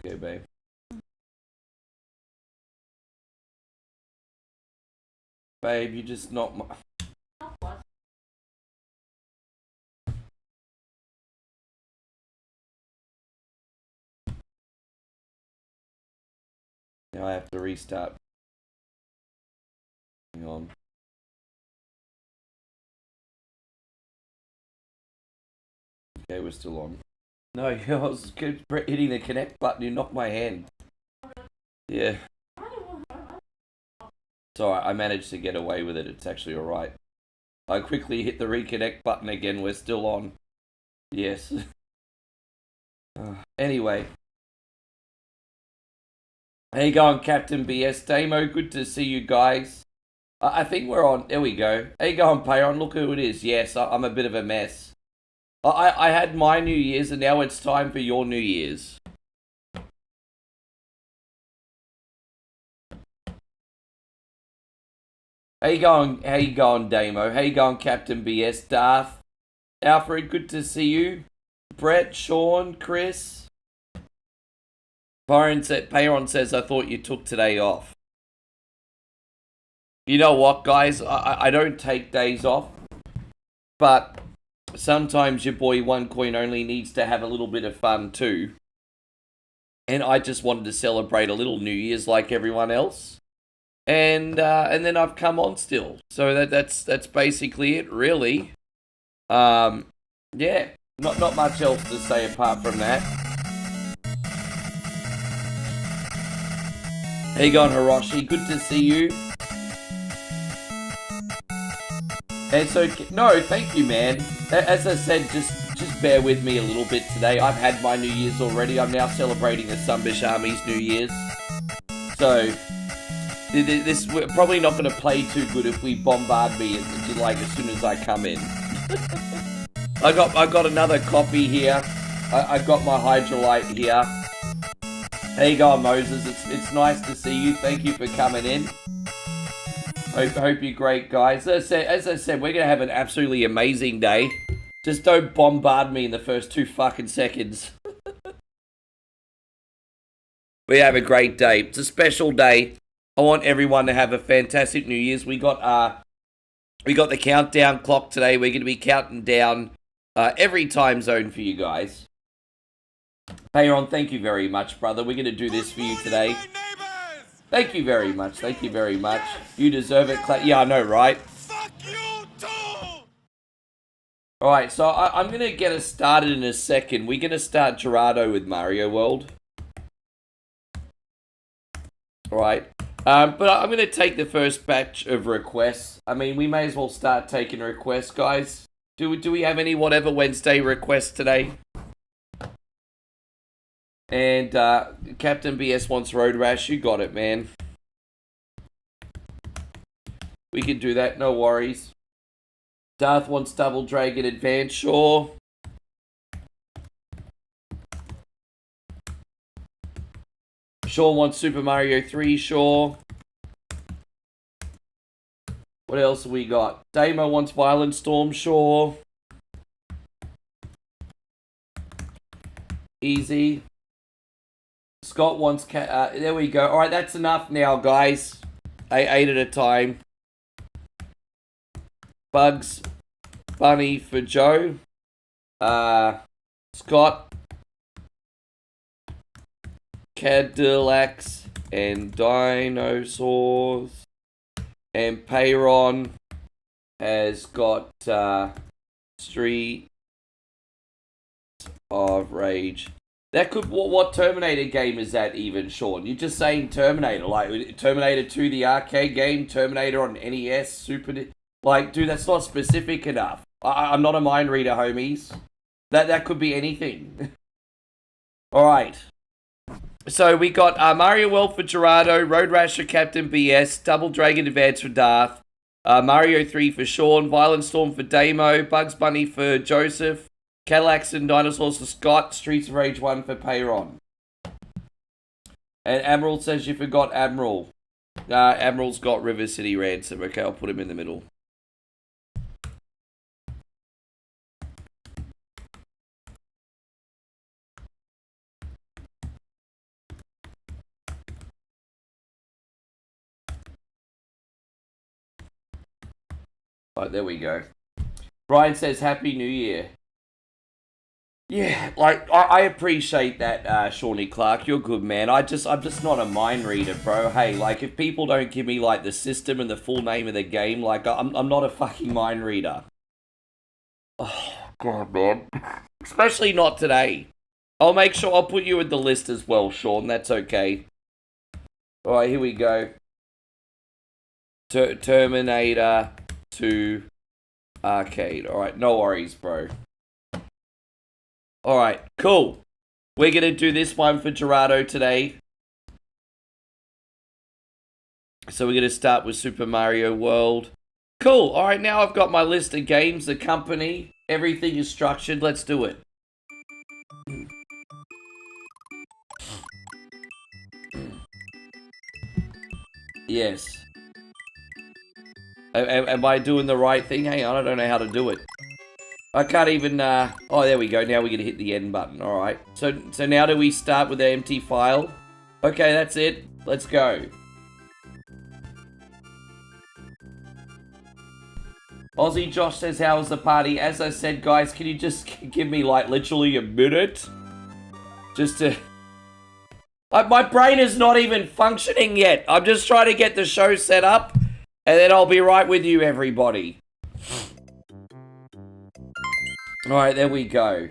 Okay, babe. Babe, you just not my... Now I have to restart. Hang on. Okay, we're still on. No, I was hitting the connect button, you knocked my hand. Yeah. Sorry, I managed to get away with it. It's actually alright. I quickly hit the reconnect button again. We're still on. Yes. Anyway. How you going, Captain BS? Damo, good to see you guys. I think we're on. There we go. How you going, Payon? Look who it is. Yes, I'm a bit of a mess. I had my New Year's and now it's time for your New Year's. How you going, Damo? How you going, Captain BS? Darth? Alfred, good to see you. Brett, Sean, Chris. Payron says, I thought you took today off. You know what, guys? I don't take days off. But sometimes your boy One Coin Only needs to have a little bit of fun too. And I just wanted to celebrate a little New Year's like everyone else. And then I've come on still. So that's basically it, really. Yeah, not much else to say apart from that. How you going, Hiroshi? Good to see you. And so, no, thank you, man. As I said, just bear with me a little bit today. I've had my New Year's already. I'm now celebrating the Sunbish Army's New Year's. So, this we're probably not going to play too good if we bombard me as soon as I come in. I got another copy here. I got my Hydrolite here. How you going, Moses? It's nice to see you. Thank you for coming in. Hope you're great, guys. As I said, we're gonna have an absolutely amazing day. Just don't bombard me in the first 2 fucking seconds. We have a great day. It's a special day. I want everyone to have a fantastic New Year's. We got the countdown clock today. We're gonna be counting down every time zone for you guys. Payron, thank you very much, brother. We're gonna do this for you today. Thank you very much. Thank you very much. You deserve it. Yeah, I know, right? Fuck you too. All right, so I'm gonna get us started in a second. We're gonna start Gerardo with Mario World. All right. But I'm going to take the first batch of requests. I mean, we may as well start taking requests, guys. Do we have any Whatever Wednesday requests today? And Captain BS wants Road Rash. You got it, man. We can do that. No worries. Darth wants Double Dragon Advance. Sure. Sean wants Super Mario 3, sure. What else have we got? Damo wants Violent Storm, sure. Easy. Scott wants... there we go. Alright, that's enough now, guys. 8 at a time. Bugs Bunny for Joe. Scott... Cadillacs and dinosaurs, and Payron has got Street of Rage. That could what Terminator game is that even, Sean? You're just saying Terminator, like Terminator 2, the arcade game, Terminator on NES, Super. Like, dude, that's not specific enough. I'm not a mind reader, homies. That could be anything. All right. So we got Mario World for Gerardo, Road Rash for Captain BS, Double Dragon Advance for Darth, Mario 3 for Sean, Violent Storm for Damo, Bugs Bunny for Joseph, Cadillacs and Dinosaurs for Scott, Streets of Rage 1 for Payron. And Admiral says you forgot Admiral. Admiral's got River City Ransom. Okay, I'll put him in the middle. Right, there we go. Brian says, Happy New Year. Yeah, like, I appreciate that, Shawnee Clark. You're good, man. I'm just not a mind reader, bro. Hey, like, if people don't give me, like, the system and the full name of the game, like, I'm not a fucking mind reader. Oh, God, man. Especially not today. I'll make sure I'll put you in the list as well, Sean. That's okay. Alright, here we go. Terminator 2 Arcade. Alright, no worries, bro. Alright, cool. We're going to do this one for Gerardo today. So we're going to start with Super Mario World. Cool. Alright, now I've got my list of games, the company. Everything is structured. Let's do it. Yes. Am I doing the right thing? Hang on, I don't know how to do it. I can't even, oh, there we go. Now we're going to hit the end button. All right. So now do we start with the empty file? Okay, that's it. Let's go. Aussie Josh says, how was the party? As I said, guys, can you just give me, like, literally a minute? Just to... my brain is not even functioning yet. I'm just trying to get the show set up, and then I'll be right with you, everybody. Alright, there we go.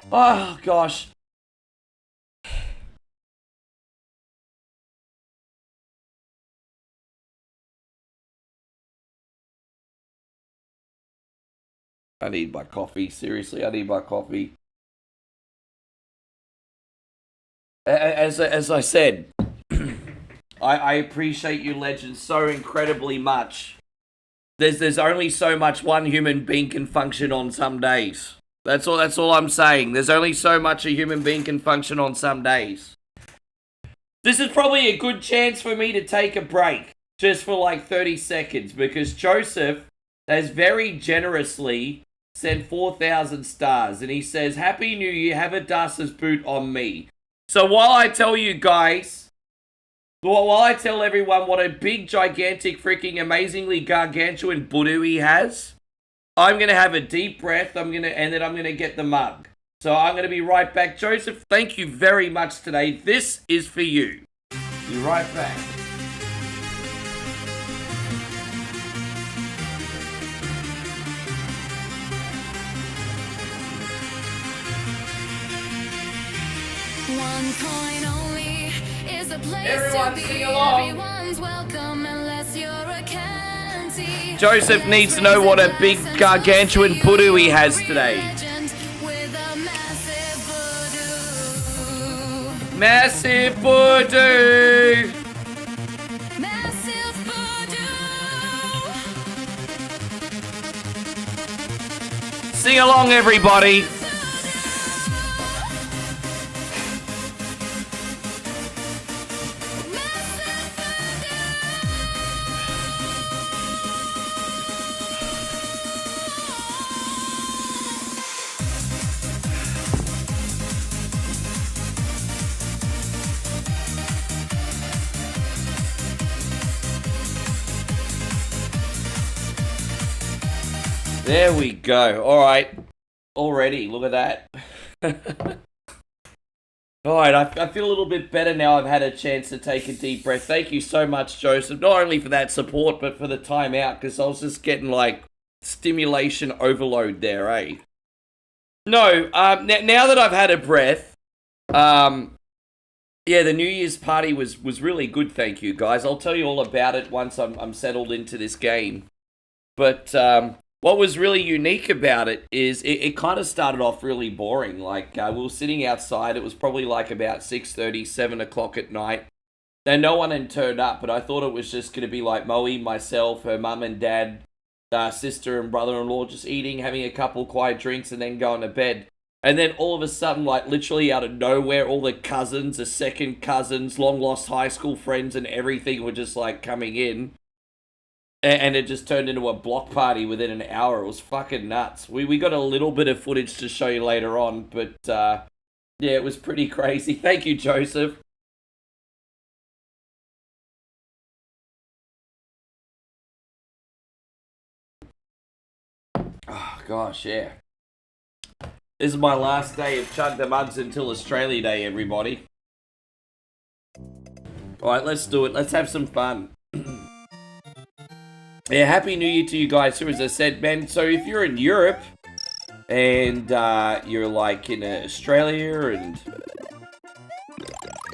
Oh, gosh. I need my coffee. Seriously, I need my coffee. As I said, I appreciate you legends so incredibly much. There's only so much one human being can function on some days. That's all I'm saying. There's only so much a human being can function on some days. This is probably a good chance for me to take a break. Just for like 30 seconds. Because Joseph has very generously sent 4,000 stars. And he says, Happy New Year, have a Das's boot on me. So while I tell you guys... While I tell everyone what a big, gigantic, freaking, amazingly gargantuan Buddha he has, I'm going to have a deep breath, and then I'm going to get the mug. So I'm going to be right back. Joseph, thank you very much today. This is for you. Be right back. One coin only is a place Everyone to be. sing along. Everyone's welcome unless you're a candy. Joseph needs to know what a big gargantuan Buddha he has today. Massive Buddha! Massive voodoo. Sing along, everybody! There we go. Alright. Already, look at that. Alright, I feel a little bit better now I've had a chance to take a deep breath. Thank you so much, Joseph. Not only for that support, but for the time out, because I was just getting, like, stimulation overload there, eh? No, now that I've had a breath, yeah, the New Year's party was really good, thank you, guys. I'll tell you all about it once I'm settled into this game. But, what was really unique about it is it kind of started off really boring. Like, we were sitting outside. It was probably like about 6:30, 7 o'clock at night. And no one had turned up, but I thought it was just going to be like Moe, myself, her mum and dad, sister and brother-in-law just eating, having a couple quiet drinks, and then going to bed. And then all of a sudden, like literally out of nowhere, all the cousins, the second cousins, long-lost high school friends and everything were just like coming in. And it just turned into a block party within an hour. It was fucking nuts. We got a little bit of footage to show you later on, but yeah, it was pretty crazy. Thank you, Joseph. gosh, yeah. This is my last day of Chug the Mugs until Australia Day, everybody. Alright, let's do it. Let's have some fun. Yeah, Happy New Year to you guys too, as I said, man. So if you're in Europe and you're like in Australia and...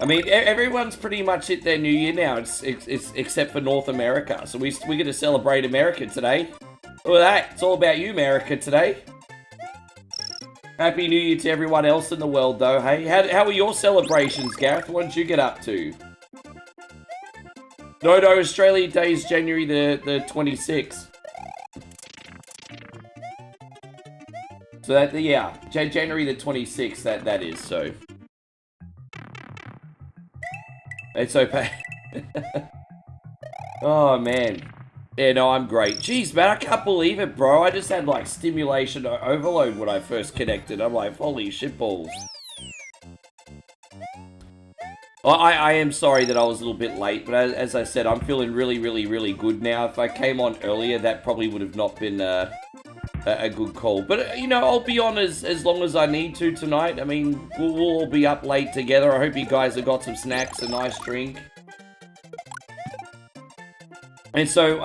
I mean, everyone's pretty much hit their New Year now, it's except for North America. So we're going to celebrate America today. Look at that. It's all about you, America, today. Happy New Year to everyone else in the world, though, hey? How were your celebrations, Gareth? What did you get up to? No, Australia Day is January the 26th. So that, yeah, January the 26th, that is, so. It's okay. Oh, man. Yeah, no, I'm great. Jeez, man, I can't believe it, bro. I just had, like, stimulation overload when I first connected. I'm like, holy shitballs. I am sorry that I was a little bit late, but as I said, I'm feeling really, really, really good now. If I came on earlier, that probably would have not been a good call. But, you know, I'll be on as long as I need to tonight. I mean, we'll all be up late together. I hope you guys have got some snacks, a nice drink. And so,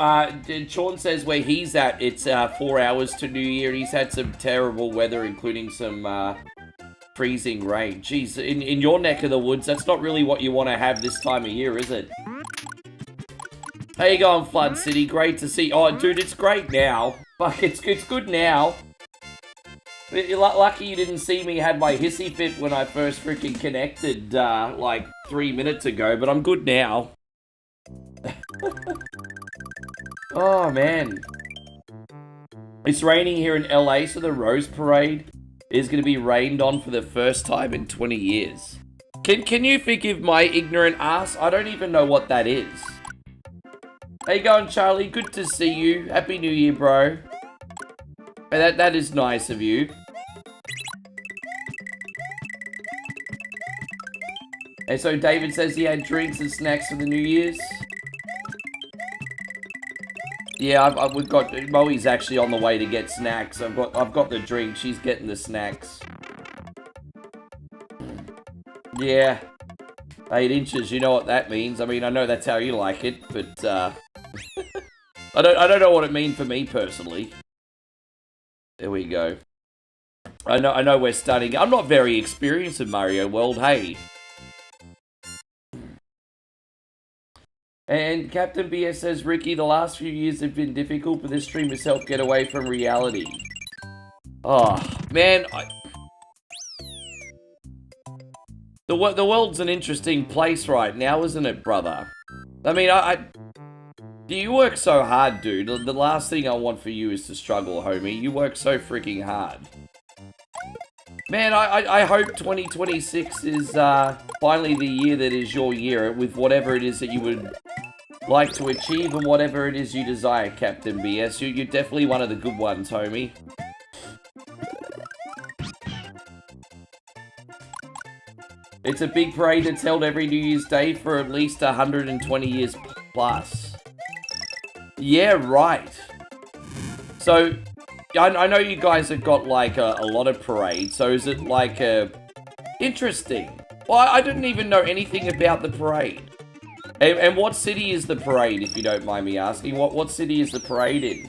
Sean says where he's at, it's 4 hours to New Year. He's had some terrible weather, including some freezing rain. Jeez, in your neck of the woods, that's not really what you want to have this time of year, is it? How you going, Flood City? Great to see. Oh, dude, it's great now. Fuck, it's good now. You're lucky you didn't see me had my hissy fit when I first freaking connected, like 3 minutes ago, but I'm good now. Oh, man. It's raining here in LA, so the Rose Parade is going to be rained on for the first time in 20 years. Can you forgive my ignorant ass? I don't even know what that is. How you going, Charlie? Good to see you. Happy New Year, bro. That is nice of you. And so David says he had drinks and snacks for the New Year's. Yeah, we've got Moe's actually on the way to get snacks. I've got the drink. She's getting the snacks. Yeah, 8 inches. You know what that means. I mean, I know that's how you like it, but I don't know what it means for me personally. There we go. I know we're starting. I'm not very experienced in Mario World. Hey. And Captain BS says, Ricky, the last few years have been difficult, but this stream has helped get away from reality. Oh, man. The world's an interesting place right now, isn't it, brother? I mean, you work so hard, dude. The last thing I want for you is to struggle, homie. You work so freaking hard. Man, I hope 2026 is finally the year that is your year, with whatever it is that you would like to achieve and whatever it is you desire, Captain BS. You're definitely one of the good ones, homie. It's a big parade that's held every New Year's Day for at least 120 years plus. Yeah, right. So, I know you guys have got, like, a lot of parades, so is it, like, interesting? Well, I didn't even know anything about the parade. And what city is the parade, if you don't mind me asking? What city is the parade in?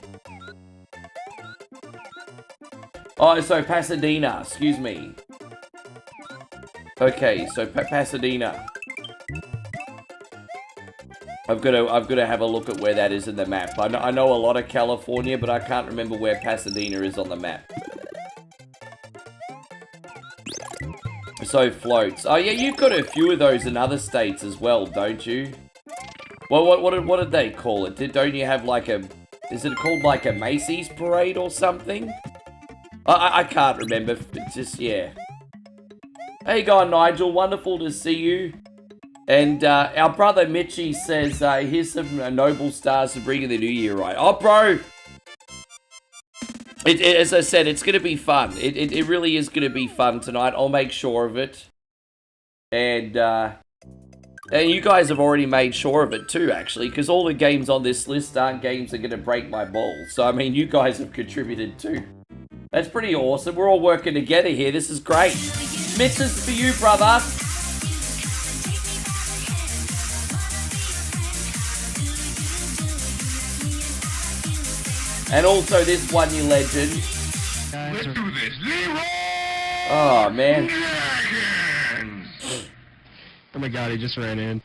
Oh, so Pasadena, excuse me. Okay, so Pasadena. I've got to have a look at where that is in the map. I know a lot of California, but I can't remember where Pasadena is on the map. So floats. Oh yeah, you've got a few of those in other states as well, don't you? Well, what did they call it? Don't you have like a... Is it called like a Macy's parade or something? I can't remember. It's just, yeah. Hey, going Nigel. Wonderful to see you. And our brother Mitchie says, here's some noble stars to bring in the new year, right? Oh, bro! As I said, it's going to be fun. It really is going to be fun tonight. I'll make sure of it. And you guys have already made sure of it too, actually, because all the games on this list aren't games that are going to break my balls. So, I mean, you guys have contributed too. That's pretty awesome. We're all working together here. This is great. Mitch, this is for you, brother. And also this one, you legend. Let's do this. Zero! Oh, man. Oh my god, he just ran in.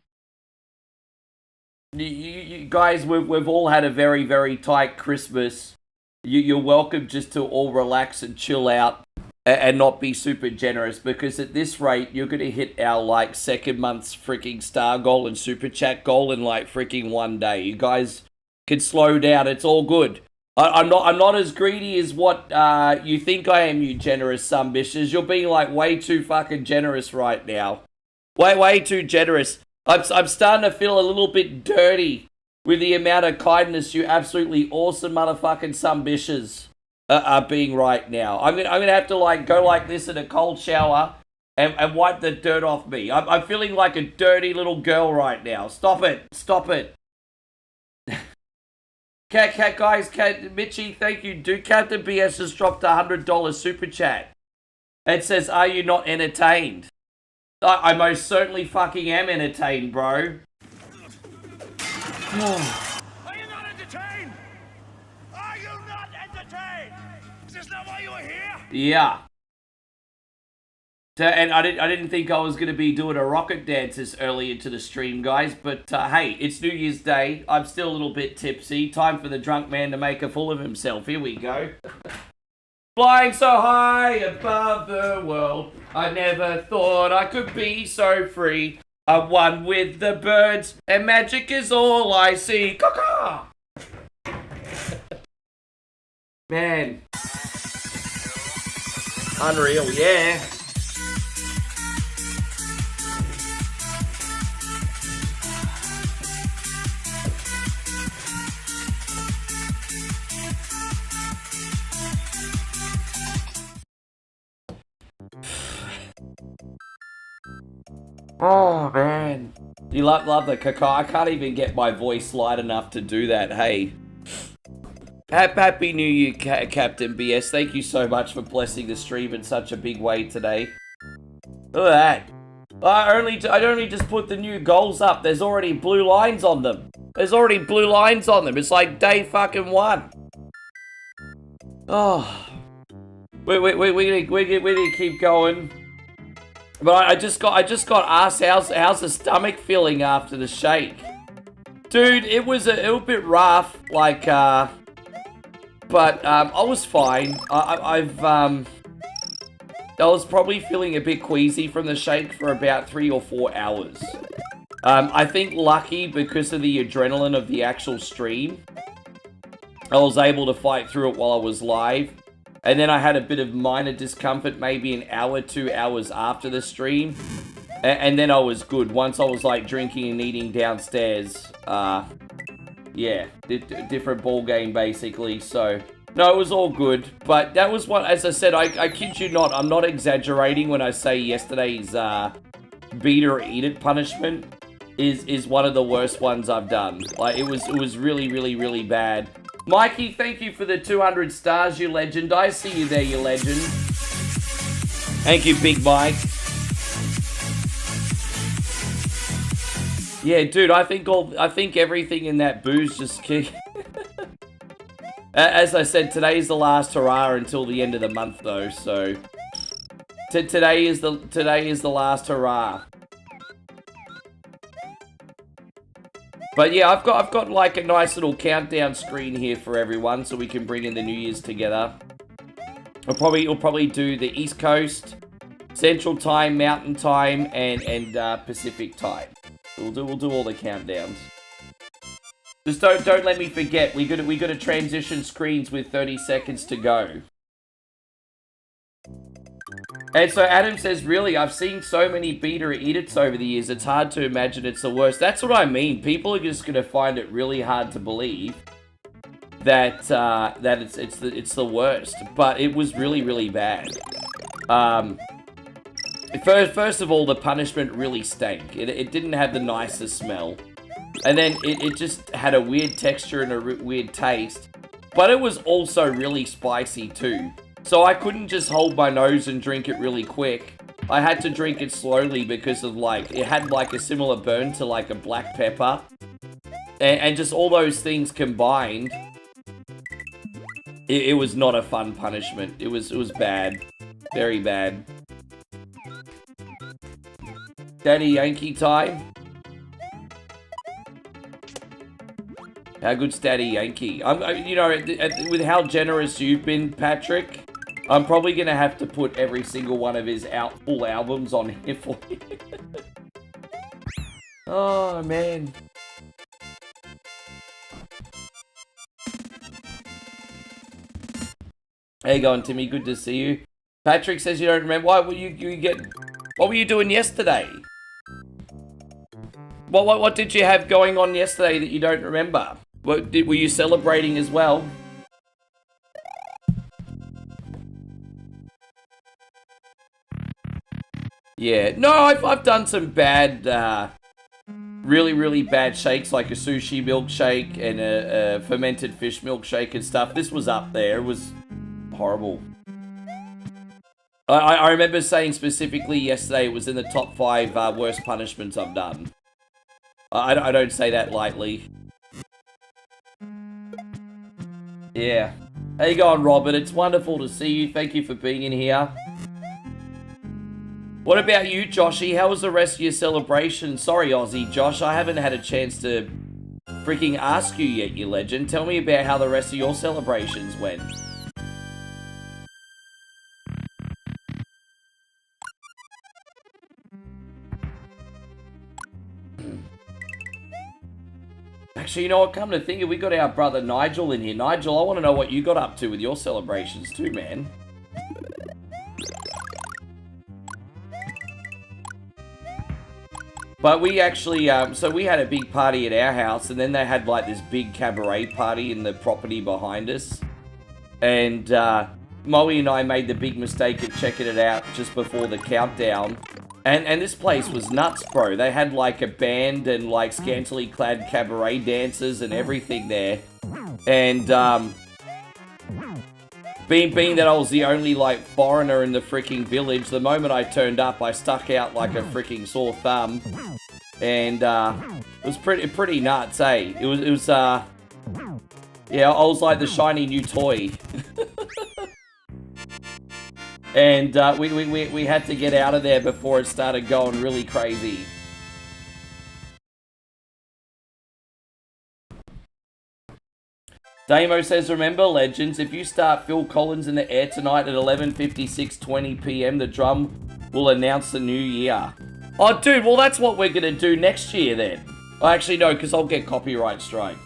You guys, we've all had a very, very tight Christmas. You're welcome just to all relax and chill out and not be super generous, because at this rate, you're going to hit our, like, second month's freaking star goal and super chat goal in, like, freaking one day. You guys can slow down. It's all good. I'm not as greedy as what you think I am, you generous sumbitches. You're being, like, way too fucking generous right now. Way too generous. I'm starting to feel a little bit dirty with the amount of kindness you absolutely awesome motherfucking sumbitches are being right now. I'm gonna have to, like, go like this in a cold shower and wipe the dirt off me. I'm feeling like a dirty little girl right now. Stop it. Guys, Mitchie, thank you, dude. Captain BS has dropped $100 super chat. It says, "Are you not entertained?" I most certainly fucking am entertained, bro. Are you not entertained? Are you not entertained? Is this not why you were here? Yeah. And I didn't think I was going to be doing a rocket dance this early into the stream, guys. But hey, it's New Year's Day. I'm still a little bit tipsy. Time for the drunk man to make a fool of himself. Here we go. Flying so high above the world, I never thought I could be so free. I'm one with the birds, and magic is all I see. Caw-caw! Man. Unreal, yeah. Oh, man. You love the cacao. I can't even get my voice light enough to do that. Hey. Happy New Year, Captain BS. Thank you so much for blessing the stream in such a big way today. Look at that. I only just put the new goals up. There's already blue lines on them. It's like day fucking one. Oh. We're gonna keep going. But I just got asked how's the stomach feeling after the shake, dude. It was a little bit rough, like but I was fine. I was probably feeling a bit queasy from the shake for about 3 or 4 hours. I think lucky because of the adrenaline of the actual stream, I was able to fight through it while I was live. And then I had a bit of minor discomfort, maybe an hour, 2 hours after the stream. And then I was good. Once I was, like, drinking and eating downstairs. Yeah, different ball game, basically. So, no, it was all good. But that was what, as I said, I kid you not, I'm not exaggerating when I say yesterday's beat or eat it punishment is one of the worst ones I've done. Like, it was really, really, really bad. Mikey, thank you for the 200 stars, you legend. I see you there, you legend. Thank you, Big Mike. Yeah, dude, I think everything in that booze just kicked. As I said, today's the last hurrah until the end of the month, though. So today is the last hurrah. But yeah, I've got like a nice little countdown screen here for everyone, so we can bring in the New Year's together. We'll probably do the East Coast, Central Time, Mountain Time, and Pacific Time. We'll do all the countdowns. Just don't let me forget. We got to transition screens with 30 seconds to go. And so Adam says, really, I've seen so many beat or eat it's over the years, it's hard to imagine it's the worst. That's what I mean. People are just going to find it really hard to believe that it's the worst. But it was really, really bad. First of all, the punishment really stank. It didn't have the nicest smell. And then it just had a weird texture and a weird taste. But it was also really spicy too. So I couldn't just hold my nose and drink it really quick. I had to drink it slowly because of like, it had like a similar burn to like a black pepper. And just all those things combined, it was not a fun punishment. It was bad. Very bad. Daddy Yankee time. How good's Daddy Yankee? You know, with how generous you've been, Patrick, I'm probably gonna have to put every single one of his full albums on here for you. Oh man. How you going, Timmy? Good to see you. Patrick says you don't remember. Why were what were you doing yesterday? What did you have going on yesterday that you don't remember? Were you celebrating as well? Yeah. No, I've done some bad, really bad shakes, like a sushi milkshake and a fermented fish milkshake and stuff. This was up there. It was horrible. I remember saying specifically yesterday it was in the top 5 worst punishments I've done. I don't say that lightly. Yeah. How you going, Robert? It's wonderful to see you. Thank you for being in here. What about you, Joshy? How was the rest of your celebration? Sorry, Aussie Josh, I haven't had a chance to freaking ask you yet, you legend. Tell me about how the rest of your celebrations went. Actually, you know what? Come to think of it, we got our brother Nigel in here. Nigel, I want to know what you got up to with your celebrations too, man. But we actually, so we had a big party at our house, and then they had like this big cabaret party in the property behind us. And Moe and I made the big mistake of checking it out just before the countdown. And this place was nuts, bro. They had like a band and like scantily clad cabaret dancers and everything there. And being that I was the only like foreigner in the freaking village, the moment I turned up, I stuck out like a freaking sore thumb. And it was pretty nuts, eh? It was yeah, I was like the shiny new toy. And we had to get out of there before it started going really crazy. Damo says, remember, legends, if you start Phil Collins in the air tonight at 11:56:20 p.m, the drum will announce the new year. Oh, dude, well, that's what we're going to do next year, then. Oh, actually, no, because I'll get copyright strike.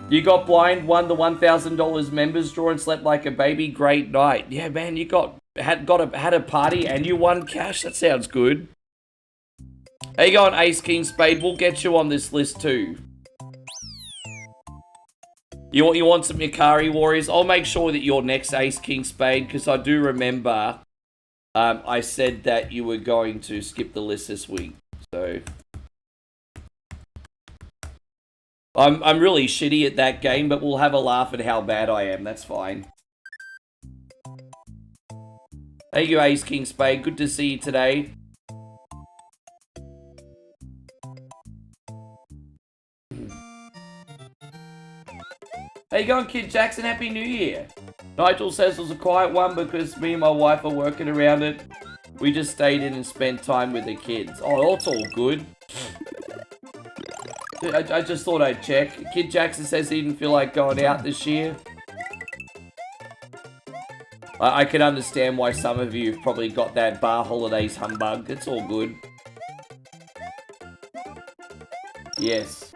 You got blind, won the $1,000 members draw, and slept like a baby. Great night. Yeah, man, you had a party and you won cash. That sounds good. How you going, Ace King Spade? We'll get you on this list too. You want some Ikari Warriors? I'll make sure that you're next, Ace King Spade, because I do remember I said that you were going to skip the list this week. So I'm really shitty at that game, but we'll have a laugh at how bad I am. That's fine. Thank you, Ace King Spade. Good to see you today. How you going, Kid Jackson? Happy New Year. Nigel says it was a quiet one because me and my wife are working around it. We just stayed in and spent time with the kids. Oh, that's all good. I just thought I'd check. Kid Jackson says he didn't feel like going out this year. I can understand why some of you have probably got that bar holidays humbug. It's all good. Yes.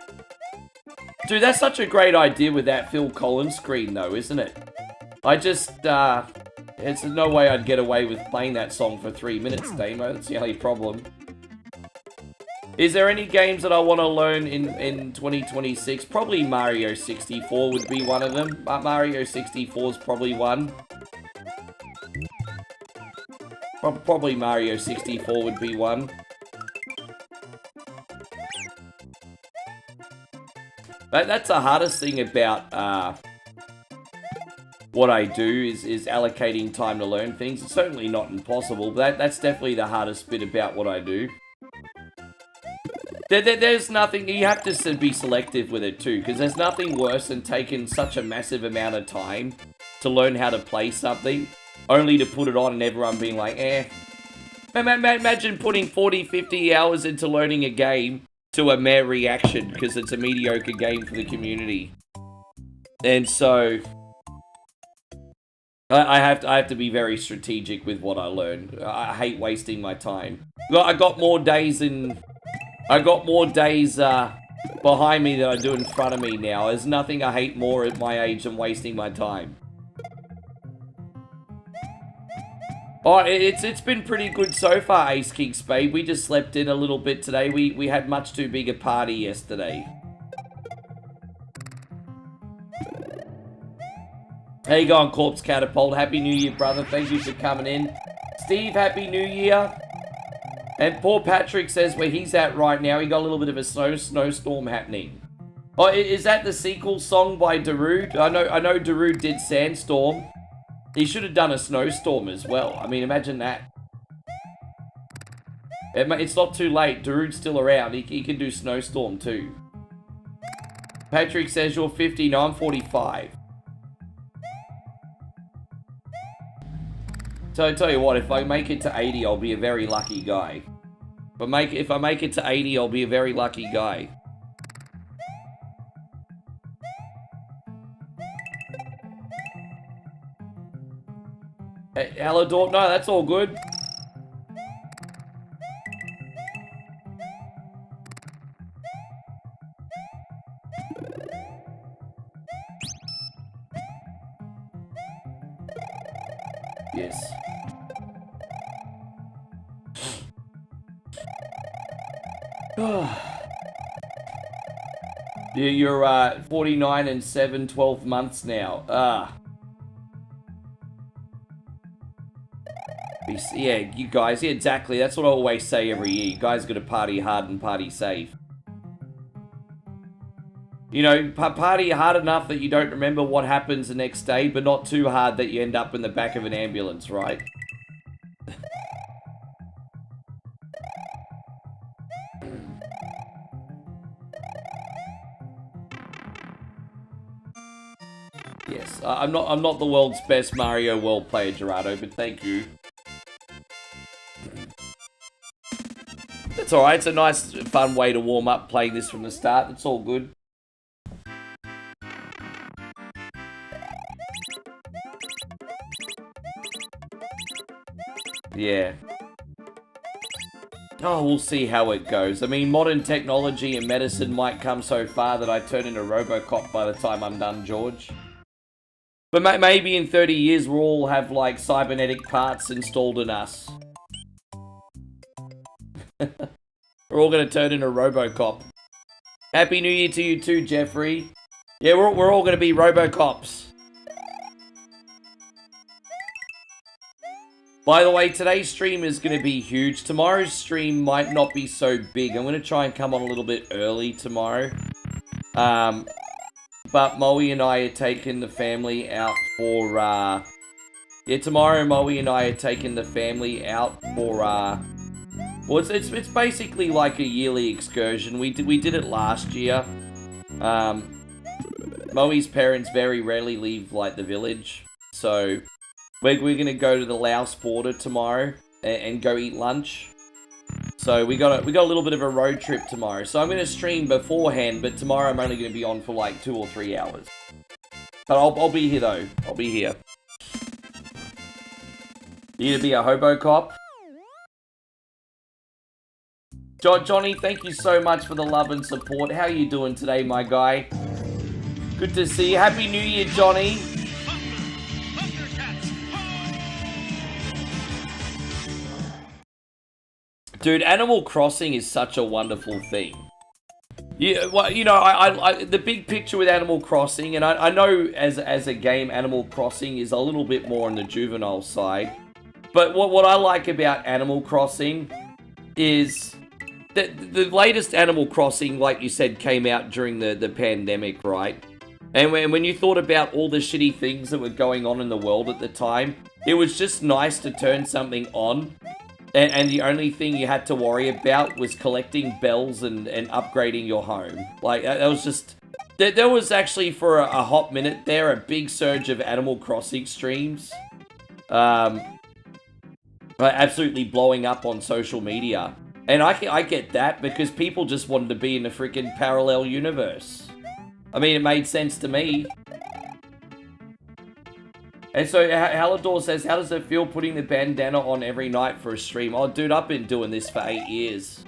Dude, that's such a great idea with that Phil Collins screen though, isn't it? I just, there's no way I'd get away with playing that song for 3 minutes, Damo. That's the only problem. Is there any games that I want to learn in 2026? Probably Mario 64 would be one of them. Mario 64 is probably one. Probably Mario 64 would be one. That's the hardest thing about what I do is allocating time to learn things. It's certainly not impossible, but that's definitely the hardest bit about what I do. There's nothing, you have to be selective with it too, because there's nothing worse than taking such a massive amount of time to learn how to play something, only to put it on and everyone being like, eh. Imagine putting 40, 50 hours into learning a game to a mere reaction because it's a mediocre game for the community. And so, I have to be very strategic with what I learn. I hate wasting my time. I got more days behind me than I do in front of me now. There's nothing I hate more at my age than wasting my time. Oh, it's been pretty good so far, Ace King Spade. We just slept in a little bit today. We had much too big a party yesterday. How you going, Corpse Catapult? Happy New Year, brother. Thank you for coming in. Steve, Happy New Year. And poor Patrick says where he's at right now, he got a little bit of a snowstorm happening. Oh, is that the sequel song by Darude? I know Darude did Sandstorm. He should have done a snowstorm as well. I mean, imagine that. It's not too late. Darude's still around. He can do snowstorm too. Patrick says you're 50. No, I'm 45. So I tell you what, if I make it to 80, I'll be a very lucky guy. If I make it to 80, I'll be a very lucky guy. Hey, hello, Dort. No, that's all good. Yes. You're 49 and 7, 12 months now. Yeah, you guys, yeah, exactly. That's what I always say every year. You guys got to party hard and party safe. You know, party hard enough that you don't remember what happens the next day, but not too hard that you end up in the back of an ambulance, right? Yes, I'm not the world's best Mario World player, Gerardo, but thank you. That's alright, it's a nice, fun way to warm up playing this from the start. It's all good. Yeah. Oh, we'll see how it goes. I mean, modern technology and medicine might come so far that I turn into Robocop by the time I'm done, George. But maybe in 30 years we'll all have, like, cybernetic parts installed in us. We're all going to turn into Robocop. Happy New Year to you too, Jeffrey. Yeah, we're all going to be Robocops. By the way, today's stream is going to be huge. Tomorrow's stream might not be so big. I'm going to try and come on a little bit early tomorrow. But Moe and I are taking the family out for, yeah, tomorrow Moe and I are taking the family out for, well, it's basically like a yearly excursion. We did it last year. Moe's parents very rarely leave, like, the village. So, we're going to go to the Laos border tomorrow and go eat lunch. So we got a little bit of a road trip tomorrow. So I'm going to stream beforehand, but tomorrow I'm only going to be on for like 2 or 3 hours. But I'll be here though. I'll be here. You gonna be a hobo cop? Johnny, thank you so much for the love and support. How are you doing today, my guy? Good to see you. Happy New Year, Johnny. Dude, Animal Crossing is such a wonderful thing. Yeah, well, you know, I the big picture with Animal Crossing, and I know as a game, Animal Crossing is a little bit more on the juvenile side. But what I like about Animal Crossing is that the latest Animal Crossing, like you said, came out during the pandemic, right? And when you thought about all the shitty things that were going on in the world at the time, it was just nice to turn something on, and the only thing you had to worry about was collecting bells and upgrading your home. Like, that was just... There was actually, for a hot minute there, a big surge of Animal Crossing streams. Absolutely blowing up on social media. And I get that, because people just wanted to be in a freaking parallel universe. I mean, it made sense to me. And so, Hallador says, how does it feel putting the bandana on every night for a stream? Oh, dude, I've been doing this for 8 years.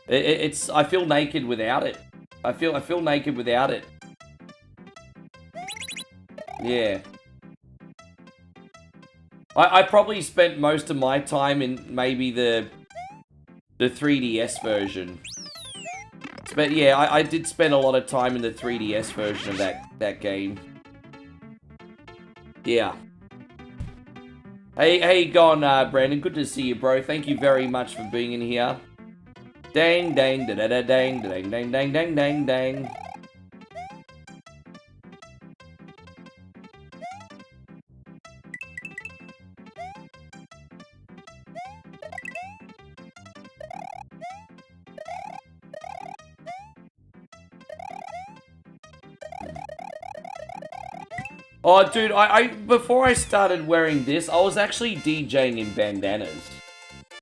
I feel naked without it. I feel naked without it. Yeah. I probably spent most of my time in maybe the 3DS version. But yeah, I did spend a lot of time in the 3DS version of that game. Yeah. Hey, gone, Brandon. Good to see you, bro. Thank you very much for being in here. Dang, dang, da da da dang, dang, dang, dang, dang, dang, dang. Oh, dude, before I started wearing this, I was actually DJing in bandanas.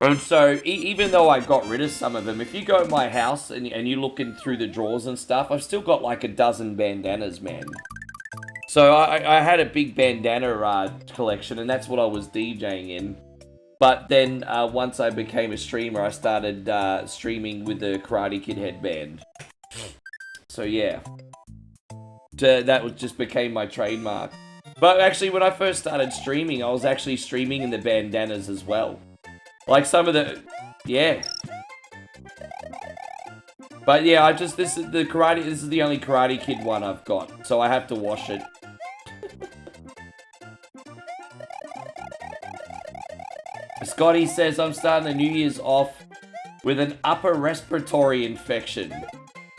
And so, even though I got rid of some of them, if you go to my house and you're looking through the drawers and stuff, I've still got like a dozen bandanas, man. So, I had a big bandana collection, and that's what I was DJing in. But then, once I became a streamer, I started streaming with the Karate Kid headband. So, yeah. That just became my trademark. But actually, when I first started streaming, I was actually streaming in the bandanas as well. Like some of the... Yeah. But yeah, this is the only Karate Kid one I've got. So I have to wash it. Scotty says, I'm starting the New Year's off with an upper respiratory infection.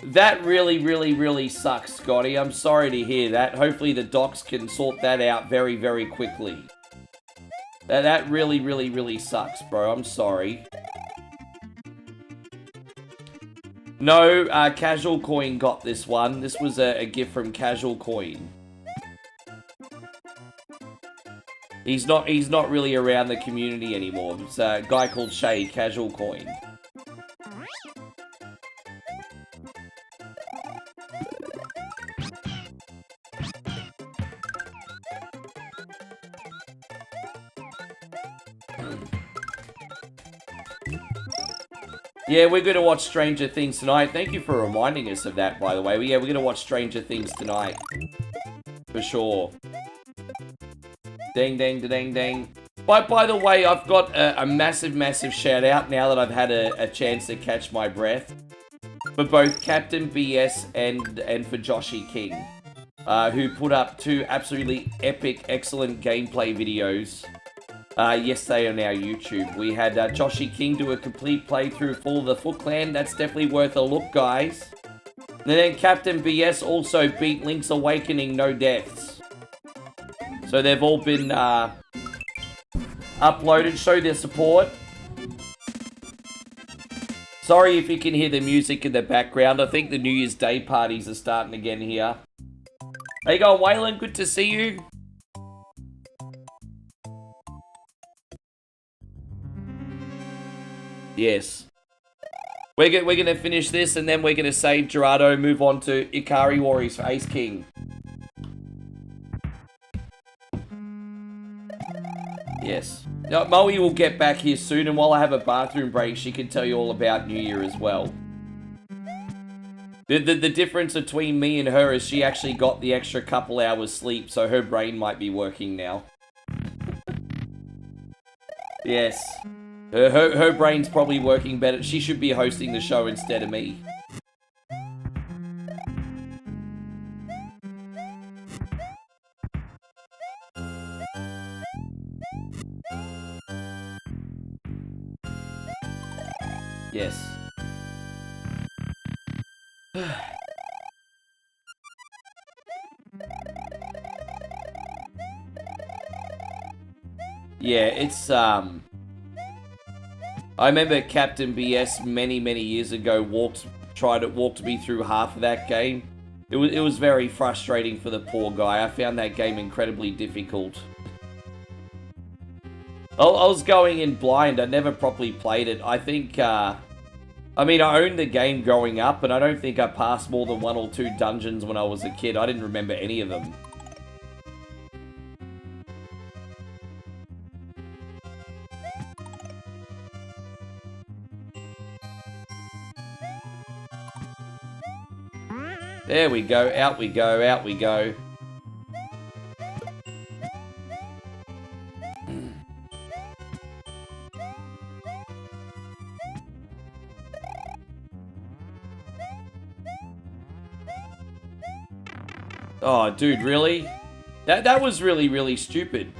That really, really, really sucks, Scotty. I'm sorry to hear that. Hopefully the docs can sort that out very, very quickly. That really, really, really sucks, bro. I'm sorry. No, Casual Coin got this one. This was a gift from Casual Coin. He's not really around the community anymore. It's a guy called Shay, Casual Coin. Yeah, we're going to watch Stranger Things tonight. Thank you for reminding us of that, by the way. Yeah, we're going to watch Stranger Things tonight. For sure. Dang, dang, dang, dang. By the way, I've got a massive, massive shout out now that I've had a chance to catch my breath. For both Captain BS and for Joshy King. Who put up 2 absolutely epic, excellent gameplay videos. Yesterday on our YouTube. We had Joshy King do a complete playthrough for the Foot Clan. That's definitely worth a look, guys. And then Captain BS also beat Link's Awakening No Deaths. So they've all been uploaded. Show their support. Sorry if you can hear the music in the background. I think the New Year's Day parties are starting again here. How you going, Waylon? Good to see you. Yes. We're gonna finish this, and then we're gonna save Gerardo, move on to Ikari Warriors for Ace King. Yes. Now, Moe will get back here soon, and while I have a bathroom break, she can tell you all about New Year as well. The difference between me and her is she actually got the extra couple hours sleep, so her brain might be working now. Yes. Her brain's probably working better. She should be hosting the show instead of me. Yes. Yeah, it's, I remember Captain BS many years ago walked me through half of that game. It was very frustrating for the poor guy. I found that game incredibly difficult. I was going in blind. I never properly played it. I think, I mean, I owned the game growing up, and I don't think I passed more than 1 or 2 dungeons when I was a kid. I didn't remember any of them. There we go. Out we go. Out we go. Oh, dude, really? That was really stupid.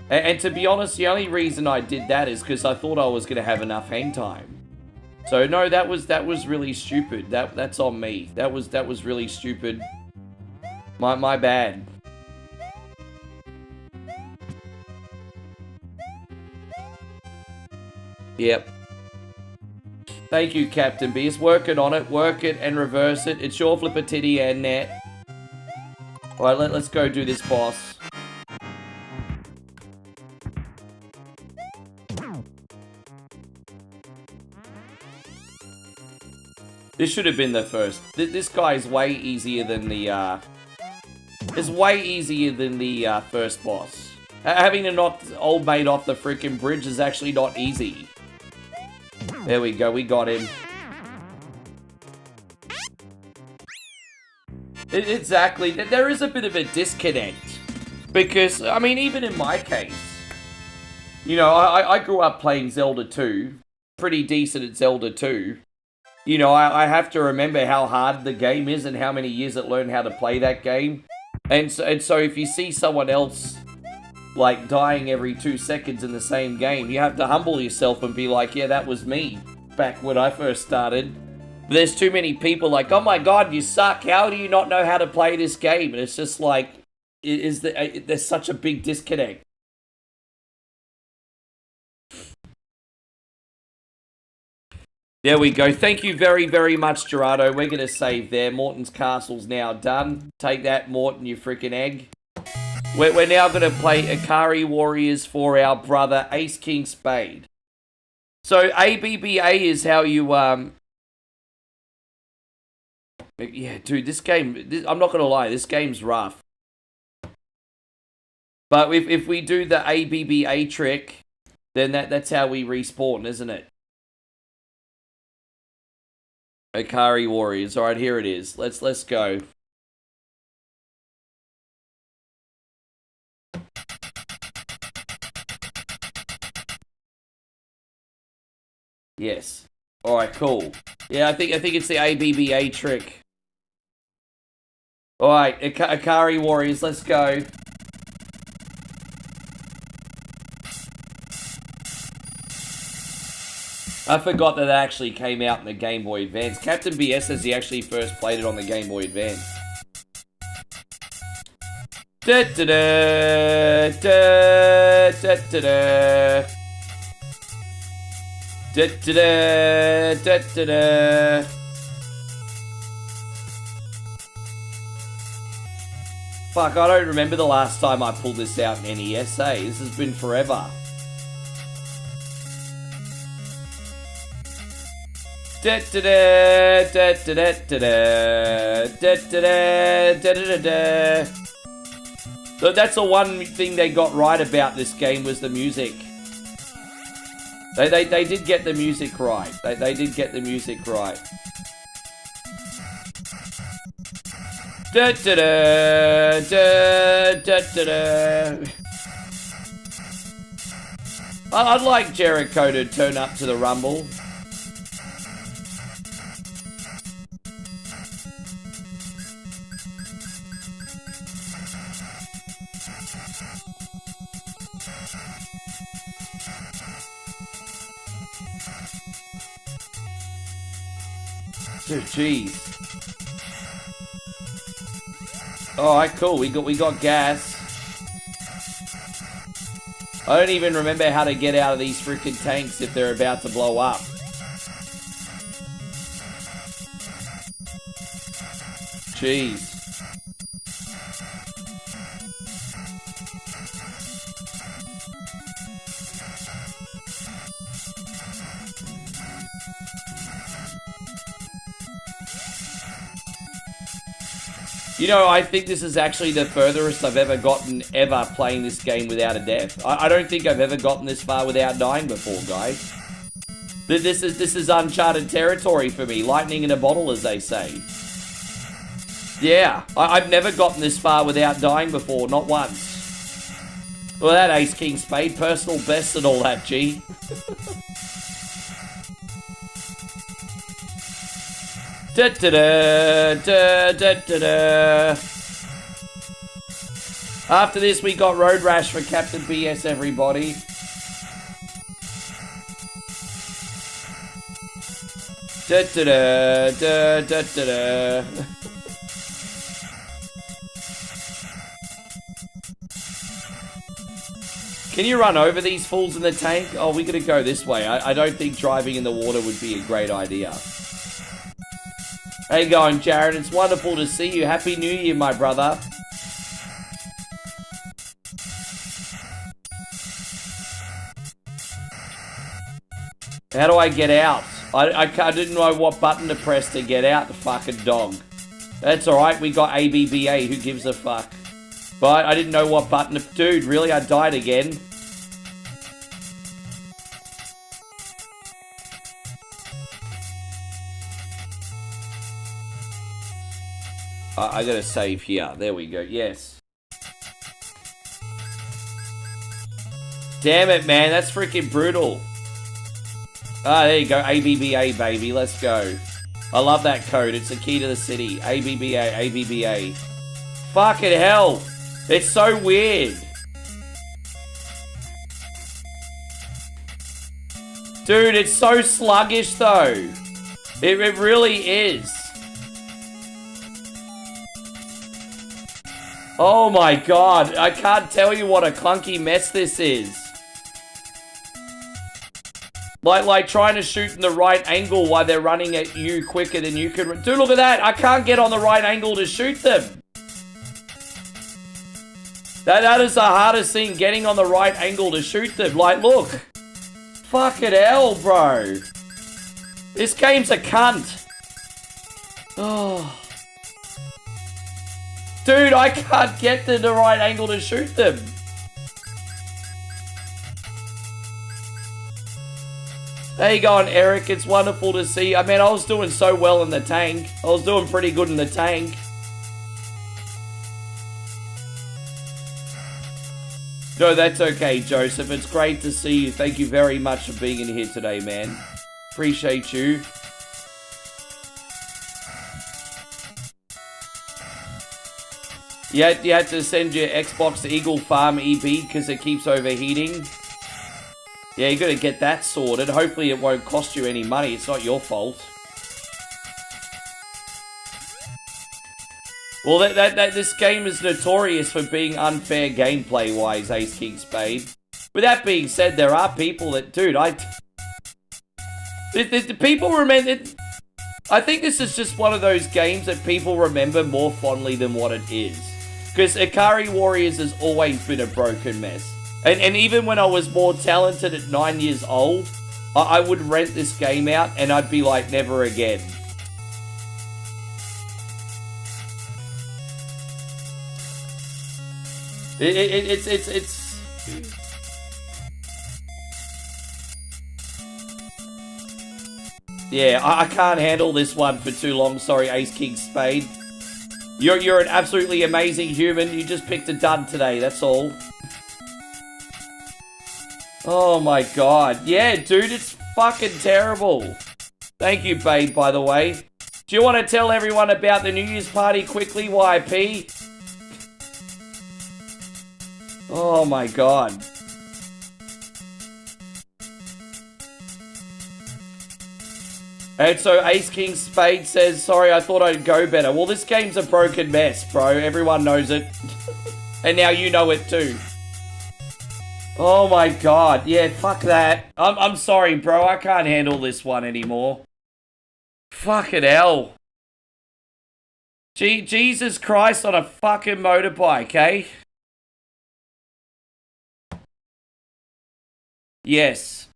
And to be honest, the only reason I did that is because I thought I was going to have enough hang time. So no, that was really stupid. That's on me. That was really stupid. My bad. Yep. Thank you, Captain Beast. Working on it. Work it and reverse it. It's your flipper titty and net. Alright, let's go do this boss. This should have been the first. This guy is way easier than the, It's way easier than the, first boss. Having to knock old mate off the freaking bridge is actually not easy. There we go, we got him. Exactly, there is a bit of a disconnect. Because, I mean, even in my case, you know, I grew up playing Zelda 2. Pretty decent at Zelda 2. You know, I have to remember how hard the game is and how many years it learned how to play that game. And so if you see someone else, like, dying every 2 seconds in the same game, you have to humble yourself and be like, yeah, that was me back when I first started. But there's too many people like, oh my god, you suck, how do you not know how to play this game? And it's just like, there's such a big disconnect. There we go. Thank you very much, Gerardo. We're going to save there. Morton's castle's now done. Take that, Morton, you freaking egg. We're now going to play Atari Warriors for our brother Ace King Spade. So ABBA is how you yeah, dude, this game, I'm not going to lie, this game's rough. But if we do the ABBA trick, then that's how we respawn, isn't it? Atari Warriors. Alright, here it is. Let's go. Yes. Alright, cool. Yeah, I think it's the ABBA trick. Alright, Atari Warriors, let's go. I forgot that actually came out in the Game Boy Advance. Captain BS says he actually first played it on the Game Boy Advance. Da da da da da da da da da da da. Fuck, I don't remember the last time I pulled this out in NES, eh? This has been forever. Da da da da da da da da da da da. So that's the one thing they got right about this game was the music. They did get the music right. They did get the music right. Da da da da da da da. I'd like Jericho to turn up to the Rumble. Jeez. Alright, cool. We got gas. I don't even remember how to get out of these freaking tanks if they're about to blow up. Jeez. You know, I think this is actually the furthest I've ever gotten playing this game without a death. I don't think I've ever gotten this far without dying before, guys. This is uncharted territory for me. Lightning in a bottle, as they say. Yeah, I've never gotten this far without dying before, not once. Well, that Ace King Spade, personal best and all that, G. Da da da da da da da. After this, we got Road Rash for Captain BS, everybody. Da da da da da da. Can you run over these fools in the tank? Oh, we gotta go this way. I don't think driving in the water would be a great idea. How you going, Jared? It's wonderful to see you. Happy New Year, my brother. How do I get out? I didn't know what button to press to get out, the fucking dog. That's alright, we got ABBA, who gives a fuck? But I didn't know what button to... Dude, really? I died again? I gotta save here. There we go. Yes. Damn it, man. That's freaking brutal. Ah, there you go. ABBA, baby. Let's go. I love that code. It's the key to the city. ABBA, ABBA. Fucking hell. It's so weird. Dude, it's so sluggish, though. It really is. Oh my god, I can't tell you what a clunky mess this is. Like trying to shoot in the right angle while they're running at you quicker than you could. Dude, look at that. I can't get on the right angle to shoot them. That is the hardest thing, getting on the right angle to shoot them. Like, look. Fucking hell, bro. This game's a cunt. Oh. Dude, I can't get to the right angle to shoot them. There you go, Eric. It's wonderful to see. I mean, I was doing so well in the tank. I was doing pretty good in the tank. No, that's okay, Joseph. It's great to see you. Thank you very much for being in here today, man. Appreciate you. You had to send your Xbox to Eagle Farm EB because it keeps overheating. Yeah, you got to get that sorted. Hopefully it won't cost you any money. It's not your fault. Well, this game is notorious for being unfair gameplay-wise, Ace King Spade. With that being said, there are people that... Dude, the people remember... I think this is just one of those games that people remember more fondly than what it is. Because Ikari Warriors has always been a broken mess. And even when I was more talented at 9 years old, I would rent this game out and I'd be like, never again. It's... Yeah, I can't handle this one for too long. Sorry, Ace King Spade. You're an absolutely amazing human. You just picked a dud today, that's all. Oh my god. Yeah, dude, it's fucking terrible. Thank you, Babe, by the way. Do you want to tell everyone about the New Year's party quickly, YP? Oh my god. And so Ace King Spade says, sorry, I thought I'd go better. Well, this game's a broken mess, bro. Everyone knows it. And now you know it too. Oh my god. Yeah, fuck that. I'm sorry, bro. I can't handle this one anymore. Fucking hell. Jesus Christ on a fucking motorbike, eh? Yes.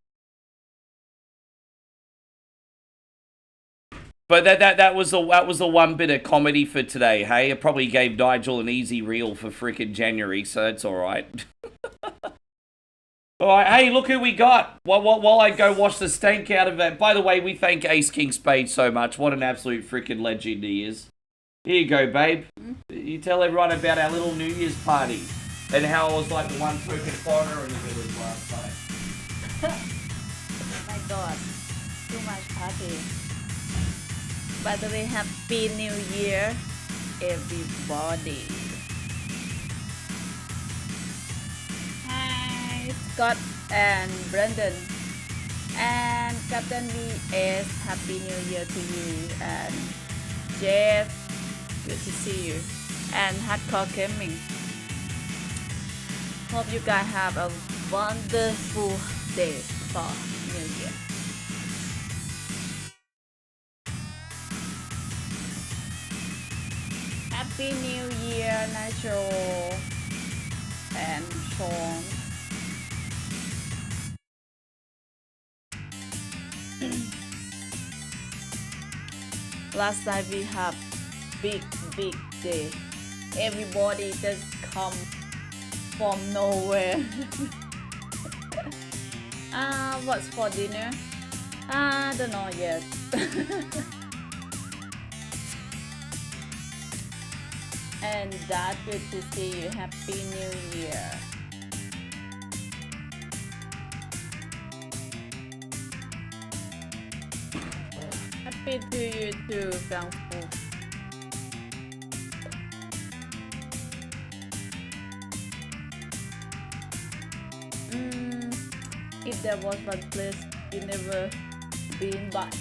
But that was the one bit of comedy for today, hey? It probably gave Nigel an easy reel for frickin' January, so that's alright. Alright, hey, look who we got. While I go wash the stank out of that. By the way, we thank Ace King Spade so much. What an absolute frickin' legend he is. Here you go, babe. You tell everyone about our little New Year's party. And how I was like the one token foreigner in the village last night. Oh my god, too much party. By the way, Happy New Year, everybody. Hi, Scott and Brendan. And Captain VS, Happy New Year to you. And Jeff, good to see you. And Hardcore Gaming. Hope you guys have a wonderful day for New Year. Happy New Year, Nigel and Sean. Last night we have big day. Everybody just come from nowhere. What's for dinner? I don't know yet. And that good to see you. Happy New Year. Happy to you too, Kangfu. If there was one place you never been but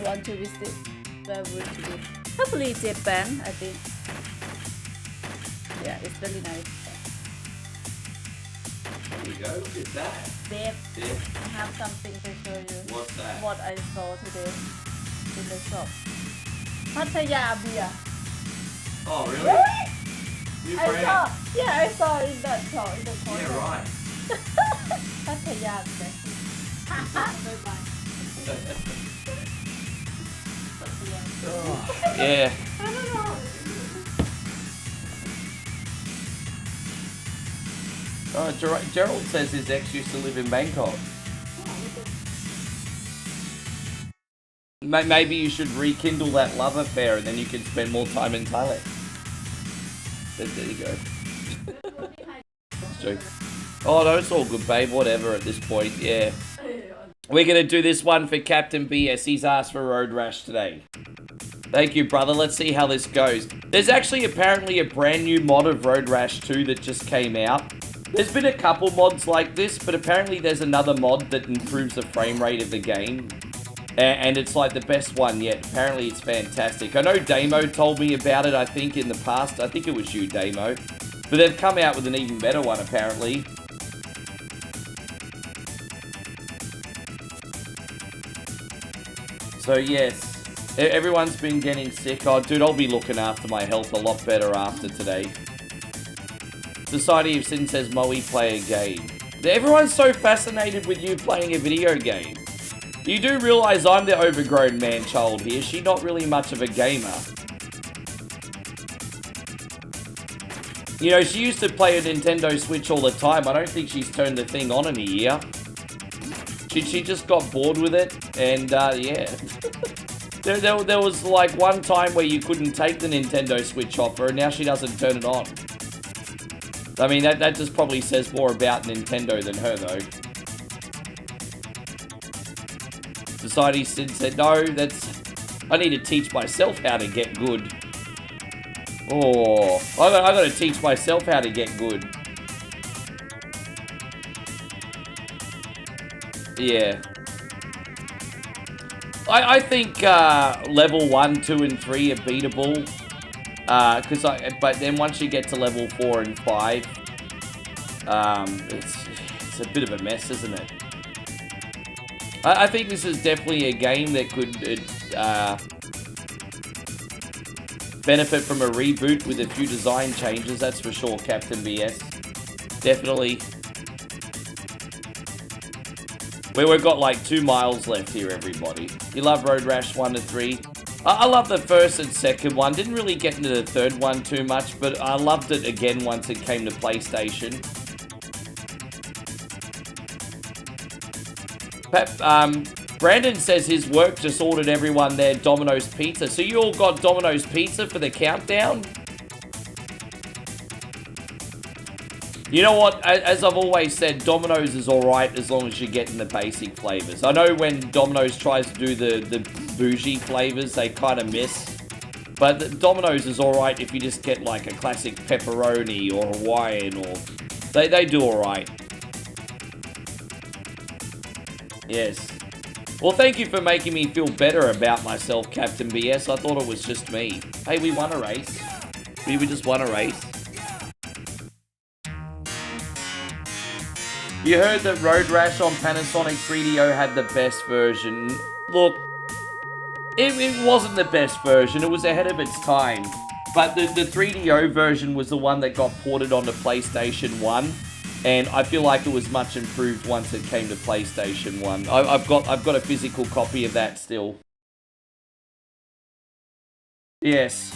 want to visit, where would it be? Probably Japan, I think. Yeah, it's really nice. There you go, look at that. Dave, Yeah. I have something to show you. What's that? What I saw today in the shop. Pattaya beer. Oh, really? New brand? I saw in that shop in the corner. Yeah, right. Pattaya beer. Oh, yeah. Oh, Gerald says his ex used to live in Bangkok. Maybe you should rekindle that love affair and then you can spend more time in Thailand. There you go. That's true. Oh no, it's all good, babe. Whatever at this point, yeah. We're going to do this one for Captain BS. He's asked for Road Rash today. Thank you, brother. Let's see how this goes. There's actually apparently a brand new mod of Road Rash 2 that just came out. There's been a couple mods like this, but apparently there's another mod that improves the frame rate of the game. And it's like the best one yet. Apparently it's fantastic. I know Damo told me about it, I think, in the past. I think it was you, Damo. But they've come out with an even better one, apparently. So, yes. Everyone's been getting sick. Oh, dude, I'll be looking after my health a lot better after today. Society of Sin says, Moe, play a game. Everyone's so fascinated with you playing a video game. You do realise I'm the overgrown man-child here. She's not really much of a gamer. You know, she used to play a Nintendo Switch all the time. I don't think she's turned the thing on in a year. She just got bored with it, and yeah. There was like one time where you couldn't take the Nintendo Switch off her, and now she doesn't turn it on. I mean, that just probably says more about Nintendo than her, though. Society said, no, I need to teach myself how to get good. Oh, I got to teach myself how to get good. Yeah. I think level 1, 2, and 3 are beatable. But then once you get to level 4 and 5, It's a bit of a mess, isn't it? I think this is definitely a game that could benefit from a reboot with a few design changes, that's for sure, Captain BS. Definitely. We've got like 2 miles left here, everybody. You love Road Rash 1 to 3. I love the first and second one. Didn't really get into the third one too much, but I loved it again once it came to PlayStation. Brandon says his work just ordered everyone their Domino's Pizza. So you all got Domino's Pizza for the countdown? You know what? As I've always said, Domino's is alright as long as you're getting the basic flavors. I know when Domino's tries to do the bougie flavors, they kind of miss. But the Domino's is alright if you just get like a classic pepperoni or Hawaiian, or... They do alright. Yes. Well, thank you for making me feel better about myself, Captain BS. I thought it was just me. Hey, we won a race. We just won a race. You heard that Road Rash on Panasonic 3DO had the best version. Look, it wasn't the best version. It was ahead of its time. But the 3DO version was the one that got ported onto PlayStation 1. And I feel like it was much improved once it came to PlayStation 1. I've got a physical copy of that still. Yes.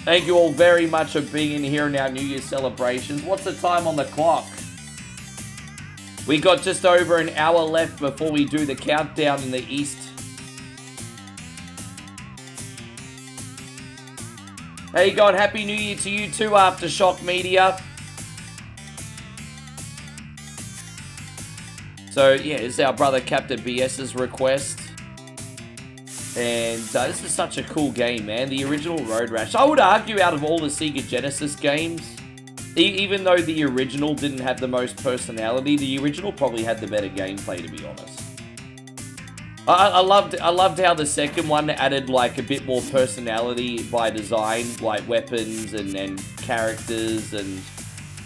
Thank you all very much for being in here in our New Year celebrations. What's the time on the clock? We got just over an hour left before we do the countdown in the East. How you going? Happy New Year to you too, Aftershock Media. So, yeah, this is our brother Captain BS's request. And this is such a cool game, man. The original Road Rash. I would argue out of all the Sega Genesis games, even though the original didn't have the most personality, the original probably had the better gameplay, to be honest. I loved how the second one added like a bit more personality by design, like weapons and characters and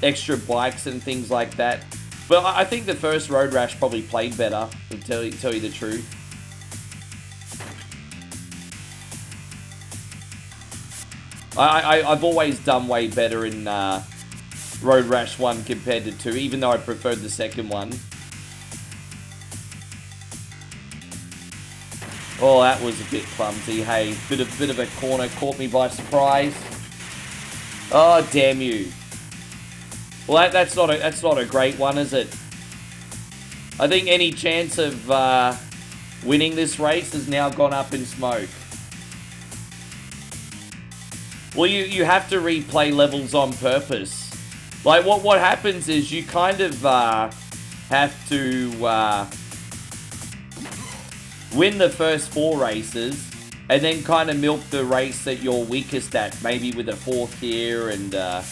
extra bikes and things like that. But I think the first Road Rash probably played better, to tell you the truth. I've always done way better in Road Rash 1 compared to 2, even though I preferred the second one. Oh, that was a bit clumsy. Hey, bit of a corner caught me by surprise. Oh, damn you! Well, that's not a great one, is it? I think any chance of winning this race has now gone up in smoke. Well, you have to replay levels on purpose. Like, what happens is you kind of have to win the first 4 races, and then kind of milk the race that you're weakest at, maybe with a 4th gear, and yeah,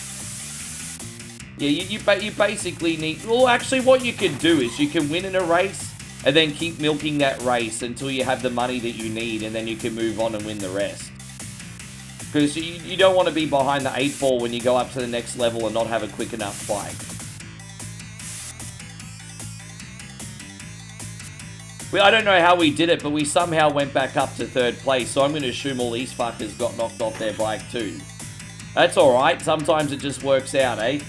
you basically need... Well, actually, what you can do is you can win in a race, and then keep milking that race until you have the money that you need, and then you can move on and win the rest. Because you don't want to be behind the 8 ball when you go up to the next level and not have a quick enough bike. I don't know how we did it, but we somehow went back up to 3rd place, so I'm going to assume all these fuckers got knocked off their bike too. That's alright, sometimes it just works out, eh?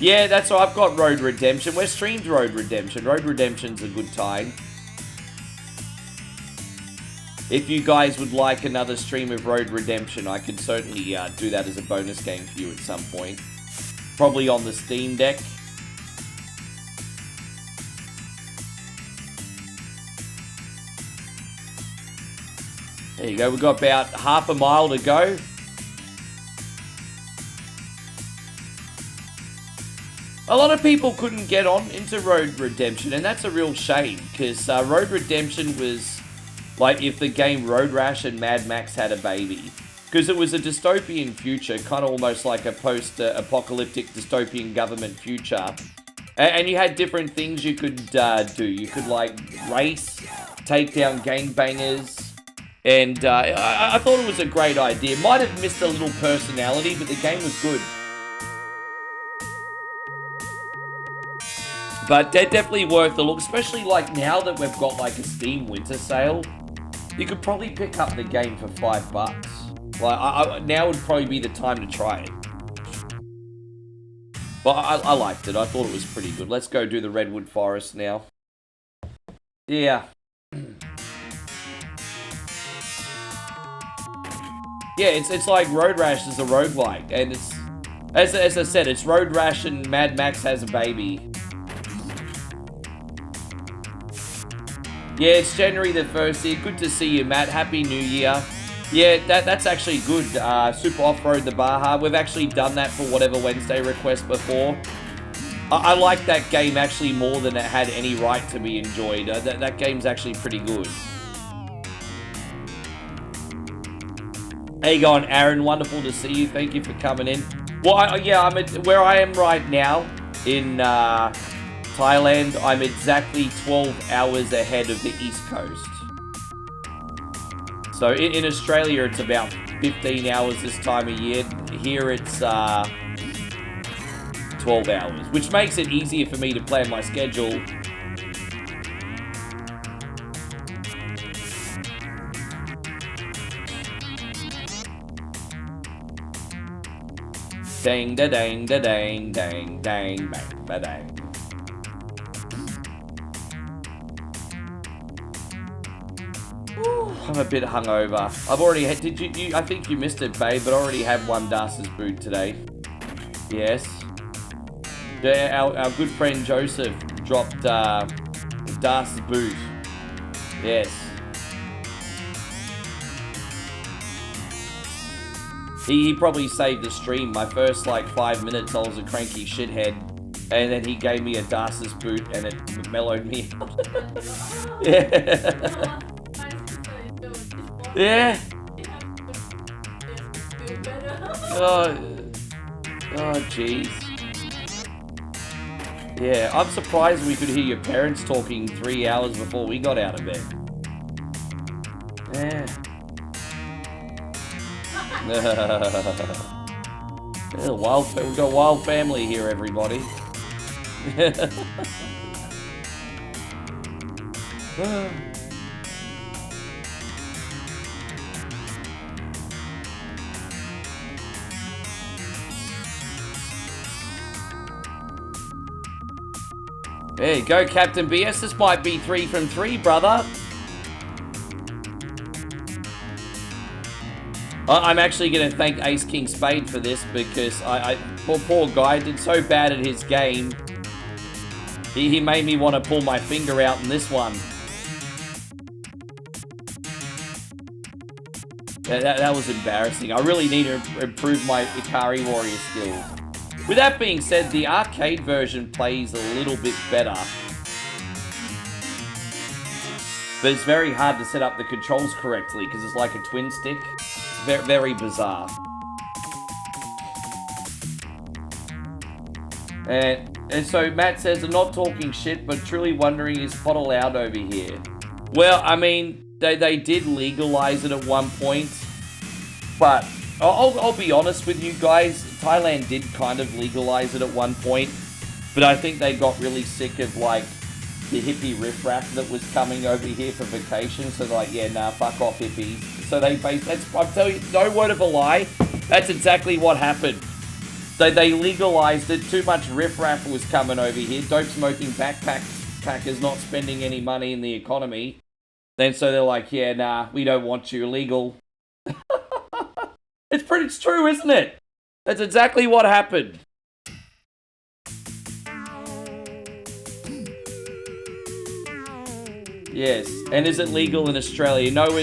Yeah, that's right, I've got Road Redemption. We're streamed Road Redemption. Road Redemption's a good time. If you guys would like another stream of Road Redemption, I could certainly do that as a bonus game for you at some point. Probably on the Steam Deck. There you go, we've got about half a mile to go. A lot of people couldn't get on into Road Redemption, and that's a real shame, because Road Redemption was like if the game Road Rash and Mad Max had a baby. Because it was a dystopian future, kind of almost like a post-apocalyptic dystopian government future. And you had different things you could do. You could like race, take down gangbangers, And I thought it was a great idea. Might have missed a little personality, but the game was good. But they're definitely worth the look, especially like now that we've got like a Steam winter sale. You could probably pick up the game for $5. Like now would probably be the time to try it. But I liked it. I thought it was pretty good. Let's go do the Redwood Forest now. Yeah. Yeah, it's like Road Rash is a roguelike, and it's as I said, it's Road Rash and Mad Max has a baby. Yeah, it's January the 1st here. Good to see you, Matt. Happy New Year. Yeah, that's actually good. Super Off-Road the Baja. We've actually done that for Whatever Wednesday request before. I like that game actually more than it had any right to be enjoyed. That game's actually pretty good. How you going, Aaron? Wonderful to see you. Thank you for coming in. Well, I'm at where I am right now in Thailand. I'm exactly 12 hours ahead of the East Coast. So in Australia, it's about 15 hours this time of year. Here, it's 12 hours, which makes it easier for me to plan my schedule. Dang da dang da dang dang dang bang ba dang. I'm a bit hungover. I've already had. Did you? I think you missed it, babe. But I already had one Darcy's boot today. Yes. Our good friend Joseph dropped Darcy's boot. Yes. He probably saved the stream. My first like 5 minutes, I was a cranky shithead, and then he gave me a Darcy's boot, and it mellowed me out. Yeah. Yeah. Oh, jeez. Yeah, I'm surprised we could hear your parents talking 3 hours before we got out of bed. Yeah. Yeah, we've got a wild family here, everybody. There you go, Captain BS. This might be 3 from 3, brother. I'm actually going to thank Ace King Spade for this because poor guy did so bad at his game. He made me want to pull my finger out in this one. That was embarrassing. I really need to improve my Ikari Warrior skills. With that being said, the arcade version plays a little bit better. But it's very hard to set up the controls correctly because it's like a twin stick. It's very, very bizarre. And so Matt says, I'm not talking shit, but truly wondering, is pot allowed over here? Well, I mean, they did legalize it at one point, but I'll be honest with you guys, Thailand did kind of legalize it at one point, but I think they got really sick of like the hippie riffraff that was coming over here for vacation, so they're like, yeah, nah, fuck off hippies. So I'm telling you, no word of a lie, that's exactly what happened. They legalized it, too much riffraff was coming over here, dope smoking backpackers not spending any money in the economy. Then so they're like, yeah, nah, we don't want you, illegal. It's true, isn't it? That's exactly what happened. Yes, and is it legal in Australia? No,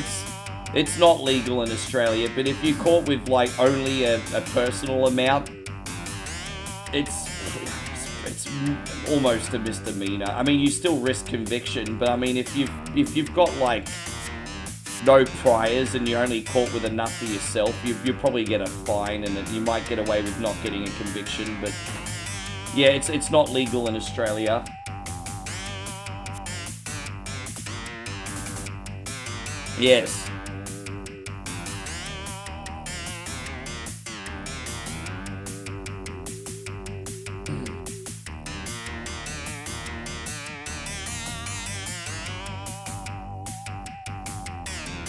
it's not legal in Australia, but if you're caught with like only a personal amount, it's almost a misdemeanor. I mean, you still risk conviction, but I mean, if you've got like no priors and you're only caught with enough for yourself, you probably get a fine and you might get away with not getting a conviction. But yeah, it's not legal in Australia. Yes.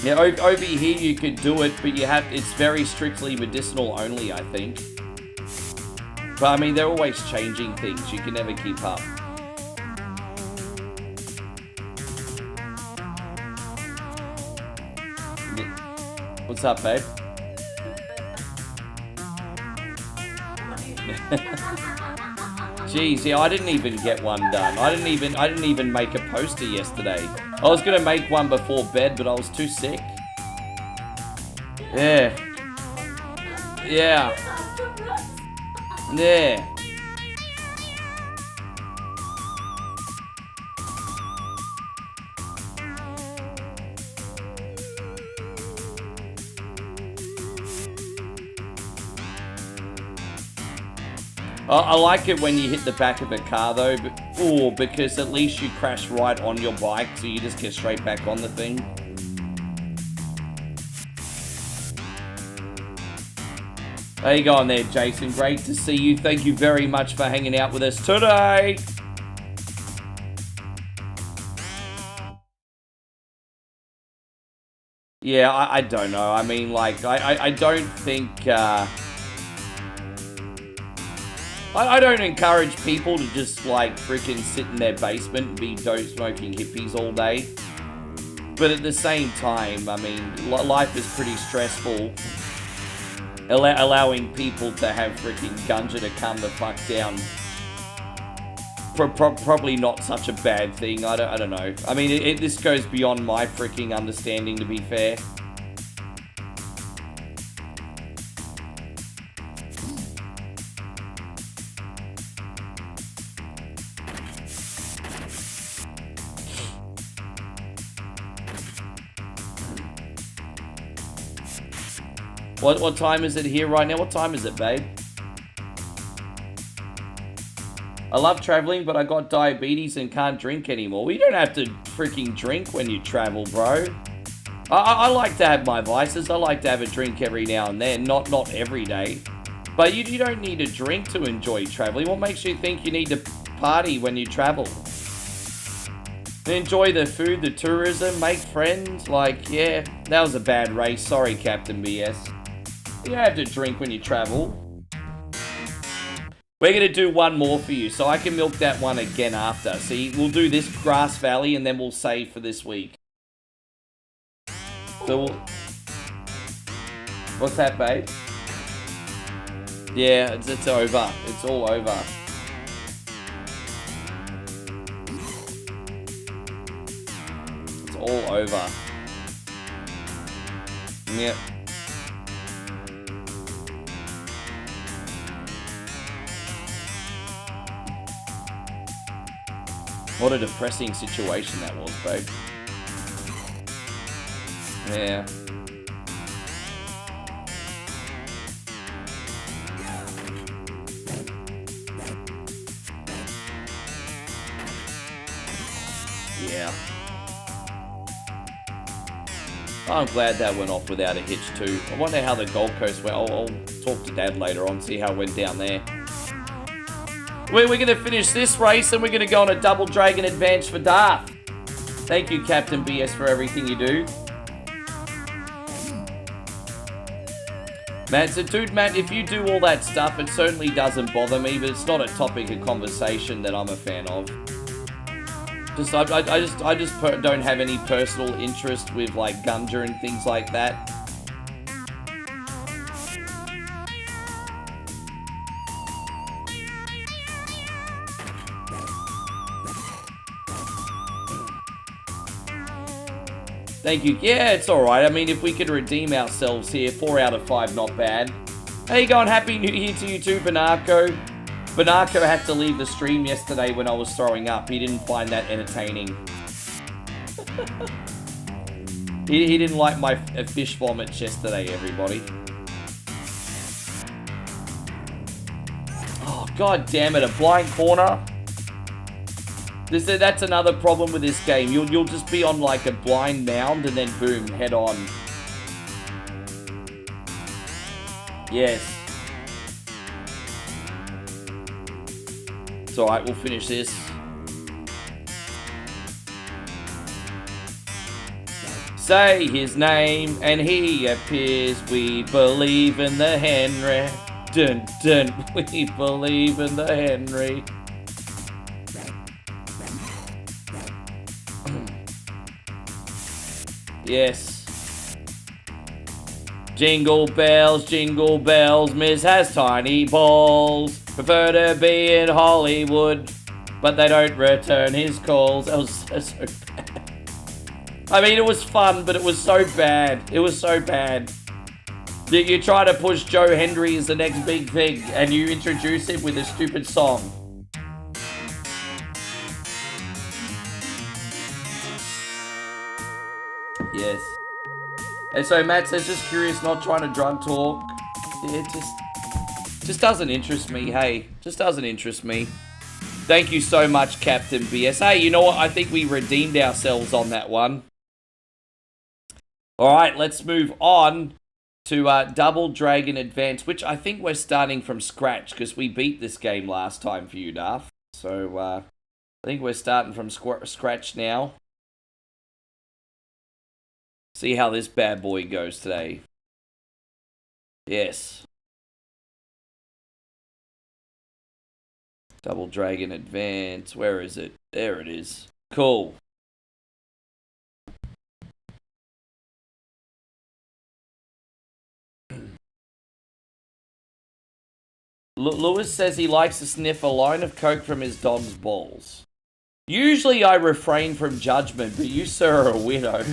Yeah, over here you could do it, but it's very strictly medicinal only, I think. But I mean, they're always changing things. You can never keep up. What's up, babe? Jeez, yeah, I didn't even get one done. I didn't even make a poster yesterday. I was gonna make one before bed, but I was too sick. Yeah. Yeah. Yeah. I like it when you hit the back of a car though, because at least you crash right on your bike, so you just get straight back on the thing. How you going there, Jason? Great to see you. Thank you very much for hanging out with us today. Yeah, I don't know. I mean, like, I don't think... I don't encourage people to just, like, freaking sit in their basement and be dope-smoking hippies all day. But at the same time, I mean, life is pretty stressful. Allowing people to have freaking ganja to calm the fuck down. Probably not such a bad thing. I don't know. I mean, this goes beyond my freaking understanding, to be fair. What time is it here right now? What time is it, babe? I love traveling, but I got diabetes and can't drink anymore. Well, you don't have to freaking drink when you travel, bro. I like to have my vices. I like to have a drink every now and then, not every day. But you don't need a drink to enjoy traveling. What makes you think you need to party when you travel? Enjoy the food, the tourism, make friends. Like, yeah, that was a bad race. Sorry, Captain BS. You don't have to drink when you travel. We're going to do one more for you, so I can milk that one again after. See, we'll do this Grass Valley, and then we'll save for this week. So what's that, babe? Yeah, it's over. It's all over. It's all over. Yep. What a depressing situation that was, babe. Yeah. Yeah. I'm glad that went off without a hitch too. I wonder how the Gold Coast went. I'll talk to Dad later on, see how it went down there. We're going to finish this race and we're going to go on a Double Dragon Advance for Darth. Thank you, Captain BS, for everything you do. Matt, so dude, Matt, if you do all that stuff, it certainly doesn't bother me, but it's not a topic of conversation that I'm a fan of. I just don't have any personal interest with like ganja and things like that. Thank you. Yeah, it's alright. I mean, if we could redeem ourselves here, 4 out of 5, not bad. How you going? Happy New Year to you too, Banarco. Banarco had to leave the stream yesterday when I was throwing up. He didn't find that entertaining. he didn't like my fish vomits yesterday, everybody. Oh, god damn it, a blind corner. That's another problem with this game. You'll just be on like a blind mound and then boom, head on. Yes. It's alright, we'll finish this. say his name and he appears. We believe in the Henry. Dun dun, we believe in the Henry. Yes. Jingle bells, Miss has tiny balls. Prefer to be in Hollywood, but they don't return his calls. That was so bad. I mean, it was fun, but it was so bad. It was so bad. You try to push Joe Hendry as the next big thing, and you introduce him with a stupid song. Yes. And so Matt says, just curious, not trying to drunk talk. Yeah, it just doesn't interest me, hey. Just doesn't interest me. Thank you so much, Captain BS. Hey, you know what? I think we redeemed ourselves on that one. Alright, let's move on to Double Dragon Advance, which I think we're starting from scratch, because we beat this game last time for you, Darth. So, I think we're starting from scratch now. See how this bad boy goes today. Yes. Double Dragon Advance. Where is it? There it is. Cool. Lewis says he likes to sniff a line of coke from his dog's balls. Usually I refrain from judgment, but you, sir, are a widow.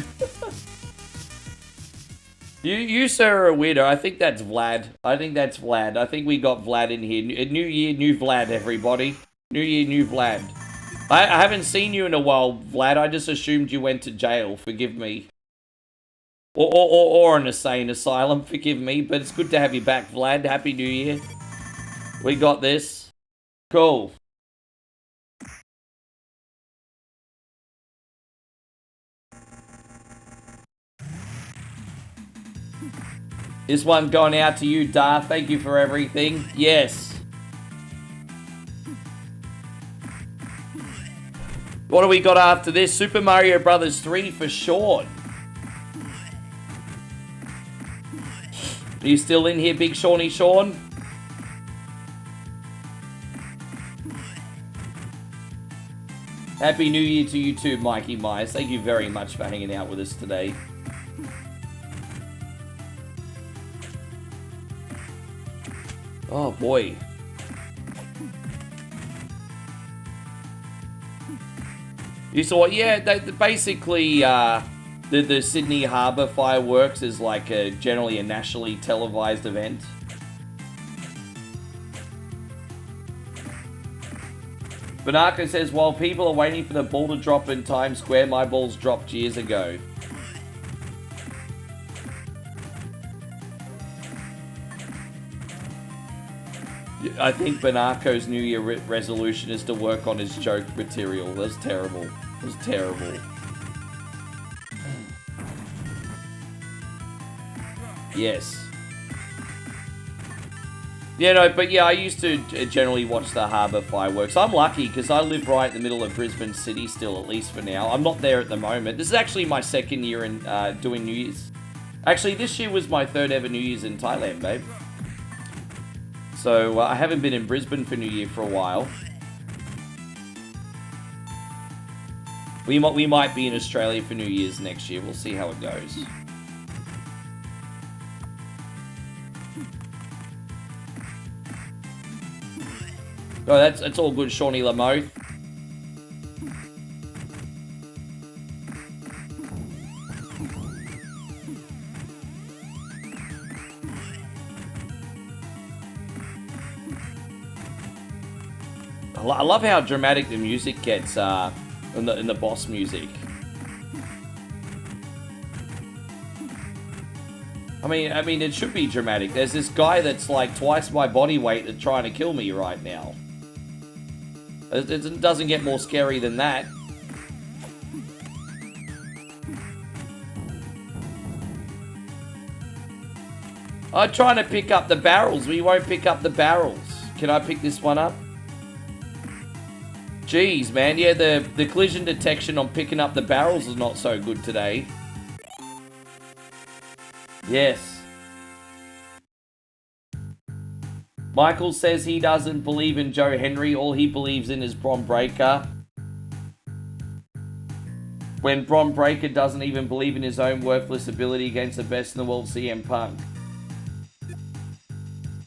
You, sir, are a weirdo. I think that's Vlad. I think we got Vlad in here. New year, new Vlad, everybody. New year, new Vlad. I haven't seen you in a while, Vlad. I just assumed you went to jail. Forgive me. Or an insane asylum. Forgive me. But it's good to have you back, Vlad. Happy New Year. We got this. Cool. This one going out to you, Darth. Thank you for everything. Yes. What do we got after this? Super Mario Brothers 3 for Sean. Are you still in here, Big Shawnee Sean? Happy New Year to you too, Mikey Myers. Thank you very much for hanging out with us today. Oh boy. You saw, yeah, basically, the Sydney Harbour fireworks is like generally a nationally televised event. Banaka says, while people are waiting for the ball to drop in Times Square, my balls dropped years ago. I think Banako's New Year resolution is to work on his joke material. That's terrible. That's terrible. Yes. Yeah, no, but yeah, I used to generally watch the Harbour fireworks. I'm lucky because I live right in the middle of Brisbane City still, at least for now. I'm not there at the moment. This is actually my second year in doing New Year's. Actually, this year was my third ever New Year's in Thailand, babe. So, I haven't been in Brisbane for New Year for a while. We might be in Australia for New Year's next year. We'll see how it goes. Oh, that's all good, Shawnee Lamoth. I love how dramatic the music gets in the boss music. I mean, it should be dramatic. There's this guy that's like twice my body weight that's trying to kill me right now. It doesn't get more scary than that. I'm trying to pick up the barrels. We won't pick up the barrels. Can I pick this one up? Jeez, man. Yeah, the collision detection on picking up the barrels is not so good today. Yes. Michael says he doesn't believe in Joe Henry. All he believes in is Bron Breakker. When Bron Breakker doesn't even believe in his own worthless ability against the best in the world, CM Punk.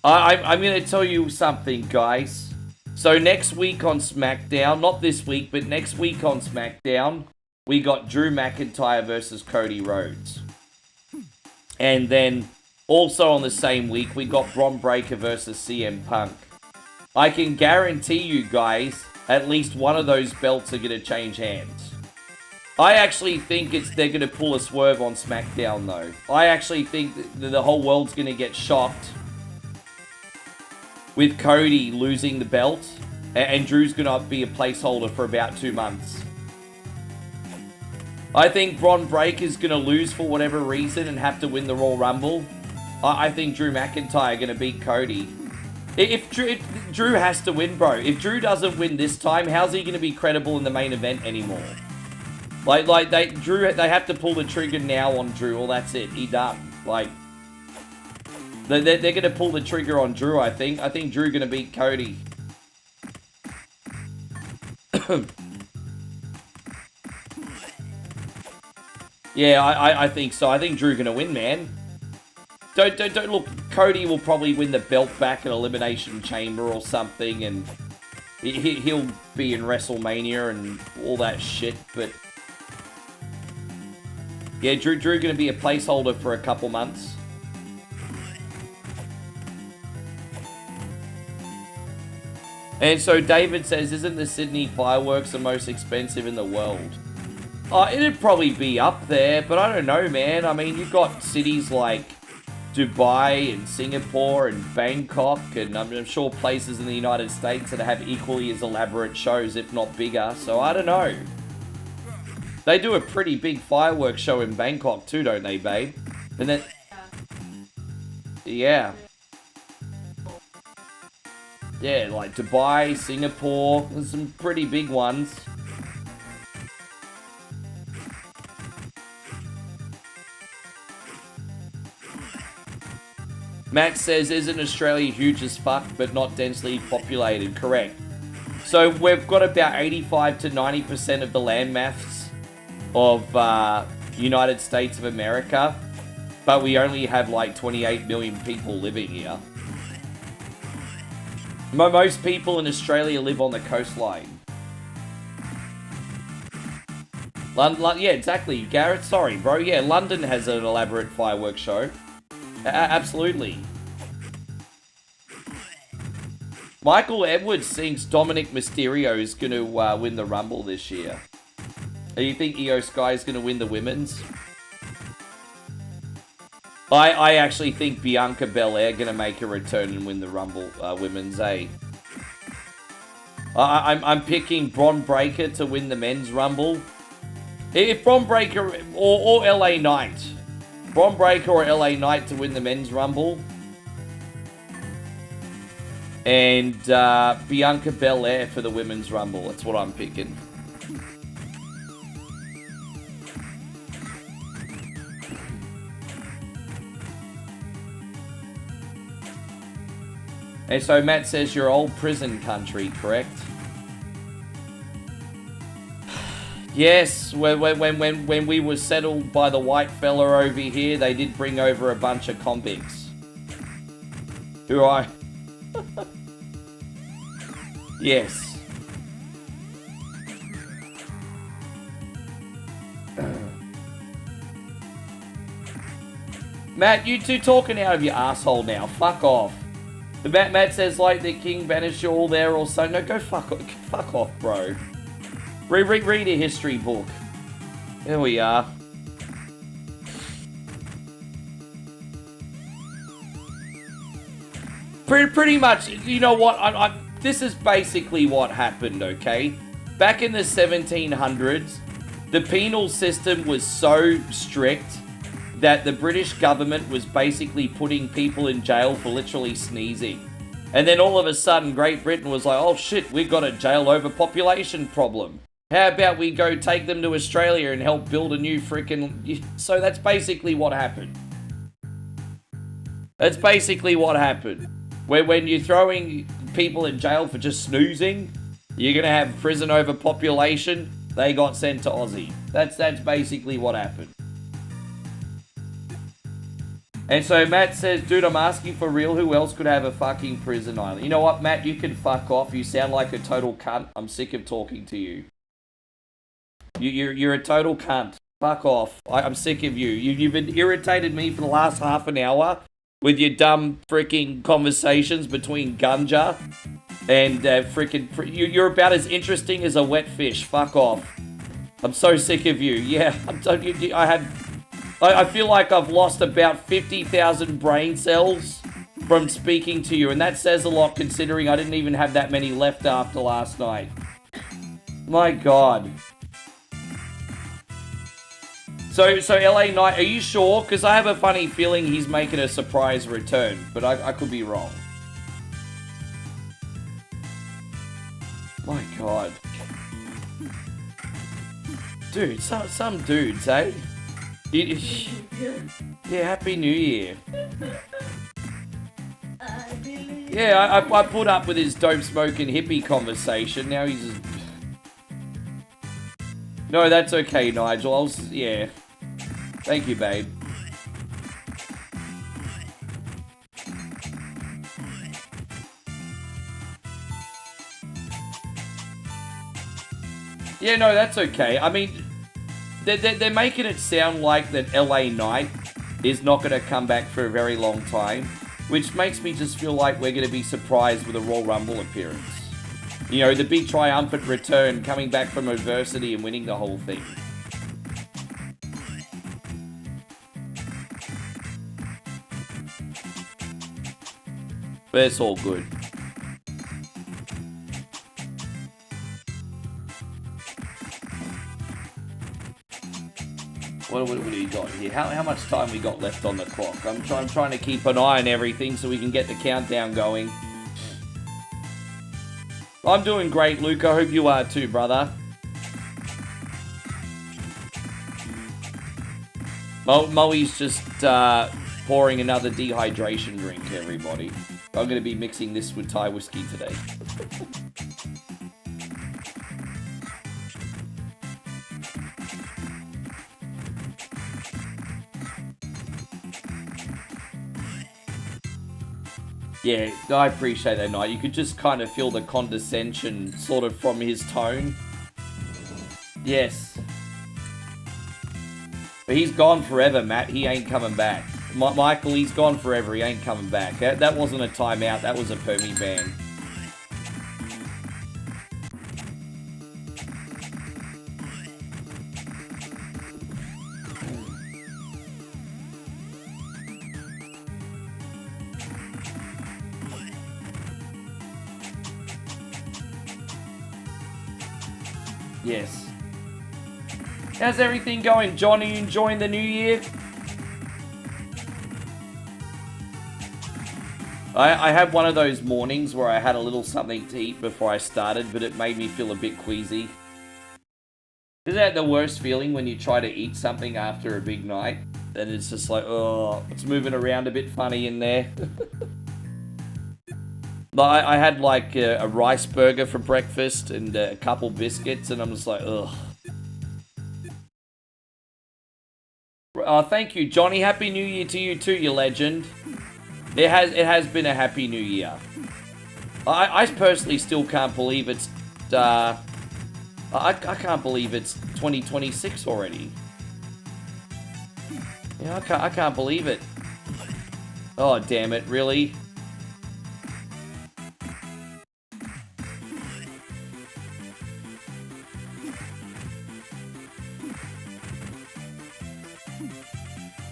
I'm going to tell you something, guys. So next week on SmackDown, not this week, but next week on SmackDown, we got Drew McIntyre versus Cody Rhodes. And then also on the same week, we got Bron Breakker versus CM Punk. I can guarantee you guys, at least one of those belts are going to change hands. I actually think they're going to pull a swerve on SmackDown, though. I actually think that the whole world's going to get shocked with Cody losing the belt, and Drew's going to be a placeholder for about 2 months. I think Bron Breakker's going to lose for whatever reason and have to win the Royal Rumble. I think Drew McIntyre going to beat Cody. If Drew has to win, bro. If Drew doesn't win this time, how's he going to be credible in the main event anymore? They have to pull the trigger now on Drew, or that's it. He done. Like, they're going to pull the trigger on Drew, I think. I think Drew going to beat Cody. Yeah, I think so. I think Drew going to win, man. Don't look. Cody will probably win the belt back in Elimination Chamber or something, and he'll be in WrestleMania and all that shit. But yeah, Drew going to be a placeholder for a couple months. And so David says, isn't the Sydney fireworks the most expensive in the world? It'd probably be up there, but I don't know, man. I mean, you've got cities like Dubai and Singapore and Bangkok, and I'm sure places in the United States that have equally as elaborate shows, if not bigger. So I don't know. They do a pretty big fireworks show in Bangkok too, don't they, babe? And then, yeah. Yeah, like Dubai, Singapore, there's some pretty big ones. Matt says, isn't Australia huge as fuck, but not densely populated? Correct. So we've got about 85 to 90% of the landmass of United States of America, but we only have like 28 million people living here. Most people in Australia live on the coastline. Yeah, exactly, Garrett. Sorry, bro. Yeah, London has an elaborate fireworks show. Absolutely. Michael Edwards thinks Dominic Mysterio is going to win the Rumble this year. Do you think Io Sky is going to win the women's? I actually think Bianca Belair going to make a return and win the Rumble women's, eh? I'm picking Bron Breakker to win the men's Rumble. If Bron Breakker or LA Knight. Bron Breakker or LA Knight to win the men's Rumble. And Bianca Belair for the women's Rumble. That's what I'm picking. And so Matt says your old prison country, correct? Yes, when we were settled by the white fella over here, they did bring over a bunch of convicts. Who I... Yes. Matt, you two talking out of your asshole now. Fuck off. The Matt says like the King banished you all there or so. No, go fuck off, bro. Read a history book. There we are. Pretty much, you know what? This is basically what happened, okay? Back in the 1700s, the penal system was so strict that the British government was basically putting people in jail for literally sneezing. And then all of a sudden, Great Britain was like, oh shit, we've got a jail overpopulation problem. How about we go take them to Australia and help build a new freaking... So that's basically what happened. That's basically what happened. When you're throwing people in jail for just snoozing, you're gonna have prison overpopulation. They got sent to Aussie. That's basically what happened. And so Matt says, dude, I'm asking for real. Who else could have a fucking prison island? You know what, Matt? You can fuck off. You sound like a total cunt. I'm sick of talking to you. You're a total cunt. Fuck off. I'm sick of you. You've been irritated me for the last half an hour with your dumb freaking conversations between Gunja and freaking... You're about as interesting as a wet fish. Fuck off. I'm so sick of you. Yeah, I feel like I've lost about 50,000 brain cells from speaking to you, and that says a lot considering I didn't even have that many left after last night. My God. So LA Knight, are you sure? Because I have a funny feeling he's making a surprise return, but I could be wrong. My God. Dude, some dudes, eh? Yeah, Happy New Year. Yeah, I put up with his dope smoking hippie conversation. Now he's just... No, that's okay, Nigel. Yeah. Thank you, babe. Yeah, no, that's okay. I mean, they're making it sound like that LA Knight is not going to come back for a very long time, which makes me just feel like we're going to be surprised with a Royal Rumble appearance. You know, the big triumphant return, coming back from adversity and winning the whole thing. But it's all good. What do you got here? How much time we got left on the clock? I'm trying to keep an eye on everything so we can get the countdown going. I'm doing great, Luke. I hope you are too, brother. Moe's just pouring another dehydration drink, everybody. I'm going to be mixing this with Thai whiskey today. Yeah, I appreciate that, Knight. You could just kind of feel the condescension sort of from his tone. Yes. But he's gone forever, Matt. He ain't coming back. Michael, he's gone forever. He ain't coming back. That wasn't a timeout. That was a permie ban. Yes. How's everything going, John? Are you enjoying the new year? I had one of those mornings where I had a little something to eat before I started, but it made me feel a bit queasy. Isn't that the worst feeling when you try to eat something after a big night? And it's just like, oh, it's moving around a bit funny in there. I had like a rice burger for breakfast and a couple biscuits, and I'm just like, ugh. Thank you, Johnny. Happy New Year to you too, you legend. It has been a happy New Year. I personally still can't believe it's I can't believe it's 2026 already. Yeah, I can't believe it. Oh damn it! Really?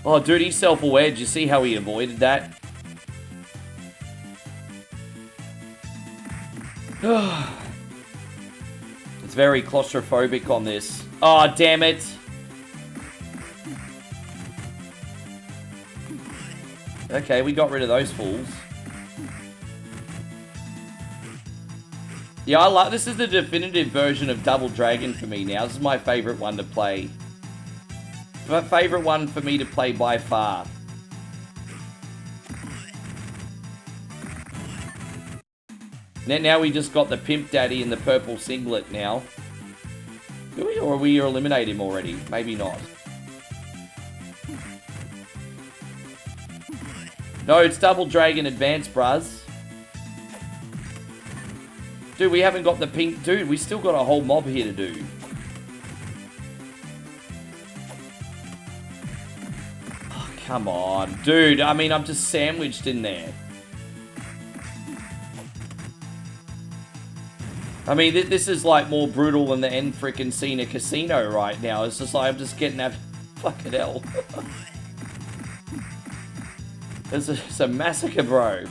Oh, dude, he's self-aware. Did you see how he avoided that? It's very claustrophobic on this. Oh, damn it. Okay, we got rid of those fools. Yeah, I like this. Is the definitive version of Double Dragon for me now. This is my favorite one to play. My favorite one for me to play by far. Now we just got the Pimp Daddy in the purple singlet now. Do we, or we eliminate him already? Maybe not. No, it's Double Dragon Advance, bruz. Dude, we haven't got the pink... Dude, we still got a whole mob here to do. Oh, come on. Dude, I mean, I'm just sandwiched in there. I mean, this is like more brutal than the end freaking scene of Casino right now. It's just like, I'm just getting that... Fucking hell. It's a massacre, bro.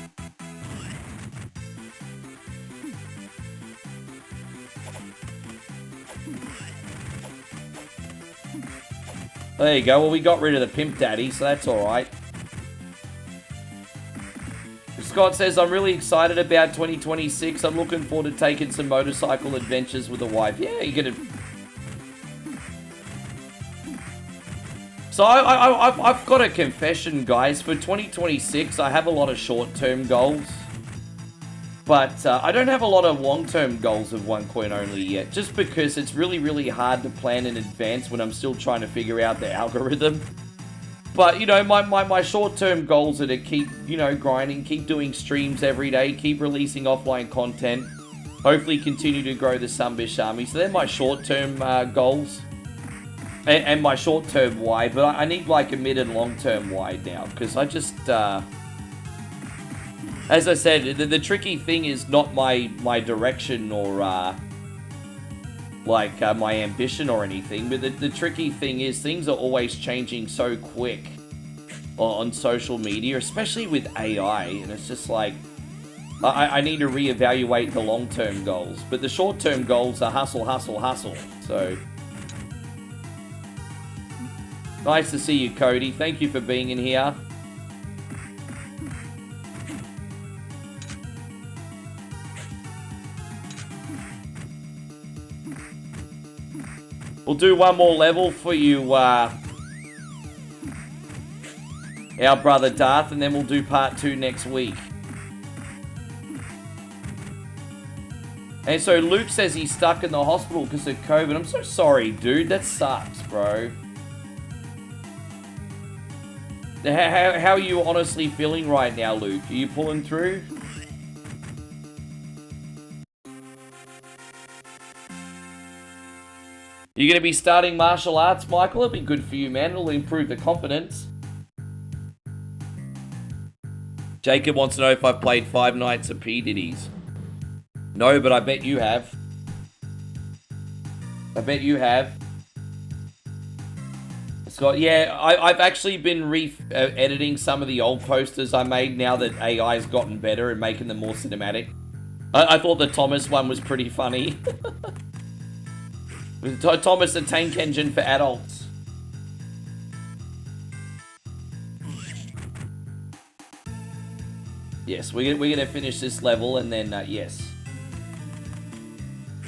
There you go. Well, we got rid of the Pimp Daddy, so that's alright. Scott says, I'm really excited about 2026. I'm looking forward to taking some motorcycle adventures with a wife. Yeah, you're gonna... So I've got a confession, guys. For 2026, I have a lot of short-term goals. But I don't have a lot of long-term goals of OneCoin only yet. Just because it's really, really hard to plan in advance when I'm still trying to figure out the algorithm. But, you know, my short-term goals are to keep, you know, grinding, keep doing streams every day, keep releasing offline content, hopefully continue to grow the Sunbish Army. So they're my short-term goals. And my short-term why, but I need like a mid and long-term why now, because I just, as I said, the tricky thing is not my direction or my ambition or anything, but the tricky thing is things are always changing so quick on social media, especially with AI, and it's just like, I need to reevaluate the long-term goals, but the short-term goals are hustle, hustle, hustle, so... Nice to see you, Cody. Thank you for being in here. We'll do one more level for you, our brother Darth, and then we'll do part 2 next week. And so Luke says he's stuck in the hospital because of COVID. I'm so sorry, dude. That sucks, bro. How are you honestly feeling right now, Luke? Are you pulling through? You're going to be starting martial arts, Michael? It'll be good for you, man. It'll improve the confidence. Jacob wants to know if I've played Five Nights at P. Diddy's. No, but I bet you have. I bet you have. Scott, yeah, I've actually been editing some of the old posters I made now that AI's gotten better and making them more cinematic. I thought the Thomas one was pretty funny. Thomas, the tank engine for adults. Yes, we're gonna finish this level and then, yes.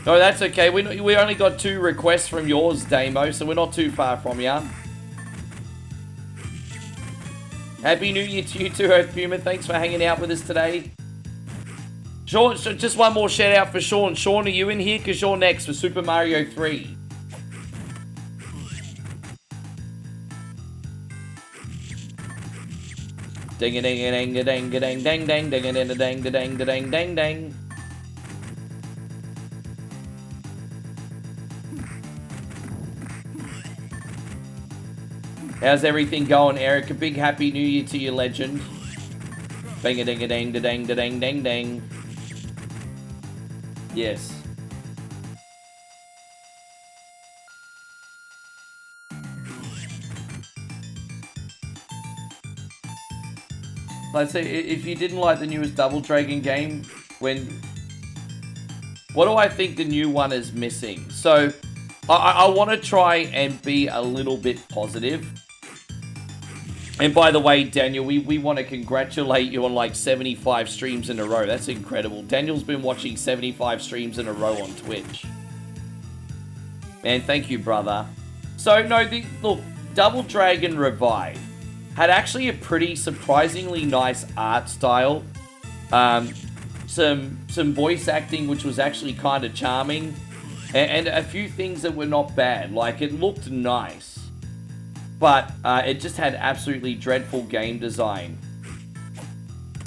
No, that's okay. We only got 2 requests from yours, Damo, so we're not too far from ya. Happy New Year to you too, Earth Puma. Thanks for hanging out with us today. Sean, just one more shout out for Sean. Sean, are you in here? Because you're next for Super Mario 3. Ding a ding a ding a ding a ding dang dang ding a ding a ding a ding a ding dang dang. How's everything going, Eric? A big happy new year to you, legend. Bang a ding a dang da dang da dang dang dang. Yes. Let's say if you didn't like the newest Double Dragon game, what do I think the new one is missing? So I want to try and be a little bit positive. And by the way, Daniel, we want to congratulate you on like 75 streams in a row. That's incredible. Daniel's been watching 75 streams in a row on Twitch. Man, thank you, brother. So, no, look, Double Dragon Revive had actually a pretty surprisingly nice art style. some voice acting which was actually kind of charming, and a few things that were not bad. Like, it looked nice, but it just had absolutely dreadful game design.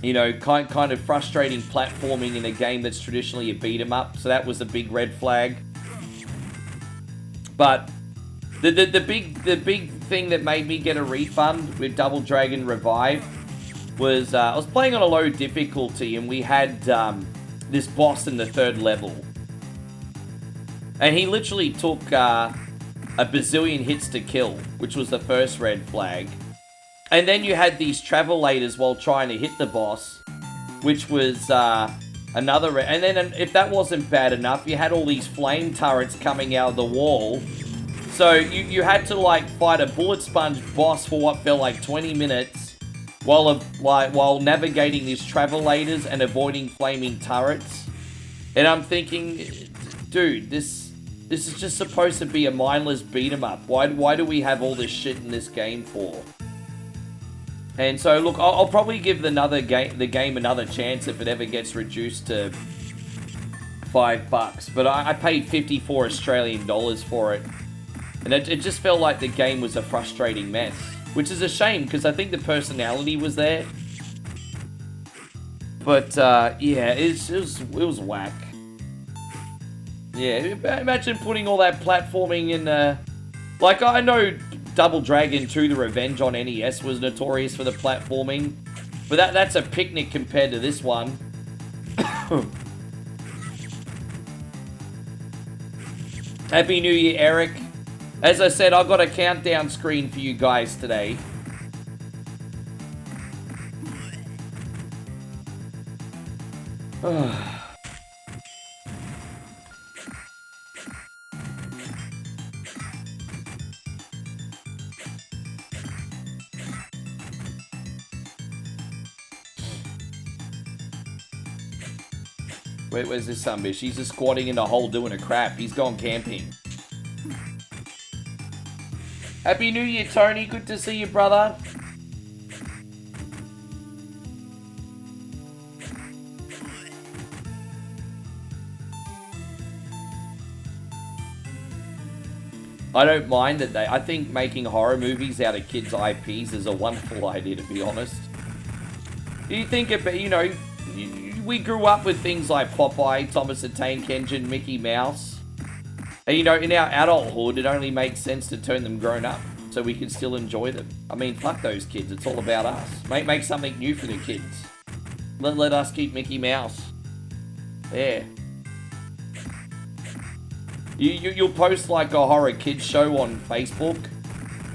You know, kind of frustrating platforming in a game that's traditionally a beat 'em up. So that was a big red flag. But the big thing that made me get a refund with Double Dragon Revive was I was playing on a low difficulty, and we had this boss in the 3rd level, and he literally took a bazillion hits to kill, which was the first red flag. And then you had these travelators while trying to hit the boss, which was another... And then if that wasn't bad enough, you had all these flame turrets coming out of the wall. So you had to, like, fight a bullet sponge boss for what felt like 20 minutes while navigating these travelators and avoiding flaming turrets. And I'm thinking, dude, this is just supposed to be a mindless beat 'em up. Why do we have all this shit in this game for? And so, look, I'll probably give the game another chance if it ever gets reduced to $5. But I paid 54 Australian dollars for it. And it just felt like the game was a frustrating mess. Which is a shame, because I think the personality was there. But, yeah, it was whack. Yeah, imagine putting all that platforming in, like, I know Double Dragon 2 The Revenge on NES was notorious for the platforming, but that's a picnic compared to this one. Happy New Year, Eric. As I said, I've got a countdown screen for you guys today. Where's this son bitch? She's just squatting in the hole doing a crap. He's gone camping. Happy New Year, Tony. Good to see you, brother. I don't mind that I think making horror movies out of kids' IPs is a wonderful idea, to be honest. You think about, you know, we grew up with things like Popeye, Thomas the Tank Engine, Mickey Mouse. And, you know, in our adulthood, it only makes sense to turn them grown up so we can still enjoy them. I mean, fuck those kids. It's all about us. Make something new for the kids. Let us keep Mickey Mouse. Yeah. You'll post like a horror kids show on Facebook,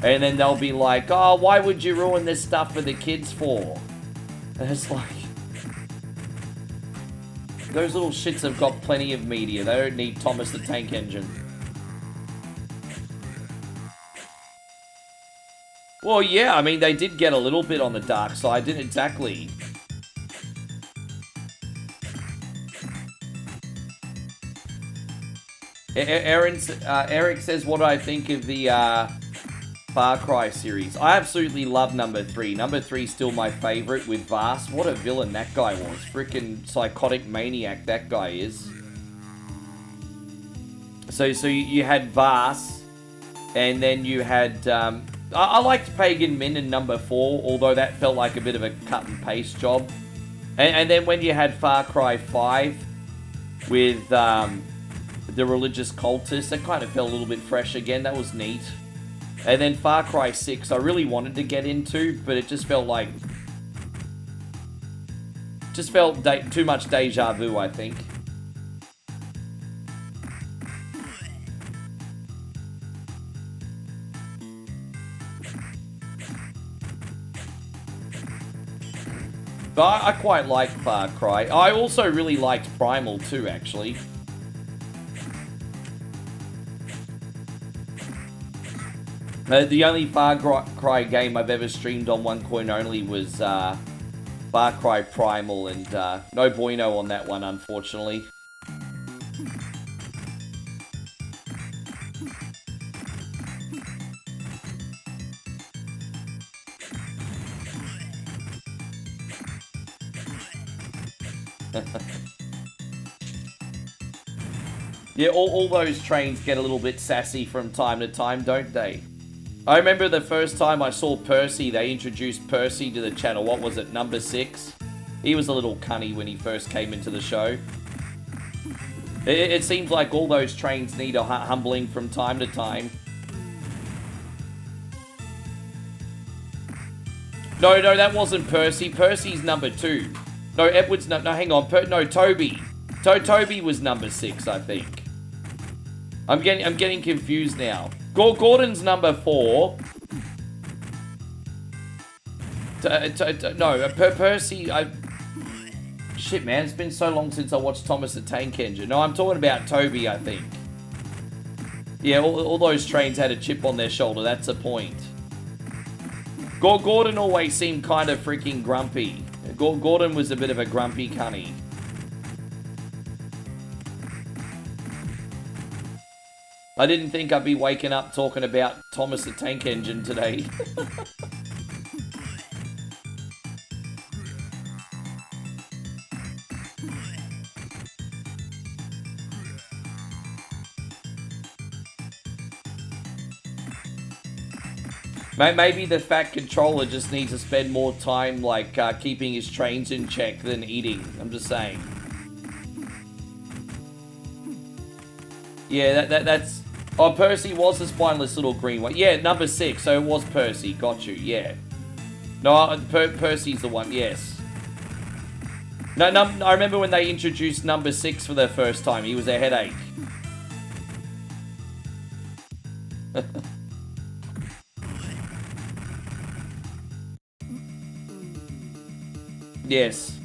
and then they'll be like, oh, why would you ruin this stuff for the kids for? And it's like, those little shits have got plenty of media. They don't need Thomas the Tank Engine. Well, yeah, I mean, they did get a little bit on the dark side, didn't exactly. Eric says, what do I think of the Far Cry series? I absolutely love number 3. Number 3 is still my favorite with Vaas. What a villain that guy was. Freaking psychotic maniac that guy is. So you had Vaas, and then you had... I liked Pagan Min in number 4, although that felt like a bit of a cut and paste job. And then when you had Far Cry 5 with the religious cultists, that kind of felt a little bit fresh again. That was neat. And then Far Cry 6, I really wanted to get into, but it just felt like... just felt too much deja vu, I think. But I quite like Far Cry. I also really liked Primal too, actually. The only Far Cry game I've ever streamed on One Coin Only was Far Cry Primal, and no bueno on that one, unfortunately. Yeah, all those trains get a little bit sassy from time to time, don't they? I remember the first time I saw Percy, they introduced Percy to the channel. What was it, number 6? He was a little cunny when he first came into the show. It seems like all those trains need a humbling from time to time. No, that wasn't Percy. Percy's number 2. No, Edward's no, hang on. No, Toby. Toby was number 6, I think. I'm getting confused now. Gordon's number 4. Percy. Shit, man, it's been so long since I watched Thomas the Tank Engine. No, I'm talking about Toby, I think. Yeah, all those trains had a chip on their shoulder. That's the point. Gordon always seemed kind of freaking grumpy. Gordon was a bit of a grumpy cunny. I didn't think I'd be waking up talking about Thomas the Tank Engine today. Maybe the fat controller just needs to spend more time, like, keeping his trains in check than eating. I'm just saying. Yeah, that's... Oh, Percy was the spineless little green one. Yeah, number 6, so it was Percy. Got you, yeah. No, Percy's the one, yes. No, I remember when they introduced number 6 for the first time. He was a headache. Yes.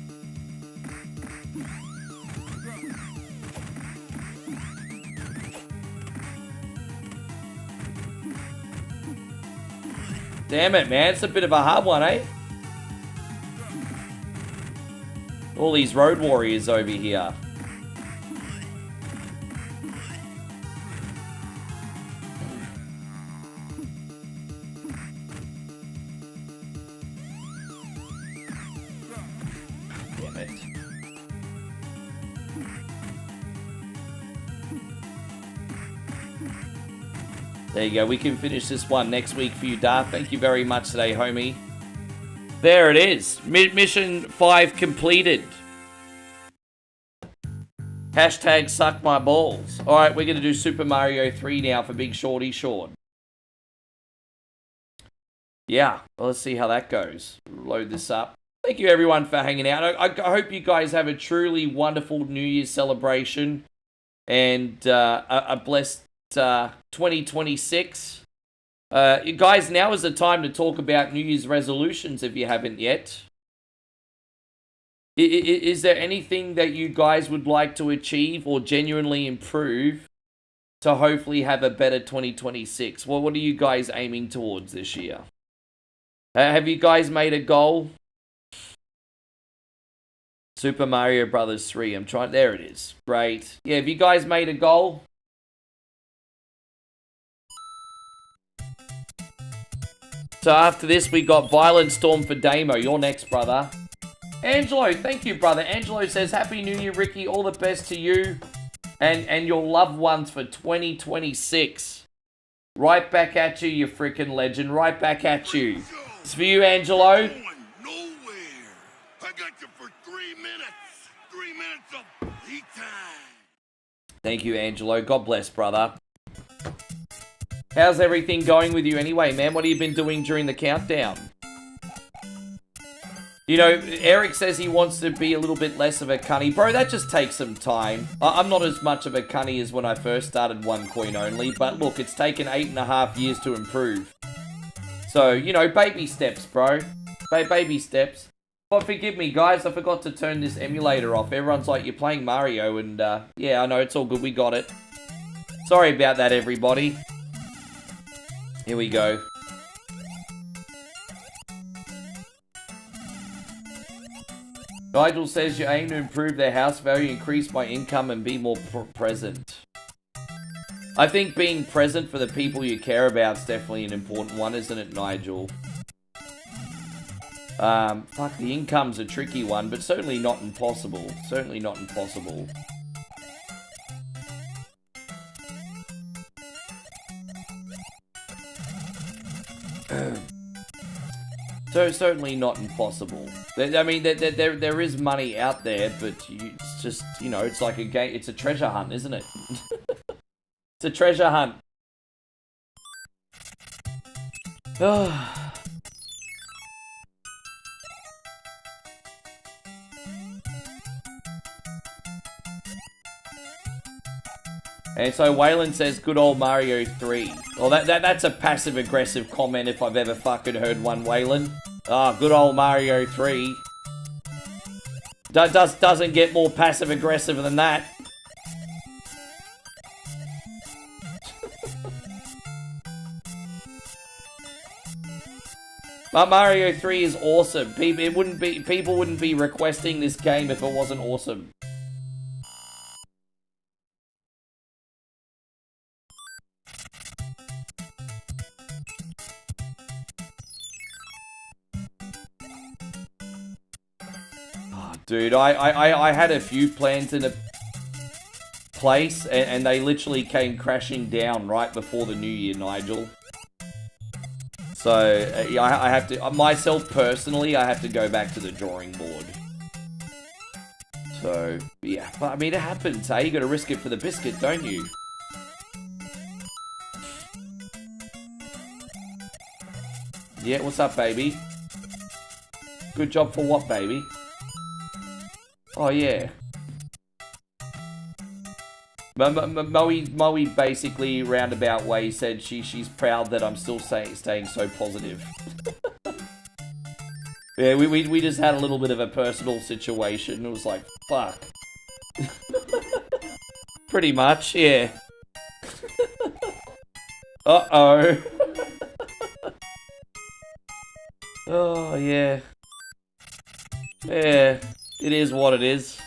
Damn it, man. It's a bit of a hard one, eh? All these road warriors over here. Damn it. There you go. We can finish this one next week for you, Darth. Thank you very much today, homie. There it is. Mission 5 completed. Hashtag suck my balls. Alright, we're going to do Super Mario 3 now for Big Shorty Short. Yeah, well, let's see how that goes. Load this up. Thank you, everyone, for hanging out. I hope you guys have a truly wonderful New Year's celebration. And a blessed 2026. Guys, now is the time to talk about New Year's resolutions if you haven't yet. Is there anything that you guys would like to achieve or genuinely improve to hopefully have a better 2026? What are you guys aiming towards this year? Have you guys made a goal? Super Mario Brothers 3. I'm trying. There it is. Great. Yeah, have you guys made a goal? So after this, we got Violent Storm for Damo. You're next, brother. Angelo, thank you, brother. Angelo says, Happy New Year, Ricky. All the best to you and your loved ones for 2026. Right back at you, you freaking legend. Right back at you. It's for you, Angelo. Going nowhere. I got you for 3 minutes. 3 minutes of heat time. Thank you, Angelo. God bless, brother. How's everything going with you anyway, man? What have you been doing during the countdown? You know, Eric says he wants to be a little bit less of a cunny. Bro, that just takes some time. I'm not as much of a cunny as when I first started One Coin Only, but look, it's taken 8.5 years to improve. So, you know, baby steps, bro. Baby steps. But forgive me, guys, I forgot to turn this emulator off. Everyone's like, you're playing Mario, and yeah, I know, it's all good, we got it. Sorry about that, everybody. Here we go. Nigel says you aim to improve their house value, increase my income, and be more present. I think being present for the people you care about is definitely an important one, isn't it, Nigel? Fuck, the income's a tricky one, but certainly not impossible. Certainly not impossible. So certainly not impossible. I mean, there is money out there, but it's just, you know, it's like a game. It's a treasure hunt, isn't it? It's a treasure hunt. And so Waylon says, good old Mario 3. Well, that's a passive-aggressive comment if I've ever fucking heard one, Waylon. Ah, good old Mario 3. Doesn't get more passive-aggressive than that. But Mario 3 is awesome. People wouldn't be requesting this game if it wasn't awesome. Dude, I had a few plans in a place, and they literally came crashing down right before the new year, Nigel. So, yeah, I have to, myself personally, I have to go back to the drawing board. So, yeah, but I mean, it happens, hey? You gotta risk it for the biscuit, don't you? Yeah, what's up, baby? Good job for what, baby? Oh, yeah. Moe basically, roundabout way, said she's proud that I'm still staying so positive. Yeah, we just had a little bit of a personal situation. It was like, fuck. Pretty much, yeah. Uh-oh. Oh, yeah. Yeah. It is what it is.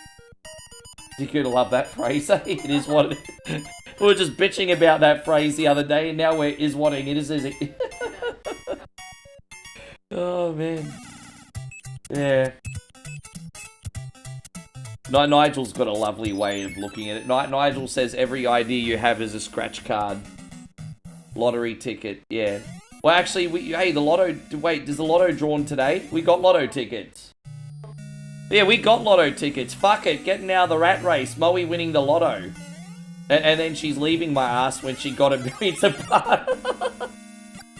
You're gonna love that phrase, eh? It is what it is. We were just bitching about that phrase the other day, and now we're is-whatting it is it? Oh, man. Yeah. Nigel's got a lovely way of looking at it. Nigel says every idea you have is a scratch card. Lottery ticket, yeah. Well, actually, hey, the lotto... Wait, does the lotto drawn today? We got lotto tickets. Yeah, we got lotto tickets. Fuck it, getting out of the rat race. Moe winning the lotto. And then she's leaving my ass when she got a pizza part.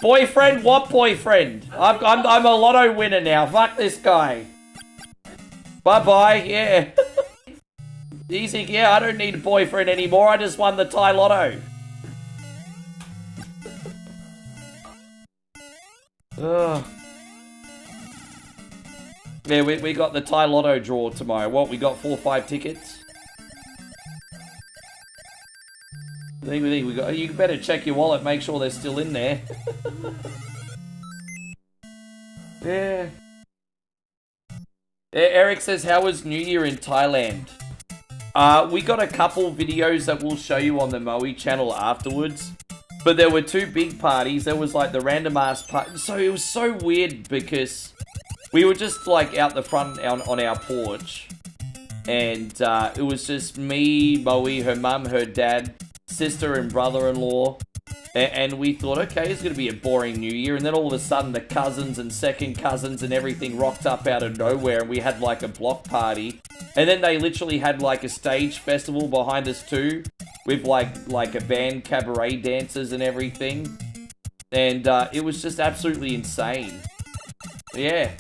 Boyfriend? What boyfriend? I'm a lotto winner now. Fuck this guy. Bye-bye, yeah. Easy, yeah, I don't need a boyfriend anymore. I just won the Thai lotto. Ugh. Yeah, we got the Thai lotto draw tomorrow. What, we got 4 or 5 tickets? I think we got... You better check your wallet, make sure they're still in there. Yeah. Eric says, how was New Year in Thailand? We got a couple videos that we'll show you on the Moe channel afterwards. But there were 2 big parties. There was like the random ass party. So it was so weird because we were just like out the front on our porch. And it was just me, Moe, her mum, her dad, sister and brother-in-law. And we thought, okay, it's going to be a boring New Year. And then all of a sudden the cousins and second cousins and everything rocked up out of nowhere. And we had like a block party. And then they literally had like a stage festival behind us too. With like a band, cabaret dancers and everything. And it was just absolutely insane. Yeah.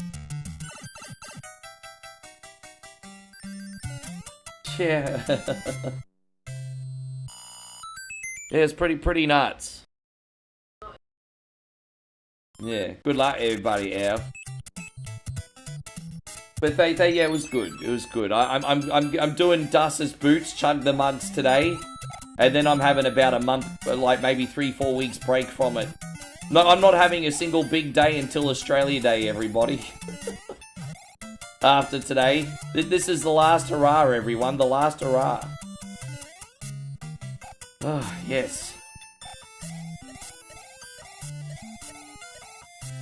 Yeah. Yeah, it's pretty nuts. Yeah, good luck everybody, Al. But yeah, it was good. It was good. I'm doing Dus's Boots, Chug the Mugs today. And then I'm having about a month, like maybe 3-4 weeks break from it. No, I'm not having a single big day until Australia Day, everybody. After today. This is the last hurrah, everyone. The last hurrah. Oh, yes.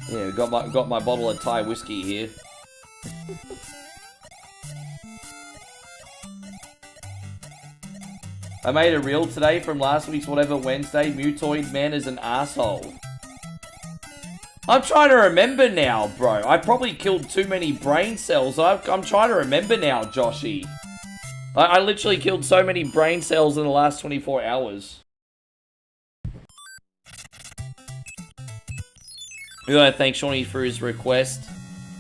Yeah, got my bottle of Thai whiskey here. I made a reel today from last week's whatever Wednesday. Mutoid Man is an asshole. I'm trying to remember now, bro. I probably killed too many brain cells. I'm trying to remember now, Joshy. I literally killed so many brain cells in the last 24 hours. We gotta thank Shawnee for his request.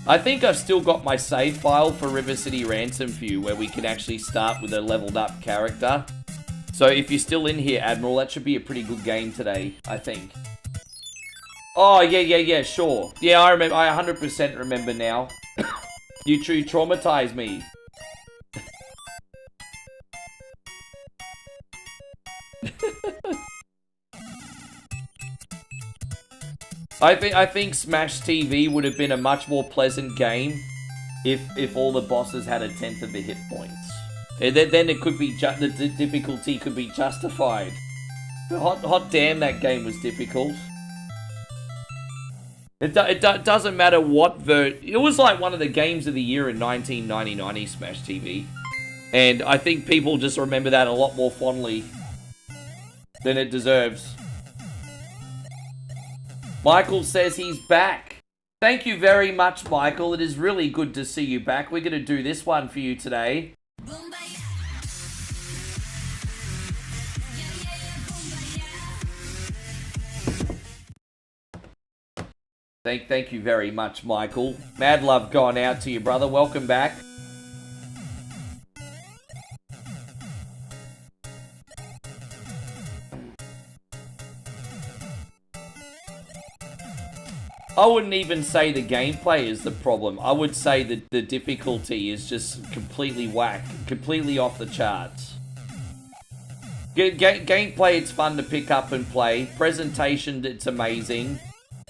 I think I've still got my save file for River City Ransom for you, where we can actually start with a leveled up character. So if you're still in here, Admiral, that should be a pretty good game today, I think. Oh, yeah, sure. Yeah, I remember. I 100% remember now. You traumatized me. I think Smash TV would have been a much more pleasant game if all the bosses had a tenth of the hit points. And then it could be the difficulty could be justified. Hot damn, that game was difficult. It doesn't matter what it was like one of the games of the year in 1999, Smash TV. And I think people just remember that a lot more fondly than it deserves. Michael says he's back. Thank you very much, Michael. It is really good to see you back. We're going to do this one for you today. Thank you very much, Michael. Mad love gone out to you, brother. Welcome back. I wouldn't even say the gameplay is the problem. I would say that the difficulty is just completely whack, completely off the charts. Gameplay, it's fun to pick up and play. Presentation, it's amazing.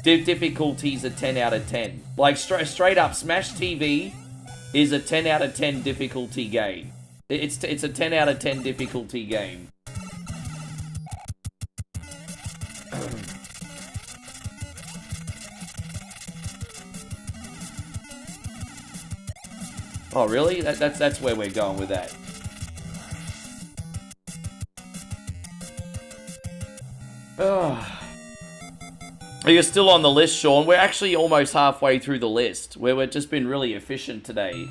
Difficulty's a 10 out of 10. Like, straight up, Smash TV is a 10 out of 10 difficulty game. It's a 10 out of 10 difficulty game. Oh, really? That's where we're going with that. Oh. You're still on the list, Sean. We're actually almost halfway through the list, where we've just been really efficient today.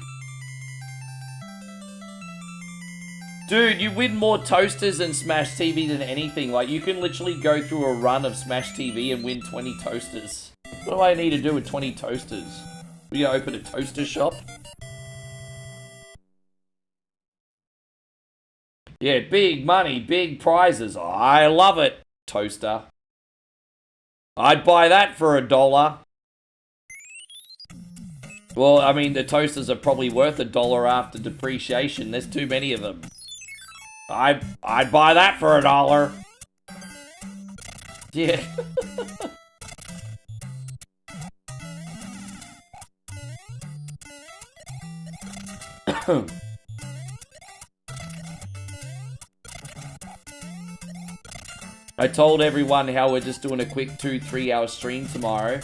Dude, you win more toasters in Smash TV than anything. Like, you can literally go through a run of Smash TV and win 20 toasters. What do I need to do with 20 toasters? We gonna open a toaster shop? Yeah, big money, big prizes. Oh, I love it. Toaster. I'd buy that for $1. Well, I mean, the toasters are probably worth $1 after depreciation. There's too many of them. I'd buy that for $1. Yeah. I told everyone how we're just doing a quick 2-3 hour stream tomorrow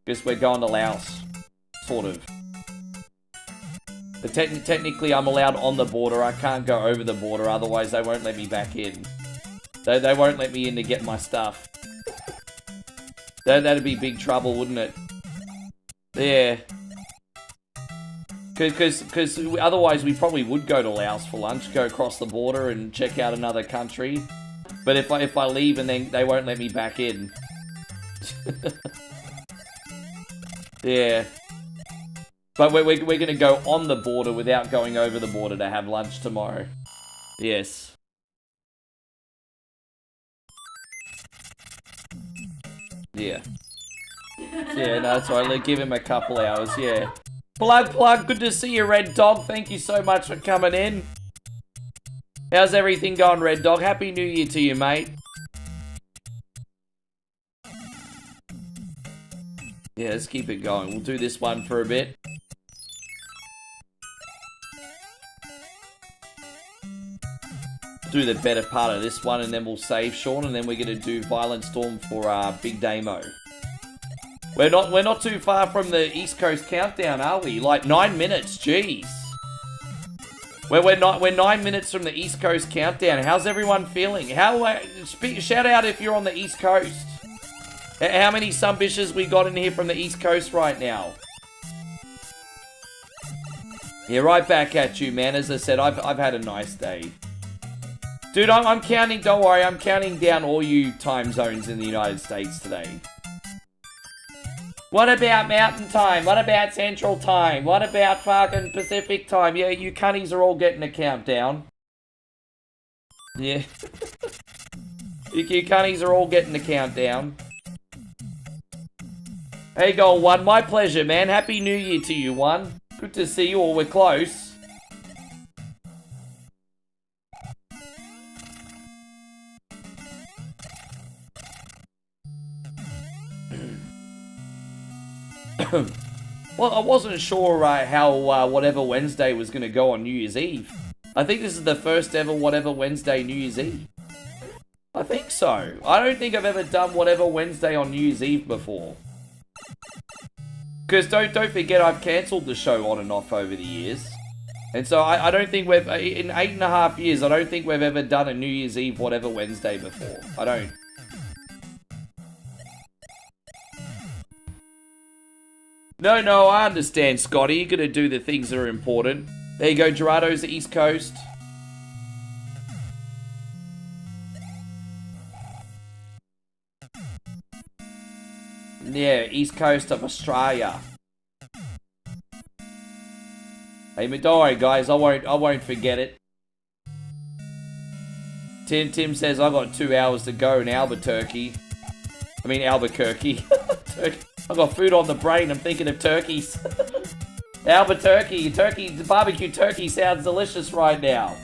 because we're going to Laos, sort of. But technically I'm allowed on the border. I can't go over the border, otherwise they won't let me back in. They won't let me in to get my stuff. That'd be big trouble, wouldn't it? Yeah. Because otherwise we probably would go to Laos for lunch, go across the border and check out another country. But if I leave and then they won't let me back in. Yeah. But we're going to go on the border without going over the border to have lunch tomorrow. Yes. Yeah. Yeah, no, that's right. Give him a couple hours, yeah. Plug, good to see you, Red Dog. Thank you so much for coming in. How's everything going, Red Dog? Happy New Year to you, mate. Yeah, let's keep it going. We'll do this one for a bit. Do the better part of this one, and then we'll save Sean, and then we're going to do Violent Storm for Big Damo. We're not too far from the East Coast countdown, are we? Like 9 minutes, jeez. We're 9 minutes from the East Coast countdown. How's everyone feeling? Shout out if you're on the East Coast. How many sumbishes we got in here from the East Coast right now? Yeah, right back at you, man. As I said, I've had a nice day. Dude, I'm counting, don't worry, I'm counting down all you time zones in the United States today. What about Mountain Time? What about Central Time? What about fucking Pacific Time? Yeah, you cunnies are all getting a countdown. Yeah. You cunnies are all getting a countdown. Hey, Goal One, my pleasure, man. Happy New Year to you, One. Good to see you all. We're close. Well, I wasn't sure how Whatever Wednesday was going to go on New Year's Eve. I think this is the first ever Whatever Wednesday New Year's Eve. I think so. I don't think I've ever done Whatever Wednesday on New Year's Eve before. Because don't forget, I've cancelled the show on and off over the years. And so I don't think we've, in 8.5 years, I don't think we've ever done a New Year's Eve Whatever Wednesday before. I don't. No, I understand, Scotty. You're going to do the things that are important. There you go, Gerardo's the East Coast. Yeah, East Coast of Australia. Hey, but don't worry, guys. I won't forget it. Tim says I've got 2 hours to go in Albuquerque. I've got food on the brain. I'm thinking of turkeys. Albuquerque, barbecue turkey sounds delicious right now.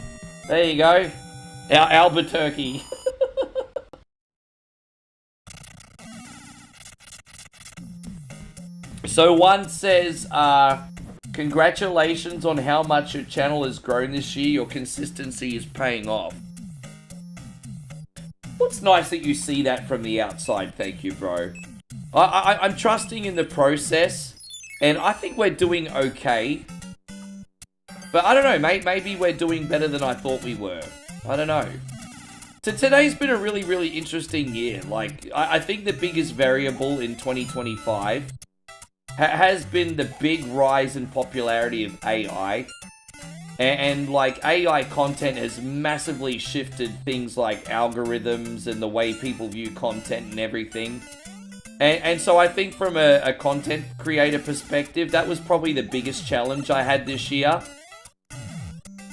There you go. Albuquerque. So one says, congratulations on how much your channel has grown this year. Your consistency is paying off. Well, it's nice that you see that from the outside. Thank you, bro. I'm trusting in the process, and I think we're doing okay. But I don't know, mate. Maybe we're doing better than I thought we were. I don't know. Today's been a really, really interesting year. Like, I think the biggest variable in 2025 has been the big rise in popularity of AI. And like, AI content has massively shifted things like algorithms and the way people view content and everything. And so I think from a content creator perspective, that was probably the biggest challenge I had this year.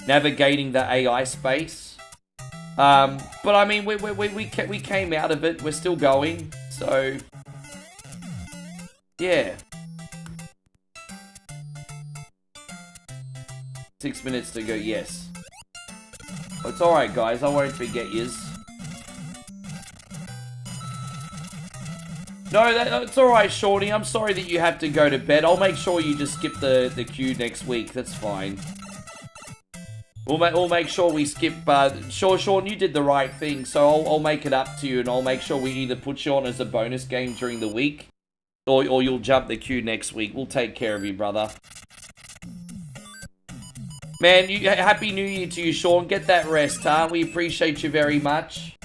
Navigating the AI space. But I mean, we came out of it. We're still going. So, yeah. 6 minutes to go, yes. It's alright, guys. I won't forget yous. No, it's alright, Shorty. I'm sorry that you have to go to bed. I'll make sure you just skip the queue next week. That's fine. We'll make sure we skip... Sean, you did the right thing, so I'll make it up to you, and I'll make sure we either put you on as a bonus game during the week, or you'll jump the queue next week. We'll take care of you, brother. Man, Happy New Year to you, Sean. Get that rest, huh? We appreciate you very much.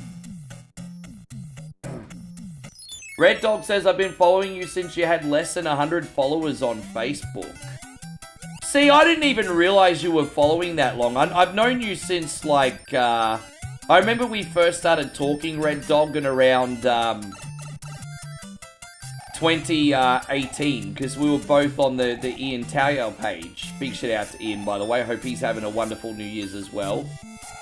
Red Dog says, I've been following you since you had less than 100 followers on Facebook. See, I didn't even realize you were following that long. I've known you since, like, I remember we first started talking, Red Dog, in around 2018, because we were both on the Ian Tayo page. Big shout out to Ian, by the way. I hope he's having a wonderful New Year's as well.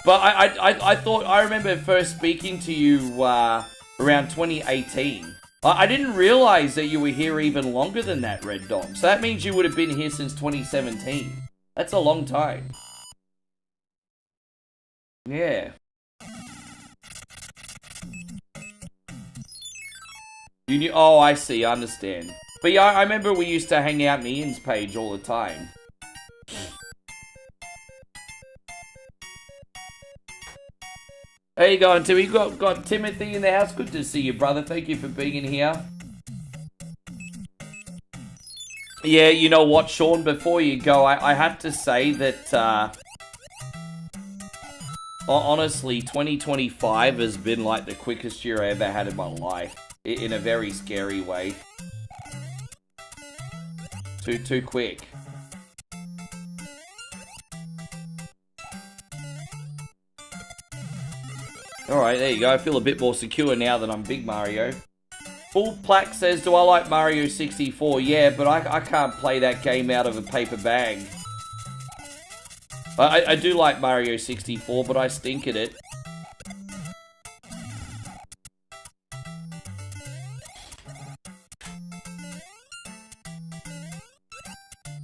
But I remember first speaking to you around 2018. I didn't realize that you were here even longer than that, Red Dog. So that means you would have been here since 2017. That's a long time. Yeah. You knew, oh, I see, I understand. But yeah, I remember we used to hang out in Ian's page all the time. There you go, Timmy. Got Timothy in the house. Good to see you, brother. Thank you for being in here. Yeah, you know what, Sean, before you go, I have to say that, honestly, 2025 has been like the quickest year I ever had in my life. In a very scary way. Too quick. Alright, there you go. I feel a bit more secure now that I'm Big Mario. Full Plaque says, do I like Mario 64? Yeah, but I can't play that game out of a paper bag. I do like Mario 64, but I stink at it.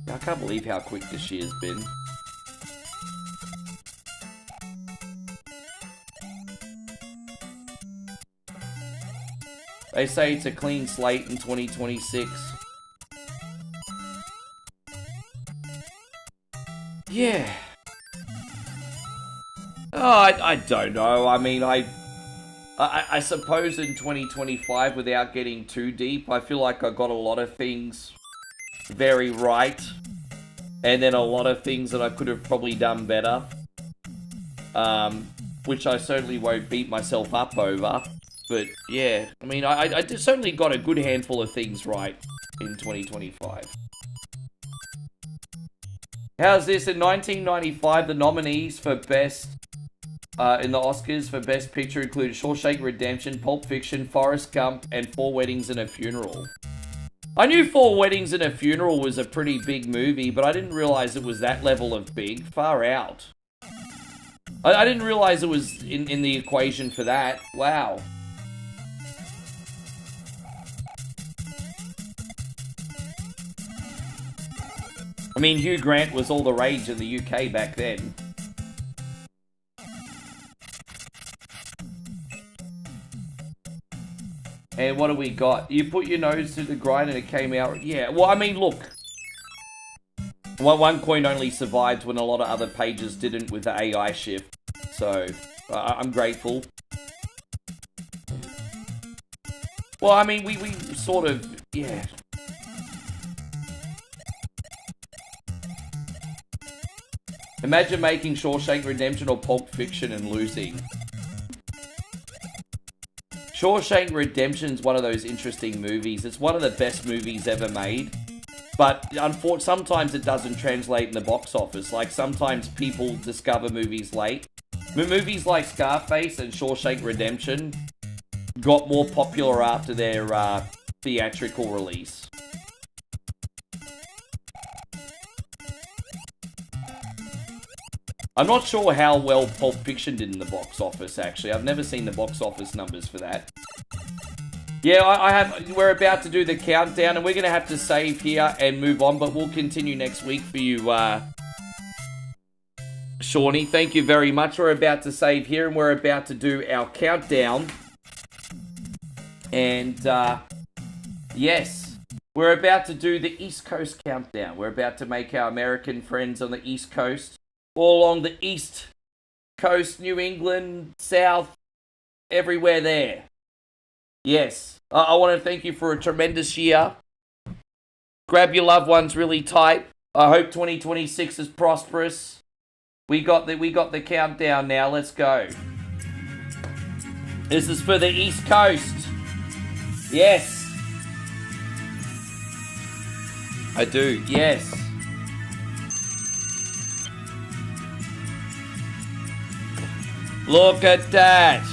I can't believe how quick this year's been. They say it's a clean slate in 2026. Yeah. Oh, I don't know. I mean, I suppose in 2025, without getting too deep, I feel like I got a lot of things very right. And then a lot of things that I could have probably done better. Which I certainly won't beat myself up over. But yeah, I mean, I certainly got a good handful of things right in 2025. How's this? In 1995, the nominees for Best, in the Oscars for Best Picture included Shawshank Redemption, Pulp Fiction, Forrest Gump, and Four Weddings and a Funeral. I knew Four Weddings and a Funeral was a pretty big movie, but I didn't realize it was that level of big. Far out. I didn't realize it was in the equation for that. Wow. I mean, Hugh Grant was all the rage in the UK back then. And what do we got? You put your nose to the grind and it came out. Yeah, well, I mean, look. One coin only survived when a lot of other pages didn't with the AI shift. So, I'm grateful. Well, I mean, we sort of, yeah. Imagine making Shawshank Redemption or Pulp Fiction and losing. Shawshank Redemption's one of those interesting movies. It's one of the best movies ever made. But unfortunately, sometimes it doesn't translate in the box office. Like, sometimes people discover movies late. Movies like Scarface and Shawshank Redemption got more popular after their theatrical release. I'm not sure how well Pulp Fiction did in the box office, actually. I've never seen the box office numbers for that. Yeah, we're about to do the countdown, and we're going to have to save here and move on, but we'll continue next week for you, Shawnee. Thank you very much. We're about to save here, and we're about to do our countdown. And, yes, we're about to do the East Coast countdown. We're about to make our American friends on the East Coast, all along the East Coast, New England, South, everywhere there. Yes, I want to thank you for a tremendous year. Grab your loved ones really tight. I hope 2026 is prosperous. We got the countdown now. Let's go. This is for the East Coast. Yes. I do. Yes. Look at that.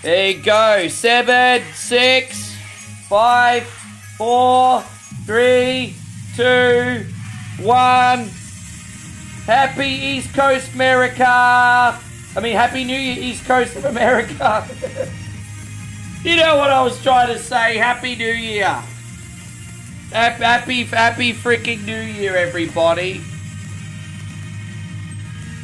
There you go. 7, 6, 5, 4, 3, 2, 1. Happy East Coast America. I mean, Happy New Year, East Coast of America. You know what I was trying to say. Happy New Year. Happy freaking New Year, everybody.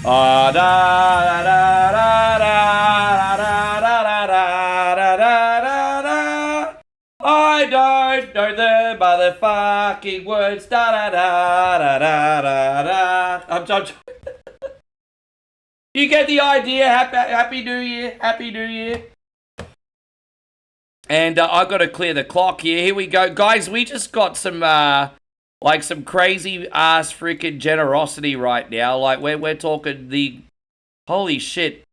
Da da da da da da da da da da. I don't know the motherfucking words. Da da da da da da. I'm You get the idea. Happy New Year. Happy New Year. And I got to clear the clock here. Here we go. Guys, we just got some, like, some crazy-ass freaking generosity right now. Like, we're talking the... Holy shit.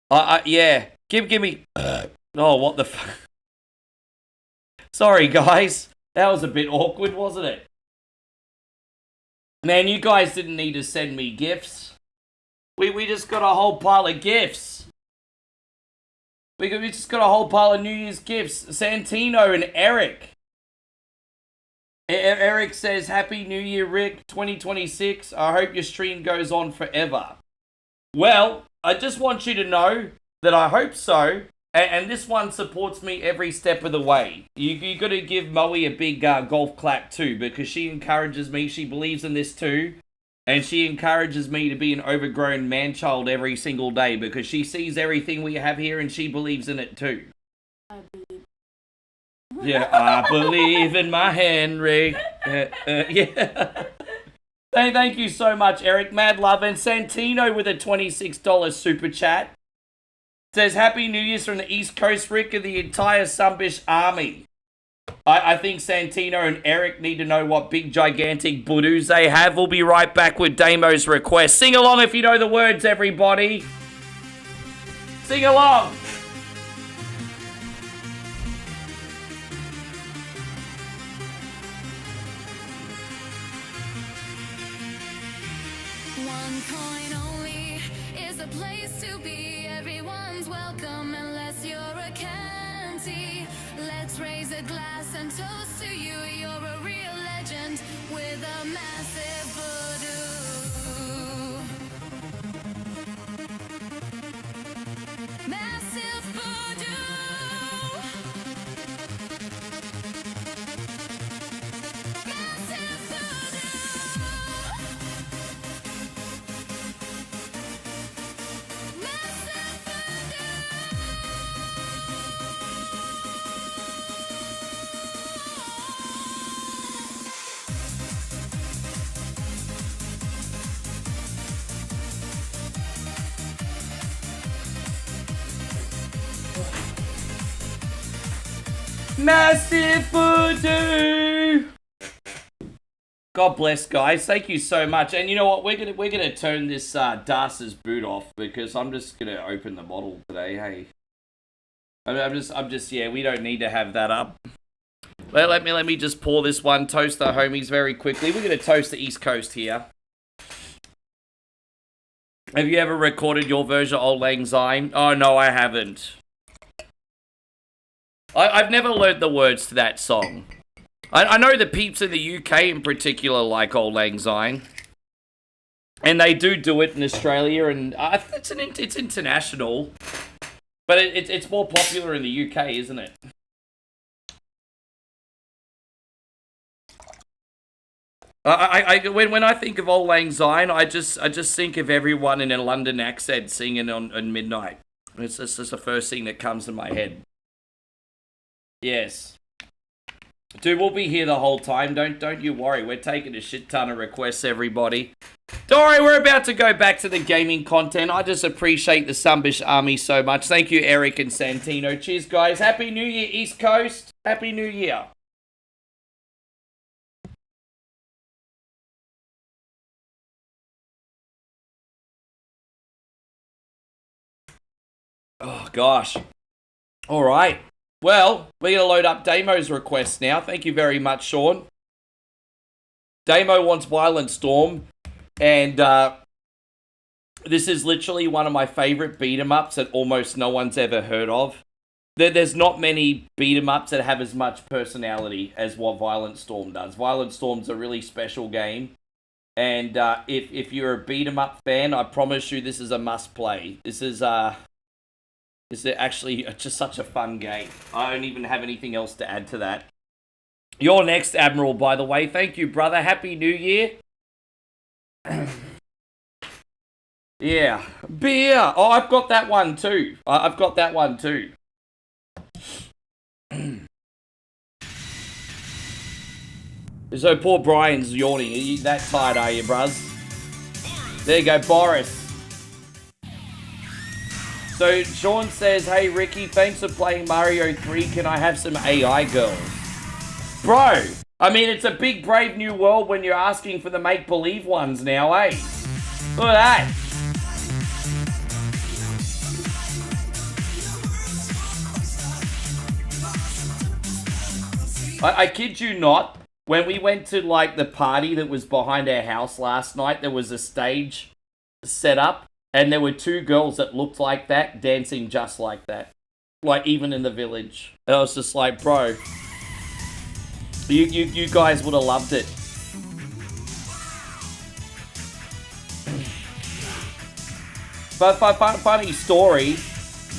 Yeah. Give me... Oh, what the fuck? Sorry, guys. That was a bit awkward, wasn't it? Man, you guys didn't need to send me gifts. We just got a whole pile of gifts. We just got a whole pile of New Year's gifts. Santino and Eric. Eric says, Happy New Year, Rick, 2026. I hope your stream goes on forever. Well, I just want you to know that I hope so. And this one supports me every step of the way. You got to give Moe a big golf clap too, because she encourages me. She believes in this too. And she encourages me to be an overgrown man-child every single day, because she sees everything we have here and she believes in it too. I believe. Yeah, I believe in my Henry. Yeah. Thank you so much, Eric. Mad love. And Santino with a $26 super chat. Says, Happy New Year's from the East Coast, Rick, and the entire Sunbish Army. I think Santino and Eric need to know what big, gigantic boodoos they have. We'll be right back with Damo's request. Sing along if you know the words, everybody. Sing along. One coin only is a place to be. Everyone's welcome unless you're a canty. Let's raise a glass and toast to you. You're a real legend with a massive voodoo. Massive voodoo. Massive Massive voodoo. God bless, guys. Thank you so much. And you know what? We're gonna turn this Darce's boot off, because I'm just gonna open the model today. Hey, I'm just yeah. We don't need to have that up. Let me just pour this one. Toast the homies very quickly. We're gonna toast the East Coast here. Have you ever recorded your version of Old Lang Syne? Oh no, I haven't. I've never learned the words to that song. I know the peeps in the UK in particular like Old Lang Syne. And they do it in Australia, and it's international. But it's more popular in the UK, isn't it? When I think of Old Lang Syne, I just think of everyone in a London accent singing on midnight. It's just the first thing that comes to my head. Yes. Dude, we'll be here the whole time. Don't you worry. We're taking a shit ton of requests, everybody. Don't worry, we're about to go back to the gaming content. I just appreciate the Sunbish Army so much. Thank you, Eric and Santino. Cheers, guys. Happy New Year, East Coast. Happy New Year. Oh, gosh. All right. Well, we're going to load up Damo's request now. Thank you very much, Sean. Damo wants Violent Storm. And this is literally one of my favorite beat-em-ups that almost no one's ever heard of. There's not many beat-em-ups that have as much personality as what Violent Storm does. Violent Storm's a really special game. And if you're a beat-em-up fan, I promise you this is a must-play. This is actually just such a fun game. I don't even have anything else to add to that. You're next, Admiral, by the way. Thank you, brother. Happy New Year. Yeah. Beer. Oh, I've got that one too. I've got that one too. So poor Brian's yawning. Are you that tired, are you, bruz? There you go, Boris. So Sean says, hey Ricky, thanks for playing Mario 3. Can I have some AI girls? Bro, I mean, it's a big, brave new world when you're asking for the make-believe ones now, eh? Look at that. I kid you not, when we went to like the party that was behind our house last night, there was a stage set up and there were 2 girls that looked like that, dancing just like that. Like even in the village. And I was just like, bro, you guys would have loved it. But funny story,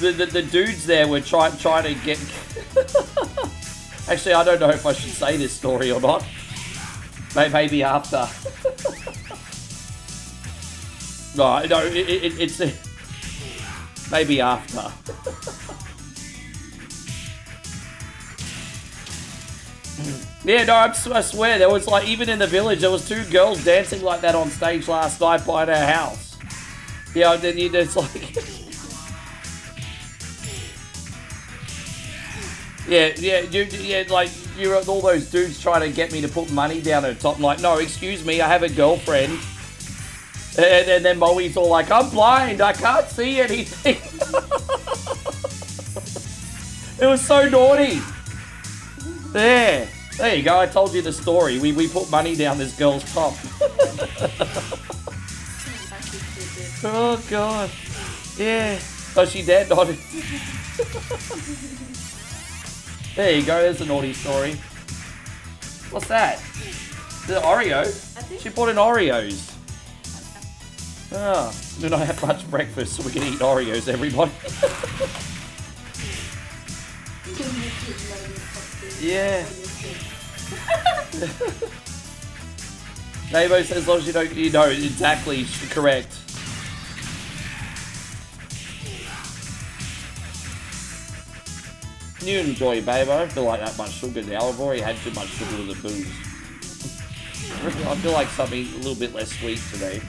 the dudes there were trying to get... Actually, I don't know if I should say this story or not. Maybe after. No, it's maybe after. Yeah, no, I swear, there was like, even in the village, there was 2 girls dancing like that on stage last night by our house. Yeah, then it's like... Yeah, like, you're all those dudes trying to get me to put money down at the top. I'm like, no, excuse me, I have a girlfriend. And then Moe's all like, I'm blind, I can't see anything. It was so naughty. There you go, I told you the story. We put money down this girl's top. Oh, God. Yeah. Oh, she dead? Not. There you go, there's a naughty story. What's that? The Oreo? She bought in Oreos. Oh, we don't have much breakfast, so we can eat Oreos, everybody. Yeah. Navo says, as long as you know exactly, correct. You enjoy, babe. I don't feel like that much sugar now. I've already had too much sugar with the booze. I feel like something a little bit less sweet today.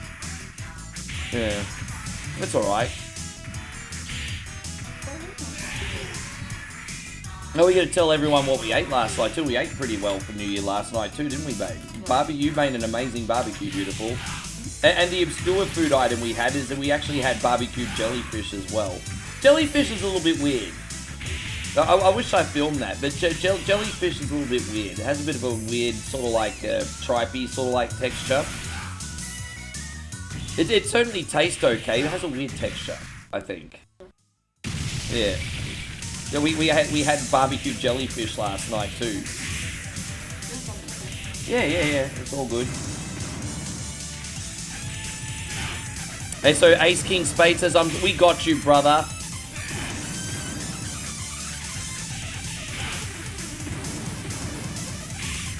Yeah. It's alright. Now we gotta tell everyone what we ate last night too. We ate pretty well for New Year last night too, didn't we, babe? You made an amazing barbecue, beautiful. And the obscure food item we had is that we actually had barbecued jellyfish as well. Jellyfish is a little bit weird. I wish I filmed that, but jellyfish is a little bit weird. It has a bit of a weird, sort of like tripey, sort of like texture. It certainly tastes okay. It has a weird texture, I think. Yeah. Yeah, we had barbecued jellyfish last night too. Yeah. It's all good. Hey, so Ace King Spade says, we got you, brother.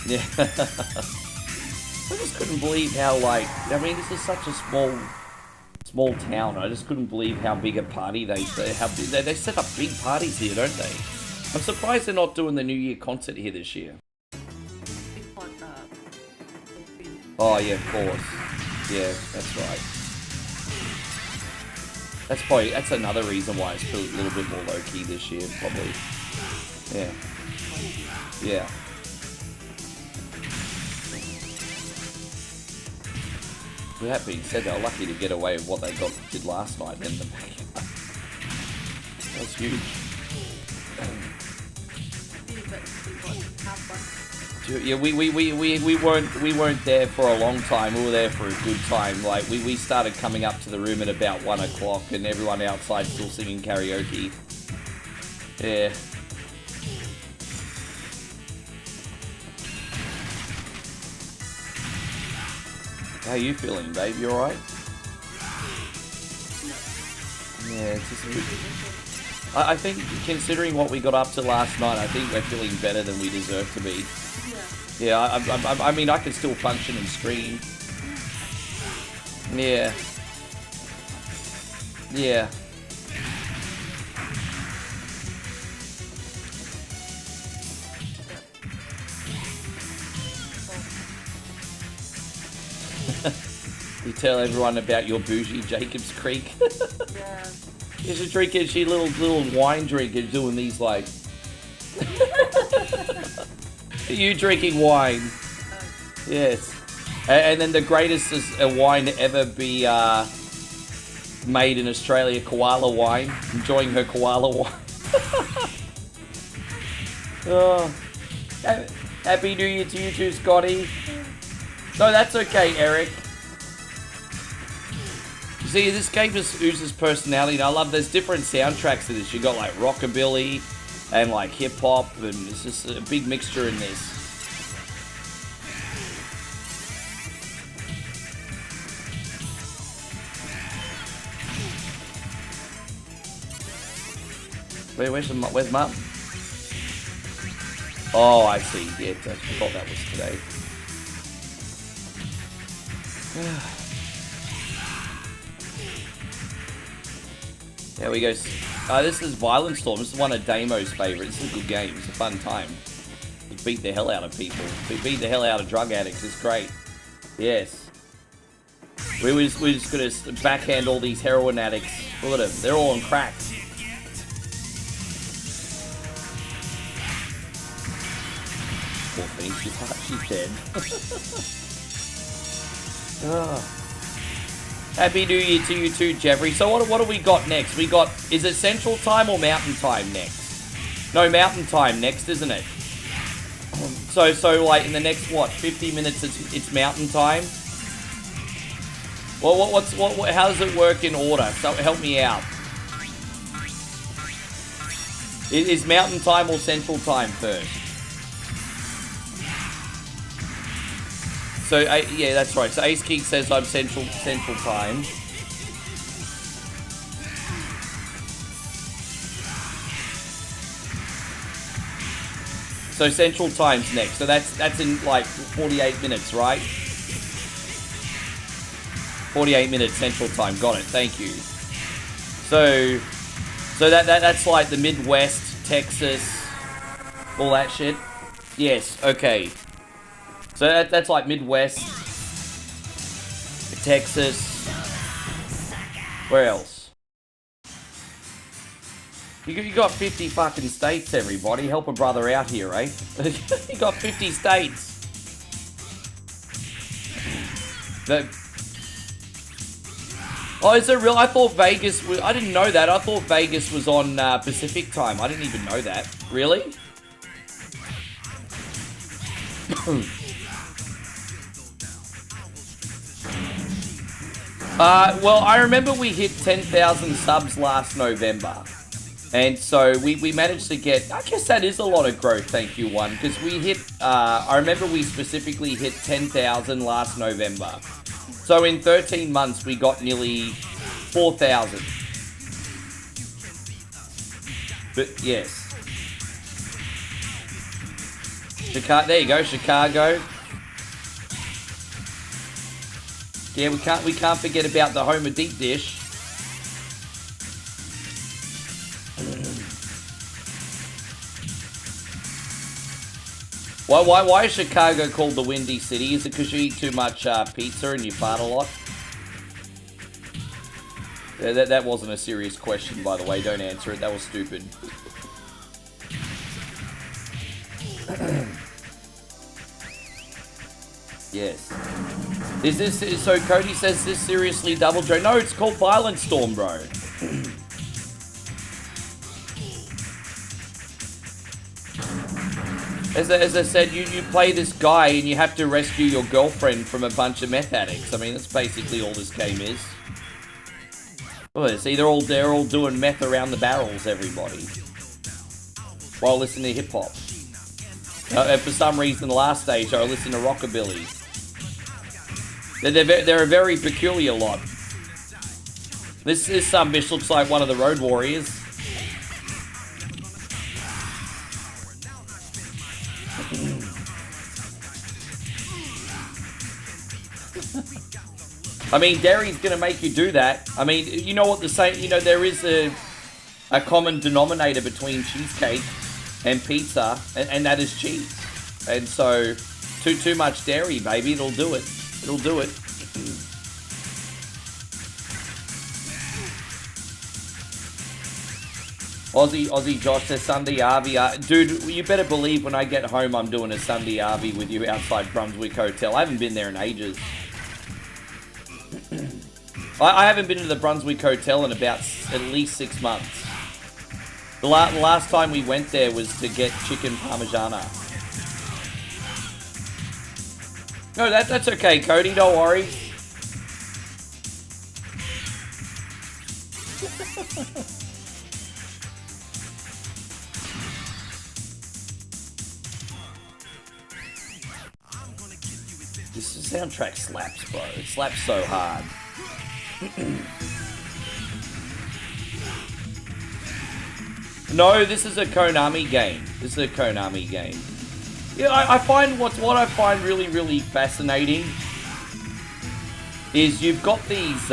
Yeah. I just couldn't believe how, like, I mean, this is such a small town. I just couldn't believe how big a party they set up big parties here, don't they? I'm surprised they're not doing the New Year concert here this year. Oh yeah, of course. Yeah, that's right. That's another reason why it's a little bit more low key this year, probably. Yeah. Yeah. With that being said, they're lucky to get away with what they did last night in the backyard. That's huge. Yeah, we weren't there for a long time. We were there for a good time. Like we started coming up to the room at about 1 o'clock, and everyone outside still singing karaoke. Yeah. How you feeling, babe? You alright? Yeah, it's just good. I think, considering what we got up to last night, I think we're feeling better than we deserve to be. Yeah, I mean, I can still function and scream. Yeah. Yeah. You tell everyone about your bougie Jacob's Creek. Yeah. She's drinking, she little wine drinker doing these like. You drinking wine? Yes. And then the greatest wine to ever be made in Australia, koala wine. Enjoying her koala wine. Oh, happy New Year to you too, Scotty. No, that's okay, Eric. You see, this game just oozes personality, and I love there's different soundtracks to this. You got like rockabilly and like hip hop, and it's just a big mixture in this. Where's Mum? Oh, I see. Yeah, I thought that was today. There we go. This is Violent Storm. This is one of Damo's favorites. This is a good game. It's a fun time. You beat the hell out of people. We beat the hell out of drug addicts. It's great. Yes. We're just gonna backhand all these heroin addicts. Look at them. They're all on crack. Poor thing. She's dead. Oh. Happy New Year to you too, Jeffrey. So what do we got next? We got, is it Central Time or Mountain Time next? No, Mountain Time next, isn't it? So like in the next, what, 50 minutes it's Mountain Time? Well, how does it work in order? So help me out. Is Mountain Time or Central Time first? So, yeah, that's right. So Ace Geek says I'm Central Time. So Central Time's next. So that's in like 48 minutes, right? 48 minutes Central Time. Got it. Thank you. So that's like the Midwest, Texas, all that shit. Yes. Okay. So that's like Midwest, Texas. Where else? You got 50 fucking states, everybody. Help a brother out here, eh? You got 50 states. Oh, is it real? I thought Vegas was... I didn't know that. I thought Vegas was on Pacific time. I didn't even know that. Really? Well, I remember we hit 10,000 subs last November. And so we managed to get, I guess that is a lot of growth, thank you, One. Because we hit, I remember we specifically hit 10,000 last November. So in 13 months, we got nearly 4,000. But yes. Chicago, there you go, Chicago. Yeah, we can't forget about the home of deep dish. Why is Chicago called the Windy City? Is it because you eat too much pizza and you fart a lot? That wasn't a serious question, by the way. Don't answer it. That was stupid. Yes. Is this... So Cody says this seriously Double Joe? No, it's called Violent Storm, bro. As I said, you play this guy and you have to rescue your girlfriend from a bunch of meth addicts. I mean, that's basically all this game is. Oh, see, they're all doing meth around the barrels, everybody. While listening to hip-hop. For some reason, the last stage, I listened to rockabilly. They're a very peculiar lot. This bitch looks like one of the Road Warriors. I mean, dairy's gonna make you do that. I mean, you know what the same, you know, there is a common denominator between cheesecake and pizza, and that is cheese. And so, too much dairy, baby, it'll do it. It'll do it. Aussie Josh says Sunday RV. Dude, you better believe when I get home I'm doing a Sunday RV with you outside Brunswick Hotel. I haven't been there in ages. I haven't been to the Brunswick Hotel in about at least 6 months. The last time we went there was to get chicken parmigiana. No, that's okay, Cody. Don't worry. This soundtrack slaps, bro. It slaps so hard. No, this is a Konami game. This is a Konami game. Yeah, I find what I find really, really fascinating is you've got these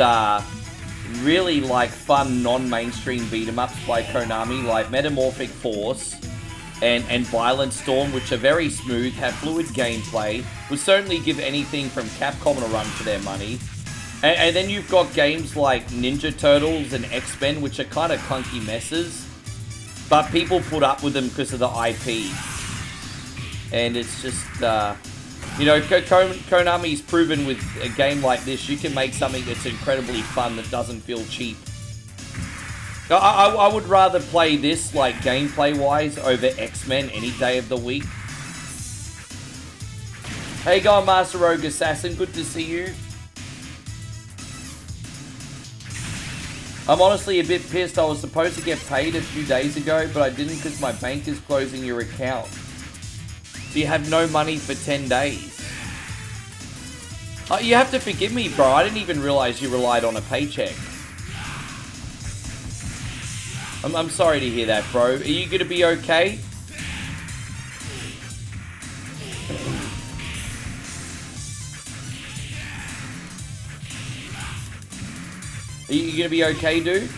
really like fun non-mainstream beat 'em ups by Konami, like Metamorphic Force and Violent Storm, which are very smooth, have fluid gameplay, would certainly give anything from Capcom a run for their money. And then you've got games like Ninja Turtles and X-Men, which are kind of clunky messes, but people put up with them because of the IP. And it's just, you know, Konami's proven with a game like this, you can make something that's incredibly fun that doesn't feel cheap. I would rather play this, like, gameplay-wise, over X-Men any day of the week. Hey, go Master Rogue Assassin, good to see you. I'm honestly a bit pissed. I was supposed to get paid a few days ago, but I didn't because my bank is closing your account. So you have no money for 10 days. You have to forgive me, bro. I didn't even realize you relied on a paycheck. I'm sorry to hear that, bro. Are you gonna be okay? Are you gonna be okay, dude?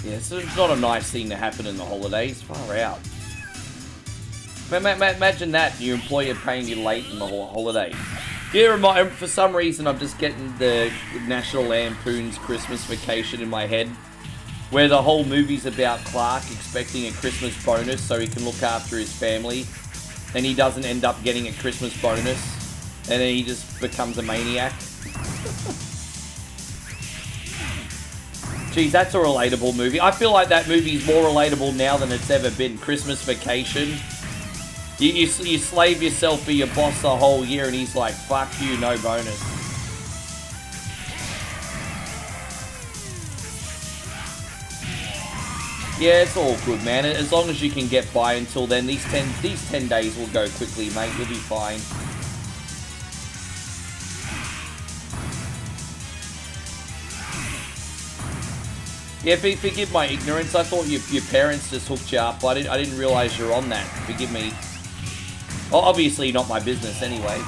Yeah, so it's not a nice thing to happen in the holidays. Far out. Imagine that, your employer paying you late in the holidays. Yeah, for some reason I'm just getting the National Lampoon's Christmas Vacation in my head, where the whole movie's about Clark expecting a Christmas bonus so he can look after his family, and he doesn't end up getting a Christmas bonus, and then he just becomes a maniac. Geez, that's a relatable movie. I feel like that movie's more relatable now than it's ever been. Christmas Vacation. You slave yourself for your boss the whole year, and he's like, fuck you, no bonus. Yeah, it's all good, man. As long as you can get by until then, these 10 days will go quickly, mate. You'll be fine. Yeah, forgive my ignorance. I thought your parents just hooked you up. I didn't realize you're on that. Forgive me. Well, obviously not my business anyway.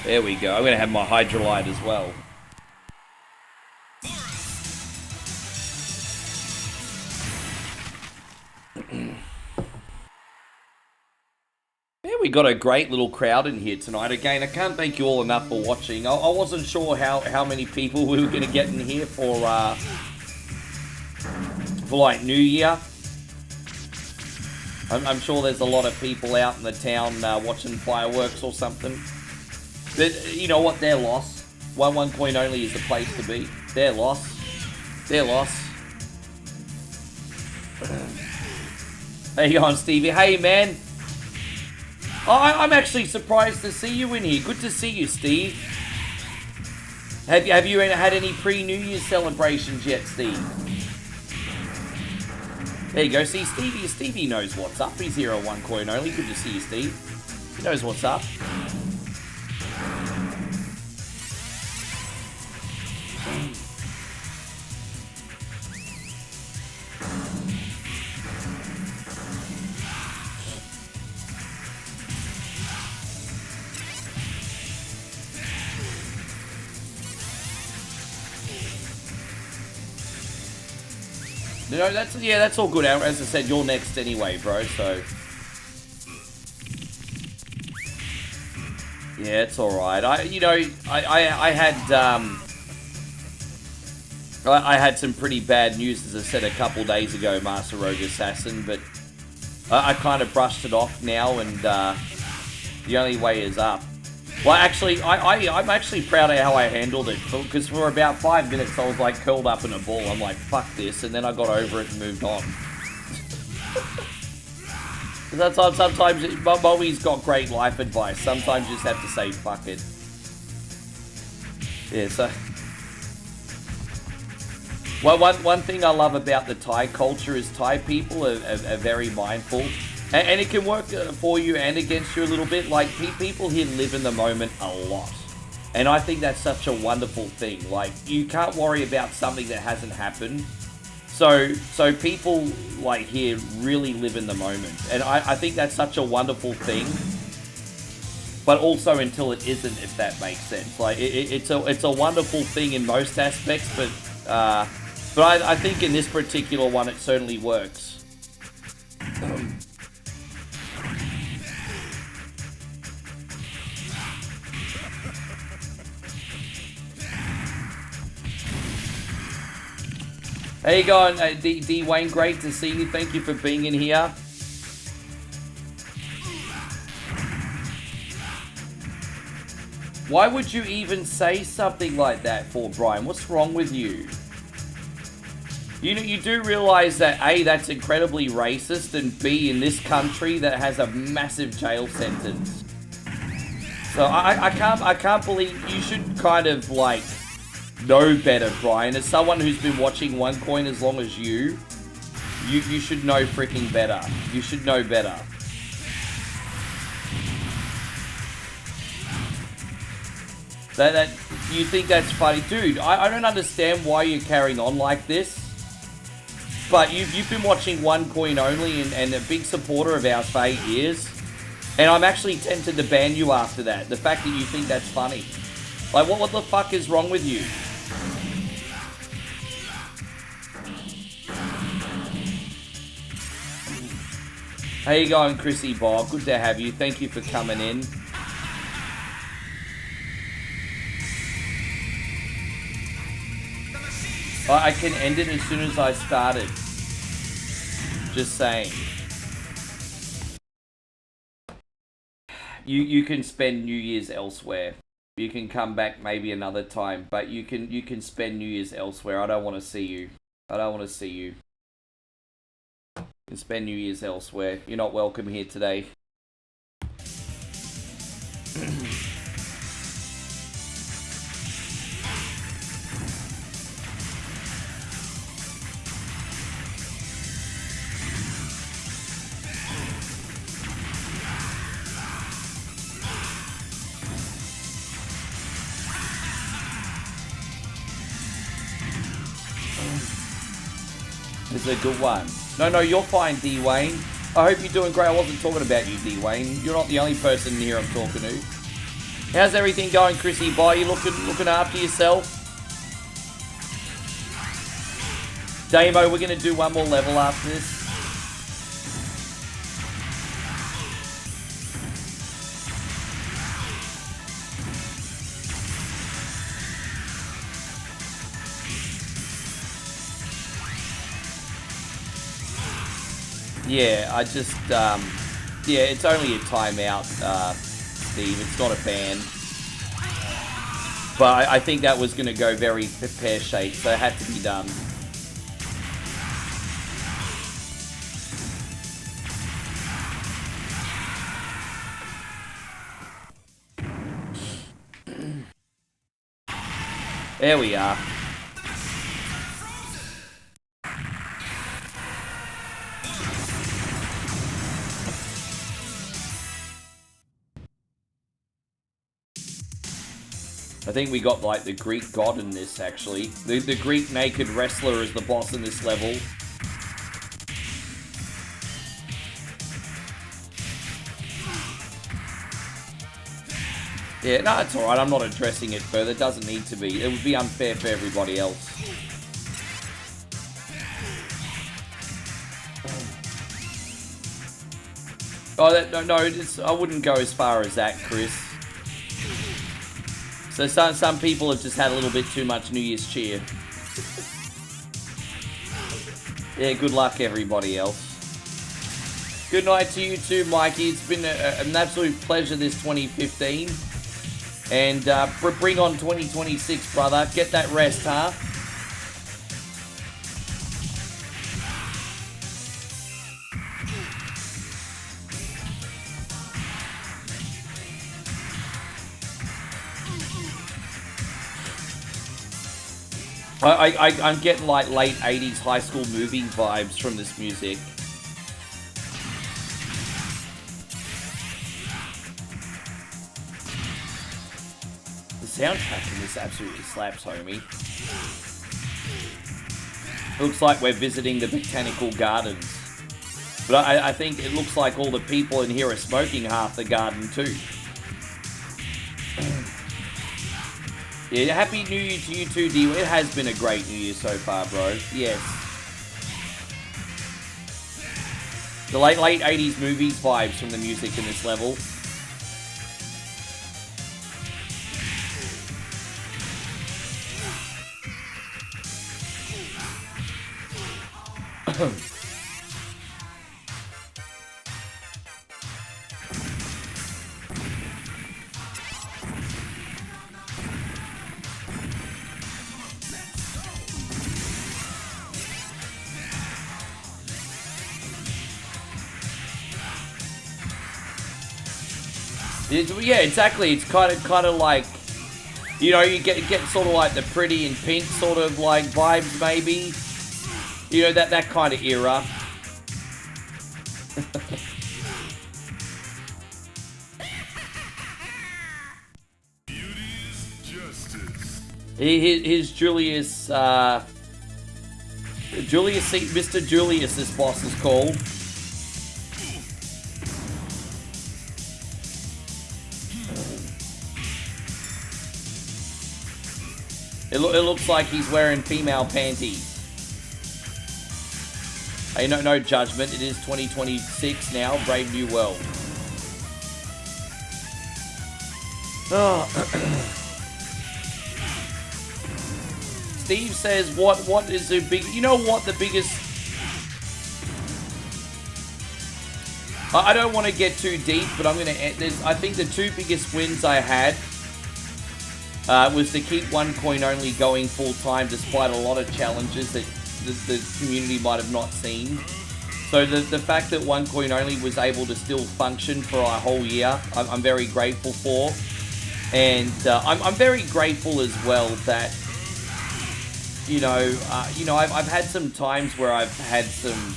There we go. I'm going to have my Hydrolite as well. Yeah, we got a great little crowd in here tonight. Again, I can't thank you all enough for watching. I wasn't sure how many people we were going to get in here for like New Year. I'm sure there's a lot of people out in the town watching fireworks or something. But you know what? Their loss. One coin only is the place to be. Their loss. Their loss. How you going, Stevie? Hey, man. I'm actually surprised to see you in here. Good to see you, Steve. Have you had any pre-New Year's celebrations yet, Steve? There you go. See, Stevie knows what's up. He's here on one coin only. Good to see you, Steve. He knows what's up. No, that's all good. As I said, you're next anyway, bro. So yeah, it's all right. I had some pretty bad news, as I said a couple days ago, Master Rogue Assassin, but I kind of brushed it off now, and the only way is up. Well, actually, I'm actually proud of how I handled it, because for about 5 minutes I was like curled up in a ball. I'm like, fuck this, and then I got over it and moved on. Sometimes Bobby's got great life advice. Sometimes you just have to say fuck it. Yeah, so... Well, one thing I love about the Thai culture is Thai people are very mindful. And it can work for you and against you a little bit. Like, people here live in the moment a lot. And I think that's such a wonderful thing. Like, you can't worry about something that hasn't happened. So people, like, here really live in the moment. And I think that's such a wonderful thing. But also until it isn't, if that makes sense. Like, it's a wonderful thing in most aspects, but I think in this particular one, it certainly works. How you going, D. Wayne? Great to see you. Thank you for being in here. Why would you even say something like that for, Brian? What's wrong with you? You do realize that A, that's incredibly racist, and B, in this country that has a massive jail sentence. So I can't believe you should kind of like know better, Brian. As someone who's been watching OneCoin as long as you should know freaking better. You should know better. That you think that's funny, dude? I don't understand why you're carrying on like this. But you've been watching OneCoin only and a big supporter of ours for 8 years. And I'm actually tempted to ban you after that. The fact that you think that's funny. Like, what the fuck is wrong with you? How you going, Chrissy Bob? Good to have you. Thank you for coming in. I can end it as soon as I started. Just saying. You can spend New Year's elsewhere. You can come back maybe another time, but you can spend New Year's elsewhere. I don't want to see you. I don't want to see you. You can spend New Year's elsewhere. You're not welcome here today. This is a good one. No, you're fine, D. Wayne. I hope you're doing great. I wasn't talking about you, D. Wayne. You're not the only person here I'm talking to. How's everything going, Chrissy Boy? You looking after yourself? Damo, we're going to do one more level after this. Yeah, I just, yeah, it's only a timeout, Steve. It's not a ban. But I think that was going to go very pear-shaped, so it had to be done. There we are. I think we got like the Greek god in this actually. The Greek naked wrestler is the boss in this level. Yeah, no, it's alright. I'm not addressing it further. It doesn't need to be. It would be unfair for everybody else. Oh, no, I wouldn't go as far as that, Chris. So some people have just had a little bit too much New Year's cheer. Yeah, good luck, everybody else. Good night to you too, Mikey. It's been an absolute pleasure this 2015. And bring on 2026, brother. Get that rest, huh? I'm getting like late 80s high school movie vibes from this music. The soundtrack in this absolutely slaps, homie. Looks like we're visiting the botanical gardens. But I think it looks like all the people in here are smoking half the garden too. Yeah, Happy New Year to you too, D. It has been a great New Year so far, bro. Yes. The late 80s movies vibes from the music in this level. Yeah, exactly. It's kind of like, you know, you get sort of like the Pretty in Pink sort of like vibes, maybe. You know, that kind of era. Here's Julius. Mr. Julius, this boss is called. It looks like he's wearing female panties. Hey, no judgment. It is 2026 now. Brave new world. Oh. Steve says, what is the big... You know what the biggest... I don't want to get too deep, but I'm going to... I think the two biggest wins I had was to keep One Coin Only going full time despite a lot of challenges that the community might have not seen. So the fact that One Coin Only was able to still function for a whole year, I'm very grateful for. And I'm very grateful as well that, I've had some times where I've had some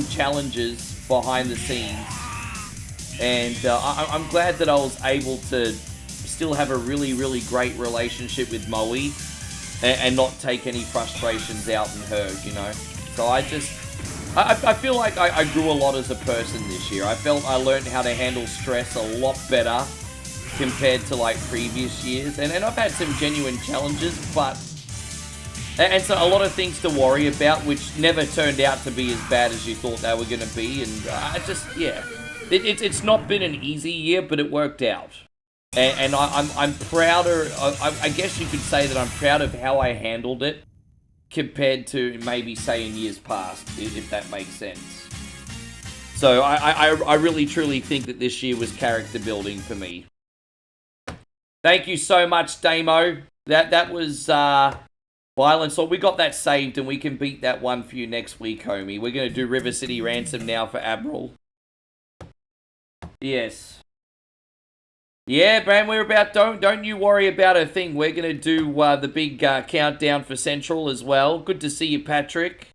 challenges behind the scenes. And I'm glad that I was able to still have a really, really great relationship with Moe and not take any frustrations out on her, you know. So I feel like I grew a lot as a person this year. I felt I learned how to handle stress a lot better compared to like previous years. And I've had some genuine challenges, but... And so a lot of things to worry about, which never turned out to be as bad as you thought they were going to be. And It's not been an easy year, but it worked out. And I'm prouder, I guess you could say that I'm proud of how I handled it compared to maybe, say, in years past, if that makes sense. So I really, truly think that this year was character building for me. Thank you so much, Damo. That was violence. So we got that saved, and we can beat that one for you next week, homie. We're going to do River City Ransom now for Admiral. Yes. Yeah, Bram, we're about... Don't you worry about a thing. We're going to do the big countdown for Central as well. Good to see you, Patrick.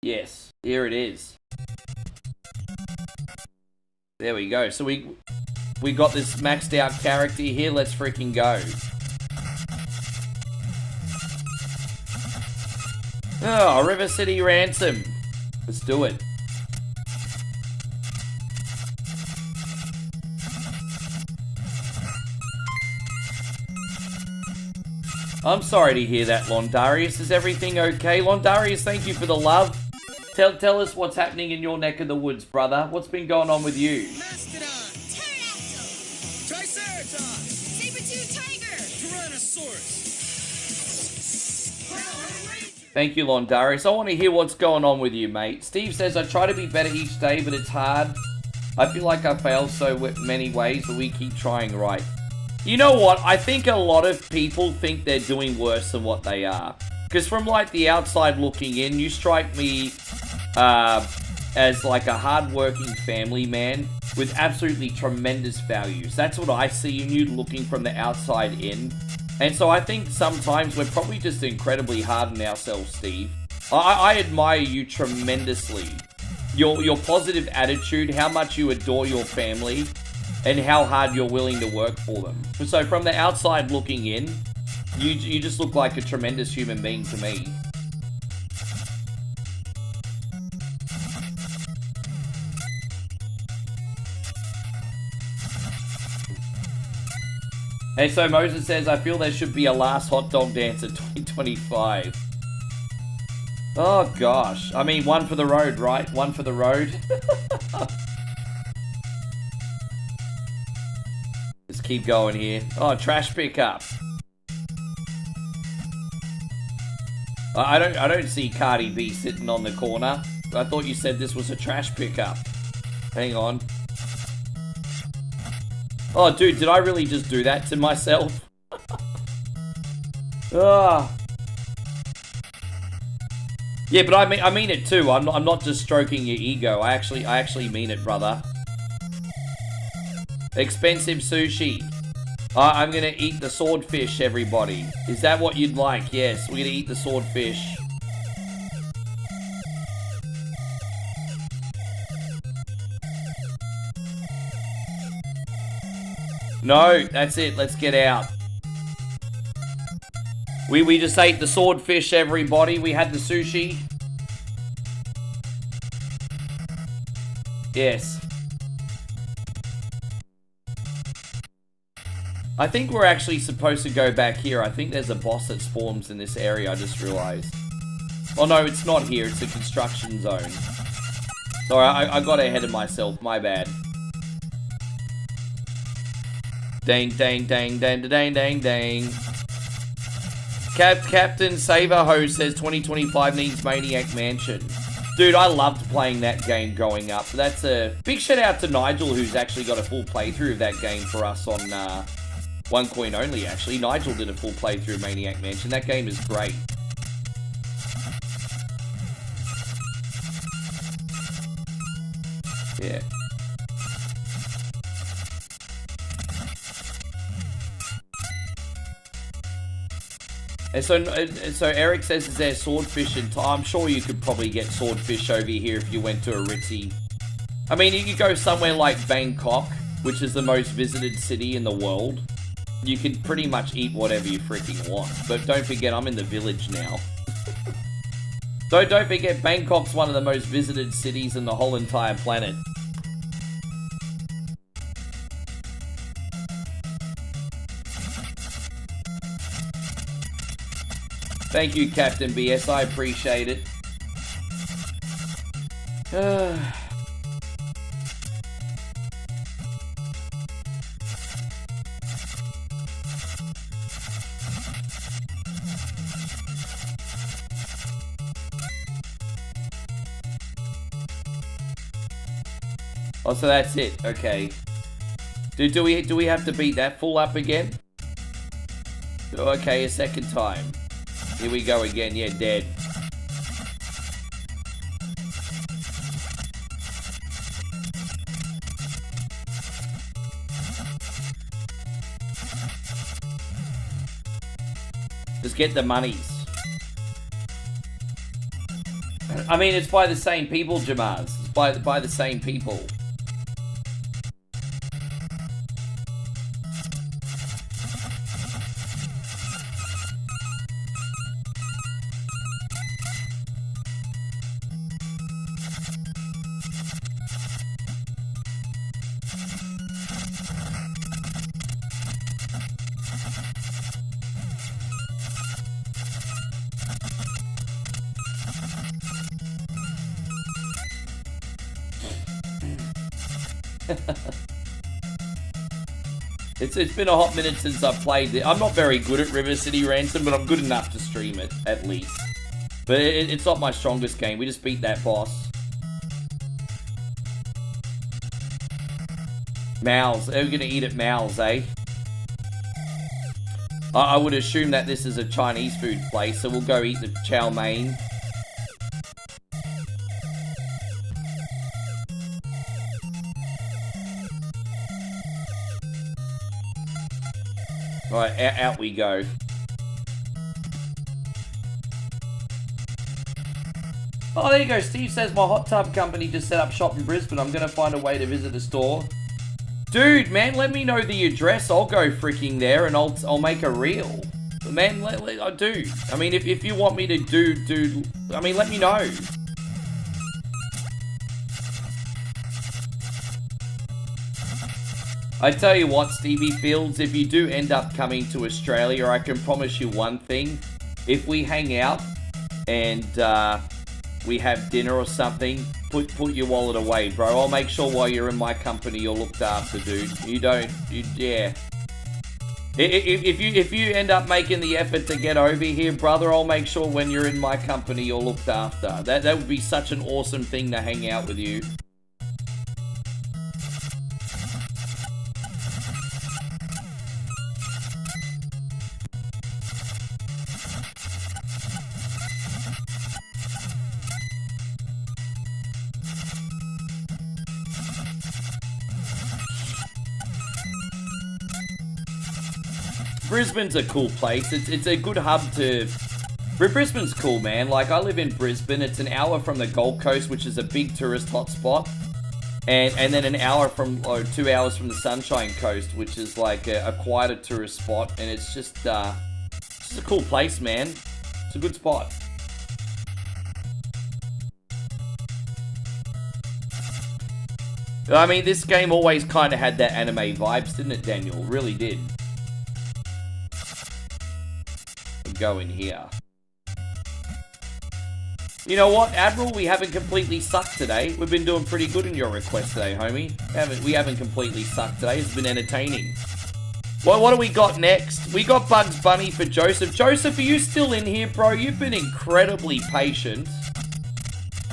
Yes, here it is. There we go. So we got this maxed out character here. Let's freaking go. Oh, River City Ransom. Let's do it. I'm sorry to hear that, Londarius. Is everything okay? Londarius, thank you for the love. Tell us what's happening in your neck of the woods, brother. What's been going on with you? Mastodon! Pterodactyl! Triceratops! Saber-tooth tiger! Tyrannosaurus! Thank you, Londarius. I want to hear what's going on with you, mate. Steve says, I try to be better each day, but it's hard. I feel like I fail so many ways, but we keep trying, right? You know what? I think a lot of people think they're doing worse than what they are. Because from, like, the outside looking in, you strike me as, like, a hard-working family man with absolutely tremendous values. That's what I see in you looking from the outside in. And so I think sometimes we're probably just incredibly hard on ourselves, Steve. I admire you tremendously. Your positive attitude, how much you adore your family, and how hard you're willing to work for them. So from the outside looking in, you just look like a tremendous human being to me. Hey, so Moses says, I feel there should be a last hot dog dance at 2025. Oh, gosh. I mean, one for the road, right? One for the road. Just keep going here. Oh, trash pickup. I don't see Cardi B sitting on the corner. I thought you said this was a trash pickup. Hang on. Oh, dude, did I really just do that to myself? Ah. Yeah, but I mean it too. I'm not just stroking your ego. I actually mean it, brother. Expensive sushi. I'm gonna eat the swordfish, everybody. Is that what you'd like? Yes, we're gonna eat the swordfish. No, that's it. Let's get out. We just ate the swordfish, everybody. We had the sushi. Yes. I think we're actually supposed to go back here. I think there's a boss that spawns in this area, I just realized. Oh no, it's not here. It's a construction zone. Sorry, I got ahead of myself. My bad. Dang, dang, dang, dang, dang, dang, dang. Captain Saverho says 2025 needs Maniac Mansion. Dude, I loved playing that game growing up. That's a big shout out to Nigel, who's actually got a full playthrough of that game for us on One Coin only, actually. Nigel did a full playthrough of Maniac Mansion. That game is great. Yeah. And so Eric says, is there swordfish in time? I'm sure you could probably get swordfish over here if you went to a ritzy. I mean, you could go somewhere like Bangkok, which is the most visited city in the world. You can pretty much eat whatever you freaking want. But don't forget, I'm in the village now. Don't forget, Bangkok's one of the most visited cities in the whole entire planet. Thank you, Captain BS. I appreciate it. Oh, so that's it. Okay. Do we have to beat that full up again? Okay, a second time. Here we go again. Yeah, dead. Just get the monies. I mean, it's by the same people, Jamaz. It's by the same people. It's been a hot minute since I've played it. I'm not very good at River City Ransom, but I'm good enough to stream it, at least. But it's not my strongest game. We just beat that boss. Mal's. We're gonna eat at Mal's, eh? I would assume that this is a Chinese food place, so we'll go eat the chow mein. Right, out we go. Oh, there you go. Steve says my hot tub company just set up shop in Brisbane. I'm going to find a way to visit the store. Dude, man, let me know the address. I'll go freaking there and I'll make a reel. Man, I do. I mean, if you want me to do, I mean, let me know. I tell you what, Stevie Fields, if you do end up coming to Australia, I can promise you one thing. If we hang out and we have dinner or something, put your wallet away, bro. I'll make sure while you're in my company, you're looked after, dude. Yeah. If you end up making the effort to get over here, brother, I'll make sure when you're in my company, you're looked after. That would be such an awesome thing to hang out with you. Brisbane's a cool place. It's a good hub to... Brisbane's cool, man. Like, I live in Brisbane. It's an hour from the Gold Coast, which is a big tourist hotspot. And then an hour from... or 2 hours from the Sunshine Coast, which is like a quieter tourist spot. And it's just a cool place, man. It's a good spot. I mean, this game always kind of had that anime vibes, didn't it, Daniel? Really did. Go in here. You know what, Admiral? We haven't completely sucked today. We've been doing pretty good in your request today, homie. We haven't completely sucked today. It's been entertaining. Well, what do we got next? We got Bugs Bunny for Joseph. Joseph, are you still in here, bro? You've been incredibly patient.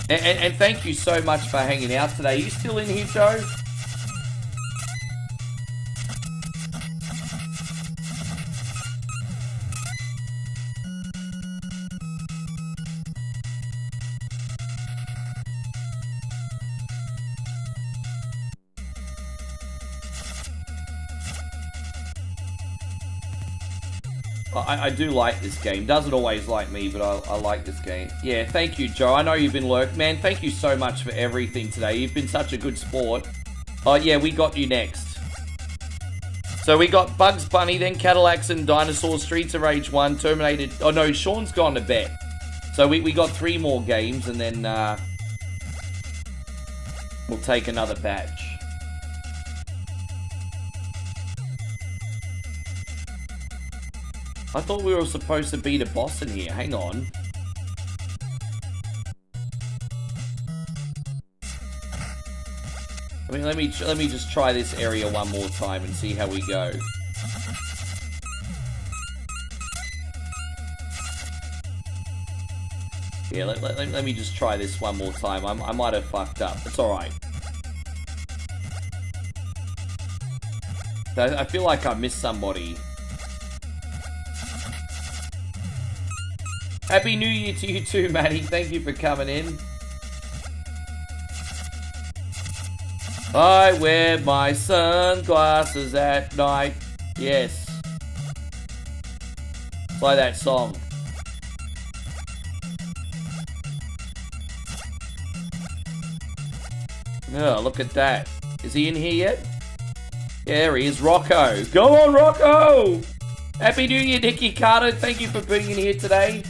And thank you so much for hanging out today. Are you still in here, Joe? I do like this game. Doesn't always like me, but I like this game. Yeah, thank you, Joe. I know you've been lurking. Man, thank you so much for everything today. You've been such a good sport. Oh, yeah, we got you next. So we got Bugs Bunny, then Cadillacs and Dinosaurs, Streets of Rage 1, Terminator... Oh, no, Sean's gone to bed. So we got 3 more games, and then we'll take another batch. I thought we were supposed to beat a boss in here. Hang on. I mean, let me just try this area one more time and see how we go. Yeah, let me just try this one more time. I might have fucked up. It's alright. I feel like I missed somebody. Happy New Year to you too, Maddie. Thank you for coming in. I wear my sunglasses at night. Yes. Play that song. Oh, look at that. Is he in here yet? Yeah, there he is. Rocco. Go on, Rocco! Happy New Year, Nicky Carter. Thank you for being in here today.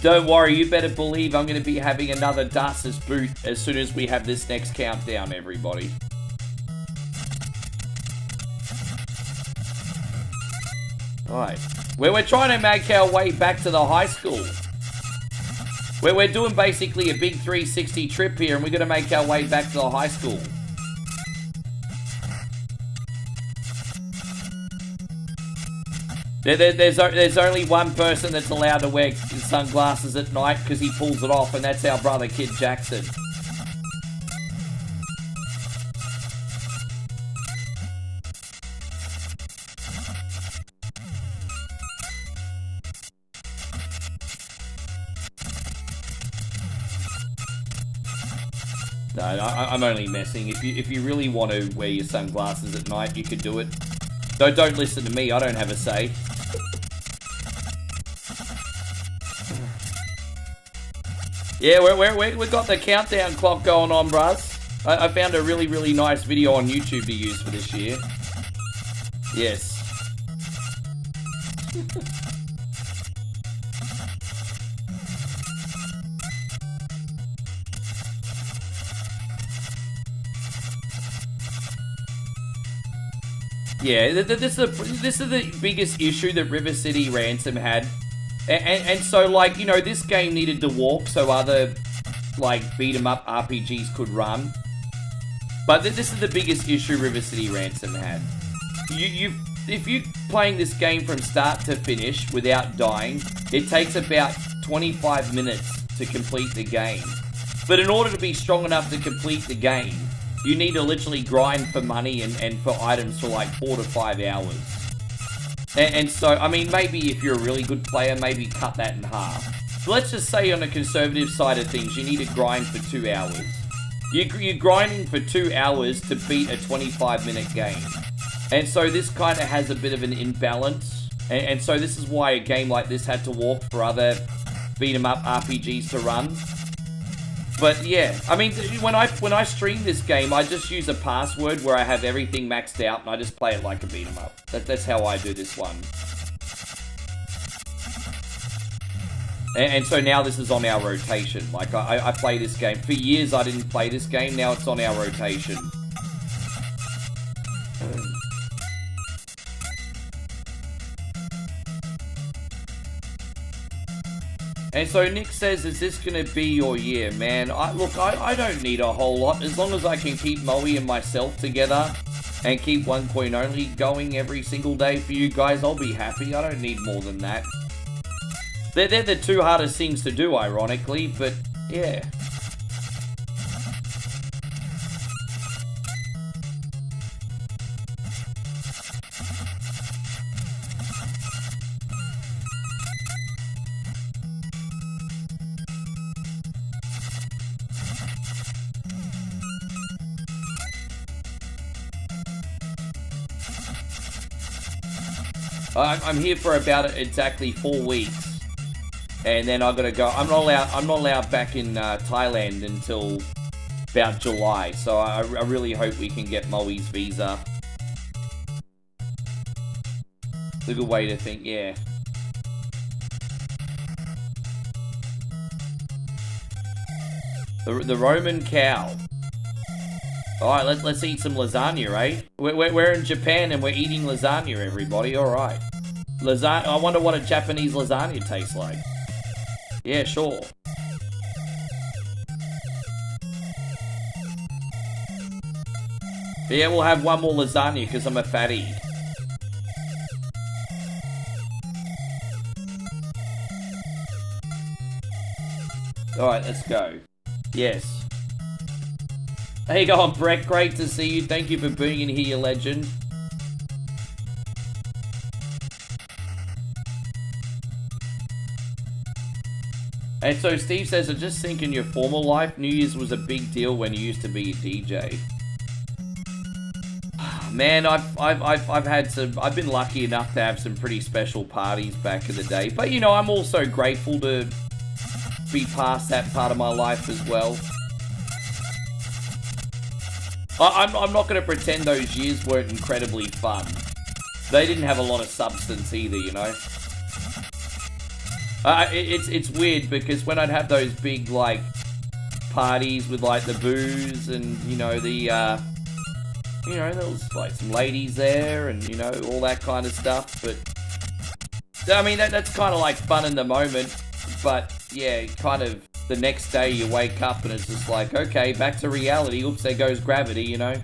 Don't worry, you better believe I'm going to be having another Dust's boot as soon as we have this next countdown, everybody. Alright. We're trying to make our way back to the high school. We're doing basically a big 360 trip here, and we're going to make our way back to the high school. There's only one person that's allowed to wear sunglasses at night because he pulls it off, and that's our brother, Kid Jackson. No, I'm only messing. If you really want to wear your sunglasses at night, you could do it. Don't listen to me. I don't have a say. Yeah, we got the countdown clock going on, bruh. I found a really nice video on YouTube to use for this year. Yes. Yeah, this is the biggest issue that River City Ransom had. And so, like, you know, this game needed to walk so other, like, beat-em-up RPGs could run. But this is the biggest issue River City Ransom had. If you're playing this game from start to finish without dying, it takes about 25 minutes to complete the game. But in order to be strong enough to complete the game, you need to literally grind for money and for items for like 4 to 5 hours. And so, I mean, maybe if you're a really good player, maybe cut that in half. But let's just say on the conservative side of things, you need to grind for 2 hours. You're grinding for 2 hours to beat a 25-minute game. And so this kind of has a bit of an imbalance. And so this is why a game like this had to walk for other beat-em-up RPGs to run. But yeah, I mean, when I stream this game, I just use a password where I have everything maxed out and I just play it like a beat 'em up. That's how I do this one. And so now this is on our rotation. Like I play this game. For years I didn't play this game, now it's on our rotation. And so Nick says, is this going to be your year? Man, I don't need a whole lot. As long as I can keep Moe and myself together and keep One Coin Only going every single day for you guys, I'll be happy. I don't need more than that. They're the two hardest things to do, ironically, but yeah. I'm here for about exactly 4 weeks, and then I gotta go. I'm not allowed back in Thailand until about July. So I really hope we can get Moe's visa. It's a good way to think, yeah. The Roman cow. Alright, let's eat some lasagna, eh? We're in Japan and we're eating lasagna, everybody. Alright. Lasagna. I wonder what a Japanese lasagna tastes like. Yeah, sure. Yeah, we'll have one more lasagna because I'm a fatty. Alright, let's go. Yes. How you going, Brett? Great to see you. Thank you for being in here, you legend. And so Steve says, I just think in your former life, New Year's was a big deal when you used to be a DJ. Man, I've been lucky enough to have some pretty special parties back in the day. But you know, I'm also grateful to be past that part of my life as well. I'm not going to pretend those years weren't incredibly fun. They didn't have a lot of substance either, you know. It's weird because when I'd have those big, like, parties with, like, the booze and, you know, there was, like, some ladies there and, you know, all that kind of stuff. But, I mean, that's kind of, like, fun in the moment. But, yeah, kind of the next day you wake up and it's just like, okay, back to reality. Oops, there goes gravity, you know?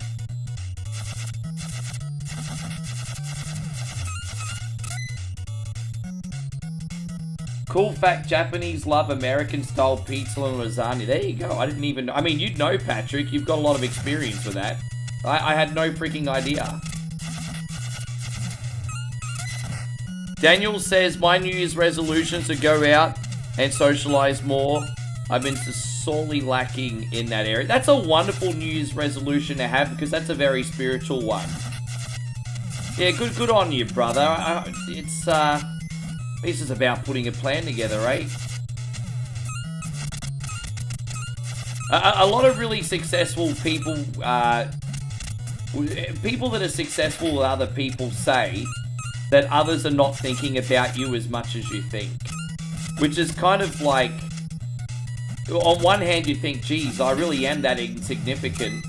Cool fact, Japanese love American-style pizza and lasagna. There you go. I didn't even... I mean, you'd know, Patrick. You've got a lot of experience with that. I had no freaking idea. Daniel says, my New Year's resolution to go out and socialize more. I've been sorely lacking in that area. That's a wonderful New Year's resolution to have because that's a very spiritual one. Yeah, good on you, brother. This is about putting a plan together, right? A lot of really successful people, people that are successful with other people say that others are not thinking about you as much as you think. Which is kind of like, on one hand you think, geez, I really am that insignificant.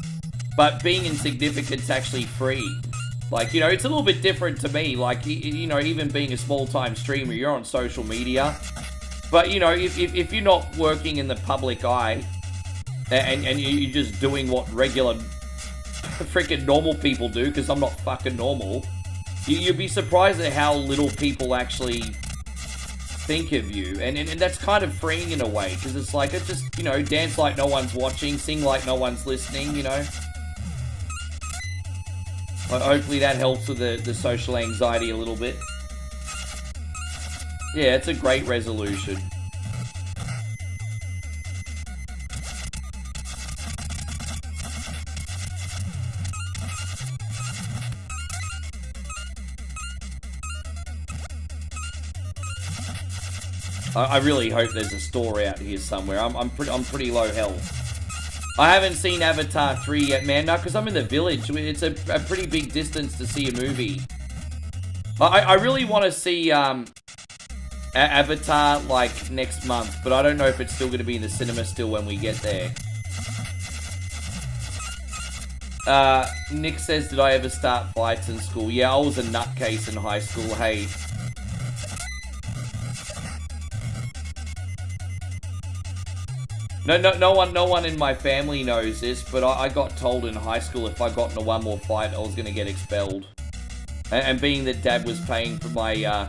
But being insignificant's actually free. Like, you know, it's a little bit different to me. Like, you know, even being a small-time streamer, you're on social media. But, you know, if you're not working in the public eye, and you're just doing what regular freaking normal people do, because I'm not fucking normal, you'd be surprised at how little people actually think of you. And that's kind of freeing in a way, because it's like, it's just, you know, dance like no one's watching, sing like no one's listening, you know. Hopefully that helps with the social anxiety a little bit. Yeah, it's a great resolution. I really hope there's a store out here somewhere. I'm pretty low health. I haven't seen Avatar 3 yet, man. No, because I'm in the village. It's a pretty big distance to see a movie. I really want to see Avatar, like, next month. But I don't know if it's still going to be in the cinema still when we get there. Nick says, did I ever start fights in school? Yeah, I was a nutcase in high school, hey. No one in my family knows this, but I got told in high school if I got into one more fight, I was going to get expelled. And being that Dad was paying for my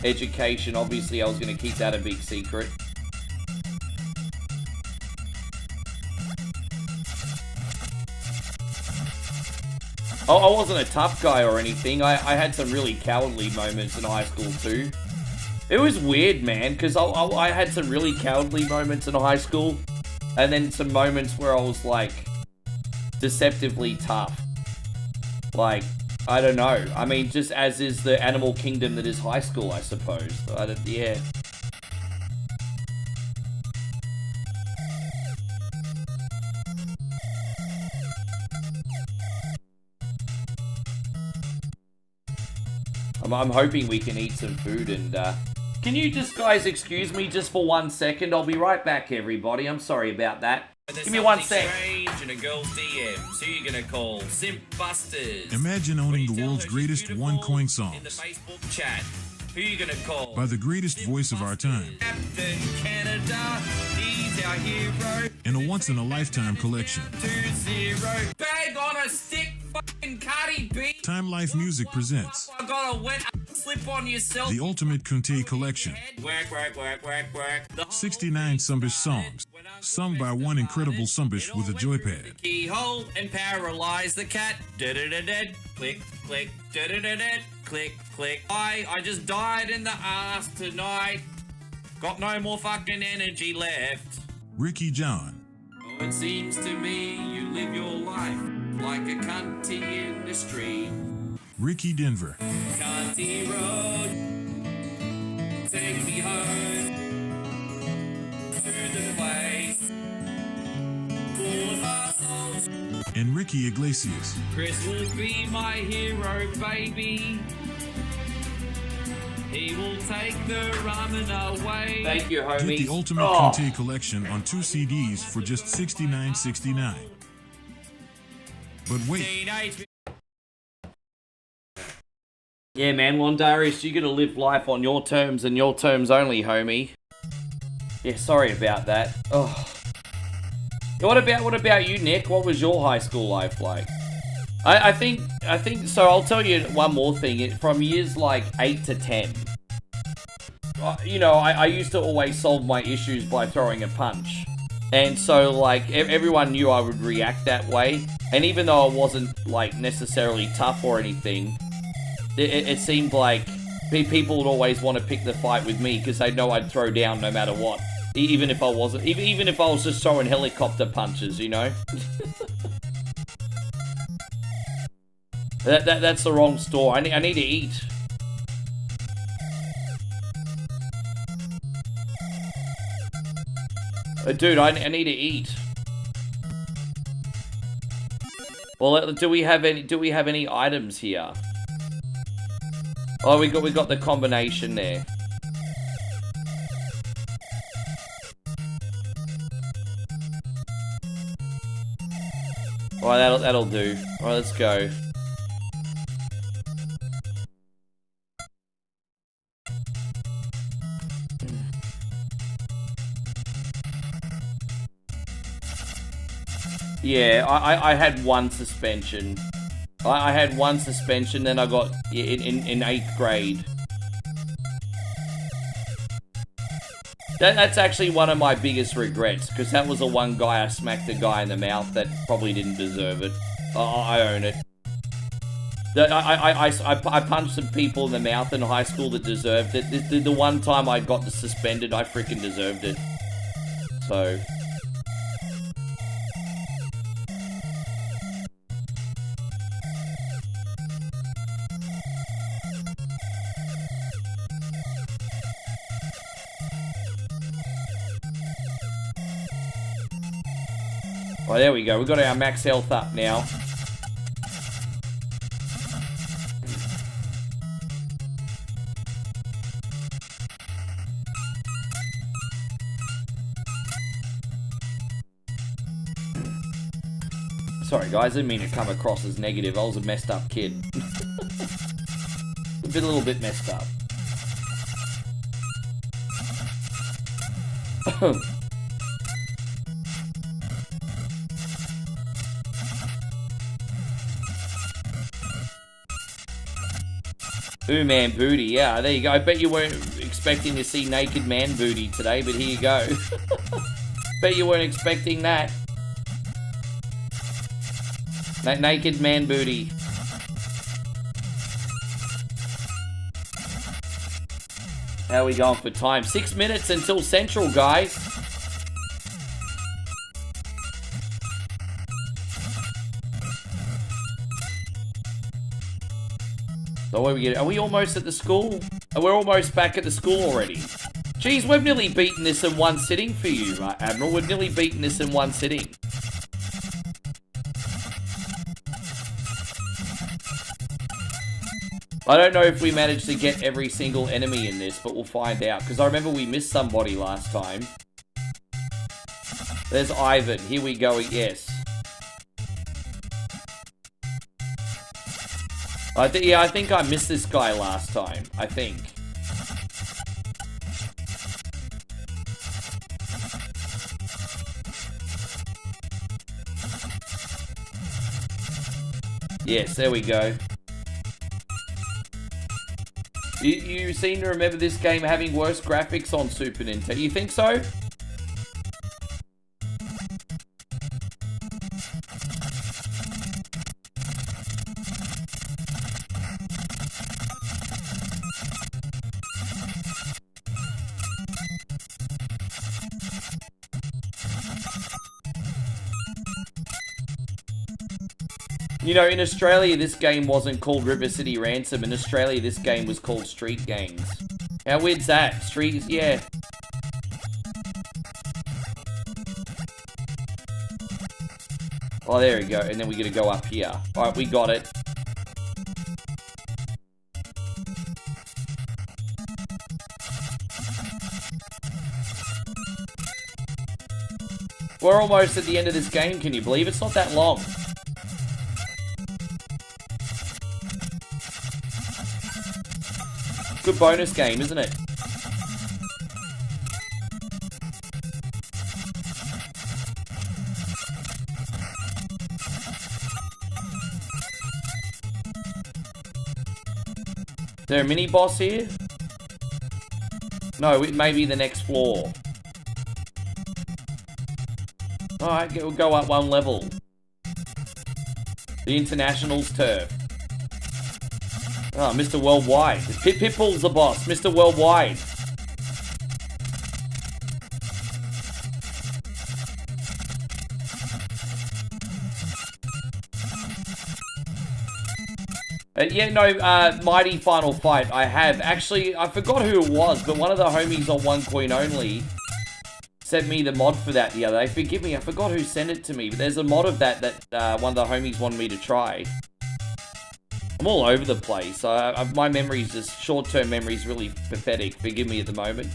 education, obviously I was going to keep that a big secret. I wasn't a tough guy or anything. I had some really cowardly moments in high school too. It was weird, man, because I had some really cowardly moments in high school, and then some moments where I was, like, deceptively tough. Like, I don't know. I mean, just as is the animal kingdom that is high school, I suppose. Yeah. I'm hoping we can eat some food and, can you just, guys, excuse me just for 1 second? I'll be right back, everybody. I'm sorry about that. Give me 1 sec. Strange in a girl's DMs. Who you gonna call? Simp Busters. Imagine owning the world's greatest one-coin songs. In the Facebook chat. Who you gonna call? By the greatest voice of our time. Captain Canada. He's our hero. In a once-in-a-lifetime collection. 2-0. Bag on a stick. Fucking Cardi B. Time Life Music presents I got a wet slip on yourself. the Ultimate Kunte Collection. Work. 69 Sumbish songs, sung by one incredible Sumbish with a joypad. Keyhole and paralyze the cat. Click, click, click, click. I just died in the ass tonight. Got no more fucking energy left. Ricky John, Oh, it seems to me you live your life like a cunty in the street. Ricky Denver, Cunty road, take me home to the place full of assholes. and Ricky Iglesias. Chris will be my hero, baby. He will take the ramen away. Thank you, Get homies. the Ultimate Kunte Collection on 2 CDs for just $69.69. But wait, Teenage Yeah, man, Londarius, you gotta live life on your terms and your terms only, homie. Yeah, sorry about that. Oh. What about you, Nick? What was your high school life like? I think so. I'll tell you one more thing. From years like 8 to 10, you know, I used to always solve my issues by throwing a punch, and so like everyone knew I would react that way. And even though I wasn't like necessarily tough or anything, it seemed like people would always want to pick the fight with me because they know I'd throw down no matter what. Even if I wasn't, even if I was just throwing helicopter punches, you know. That's the wrong store. I need to eat. Dude, I need to eat. Well, do we have any items here? Oh, we got the combination there. Alright, that'll do. Alright, let's go. Yeah, I had one suspension. I had one suspension, then I got in 8th grade. That's actually one of my biggest regrets, because that was the one guy I smacked a guy in the mouth that probably didn't deserve it. I own it. I punched some people in the mouth in high school that deserved it. The one time I got suspended, I freaking deserved it. So... Oh, there we go. We got our max health up now. Sorry, guys. I didn't mean to come across as negative. I was a messed up kid. A little bit messed up. Ooh, man booty, yeah, there you go. I bet you weren't expecting to see naked man booty today, but here you go. Bet you weren't expecting that. Naked man booty. How are we going for time? 6 minutes until Central, guys. So where we get? Are we almost at the school? We're almost back at the school already. Jeez, we've nearly beaten this in one sitting for you, Admiral. We've nearly beaten this in one sitting. I don't know if we managed to get every single enemy in this, but we'll find out. Because I remember we missed somebody last time. There's Ivan. Here we go. Yes. I think I missed this guy last time. I think. Yes, there we go. You seem to remember this game having worse graphics on Super Nintendo. You think so? You know, in Australia, this game wasn't called River City Ransom. In Australia, this game was called Street Gangs. How weird's that? Street, yeah. Oh, there we go. And then we gotta go up here. Alright, we got it. We're almost at the end of this game, can you believe? It's not that long. Good bonus game, isn't it? there a mini boss here? No, it may be the next floor. Alright, we'll go up one level. The Internationals turf. Oh, Mr. Worldwide. Pitbull's the boss. Mr. Worldwide. Yeah, no, Mighty Final Fight, I have. Actually, I forgot who it was, but one of the homies on One Coin Only sent me the mod for that the other day. Forgive me, I forgot who sent it to me, but there's a mod of that one of the homies wanted me to try. I'm all over the place. My memory's just, short-term memory's really pathetic. Forgive me at the moment.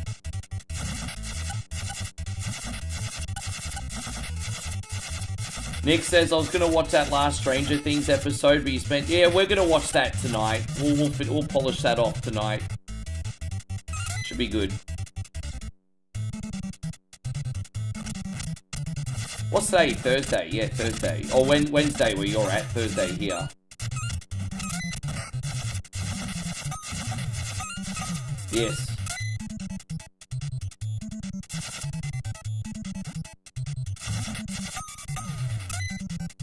Nick says, I was going to watch that last Stranger Things episode, but you spent... Yeah, we're going to watch that tonight. We'll polish that off tonight. Should be good. What's today? Thursday. Yeah, Thursday. Or Wednesday where you're at. Thursday here. Yes.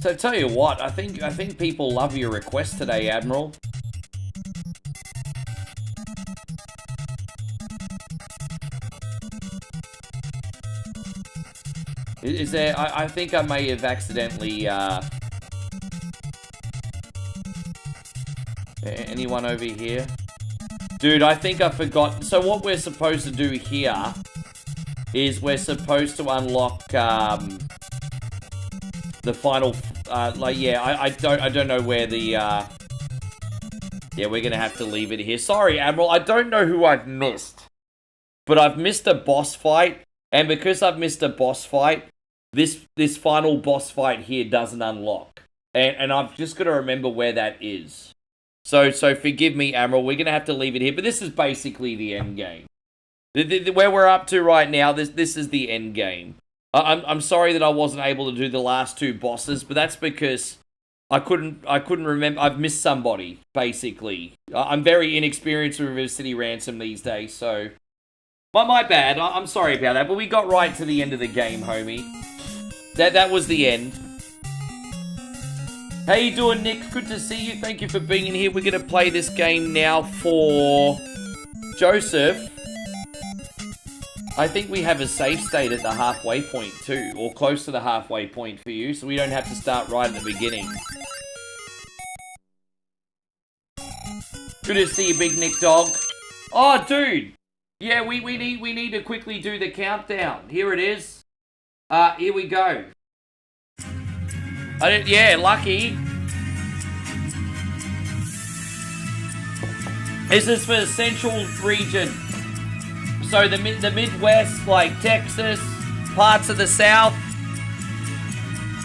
So tell you what, I think people love your request today, Admiral. Is there? I think I may have accidentally. Anyone over here? Dude, I think I forgot. So what we're supposed to do here is we're supposed to unlock the final. Like, yeah, I don't know where the. Yeah, we're gonna have to leave it here. Sorry, Admiral. I don't know who I've missed, but I've missed a boss fight, and because I've missed a boss fight, this final boss fight here doesn't unlock, and I've just got to remember where that is. So forgive me, Admiral. We're gonna have to leave it here, but this is basically the end game. Where we're up to right now, this is the end game. I'm sorry that I wasn't able to do the last two bosses, but that's because I couldn't remember. I've missed somebody, basically. I'm very inexperienced with River City Ransom these days, so my bad. I'm sorry about that, but we got right to the end of the game, homie. That was the end. How you doing, Nick? Good to see you. Thank you for being in here. We're gonna play this game now for Joseph. I think we have a save state at the halfway point too, or close to the halfway point for you, so we don't have to start right at the beginning. Good to see you, Big Nick Dog. Oh, dude! Yeah, we need to quickly do the countdown. Here it is. Here we go. Yeah, lucky. This is for the central region. So the Midwest, like Texas, parts of the South.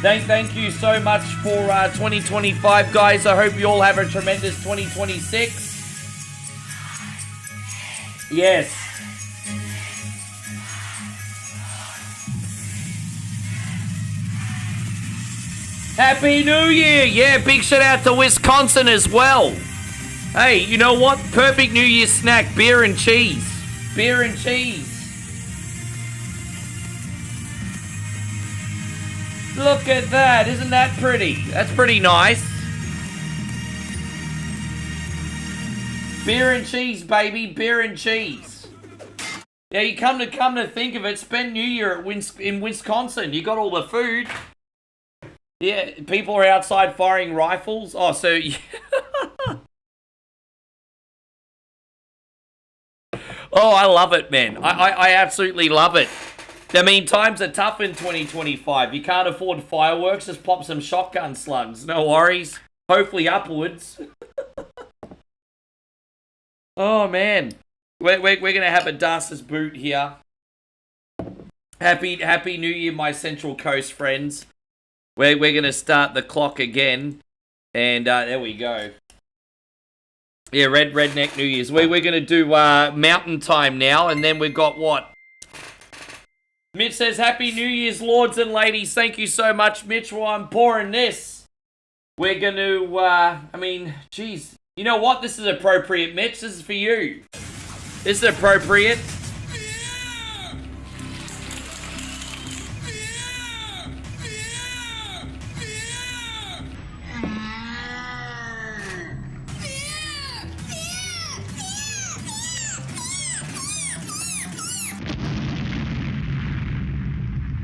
Thank you so much for 2025, guys. I hope you all have a tremendous 2026. Yes. Happy New Year! Yeah, big shout out to Wisconsin as well. Hey, you know what? Perfect New Year snack, beer and cheese. Beer and cheese. Look at that. Isn't that pretty? That's pretty nice. Beer and cheese, baby. Beer and cheese. Yeah, you come to think of it, spend New Year in Wisconsin. You got all the food. Yeah, people are outside firing rifles. Oh, so... Yeah. Oh, I love it, man. I absolutely love it. I mean, times are tough in 2025. You can't afford fireworks, just pop some shotgun slugs. No worries. Hopefully upwards. Oh, man. We're going to have a dust's boot here. Happy New Year, my Central Coast friends. We're going to start the clock again. And there we go. Yeah, Redneck New Year's. We're going to do Mountain Time now, and then we've got what? Mitch says, Happy New Year's, lords and ladies. Thank you so much, Mitch. While I'm pouring this, we're going to, I mean, geez, You know what? This is appropriate, Mitch. This is for you. This is appropriate.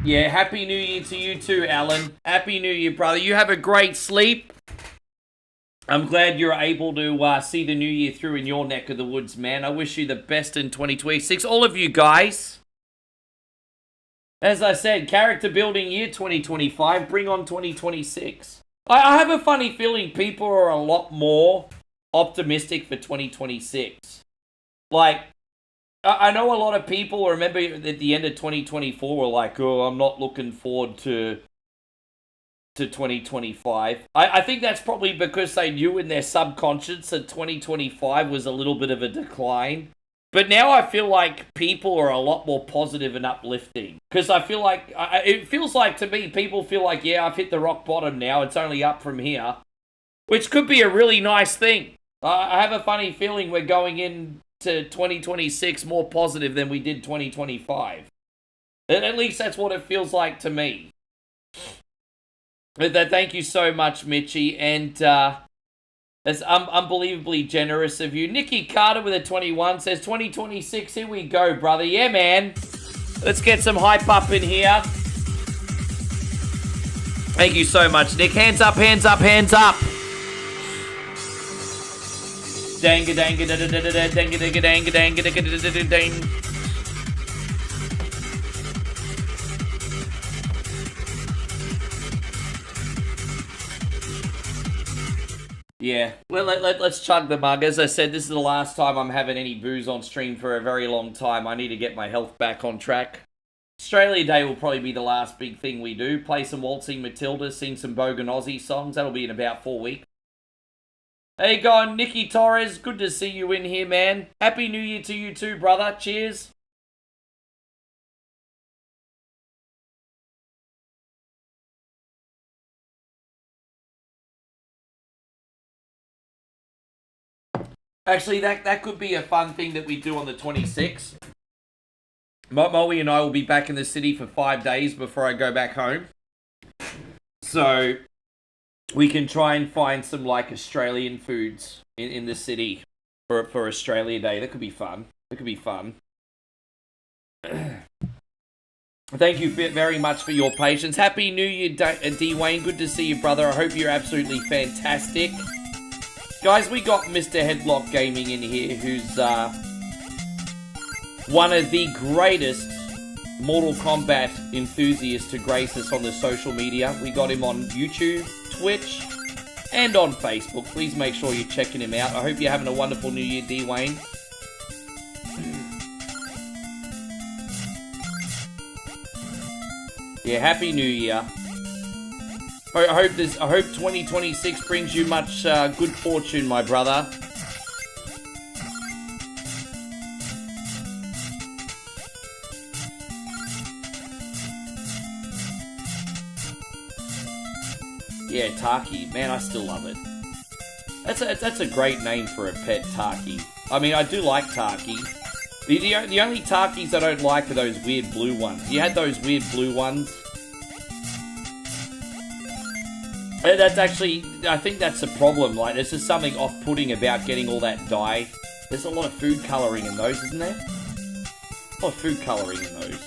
Yeah, Happy New Year to you too, Alan. Happy New Year, brother. You have a great sleep. I'm glad you're able to see the new year through in your neck of the woods, man. I wish you the best in 2026. All of you guys. As I said, character building year 2025. Bring on 2026. I have a funny feeling people are a lot more optimistic for 2026. Like, I know a lot of people, remember at the end of 2024, were like, oh, I'm not looking forward to 2025. I think that's probably because they knew in their subconscious that 2025 was a little bit of a decline. But now I feel like people are a lot more positive and uplifting. Because I feel like, it feels like to me, people feel like, yeah, I've hit the rock bottom now, it's only up from here. Which could be a really nice thing. I have a funny feeling we're going into 2026 more positive than we did 2025. At least that's what it feels like to me. Thank you so much, Mitchie, and that's unbelievably generous of you. Nikki Carter with a 21 says, 2026, here we go, brother. Yeah, man. Let's get some hype up in here. Thank you so much, Nick. Hands up, hands up, hands up. Danga danga da da da da da danga danga danga danga danga da da da dang. Yeah, well, let's chug the mug. As I said, this is the last time I'm having any booze on stream for a very long time. I need to get my health back on track. Australia Day will probably be the last big thing we do. Play some Waltzing Matilda, sing some Bogan Aussie songs. That'll be in about 4 weeks. Hey, going, Nicky Torres. Good to see you in here, man. Happy New Year to you too, brother. Cheers. Actually, that could be a fun thing that we do on the 26th. Moe and I will be back in the city for 5 days before I go back home. So we can try and find some like Australian foods in the city for Australia Day. That could be fun. That could be fun. Thank you very much for your patience. Happy New Year, D. Wayne. Good to see you, brother. I hope you're absolutely fantastic. Guys, we got Mr. Headlock Gaming in here, who's one of the greatest Mortal Kombat enthusiasts to grace us on the social media. We got him on YouTube, Twitch, and on Facebook. Please make sure you're checking him out. I hope you're having a wonderful New Year, D. Wayne. Yeah, Happy New Year. I hope 2026 brings you much good fortune, my brother. Yeah, Taki. Man, I still love it. That's a great name for a pet, Taki. I mean, I do like Taki. The only Takis I don't like are those weird blue ones. You had those weird blue ones. That's actually, I think that's the problem. Like, there's just something off-putting about getting all that dye. There's a lot of food colouring in those, isn't there? A lot of food colouring in those.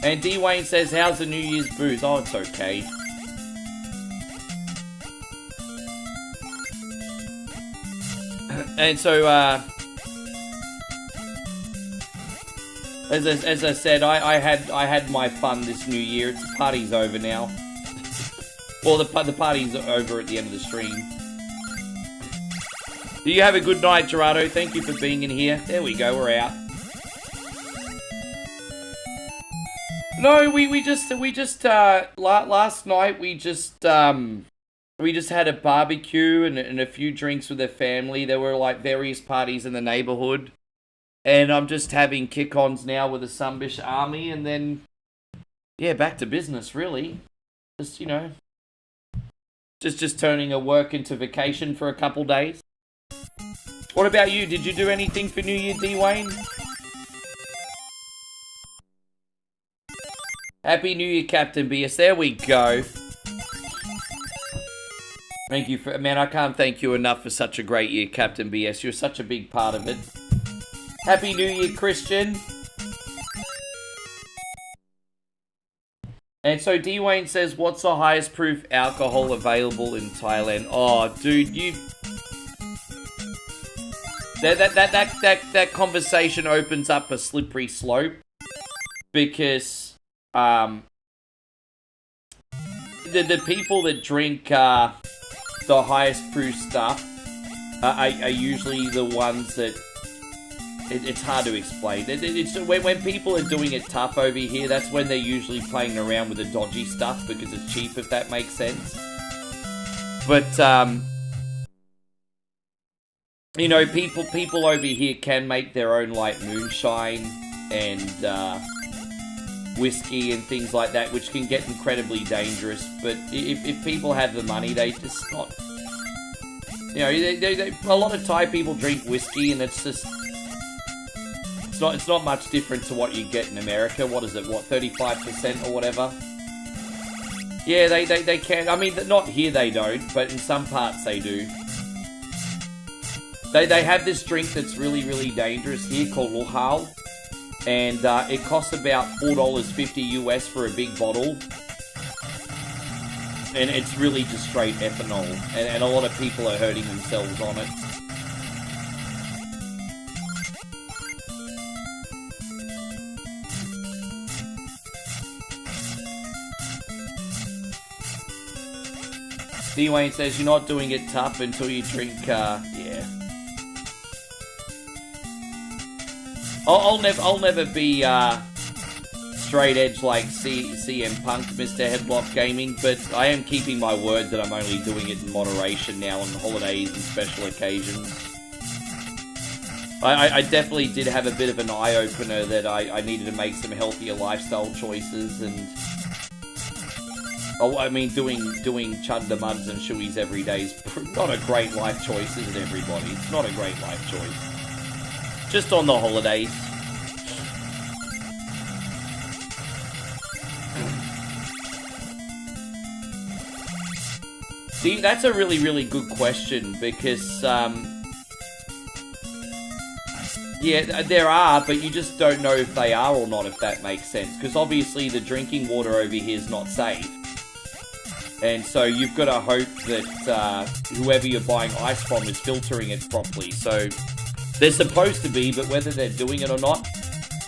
And D. Wayne says, how's the New Year's booze? Oh, it's okay. And so, as I said, I had my fun this New Year. The party's over now. Well, the party's over at the end of the stream. Do you have a good night, Gerardo? Thank you for being in here. There we go, we're out. No, we just last night we just had a barbecue and a few drinks with the family. There were like various parties in the neighborhood. And I'm just having kick-ons now with the Sunbish Army, and then, yeah, back to business, really. Just, you know, Just turning a work into vacation for a couple days. What about you? Did you do anything for New Year, Dwayne? Happy New Year, Captain BS. There we go. Thank you for... Man, I can't thank you enough for such a great year, Captain BS. You're such a big part of it. Happy New Year, Christian. And so Dwayne says, what's the highest proof alcohol available in Thailand? Oh, dude, you... That conversation opens up a slippery slope. Because, the people that drink, the highest proof stuff are usually the ones that... It's hard to explain. When people are doing it tough over here, that's when they're usually playing around with the dodgy stuff because it's cheap, if that makes sense. But, you know, people over here can make their own, like, moonshine and, whiskey and things like that, which can get incredibly dangerous. But if people have the money, they just not... You know, a lot of Thai people drink whiskey, and it's just... It's not much different to what you get in America. What is it? What, 35% or whatever? Yeah, they can. I mean, not here they don't, but in some parts they do. They have this drink that's really, really dangerous here called Luhal. And it costs about $4.50 US for a big bottle. And it's really just straight ethanol. And a lot of people are hurting themselves on it. Dwayne says you're not doing it tough until you drink, yeah. I'll never be, straight edge like CM Punk, Mr. Headlock Gaming, but I am keeping my word that I'm only doing it in moderation now on holidays and special occasions. I definitely did have a bit of an eye-opener that I needed to make some healthier lifestyle choices, and... Oh, I mean, doing chunda muds and shoeys every day is not a great life choice, is it, everybody? It's not a great life choice. Just on the holidays. See, that's a really, really good question, because, yeah, there are, but you just don't know if they are or not, if that makes sense. Because obviously the drinking water over here is not safe. And so you've got to hope that whoever you're buying ice from is filtering it properly. So they're supposed to be, but whether they're doing it or not,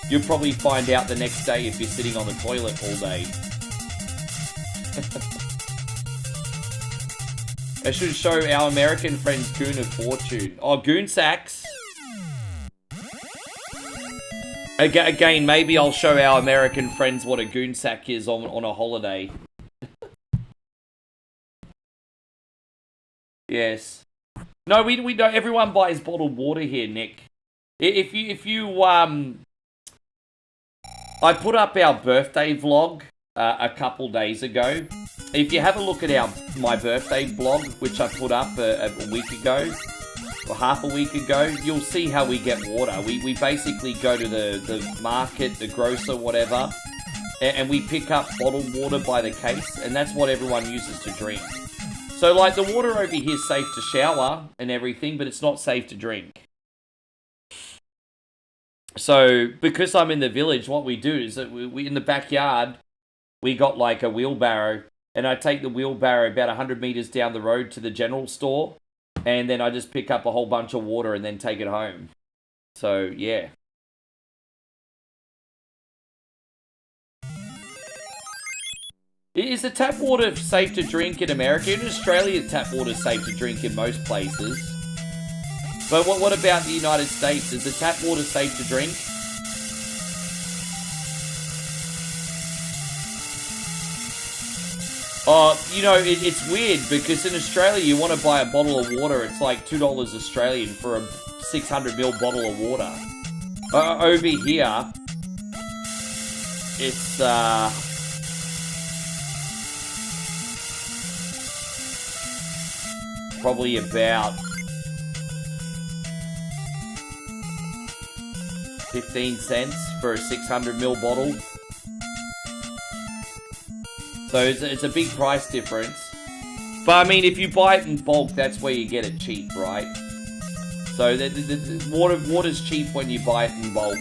you'll probably find out the next day if you're sitting on the toilet all day. I should show our American friends Goon of Fortune. Oh, Goon Sacks. Again, maybe I'll show our American friends what a Goon Sack is on a holiday. Yes. No, we don't. Everyone buys bottled water here, Nick. If you I put up our birthday vlog a couple days ago. If you have a look at my birthday vlog, which I put up a week ago, or half a week ago, you'll see how we get water. We basically go to the market, the grocer, whatever, and we pick up bottled water by the case, and that's what everyone uses to drink. So, like, the water over here is safe to shower and everything, but it's not safe to drink. So, because I'm in the village, what we do is that we in the backyard, we got, like, a wheelbarrow, and I take the wheelbarrow about 100 meters down the road to the general store, and then I just pick up a whole bunch of water and then take it home. So, yeah. Is the tap water safe to drink in America? In Australia, tap water is safe to drink in most places. But what about the United States? Is the tap water safe to drink? You know, it's weird because in Australia, you want to buy a bottle of water, it's like $2 Australian for a 600ml bottle of water. Over here, it's, probably about 15 cents for a 600ml bottle. So it's a big price difference. But I mean, if you buy it in bulk, that's where you get it cheap, right? So water's cheap when you buy it in bulk.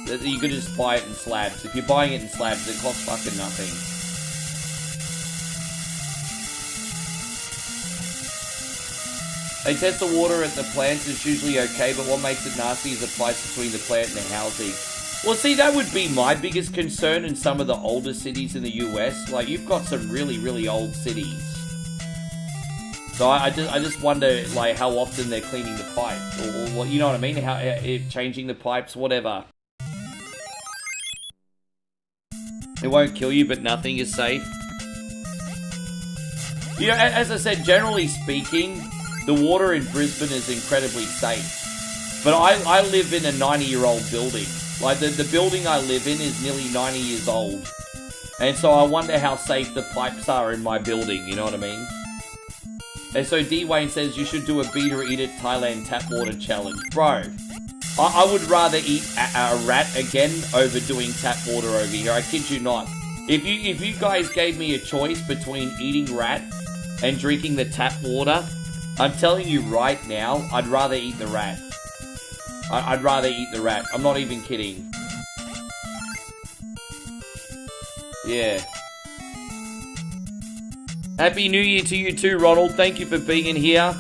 You could just buy it in slabs. If you're buying it in slabs, it costs fucking nothing. They test the water at the plants, it's usually okay, but what makes it nasty is the price between the plant and the housing. Well, see, that would be my biggest concern in some of the older cities in the US. Like, you've got some really, really old cities. So I just wonder, like, how often they're cleaning the pipe. Or what, you know what I mean? How changing the pipes, whatever. It won't kill you, but nothing is safe. You know, as I said, generally speaking, the water in Brisbane is incredibly safe. But I live in a 90-year-old building. Like, the building I live in is nearly 90 years old. And so I wonder how safe the pipes are in my building, you know what I mean? And so D. Wayne says you should do a beat or eat it Thailand tap water challenge. Bro, I would rather eat a rat again over doing tap water over here. I kid you not. If you guys gave me a choice between eating rat and drinking the tap water, I'm telling you right now, I'd rather eat the rat. I'd rather eat the rat. I'm not even kidding. Yeah. Happy New Year to you too, Ronald. Thank you for being here.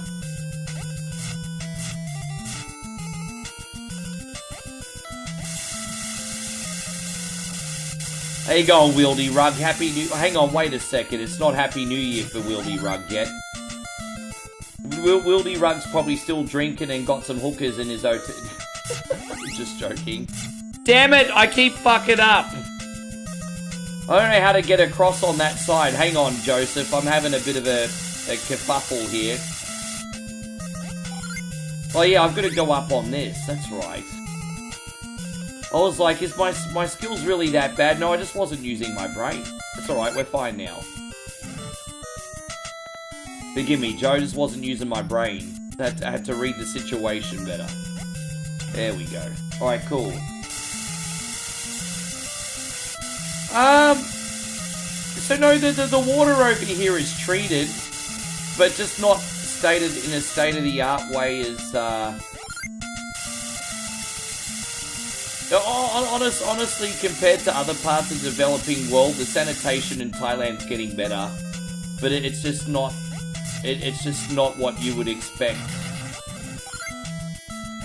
How you going, Wieldy Rug? Happy New... Hang on, wait a second. It's not Happy New Year for Wieldy Rug yet. Wieldy Rug's probably still drinking and got some hookers in his hotel. Just joking. Damn it, I keep fucking up. I don't know how to get across on that side. Hang on, Joseph. I'm having a bit of a kerfuffle here. Oh yeah, I've got to go up on this. That's right. I was like, is my skills really that bad? No, I just wasn't using my brain. That's alright, we're fine now. Forgive me, Joe, just wasn't using my brain. I had to read the situation better. There we go. Alright, cool. So no, the water over here is treated, but just not stated in a state-of-the-art way as, honestly, compared to other parts of the developing world, the sanitation in Thailand's getting better, but it's just not, it's just not what you would expect,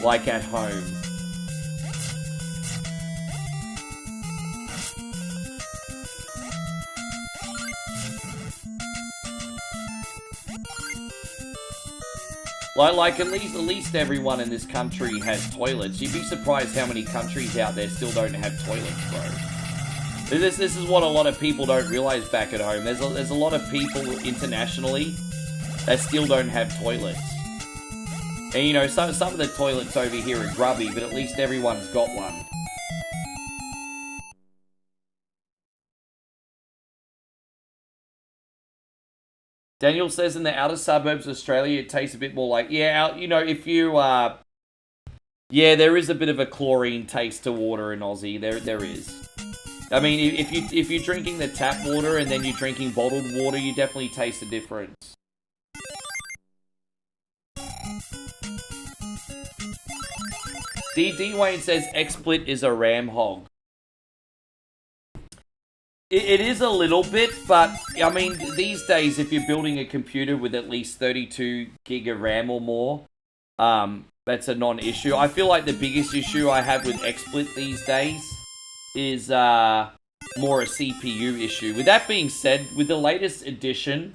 like at home. Like at least everyone in this country has toilets. You'd be surprised how many countries out there still don't have toilets, bro. This is what a lot of people don't realize back at home. There's a lot of people internationally that still don't have toilets. And you know, some of the toilets over here are grubby, but at least everyone's got one. Daniel says in the outer suburbs of Australia, it tastes a bit more like, yeah, you know, if you, yeah, there is a bit of a chlorine taste to water in Aussie. There is. I mean, if you're drinking the tap water and then you're drinking bottled water, you definitely taste the difference. D. Wayne says XSplit is a RAM hog. It is a little bit, but, I mean, these days, if you're building a computer with at least 32 gig of RAM or more, that's a non-issue. I feel like the biggest issue I have with XSplit these days is more a CPU issue. With that being said, with the latest edition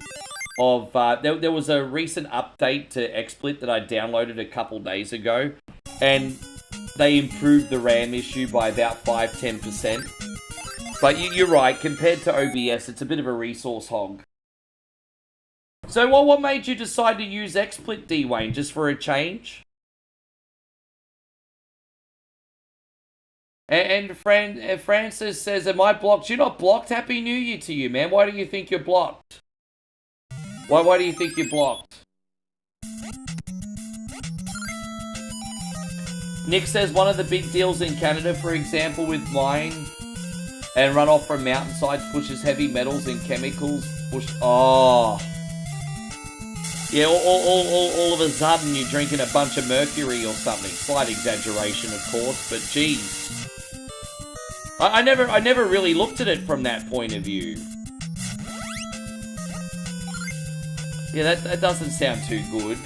of... there was a recent update to XSplit that I downloaded a couple days ago, and they improved the RAM issue by about 5-10%. But you're right, compared to OBS, it's a bit of a resource hog. So what made you decide to use XSplit, D. Wayne, just for a change? And Francis says, am I blocked? You're not blocked. Happy New Year to you, man. Why do you think you're blocked? Why do you think you're blocked? Nick says one of the big deals in Canada, for example, with mine and runoff from mountainsides pushes heavy metals and chemicals. Oh. Yeah, all of a sudden you're drinking a bunch of mercury or something. Slight exaggeration, of course, but geez. I never really looked at it from that point of view. Yeah, that doesn't sound too good.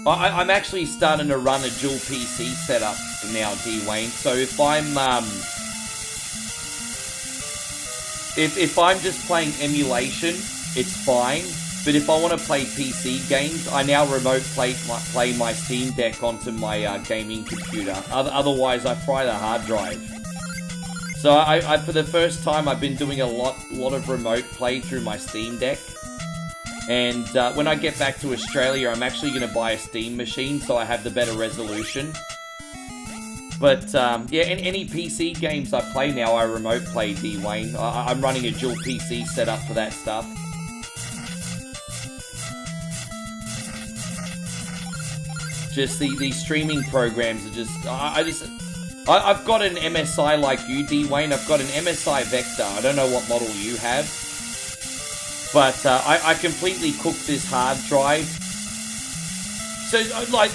I'm actually starting to run a dual PC setup now, D-Wayne. So if I'm just playing emulation, it's fine. But if I want to play PC games, I now remote play my Steam Deck onto my gaming computer. Otherwise, I fry the hard drive. So I for the first time, I've been doing a lot of remote play through my Steam Deck. And when I get back to Australia, I'm actually going to buy a Steam machine so I have the better resolution. But, yeah, any PC games I play now, I remote play, D-Wayne. I'm running a dual PC setup for that stuff. Just these streaming programs are just... I've got an MSI like you, D-Wayne. I've got an MSI Vector. I don't know what model you have. But I completely cooked this hard drive. So, like...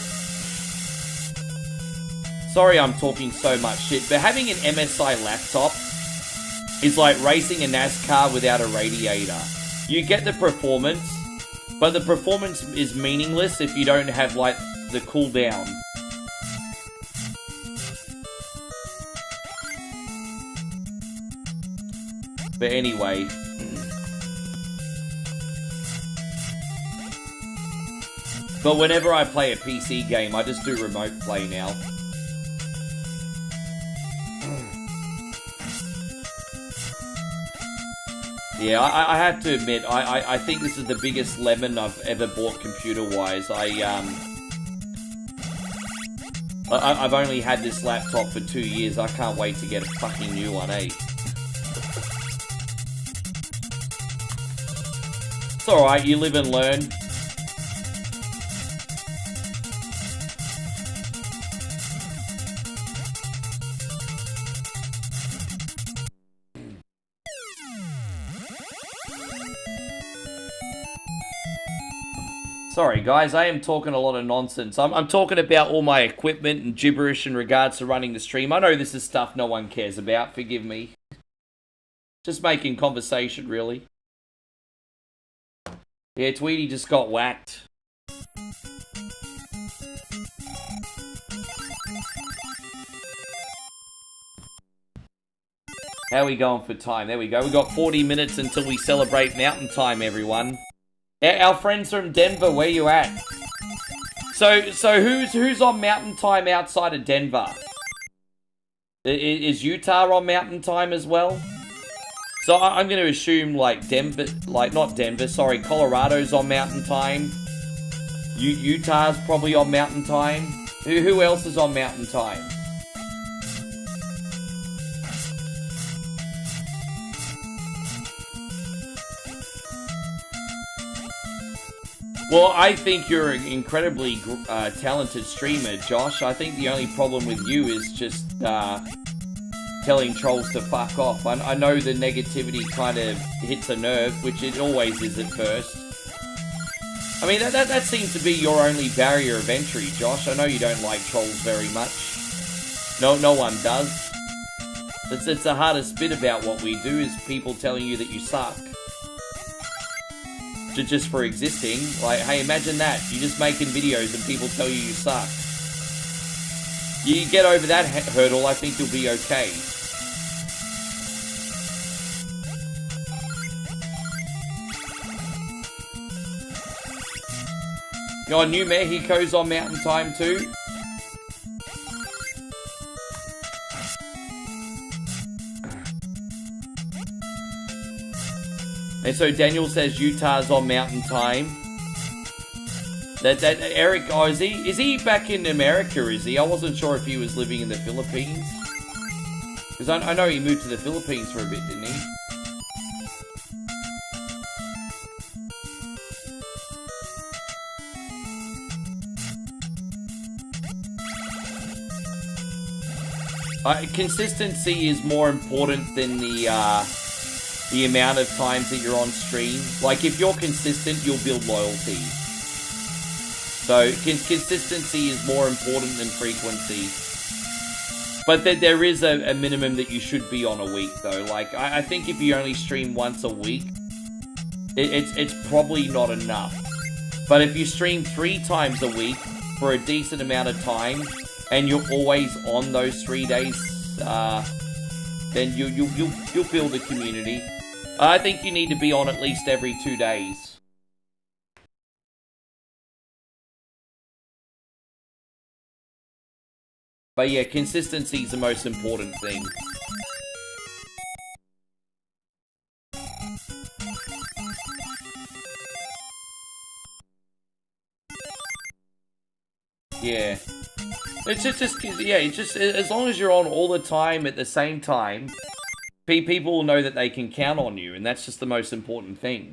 Sorry I'm talking so much shit, but having an MSI laptop is like racing a NASCAR without a radiator. You get the performance, but the performance is meaningless if you don't have, like, the cooldown. But anyway... But whenever I play a PC game, I just do remote play now. Yeah, I have to admit, I think this is the biggest lemon I've ever bought computer-wise. I've only had this laptop for 2 years. I can't wait to get a fucking new one, eh? It's alright, you live and learn. Sorry guys, I am talking a lot of nonsense. I'm talking about all my equipment and gibberish in regards to running the stream. I know this is stuff no one cares about, forgive me. Just making conversation, really. Yeah, Tweety just got whacked. How are we going for time? There we go. We got 40 minutes until we celebrate mountain time, everyone. Our friends from Denver, where you at? So who's on mountain time outside of Denver? Is Utah on mountain time as well? So I'm going to assume like Denver, like not Denver, sorry, Colorado's on mountain time. Utah's probably on mountain time. Who else is on mountain time? Well, I think you're an incredibly talented streamer, Josh. I think the only problem with you is just telling trolls to fuck off. I know the negativity kind of hits a nerve, which it always is at first. I mean, that seems to be your only barrier of entry, Josh. I know you don't like trolls very much. No one does. It's the hardest bit about what we do is people telling you that you suck. Just for existing. Like, hey, imagine that. You're just making videos and people tell you suck. You get over that hurdle, I think you'll be okay. Oh, New Mexico's on mountain time too? And so Daniel says Utah's on mountain time. That Eric, oh, is he back in America, is he? I wasn't sure if he was living in the Philippines. Because I know he moved to the Philippines for a bit, didn't he? Consistency is more important than the amount of times that you're on stream. Like, if you're consistent, you'll build loyalty. So, consistency is more important than frequency. But there is a minimum that you should be on a week, though. Like, I think if you only stream once a week, it's probably not enough. But if you stream 3 times a week for a decent amount of time, and you're always on those 3 days, then you'll build a community. I think you need to be on at least every 2 days. But yeah, consistency is the most important thing. Yeah. It's just as long as you're on all the time at the same time, people will know that they can count on you, and that's just the most important thing.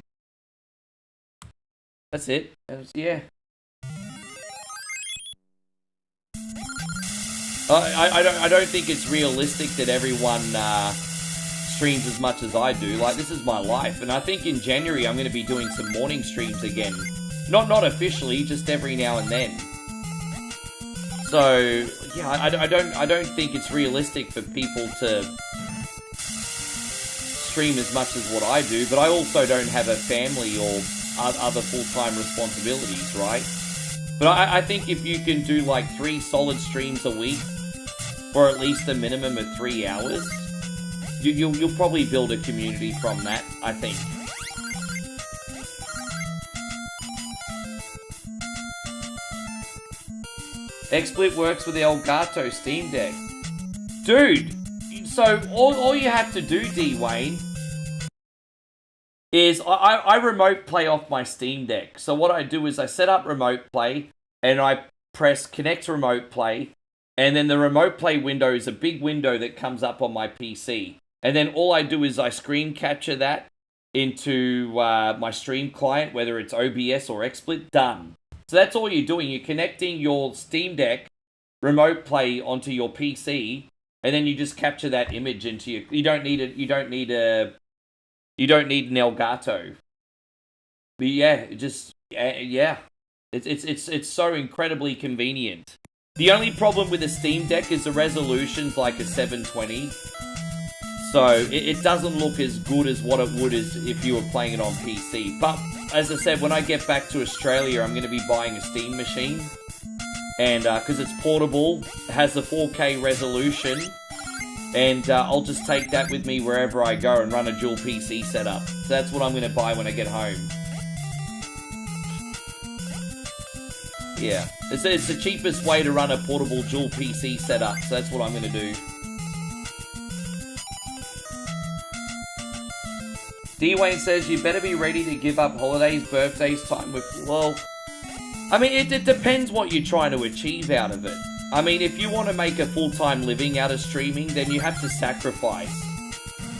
That's it. Yeah. I don't think it's realistic that everyone streams as much as I do. Like, this is my life, and I think in January I'm going to be doing some morning streams again. Not officially, just every now and then. So yeah, I don't think it's realistic for people to stream as much as what I do, but I also don't have a family or other full-time responsibilities, right? But I think if you can do like 3 solid streams a week for at least a minimum of 3 hours, you'll probably build a community from that, I think. XSplit works with the Elgato Steam Deck. Dude, so all you have to do, D-Wayne, is I remote play off my Steam Deck. So what I do is I set up remote play, and I press connect remote play, and then the remote play window is a big window that comes up on my PC. And then all I do is I screen capture that into my stream client, whether it's OBS or XSplit, done. So that's all you're doing. You're connecting your Steam Deck remote play onto your PC, and then you just capture that image into your. You don't need an Elgato. But yeah, it's so incredibly convenient. The only problem with the Steam Deck is the resolution's like a 720, so it doesn't look as good as what it would if you were playing it on PC. But as I said, when I get back to Australia, I'm going to be buying a Steam machine. And because it's portable, it has the 4K resolution. And I'll just take that with me wherever I go and run a dual PC setup. So that's what I'm going to buy when I get home. Yeah. It's the cheapest way to run a portable dual PC setup. So that's what I'm going to do. D-Wayne says, you better be ready to give up holidays, birthdays, time with... Well, I mean, it depends what you're trying to achieve out of it. I mean, if you want to make a full-time living out of streaming, then you have to sacrifice.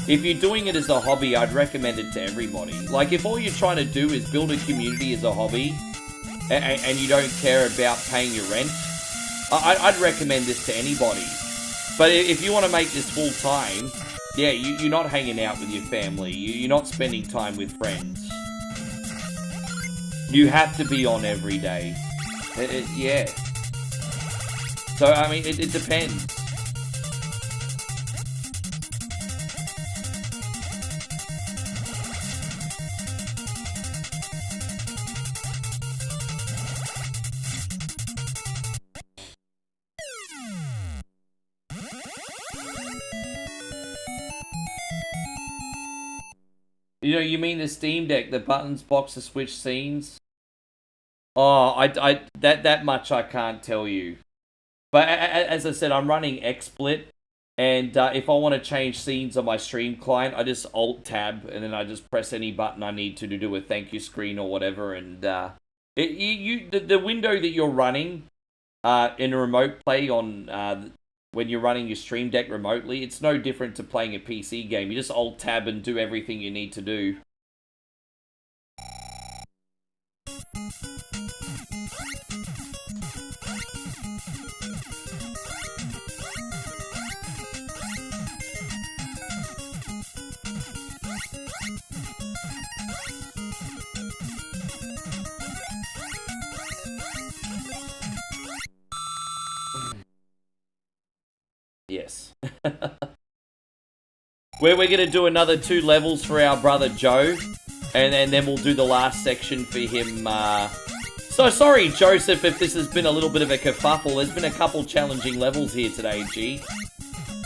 If you're doing it as a hobby, I'd recommend it to everybody. Like, if all you're trying to do is build a community as a hobby, and you don't care about paying your rent, I'd recommend this to anybody. But if you want to make this full-time... Yeah, you're not hanging out with your family. You're not spending time with friends. You have to be on every day. Yeah. So, I mean, it depends. You know, you mean the Steam Deck, the buttons, box to switch scenes? Oh, that much I can't tell you. But as I said, I'm running XSplit, and if I want to change scenes on my stream client, I just Alt-Tab, and then I just press any button I need to do a thank you screen or whatever, and the window that you're running in a remote play on when you're running your Stream Deck remotely, it's no different to playing a PC game. You just Alt-Tab and do everything you need to do. yes. We're going to do another 2 levels for our brother Joe. And then we'll do the last section for him. So sorry, Joseph, if this has been a little bit of a kerfuffle. There's been a couple challenging levels here today, G.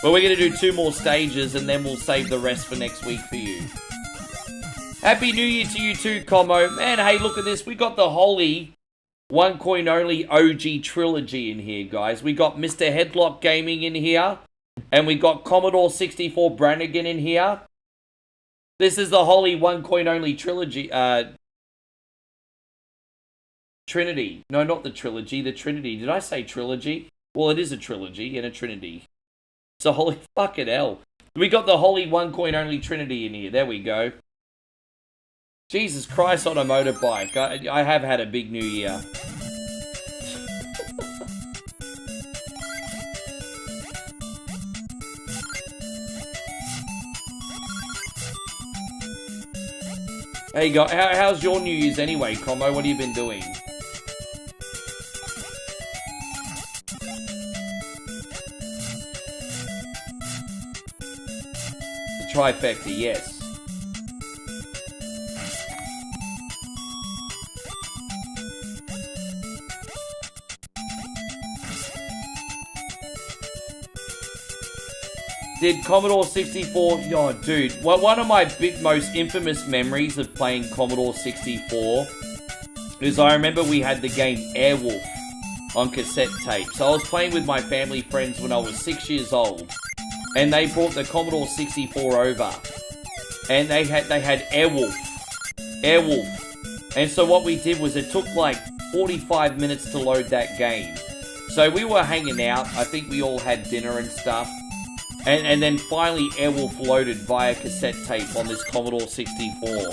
But we're going to do 2 more stages, and then we'll save the rest for next week for you. Happy New Year to you too, Como. Man, hey, look at this. We got the holy 1 coin only OG trilogy in here, guys. We got Mr. Headlock Gaming in here. And we got Commodore 64 Brannigan in here. This is the holy 1 coin only trilogy. Trinity. No, not the trilogy. The Trinity. Did I say trilogy? Well, it is a trilogy and a Trinity. So holy fucking hell. We got the holy 1 coin only Trinity in here. There we go. Jesus Christ on a motorbike. I have had a big new year. There you go. How's your New Year's anyway, Como? What have you been doing? The trifecta, yes. Did Commodore 64... Oh, dude. One of my most infamous memories of playing Commodore 64 is I remember we had the game Airwolf on cassette tape. So I was playing with my family friends when I was 6 years old. And they brought the Commodore 64 over. And they had Airwolf. Airwolf. And so what we did was it took like 45 minutes to load that game. So we were hanging out. I think we all had dinner and stuff. And then finally Airwolf loaded via cassette tape on this Commodore 64.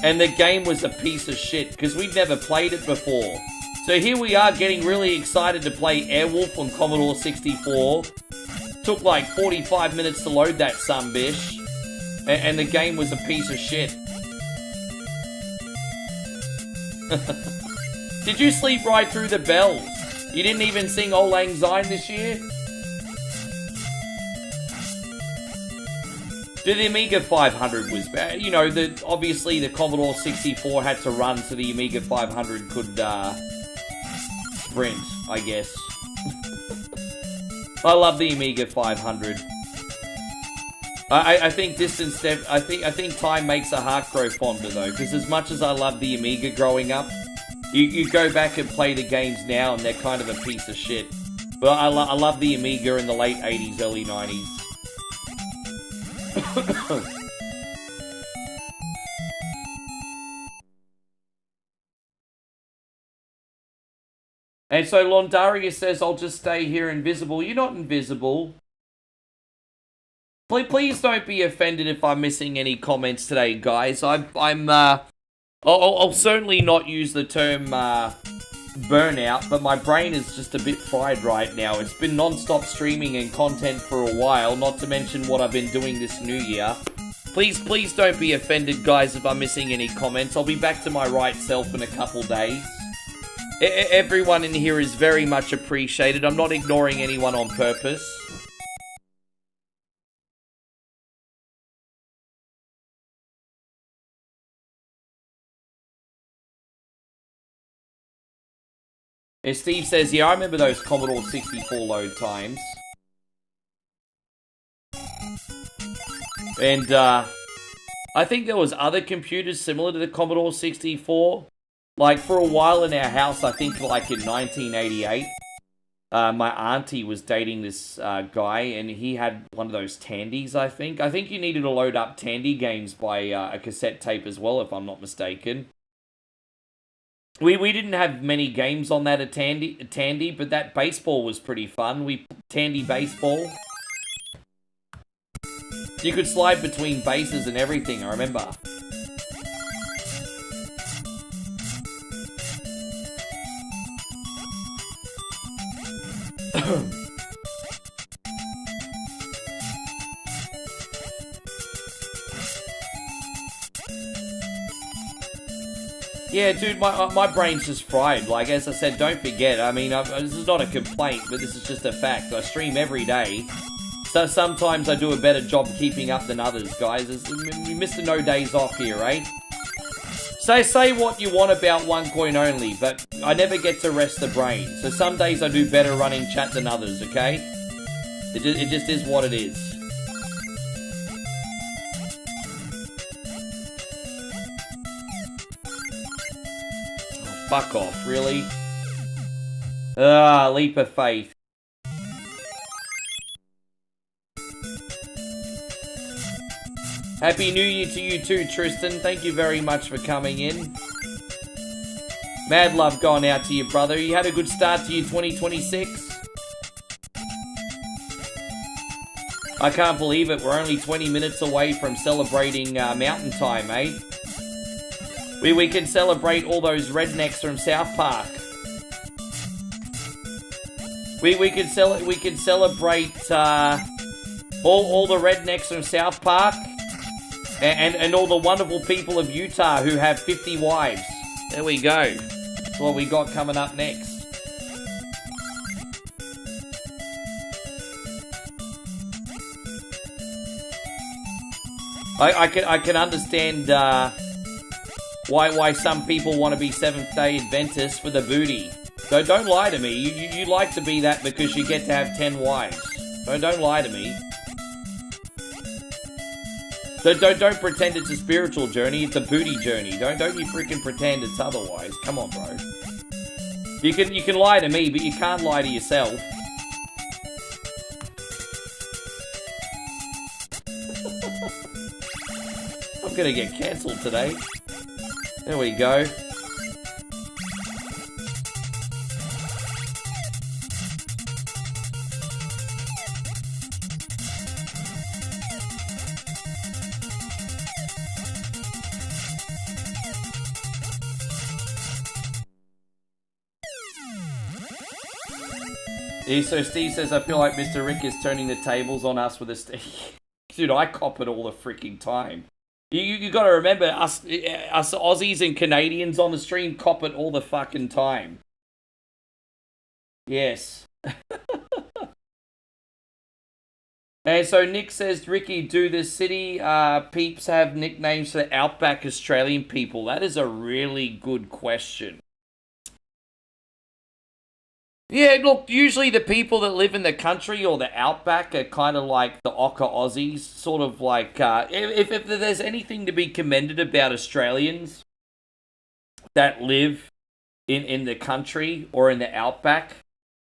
And the game was a piece of shit, because we'd never played it before. So here we are getting really excited to play Airwolf on Commodore 64. Took like 45 minutes to load that sumbitch. And the game was a piece of shit. Did you sleep right through the bells? You didn't even sing Auld Lang Syne this year? The Amiga 500 was bad. You know, obviously the Commodore 64 had to run so the Amiga 500 could sprint, I guess. I love the Amiga 500. I think distance. I think time makes a heart grow fonder though, because as much as I love the Amiga growing up, you go back and play the games now and they're kind of a piece of shit. But I love the Amiga in the late 80s, early 90s. And so Londaria says, I'll just stay here invisible. You're not invisible. Please don't be offended if I'm missing any comments today, guys. I'll certainly not use the term burnout, but my brain is just a bit fried right now. It's been non-stop streaming and content for a while, not to mention what I've been doing this new year. Please don't be offended, guys, if I'm missing any comments. I'll be back to my right self in a couple days. Everyone in here is very much appreciated. I'm not ignoring anyone on purpose. And Steve says, yeah, I remember those Commodore 64 load times. And, I think there was other computers similar to the Commodore 64. Like, for a while in our house, I think, like, in 1988, my auntie was dating this guy, and he had one of those Tandies, I think. I think you needed to load up Tandy games by a cassette tape as well, if I'm not mistaken. We didn't have many games on that Tandy, but that baseball was pretty fun. Tandy baseball. You could slide between bases and everything, I remember. Yeah, dude, my brain's just fried. Like, as I said, don't forget. I mean, this is not a complaint, but this is just a fact. I stream every day. So sometimes I do a better job keeping up than others, guys. We Mr. No Days Off here, eh? Say what you want about One Coin Only, but I never get to rest the brain. So some days I do better running chat than others, okay? It just is what it is. Oh, fuck off, really? Leap of faith. Happy New Year to you too, Tristan. Thank you very much for coming in. Mad love going out to you, brother. You had a good start to your 2026. I can't believe it. We're only 20 minutes away from celebrating Mountain Time, eh? We can celebrate all those rednecks from South Park. We can celebrate all the rednecks from South Park. And all the wonderful people of Utah who have 50 wives. There we go. That's what we got coming up next. I can understand why some people want to be Seventh-day Adventists for the booty. So don't lie to me. You like to be that because you get to have 10 wives. So don't lie to me. Don't pretend it's a spiritual journey, it's a booty journey. Don't you freaking pretend it's otherwise. Come on, bro. You can lie to me, but you can't lie to yourself. I'm gonna get cancelled today. There we go. So Steve says, I feel like Mr. Rick is turning the tables on us with a stick. Dude, I cop it all the freaking time. You got to remember, us Aussies and Canadians on the stream cop it all the fucking time. Yes. And so Nick says, Ricky, do the city peeps have nicknames for outback Australian people? That is a really good question. Yeah, look, usually the people that live in the country or the outback are kind of like the Ocker Aussies, sort of like, if there's anything to be commended about Australians that live in the country or in the outback,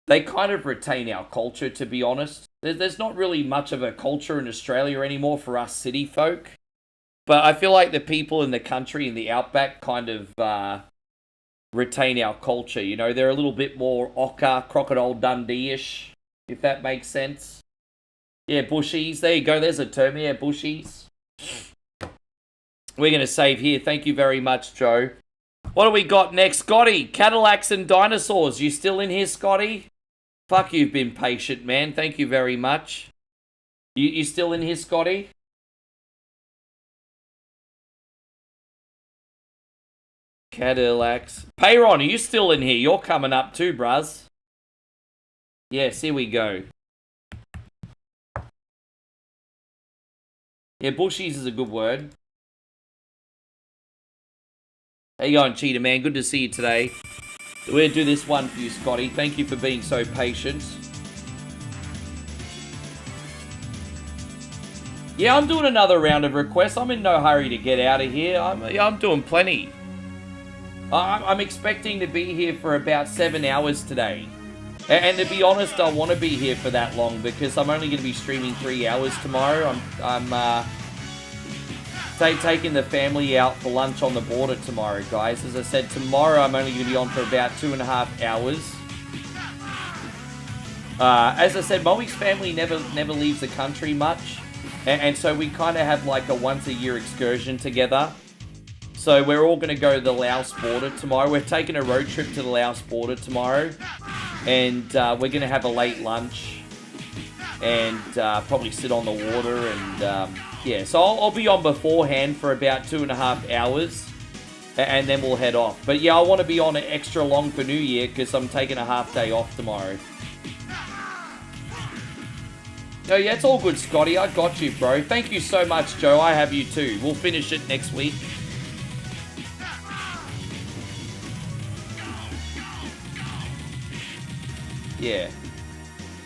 they kind of retain our culture, to be honest. There's not really much of a culture in Australia anymore for us city folk, but I feel like the people in the country, in the outback, kind of, retain our culture, you know. They're a little bit more Ocker, Crocodile Dundee-ish, if that makes sense. Yeah, bushies. There you go. There's a term. Yeah, bushies. We're going to save here. Thank you very much, Joe. What do we got next? Scotty, Cadillacs and dinosaurs. You still in here, Scotty? Fuck, you've been patient, man. Thank you very much. You still in here, Scotty? Cadillacs. Payron, are you still in here? You're coming up too, bruz. Yes, here we go. Yeah, bushies is a good word. How you going, Cheetah Man? Good to see you today. We're going to do this one for you, Scotty. Thank you for being so patient. Yeah, I'm doing another round of requests. I'm in no hurry to get out of here. I'm doing plenty. I'm expecting to be here for about 7 hours today. And to be honest, I want to be here for that long because I'm only going to be streaming 3 hours tomorrow. I'm taking the family out for lunch on the border tomorrow, guys. As I said, tomorrow I'm only going to be on for about 2.5 hours. As I said, Moe's family never leaves the country much. And so we kind of have like a once-a-year excursion together. So we're all going to go to the Laos border tomorrow. We're taking a road trip to the Laos border tomorrow. And we're going to have a late lunch. And probably sit on the water. And yeah, so I'll be on beforehand for about 2.5 hours. And then we'll head off. But yeah, I want to be on extra long for New Year because I'm taking a half day off tomorrow. No, yeah, it's all good, Scotty. I got you, bro. Thank you so much, Joe. I have you too. We'll finish it next week. Yeah.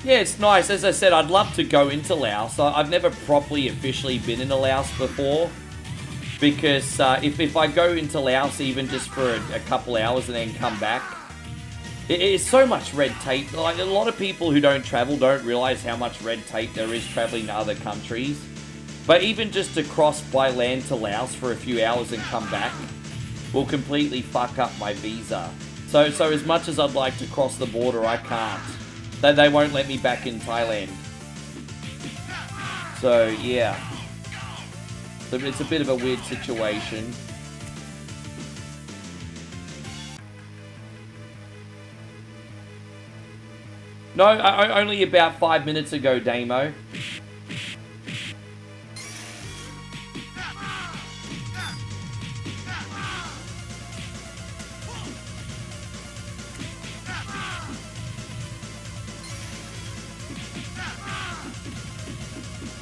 Yeah, it's nice. As I said, I'd love to go into Laos. I've never properly officially been in Laos before. Because if I go into Laos even just for a couple hours and then come back, it's so much red tape. Like, a lot of people who don't travel don't realize how much red tape there is traveling to other countries. But even just to cross by land to Laos for a few hours and come back will completely fuck up my visa. So as much as I'd like to cross the border, I can't. They won't let me back in Thailand. So, yeah. So it's a bit of a weird situation. No, only about 5 minutes ago, Damo.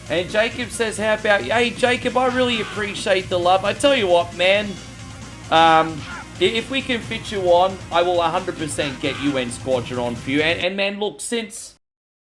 And Jacob says, how about you? Hey, Jacob, I really appreciate the love. I tell you what, man. If we can fit you on, I will 100% get UN Squadron on for you. And man, look, since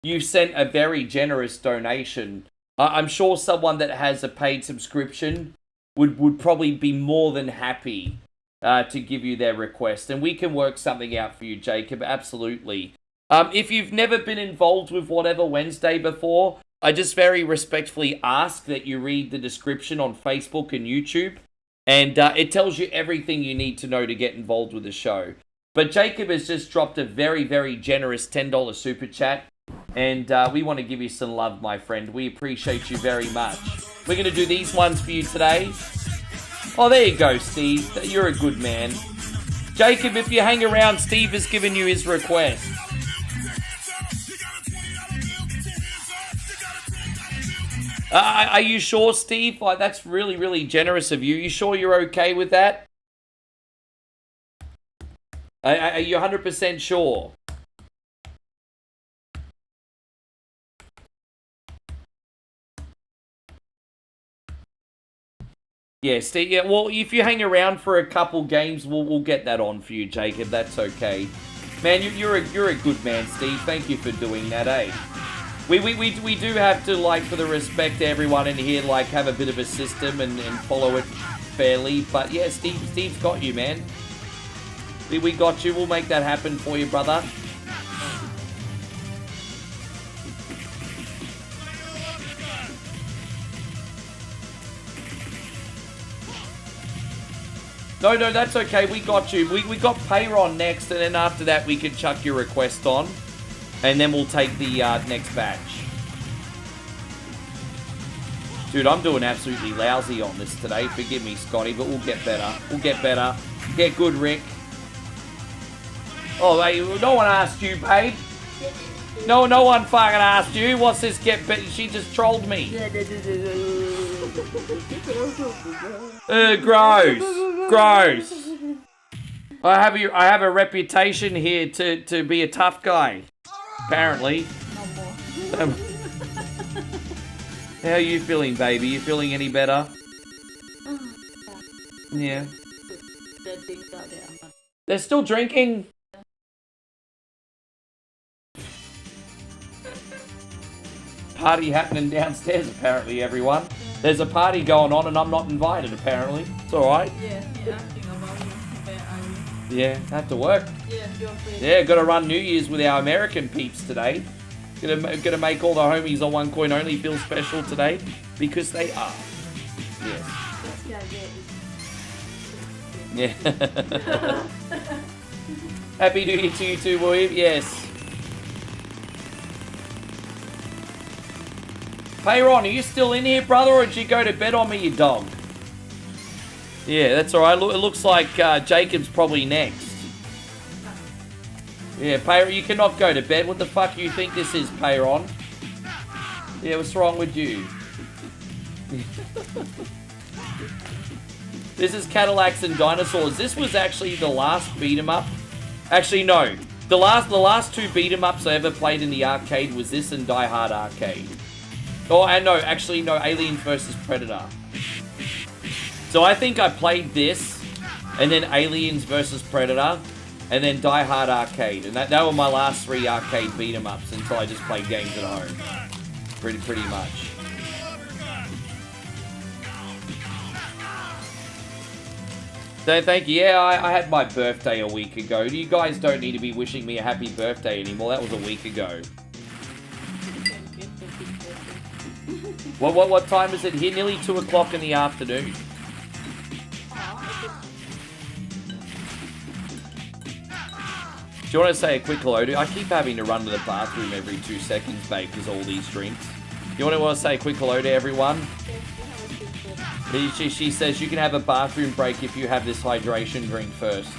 you sent a very generous donation, I'm sure someone that has a paid subscription would probably be more than happy to give you their request. And we can work something out for you, Jacob, absolutely. If you've never been involved with Whatever Wednesday before, I just very respectfully ask that you read the description on Facebook and YouTube. And it tells you everything you need to know to get involved with the show. But Jacob has just dropped a very, very generous $10 super chat. And we want to give you some love, my friend. We appreciate you very much. We're going to do these ones for you today. Oh, there you go, Steve. You're a good man. Jacob, if you hang around, Steve has given you his request. Are you sure, Steve? Like, that's really, really generous of you. You sure you're okay with that? Are you 100% sure? Yeah, Steve. Yeah, well, if you hang around for a couple games, we'll get that on for you, Jacob. That's okay. Man, you're a good man, Steve. Thank you for doing that, eh? We do have to, like, for the respect to everyone in here, like, have a bit of a system and follow it fairly. But yeah, Steve's got you, man. We got you. We'll make that happen for you, brother. No, that's okay. We got you. We got Payron next, and then after that, we can chuck your request on. And then we'll take the next batch. Dude, I'm doing absolutely lousy on this today. Forgive me, Scotty, but we'll get better. We'll get better. Get good, Rick. Oh, hey, no one asked you, babe. No one fucking asked you. What's this get better? She just trolled me. Gross. I have a reputation here to be a tough guy. Apparently. How are you feeling, baby? You feeling any better? Yeah. They're still drinking? Party happening downstairs, apparently, everyone. There's a party going on and I'm not invited, apparently. It's alright. Yeah, have to work. Yeah, gotta run New Year's with our American peeps today. Gonna make all the homies on One Coin Only feel special today, because they are. Yes. Yeah. Happy New Year to you too, William. Yes. Payron, are you still in here, brother, or did you go to bed on me, you dog? Yeah, that's alright. It looks like Jacob's probably next. Yeah, Payron, you cannot go to bed. What the fuck do you think this is, Payron? Yeah, what's wrong with you? This is Cadillacs and Dinosaurs. This was actually the last beat-em-up. Actually, no. The last two beat-em-ups I ever played in the arcade was this and Die Hard Arcade. Oh, and no, actually, no, Aliens versus Predator. So I think I played this, and then Aliens versus Predator, and then Die Hard Arcade. And that were my last 3 arcade beat-em-ups until I just played games at home. Pretty much. So thank you. Yeah, I had my birthday a week ago. You guys don't need to be wishing me a happy birthday anymore. That was a week ago. What time is it here? Nearly 2 o'clock in the afternoon. Do you want to say a quick hello to? I keep having to run to the bathroom every 2 seconds, babe, because all these drinks. You want to say a quick hello to everyone? She says you can have a bathroom break if you have this hydration drink first.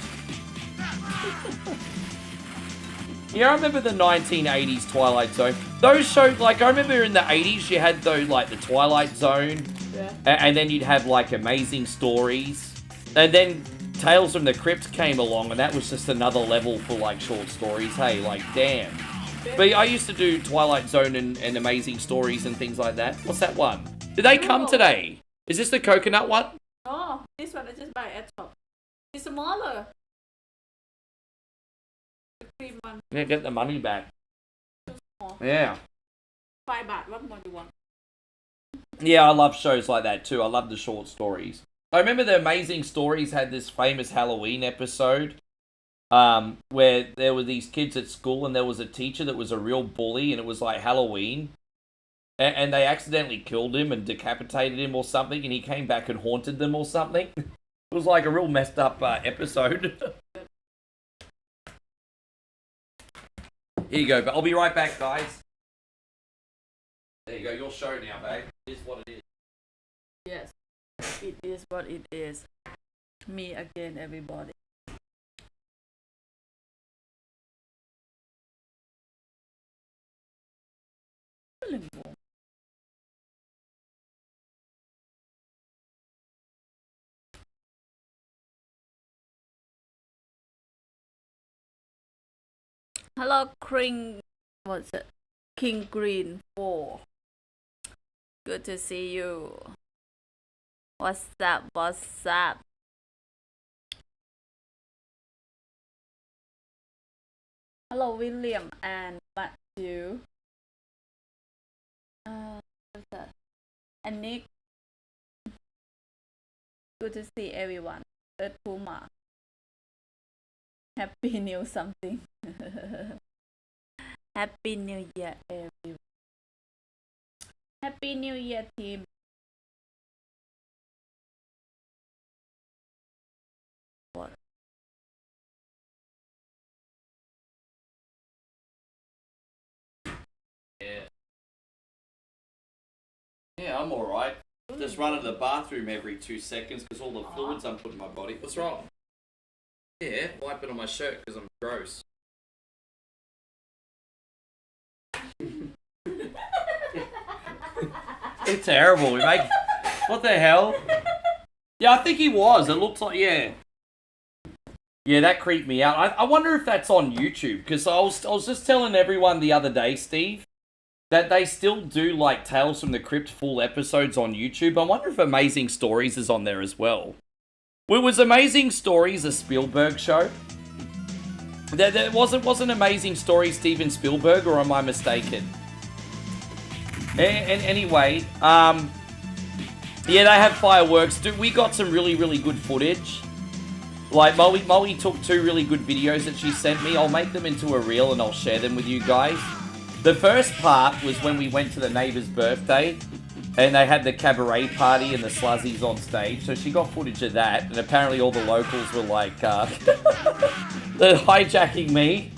Yeah, I remember the 1980s Twilight Zone. Those shows, like, I remember in the 80s you had those, like, the Twilight Zone. Yeah. And then you'd have, like, Amazing Stories. And then Tales from the Crypt came along, and that was just another level for, like, short stories. Hey, like, damn. But I used to do Twilight Zone and Amazing Stories and things like that. What's that one? Did they come today? Is this the coconut one? Oh, this one I just buy at shop. It's smaller. The cream one. Yeah, get the money back. Too small. Yeah. 5 baht. What more do you want? Yeah, I love shows like that too. I love the short stories. I remember the Amazing Stories had this famous Halloween episode where there were these kids at school and there was a teacher that was a real bully and it was like Halloween. And they accidentally killed him and decapitated him or something, and he came back and haunted them or something. It was like a real messed up episode. Here you go, but I'll be right back, guys. There you go, your show now, babe. It is what it is. Yes, it is what it is. Me again, everybody. Hello, King. What's it? King Green 4. Good to see you. What's up? What's up? Hello, William and Matthew. What's that? And Nick. Good to see everyone. Earth Puma. Happy New something. Happy New Year, everyone. Happy New Year, team. What? Yeah, I'm alright. Just run to the bathroom every 2 seconds because all the fluids I'm putting in my body. What's wrong? Yeah, wipe it on my shirt because I'm gross. It's terrible. We make. What the hell? Yeah, I think he was. It looks like, yeah. Yeah, that creeped me out. I wonder if that's on YouTube because I was just telling everyone the other day, Steve, that they still do like Tales from the Crypt full episodes on YouTube. I wonder if Amazing Stories is on there as well. Was Amazing Stories a Spielberg show? There wasn't Amazing Stories Steven Spielberg, or am I mistaken? And anyway, yeah, they have fireworks. Dude, we got some really, really good footage. Like, Molly took 2 really good videos that she sent me. I'll make them into a reel and I'll share them with you guys. The first part was when we went to the neighbor's birthday and they had the cabaret party and the sluzzies on stage. So she got footage of that, and apparently all the locals were like, they're hijacking me.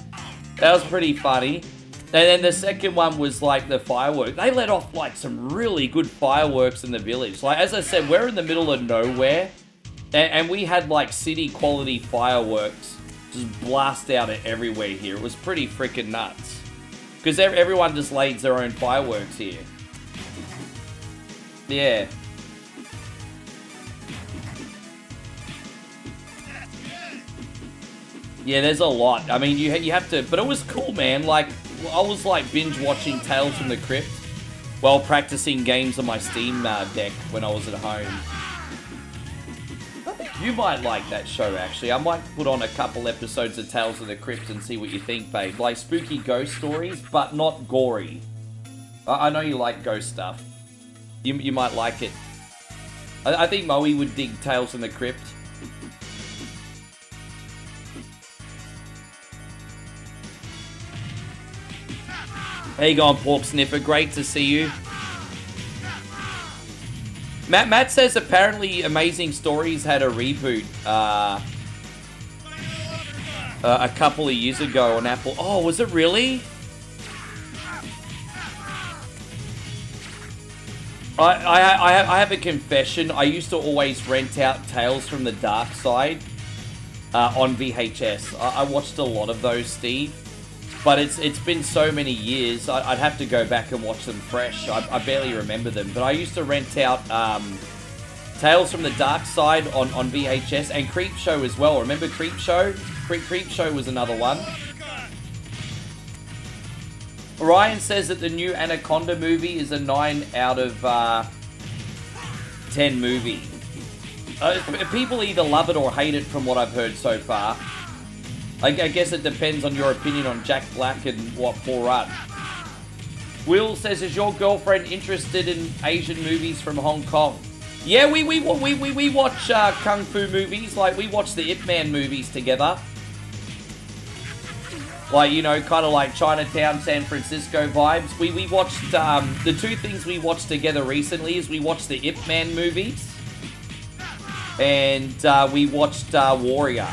That was pretty funny. And then the second one was like the fireworks. They let off like some really good fireworks in the village. Like, as I said, we're in the middle of nowhere, and we had like city quality fireworks just blast out everywhere here. It was pretty freaking nuts. Because everyone just lays their own fireworks here. Yeah. Yeah, there's a lot. I mean, you have to... But it was cool, man. Like, I was, like, binge-watching Tales from the Crypt. while practicing games on my Steam deck when I was at home. I think you might like that show, actually. I might put on a couple episodes of Tales of the Crypt and see what you think, babe. Like spooky ghost stories, but not gory. I know you like ghost stuff. You might like it. I think Moe would dig Tales from the Crypt. How you going, Pork Sniffer? Great to see you. Matt says apparently Amazing Stories had a reboot a couple of years ago on Apple. Oh, was it really? I have a confession. I used to always rent out Tales from the Dark Side on VHS. I watched a lot of those, Steve. But it's been so many years, I'd have to go back and watch them fresh. I barely remember them. But I used to rent out Tales from the Dark Side on VHS and Creepshow as well. Remember Creepshow? Creepshow was another one. Ryan says that the new Anaconda movie is a 9 out of 10 movie. People either love it or hate it from what I've heard so far. I guess it depends on your opinion on Jack Black and what Borat. Will says, is your girlfriend interested in Asian movies from Hong Kong? Yeah, we watch kung fu movies. Like, we watch the Ip Man movies together. Like, you know, kind of like Chinatown, San Francisco vibes. We watched, the two things we watched together recently is we watched the Ip Man movies. And we watched Warrior.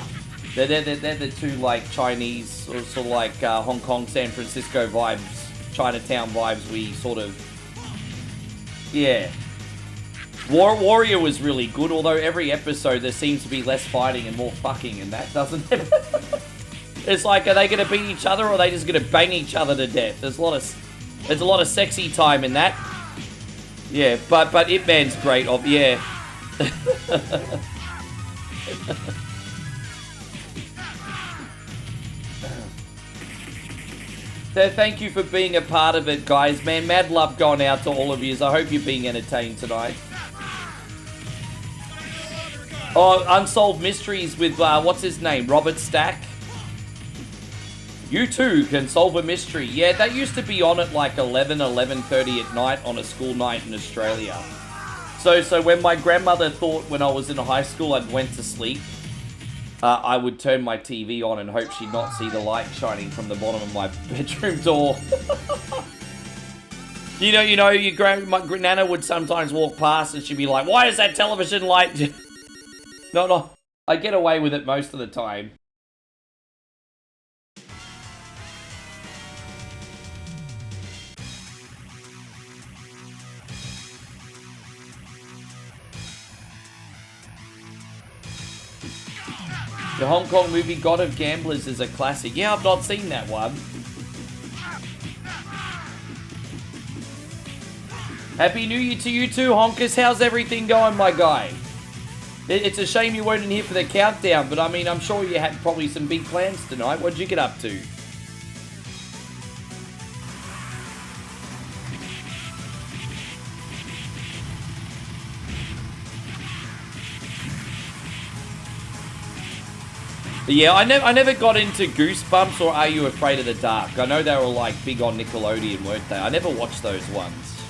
They're the two, like, Chinese, or sort of like Hong Kong, San Francisco vibes, Chinatown vibes we sort of... Yeah. Warrior was really good, although every episode there seems to be less fighting and more fucking, and that doesn't... It's like, are they going to beat each other, or are they just going to bang each other to death? There's a lot of sexy time in that. Yeah, but Ip Man's great, yeah. Thank you for being a part of it, guys. Man, mad love going out to all of you. I hope you're being entertained tonight. Oh, Unsolved Mysteries with, what's his name? Robert Stack. You too can solve a mystery. Yeah, that used to be on at like 11:30 at night on a school night in Australia. So when my grandmother thought when I was in high school I'd went to sleep, I would turn my TV on and hope she'd not see the light shining from the bottom of my bedroom door. you know, my Nana would sometimes walk past and she'd be like, "Why is that television light?" No, I get away with it most of the time. The Hong Kong movie God of Gamblers is a classic. Yeah, I've not seen that one. Happy New Year to you too, Honkers. How's everything going, my guy? It's a shame you weren't in here for the countdown, but I mean, I'm sure you had probably some big plans tonight. What'd you get up to? Yeah, I never got into Goosebumps or Are You Afraid of the Dark. I know they were like big on Nickelodeon, weren't they? I never watched those ones.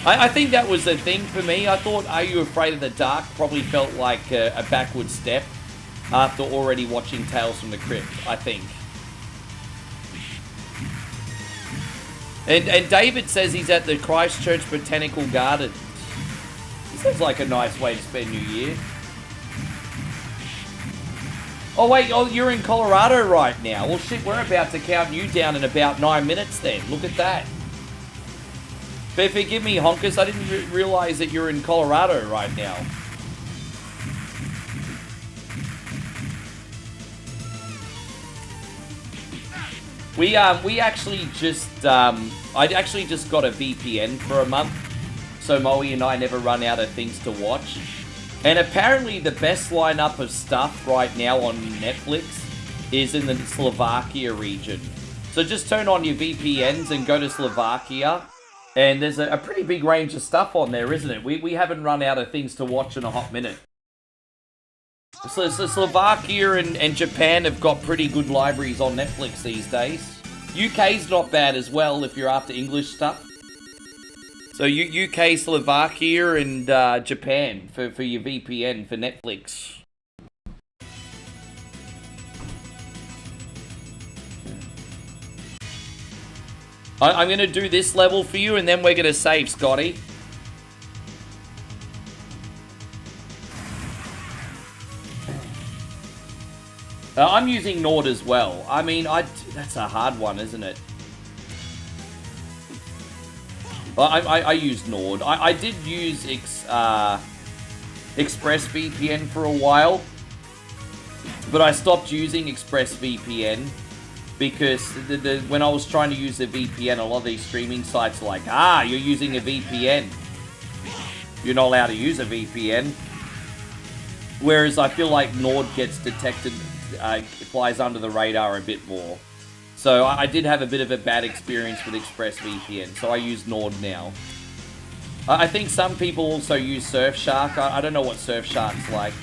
I think that was the thing for me. I thought Are You Afraid of the Dark probably felt like a backward step after already watching Tales from the Crypt, I think. And David says he's at the Christchurch Botanical Gardens. This sounds like a nice way to spend New Year. Oh wait, you're in Colorado right now. Well shit, we're about to count you down in about 9 minutes then. Look at that. But forgive me, Honkers, I didn't realize that you're in Colorado right now. We actually just, I actually just got a VPN for a month, so Moe and I never run out of things to watch. And apparently the best lineup of stuff right now on Netflix is in the Slovakia region. So just turn on your VPNs and go to Slovakia. And there's a pretty big range of stuff on there, isn't it? We haven't run out of things to watch in a hot minute. So Slovakia and Japan have got pretty good libraries on Netflix these days. UK's not bad as well if you're after English stuff. So UK, Slovakia, and Japan for your VPN for Netflix. I'm going to do this level for you, and then we're going to save, Scotty. I'm using Nord as well. I mean, that's a hard one, isn't it? I use Nord. I did use ExpressVPN for a while, but I stopped using ExpressVPN because when I was trying to use a VPN, a lot of these streaming sites are like, you're using a VPN. You're not allowed to use a VPN. Whereas I feel like Nord gets detected, flies under the radar a bit more. So I did have a bit of a bad experience with ExpressVPN, so I use Nord now. I think some people also use Surfshark. I don't know what Surfshark's like.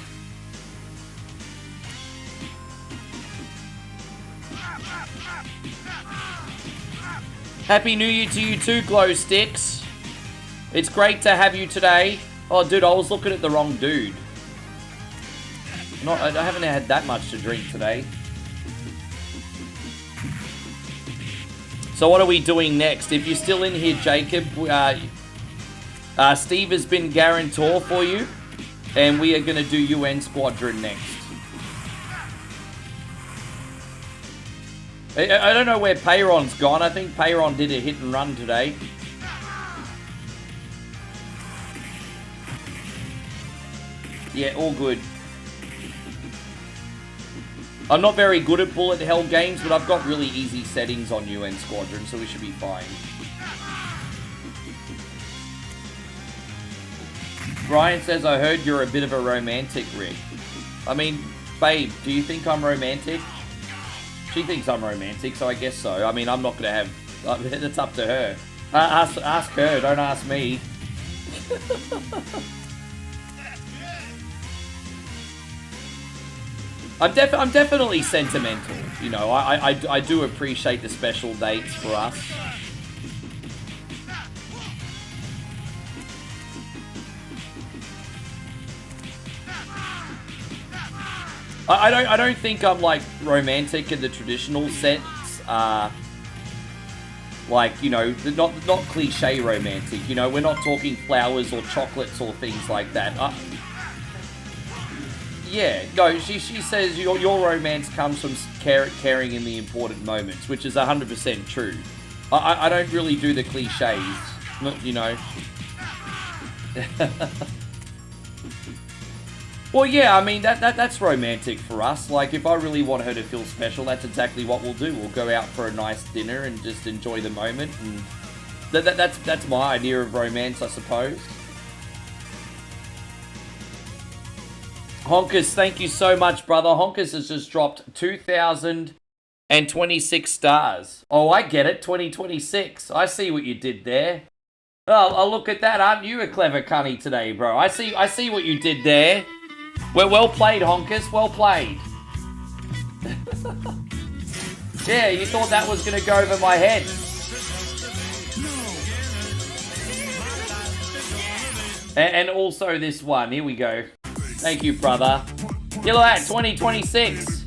Happy New Year to you too, Glow Sticks. It's great to have you today. Oh, dude, I was looking at the wrong dude. I haven't had that much to drink today. So what are we doing next? If you're still in here, Jacob, Steve has been guarantor for you, and we are going to do UN Squadron next. I don't know where Peyron's gone. I think Peyron did a hit and run today. Yeah, all good. I'm not very good at bullet hell games, but I've got really easy settings on UN Squadron, so we should be fine. Brian says, I heard you're a bit of a romantic, Rick. I mean, babe, do you think I'm romantic? She thinks I'm romantic, so I guess so. I mean, I'm not going to have... It's up to her. Ask her, don't ask me. I'm definitely sentimental, you know. I do appreciate the special dates for us. I don't think I'm like romantic in the traditional sense. Like, you know, not cliche romantic. You know, we're not talking flowers or chocolates or things like that. Yeah, no, she says your romance comes from caring in the important moments, which is 100% true. I don't really do the cliches, you know. Well, yeah, I mean, that's romantic for us. Like, if I really want her to feel special, that's exactly what we'll do. We'll go out for a nice dinner and just enjoy the moment. And that's my idea of romance, I suppose. Honkers, thank you so much, brother. Honkers has just dropped 2,026 stars. Oh, I get it, 2026. I see what you did there. Oh, look at that. Aren't you a clever cunny today, bro? I see what you did there. Well played, Honkers. Well played. Yeah, you thought that was going to go over my head. And also this one. Here we go. Thank you, brother. Look at that, 2026.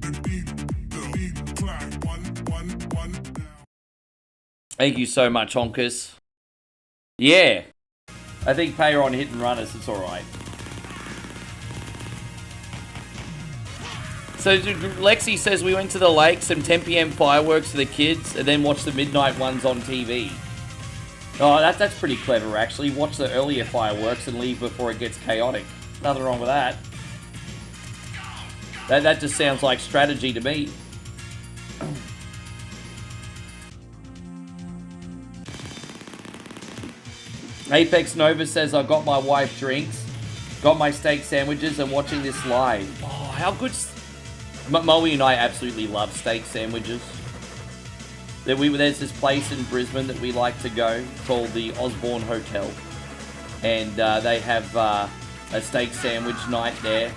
Thank you so much, Honkers. Yeah. I think Peyron hit and runners. It's alright. So Lexi says we went to the lake, some 10 p.m. fireworks for the kids, and then watched the midnight ones on TV. Oh, that's pretty clever, actually. Watch the earlier fireworks and leave before it gets chaotic. Nothing wrong with that. That just sounds like strategy to me. Apex Nova says, I got my wife drinks, got my steak sandwiches, and watching this live. Oh, how good... Moe and I absolutely love steak sandwiches. There's this place in Brisbane that we like to go called the Osborne Hotel. And they have a steak sandwich night there.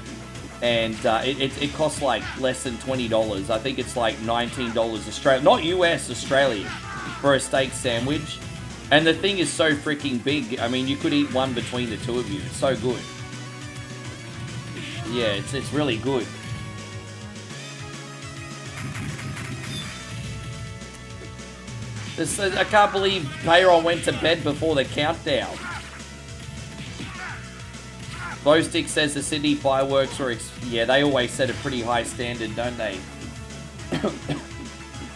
And it costs like less than $20. I think it's like $19 Australian, not US, Australian, for a steak sandwich. And the thing is so freaking big. I mean, you could eat one between the two of you. It's so good. Yeah, it's really good. I can't believe Payroll went to bed before the countdown. Glowstick says the Sydney fireworks were... yeah, they always set a pretty high standard, don't they?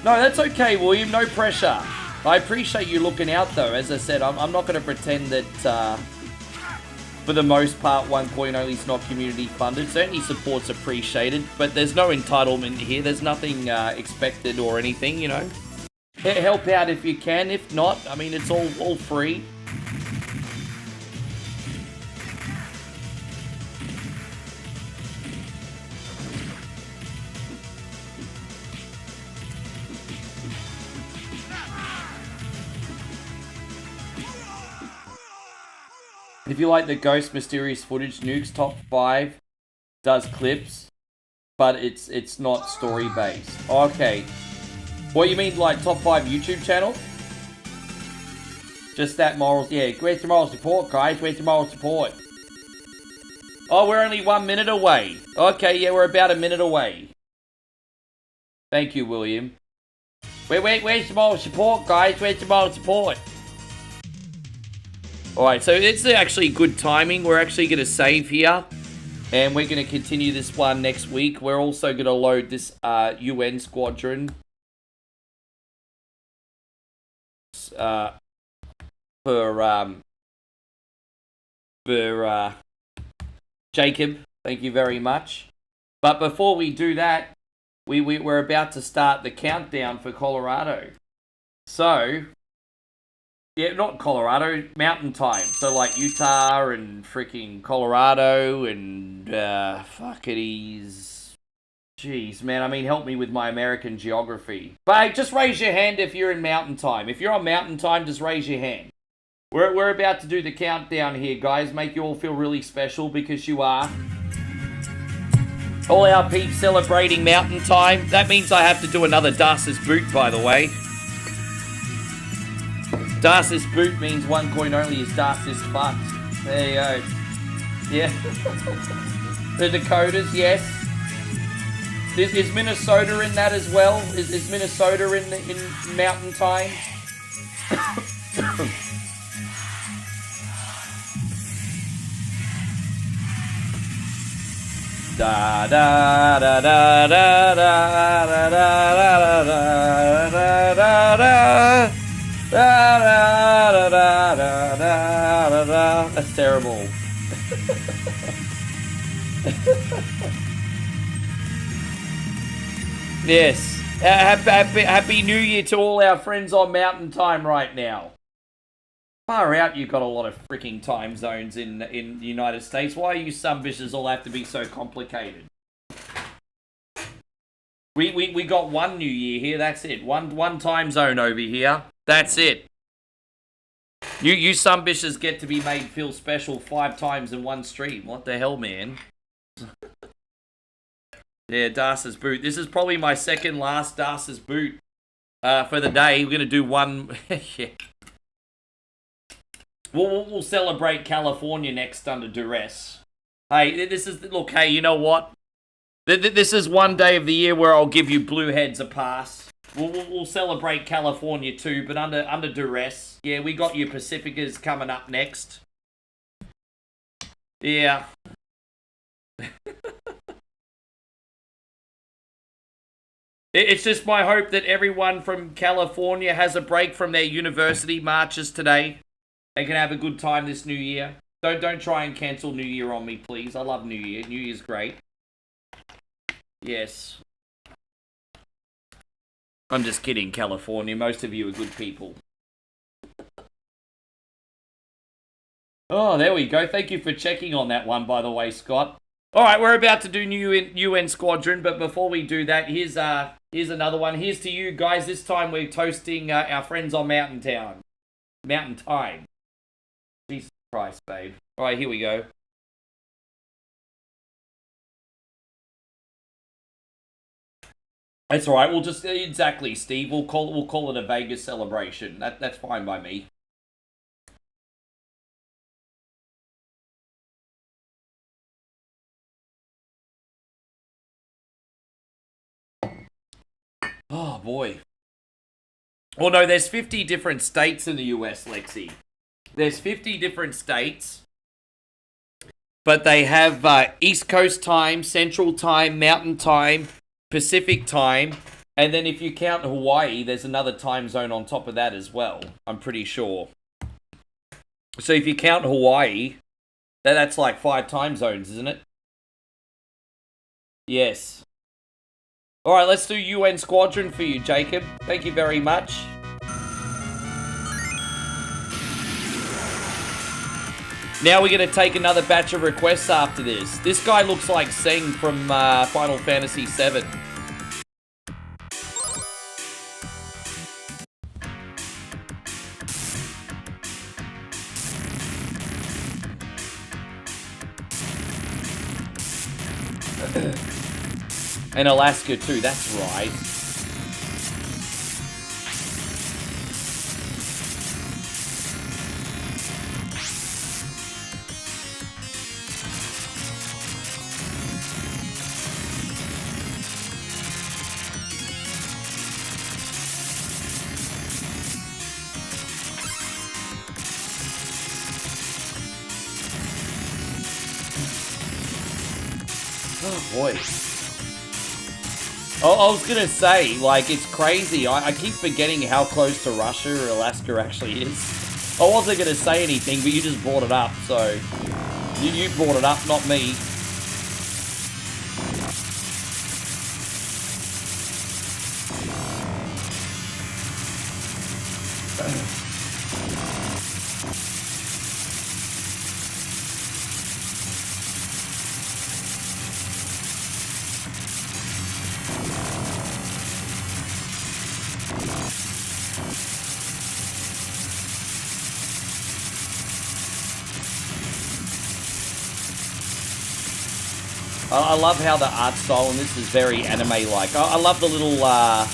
No, that's okay, William. No pressure. I appreciate you looking out, though. As I said, I'm not going to pretend that, for the most part, OneCoin Only is not community funded. Certainly support's appreciated, but there's no entitlement here. There's nothing expected or anything, you know. Help out if you can. If not, I mean, it's all free. If you like the Ghost Mysterious Footage, Nuke's Top 5 does clips, but it's not story-based. Okay. What, you mean like Top 5 YouTube channel? Just that morals, yeah. Where's the moral support, guys? Where's the moral support? Oh, we're only 1 minute away. Okay, yeah, we're about a minute away. Thank you, William. Where's the moral support, guys? Where's the moral support? Alright, so it's actually good timing. We're actually going to save here. And we're going to continue this one next week. We're also going to load this UN squadron. For Jacob. Thank you very much. But before we do that, we're about to start the countdown for Colorado. So... yeah, not Colorado, mountain time. So like Utah and freaking Colorado and fuckities. Jeez, man, I mean, help me with my American geography. But hey, just raise your hand if you're in mountain time. If you're on mountain time, just raise your hand. We're about to do the countdown here, guys. Make you all feel really special because you are. All our peeps celebrating mountain time. That means I have to do another Darcy's boot, by the way. Darcy's boot means OneCoin Only is Darcy's fucked. There you go. Yeah. The Dakotas, yes. Is Minnesota in that as well? Is Minnesota in mountain time? Da da da da da da da da da da da da. Da, da, da, da, da, da, da. That's terrible. Yes. Happy New Year to all our friends on Mountain Time right now. Far out, you've got a lot of freaking time zones in the United States. Why you some bitches all have to be so complicated? We got one New Year here, that's it. One time zone over here. That's it. You some bitches get to be made feel special 5 times in one stream. What the hell, man? Yeah, Darcy's boot. This is probably my second last Darcy's boot for the day. We're going to do one... yeah. We'll celebrate California next under duress. Hey, this is... look, hey, you know what? This is one day of the year where I'll give you blue heads a pass. We'll celebrate California too, but under duress. Yeah, we got you Pacificas coming up next. Yeah. It's just my hope that everyone from California has a break from their university marches today and can have a good time this New Year. Don't try and cancel New Year on me, please. I love New Year. New Year's great. Yes. I'm just kidding, California. Most of you are good people. Oh, there we go. Thank you for checking on that one, by the way, Scott. All right, we're about to do new UN Squadron, but before we do that, here's another one. Here's to you guys. This time we're toasting our friends on Mountain Time. Jesus Christ, babe. All right, here we go. That's all right. We'll just exactly, Steve. We'll call it a Vegas celebration. That's fine by me. Oh boy. Well, no, there's 50 different states in the US, Lexi. There's 50 different states, but they have East Coast time, Central time, Mountain time, Pacific time, and then if you count Hawaii, there's another time zone on top of that as well, I'm pretty sure. So if you count Hawaii, that's like 5 time zones, isn't it? Yes. Alright, let's do UN Squadron for you, Jacob. Thank you very much. Now we're going to take another batch of requests after this. This guy looks like Seng from Final Fantasy VII. And Alaska too, that's right. Oh boy. Oh, I was gonna say, like, it's crazy. I keep forgetting how close to Russia or Alaska actually is. I wasn't gonna say anything, but you just brought it up, so... You brought it up, not me. I love how the art style in this is very anime-like. I love the little, I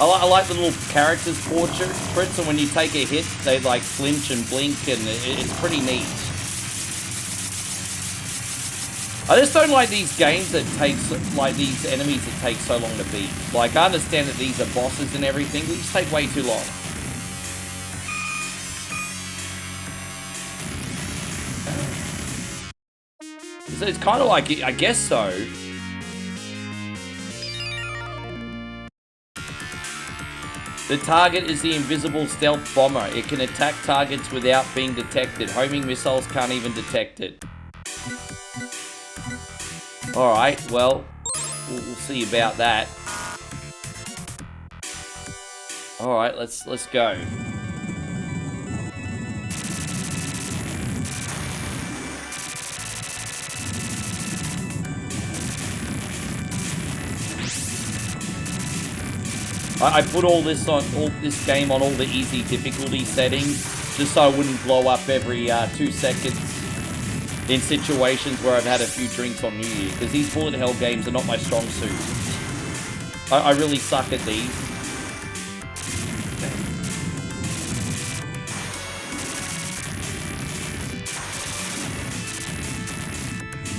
like the little characters' portraits, and when you take a hit, they, like, flinch and blink, and it's pretty neat. I just don't like these games that like, these enemies that take so long to beat. Like, I understand that these are bosses and everything, but these take way too long. So it's kind of like, I guess so. The target is the invisible stealth bomber. It can attack targets without being detected. Homing missiles can't even detect it. Alright, well, we'll see about that. Alright, let's go. I put all this game on all the easy difficulty settings, just so I wouldn't blow up every 2 seconds in situations where I've had a few drinks on New Year, because these bullet hell games are not my strong suit. I really suck at these.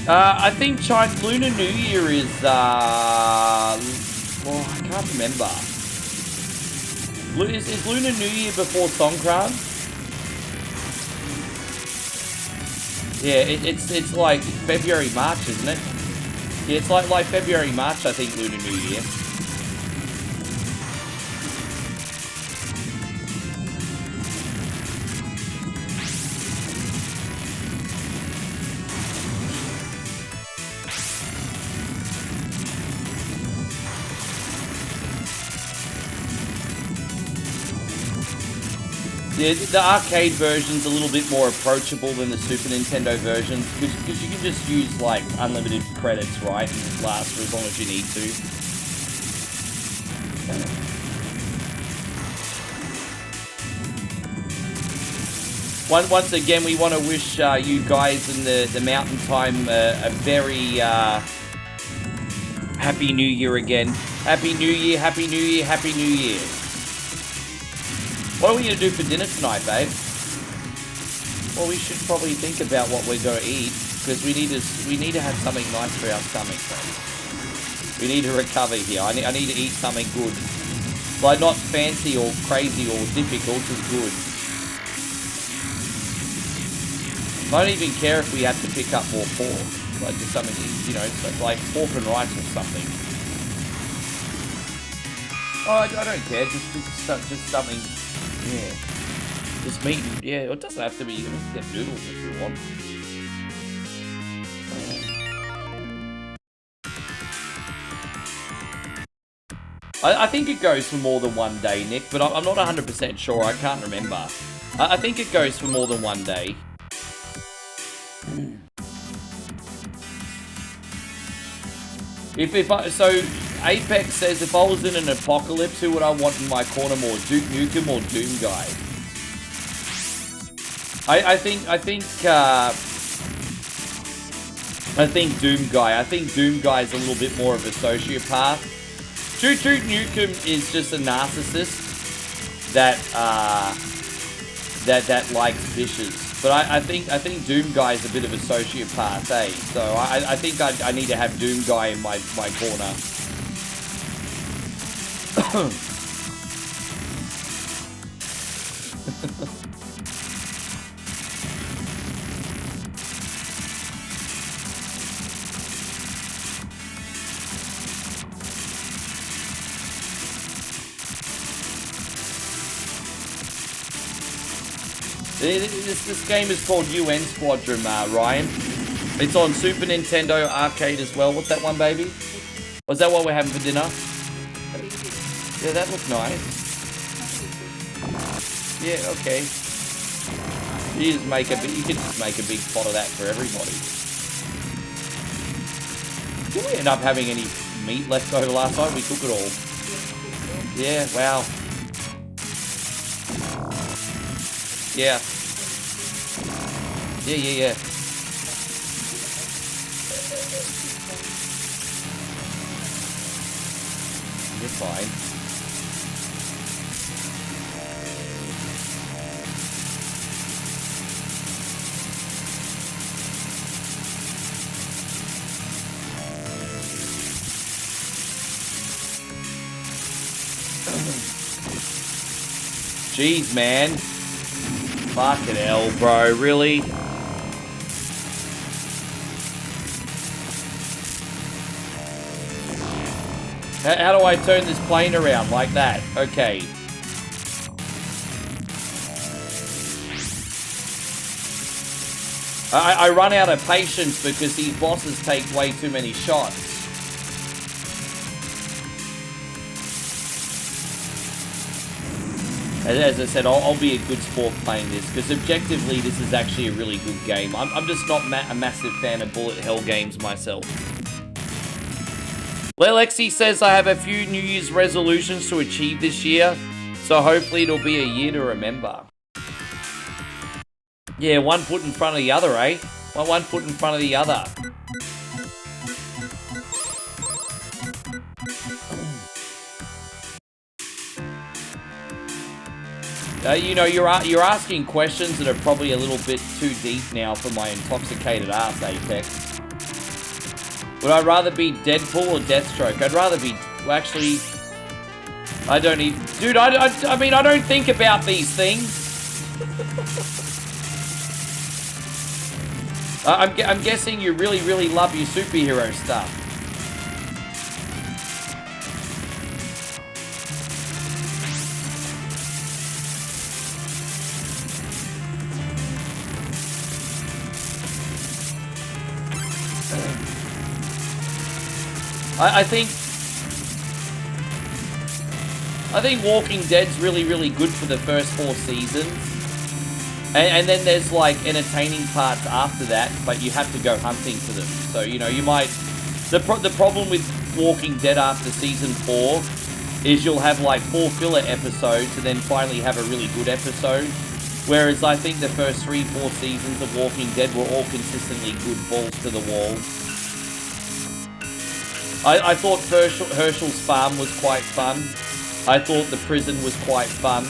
I think Lunar New Year is, well, I can't remember. Is Lunar New Year before Songkran? Yeah, it's like February, March, isn't it? Yeah, it's like February, March, I think, Lunar New Year. The arcade version's a little bit more approachable than the Super Nintendo version because you can just use like unlimited credits, right, and just last for as long as you need to. Once again, we want to wish you guys in the Mountain Time a very Happy New Year again. Happy New Year, Happy New Year, Happy New Year. What are we going to do for dinner tonight, babe? Well, we should probably think about what we're going to eat, because we need to have something nice for our stomachs, babe. We need to recover here. I need to eat something good. Like, not fancy or crazy or difficult, just good. I don't even care if we have to pick up more pork. Like, just something, you know, like pork and rice or something. Oh, I don't care. Just something. Yeah. Just meat. Yeah, it doesn't have to be. You can get noodles if you want. I think it goes for more than one day, Nick, but I'm not 100% sure. I can't remember. I think it goes for more than one day. So Apex says, if I was in an apocalypse, who would I want in my corner more, Duke Nukem or Doom Guy? I think Doom Guy. I think Doom Guy is a little bit more of a sociopath. Duke Nukem is just a narcissist that likes fishes. But I think Doom Guy is a bit of a sociopath, eh? So I think I need to have Doom Guy in my corner. This game is called UN Squadron, Ryan. It's on Super Nintendo Arcade as well. What's that one, baby? Was that what we're having for dinner? Yeah, that looked nice. Yeah, okay. You can just make a big pot of that for everybody. Did we end up having any meat left over last night? We cooked it all. Yeah, wow. Yeah. Yeah. You're fine. Jeez, man. Fucking hell, bro. Really? How do I turn this plane around like that? Okay. I run out of patience because these bosses take way too many shots. As I said, I'll be a good sport playing this, because objectively this is actually a really good game. I'm just not a massive fan of bullet hell games myself. Lexi says, I have a few New Year's resolutions to achieve this year, so hopefully it'll be a year to remember. Yeah, one foot in front of the other, eh? One foot in front of the other. You know, you're asking questions that are probably a little bit too deep now for my intoxicated ass, Apex. Would I rather be Deadpool or Deathstroke? I'd rather be... Well, actually... I don't even... Dude, I mean, I don't think about these things. I'm guessing you really, really love your superhero stuff. I think I think Walking Dead's really, really good for the first 4 seasons. And then there's like entertaining parts after that, but you have to go hunting for them. So, you know, you might... The problem with Walking Dead after season 4 is you'll have like 4 filler episodes and then finally have a really good episode. Whereas I think the first 3-4 seasons of Walking Dead were all consistently good balls to the wall. I thought Herschel's farm was quite fun. I thought the prison was quite fun.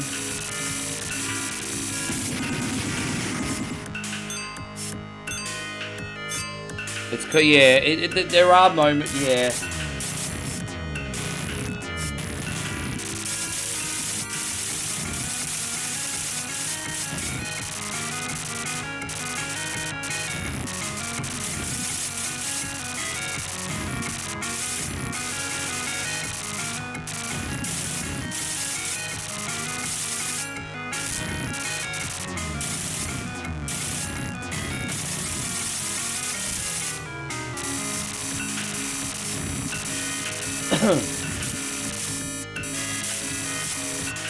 It's yeah. There are moments. Yeah.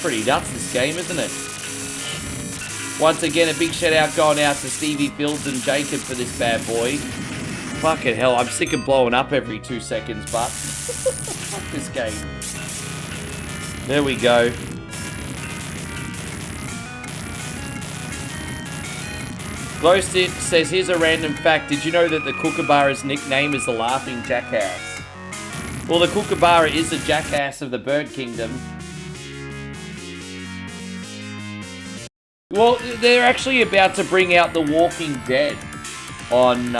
Pretty nuts, this game, isn't it? Once again, a big shout out going out to Stevie Fields and Jacob for this bad boy. Fucking hell, I'm sick of blowing up every 2 seconds, but fuck this game. There we go. Ghost It says, here's a random fact. Did you know that the Kookaburra's nickname is the Laughing Jackass? Well, the Kookaburra is the jackass of the bird kingdom. Well, they're actually about to bring out The Walking Dead on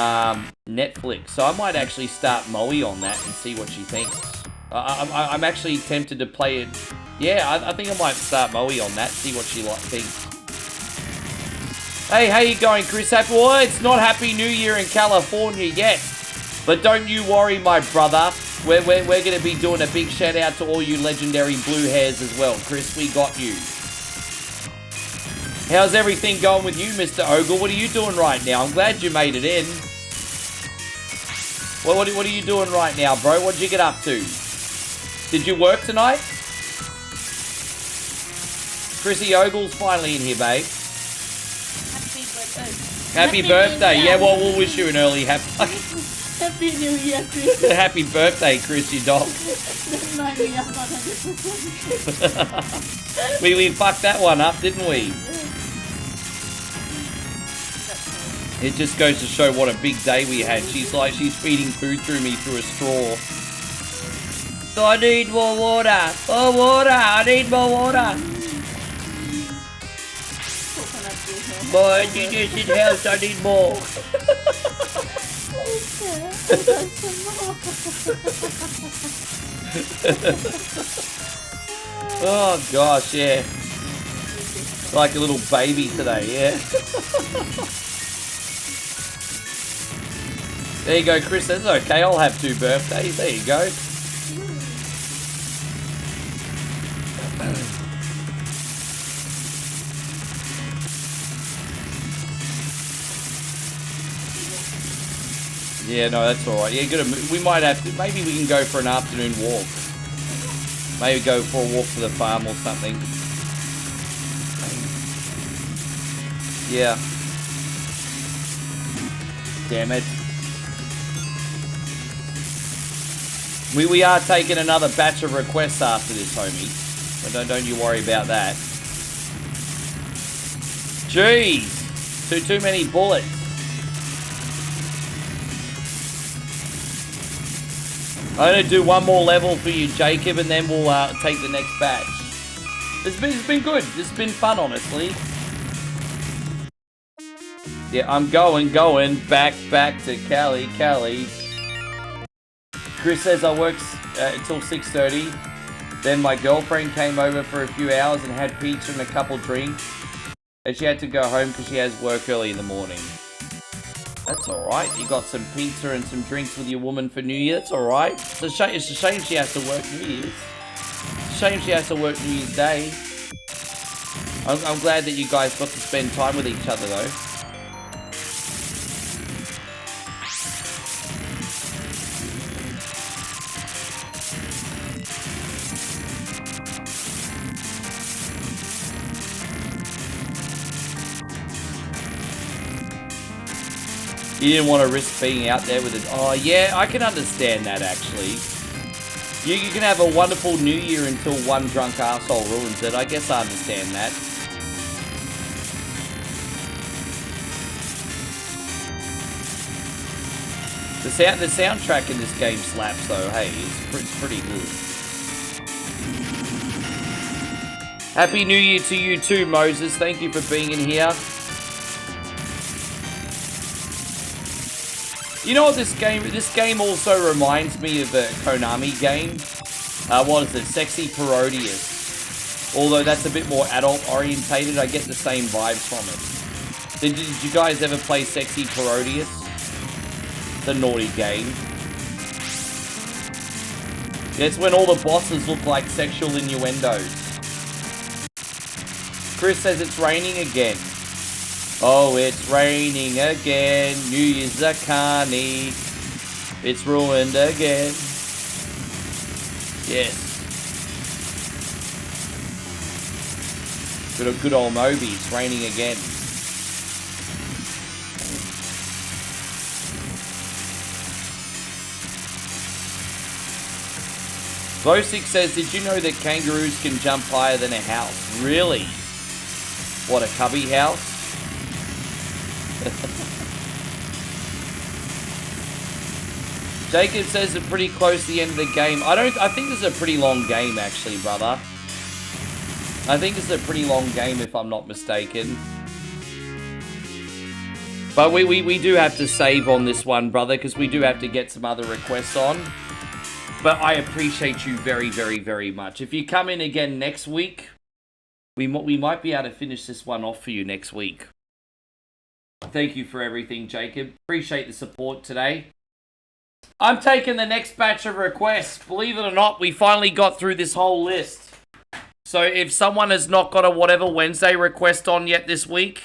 Netflix, so I might actually start Moe on that and see what she thinks. I'm actually tempted to play it. Yeah, I think I might start Moe on that, see what she thinks. Hey, how you going, Chris? Well, it's not Happy New Year in California yet, but don't you worry, my brother. We're going to be doing a big shout out to all you legendary blue hairs as well. Chris, we got you. How's everything going with you, Mr. Ogle? What are you doing right now? I'm glad you made it in. What are you doing right now, bro? What did you get up to? Did you work tonight? Chrissy Ogle's finally in here, babe. Happy birthday. Yeah, well, we'll wish you an early happy New Year, Chris. Happy birthday, Chris, you dog. we fucked that one up, didn't we? It just goes to show what a big day we had. She's feeding food through me through a straw. So I need more water. More water. I need more water. Boy, indigenous in house, I need more. Oh gosh, yeah. Like a little baby today, yeah. There you go, Chris. That's okay. I'll have 2 birthdays. There you go. Yeah, no, that's all right. Yeah, we might have to. Maybe we can go for an afternoon walk. Maybe go for a walk to the farm or something. Yeah. Damn it. We are taking another batch of requests after this, homie. But don't you worry about that. Jeez. Too many bullets. I'm going to do one more level for you, Jacob, and then we'll take the next batch. It's been good. It's been fun, honestly. Yeah, I'm going back to Cali. Chris says I worked until 6:30. Then my girlfriend came over for a few hours and had pizza and a couple drinks. And she had to go home because she has work early in the morning. That's alright. You got some pizza and some drinks with your woman for New Year. That's alright. It's a shame she has to work New Year's. It's a shame she has to work New Year's Day. I'm glad that you guys got to spend time with each other though. You didn't want to risk being out there with it. Oh, yeah, I can understand that, actually. You can have a wonderful New Year until one drunk arsehole ruins it. I guess I understand that. The soundtrack in this game slaps, though. Hey, it's pretty good. Happy New Year to you too, Moses. Thank you for being in here. You know what this game also reminds me of a Konami game. What is it? Sexy Parodius. Although that's a bit more adult orientated, I get the same vibes from it. Did you guys ever play Sexy Parodius? The naughty game. It's when all the bosses look like sexual innuendos. Chris says it's raining again. Oh, it's raining again. New Year's a carny. It's ruined again. Yes. Good old Moby. It's raining again. Glowstick says, did you know that kangaroos can jump higher than a house? Really? What, a cubby house? Jacob says it's pretty close to the end of the game. I think this is a pretty long game, actually, brother. I think it's a pretty long game, if I'm not mistaken. But we do have to save on this one, brother, because we do have to get some other requests on. But I appreciate you very, very, very much. If you come in again next week, we might be able to finish this one off for you next week. Thank you for everything, Jacob. Appreciate the support today. I'm taking the next batch of requests. Believe it or not, we finally got through this whole list. So if someone has not got a Whatever Wednesday request on yet this week,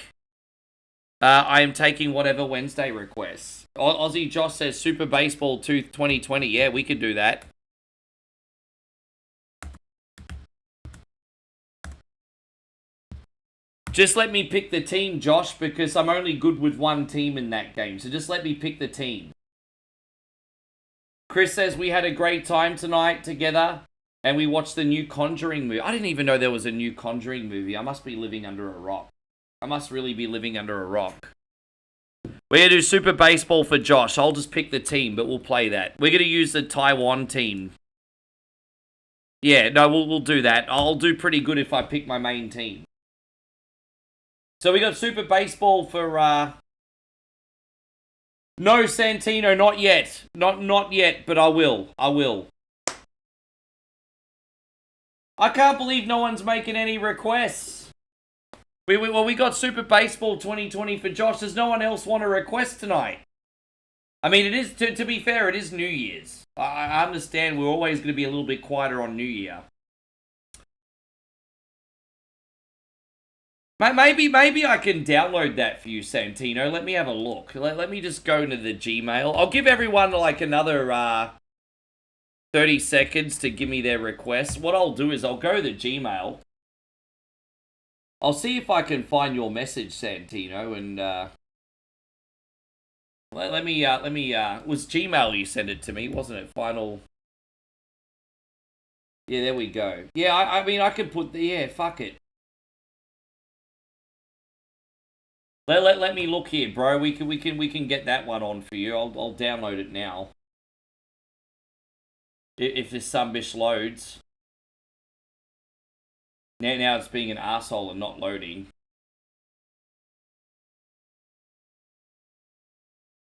I am taking Whatever Wednesday requests. Aussie Josh says Super Baseball 2 2020. Yeah, we could do that. Just let me pick the team, Josh, because I'm only good with one team in that game. So just let me pick the team. Chris says we had a great time tonight together and we watched the new Conjuring movie. I didn't even know there was a new Conjuring movie. I must be living under a rock. I must really be living under a rock. We're going to do Super Baseball for Josh. I'll just pick the team, but we'll play that. We're going to use the Taiwan team. Yeah, no, we'll do that. I'll do pretty good if I pick my main team. So we got Super Baseball for... No, Santino, not yet. Not yet, but I will. I will. I can't believe no one's making any requests. We got Super Baseball 2020 for Josh. Does no one else want a request tonight? I mean, it is, to be fair, it is New Year's. I understand we're always going to be a little bit quieter on New Year. Maybe I can download that for you, Santino. Let me have a look. Let me just go into the Gmail. I'll give everyone like another 30 seconds to give me their request. What I'll do is I'll go to the Gmail. I'll see if I can find your message, Santino, and let me was Gmail you sent it to me, wasn't it? Final. Yeah, there we go. Yeah, I mean I could put the fuck it. Let me look here, bro. We can get that one on for you. I'll download it now. If this sunbish loads. Now it's being an arsehole and not loading.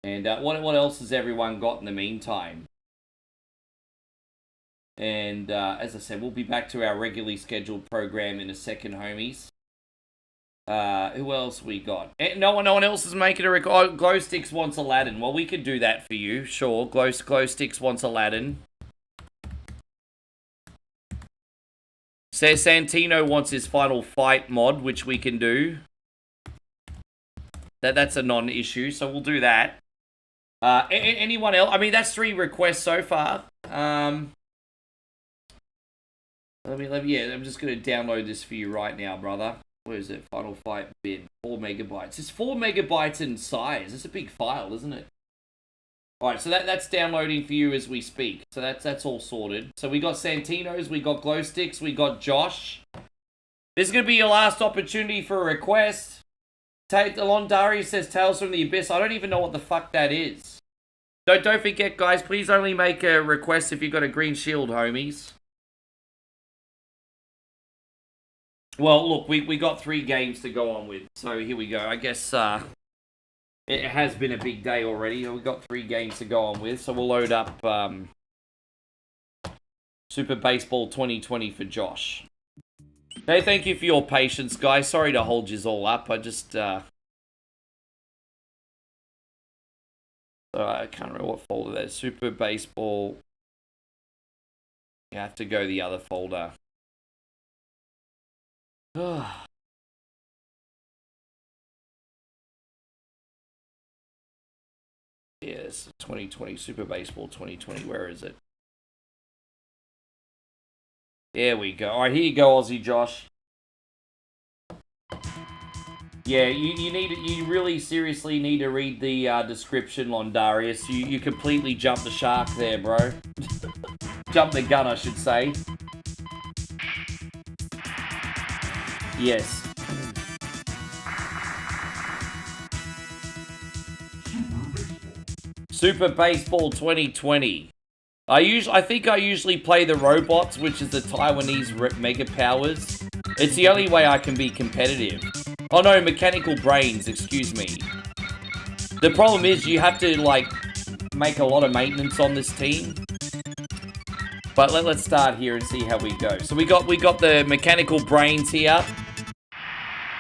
And what else has everyone got in the meantime? And as I said, we'll be back to our regularly scheduled program in a second, homies. Who else we got? No one else is making a record. Oh, Glowsticks wants Aladdin. Well, we could do that for you. Sure, Glowsticks wants Aladdin. Says Santino wants his Final Fight mod, which we can do. That's a non-issue, so we'll do that. Anyone else? I mean, that's 3 requests so far. Yeah, I'm just going to download this for you right now, brother. Where is it? Final Fight bin. 4 megabytes. It's 4 megabytes in size. It's a big file, isn't it? Alright, so that's downloading for you as we speak. So that's all sorted. So we got Santino's, we got Glow Sticks, we got Josh. This is going to be your last opportunity for a request. Londari says Tales from the Abyss. I don't even know what the fuck that is. Don't forget, guys, please only make a request if you've got a green shield, homies. Well, look, we got 3 games to go on with. So here we go. I guess it has been a big day already. We've got 3 games to go on with. So we'll load up Super Baseball 2020 for Josh. Hey, thank you for your patience, guys. Sorry to hold yous all up. I just... I can't remember what folder that is. Super Baseball. You have to go the other folder. Yes, 2020, Super Baseball 2020. Where is it? There we go. Alright, here you go, Aussie Josh. Yeah, you really seriously need to read the description, Londarius. You completely jumped the shark there, bro. Jumped the gun, I should say. Yes. Super Baseball 2020. I think I usually play the robots, which is the Taiwanese Mega Powers. It's the only way I can be competitive. Oh no, Mechanical Brains, excuse me. The problem is you have to, like, make a lot of maintenance on this team. But let's start here and see how we go. So we got the Mechanical Brains here.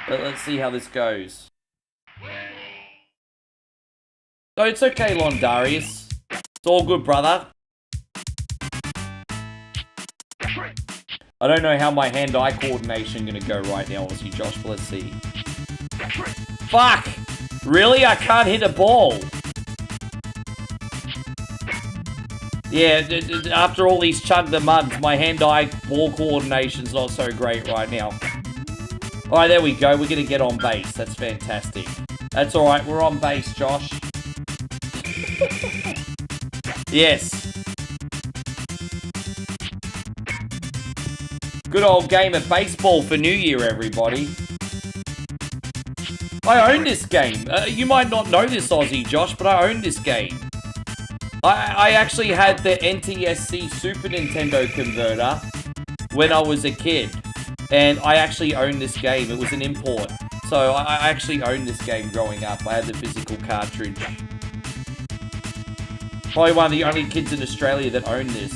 Let's see how this goes. No, it's okay, Londarius. It's all good, brother. I don't know how my hand-eye coordination gonna go right now, obviously, Josh, but let's see. Fuck! Really? I can't hit a ball. Yeah, after all these chug the muds, my hand-eye ball coordination's not so great right now. Alright, there we go. We're gonna get on base. That's fantastic. That's alright. We're on base, Josh. Yes. Good old game of baseball for New Year, everybody. I own this game. You might not know this, Aussie Josh, but I own this game. I actually had the NTSC Super Nintendo converter when I was a kid. And I actually owned this game. It was an import. So I actually owned this game growing up. I had the physical cartridge. Probably one of the only kids in Australia that owned this.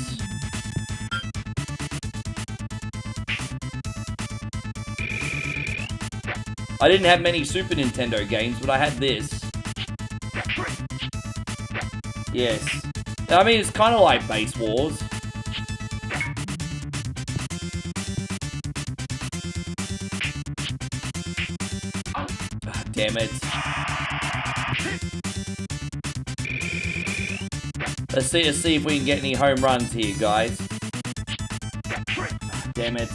I didn't have many Super Nintendo games, but I had this. Yes. I mean, it's kind of like Base Wars. Oh, damn it. Let's see if we can get any home runs here, guys. Oh, damn it.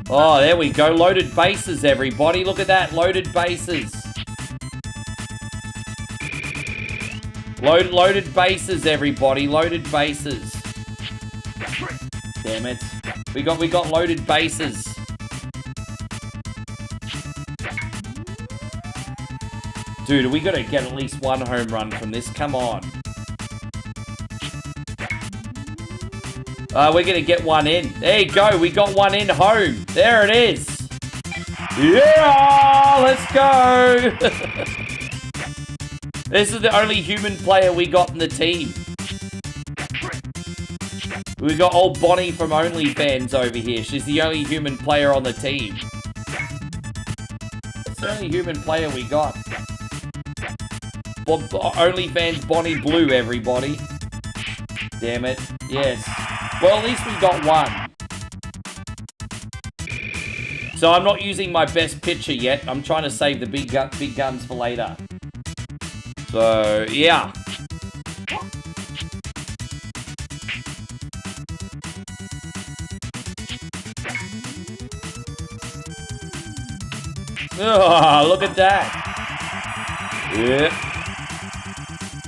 Oh, there we go. Loaded bases, everybody. Look at that. Loaded bases. Loaded bases, everybody. Loaded bases. Damn it. We got loaded bases. Dude, we gotta get at least one home run from this. Come on. We're gonna get one in. There you go. We got one in home. There it is. Yeah! Let's go! This is the only human player we got in the team. We got old Bonnie from OnlyFans over here. She's the only human player on the team. It's the only human player we got. OnlyFans Bonnie Blue, everybody. Damn it. Yes. Well, at least we got one. So I'm not using my best pitcher yet. I'm trying to save the big guns for later. So, yeah. Oh, look at that. Yeah.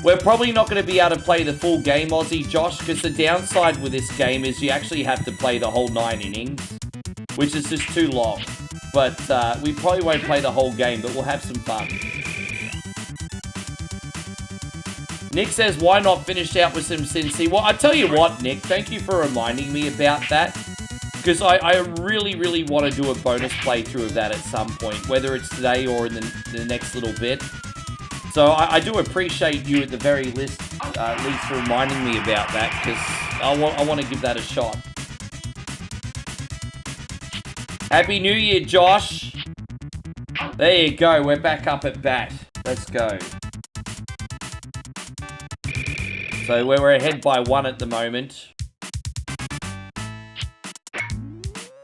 We're probably not going to be able to play the full game, Aussie Josh, because the downside with this game is you actually have to play the whole 9 innings, which is just too long. But we probably won't play the whole game, but we'll have some fun. Nick says, why not finish out with some Cincy? Well, I tell you what, Nick, thank you for reminding me about that. Because I really, really want to do a bonus playthrough of that at some point, whether it's today or in the next little bit. So I do appreciate you at the very least reminding me about that, because I want to give that a shot. Happy New Year, Josh. There you go. We're back up at bat. Let's go. So we're ahead by 1 at the moment.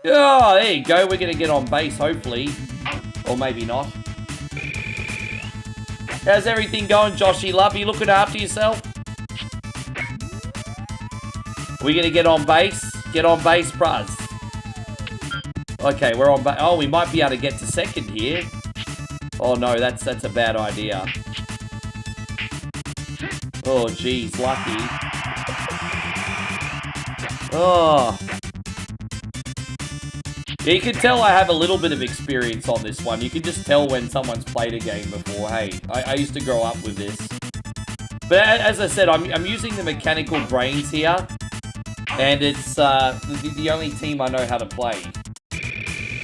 Oh, there you go. We're going to get on base, hopefully. Or maybe not. How's everything going, Joshy Love? You looking after yourself? Are we going to get on base? Get on base, bruz. Okay, we're on base. Oh, we might be able to get to second here. Oh, no, that's a bad idea. Oh, geez, lucky. Oh. Yeah, you can tell I have a little bit of experience on this one. You can just tell when someone's played a game before. Hey, I used to grow up with this. But as I said, I'm using the mechanical brains here. And it's the only team I know how to play.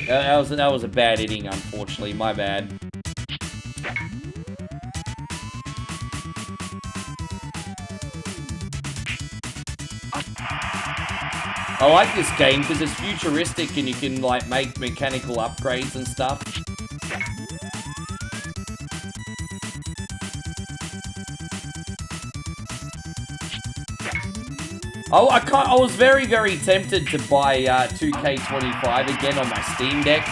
That was a bad inning, unfortunately. My bad. I like this game because it's futuristic and you can like make mechanical upgrades and stuff. Oh, I was very, very tempted to buy 2K25 again on my Steam Deck.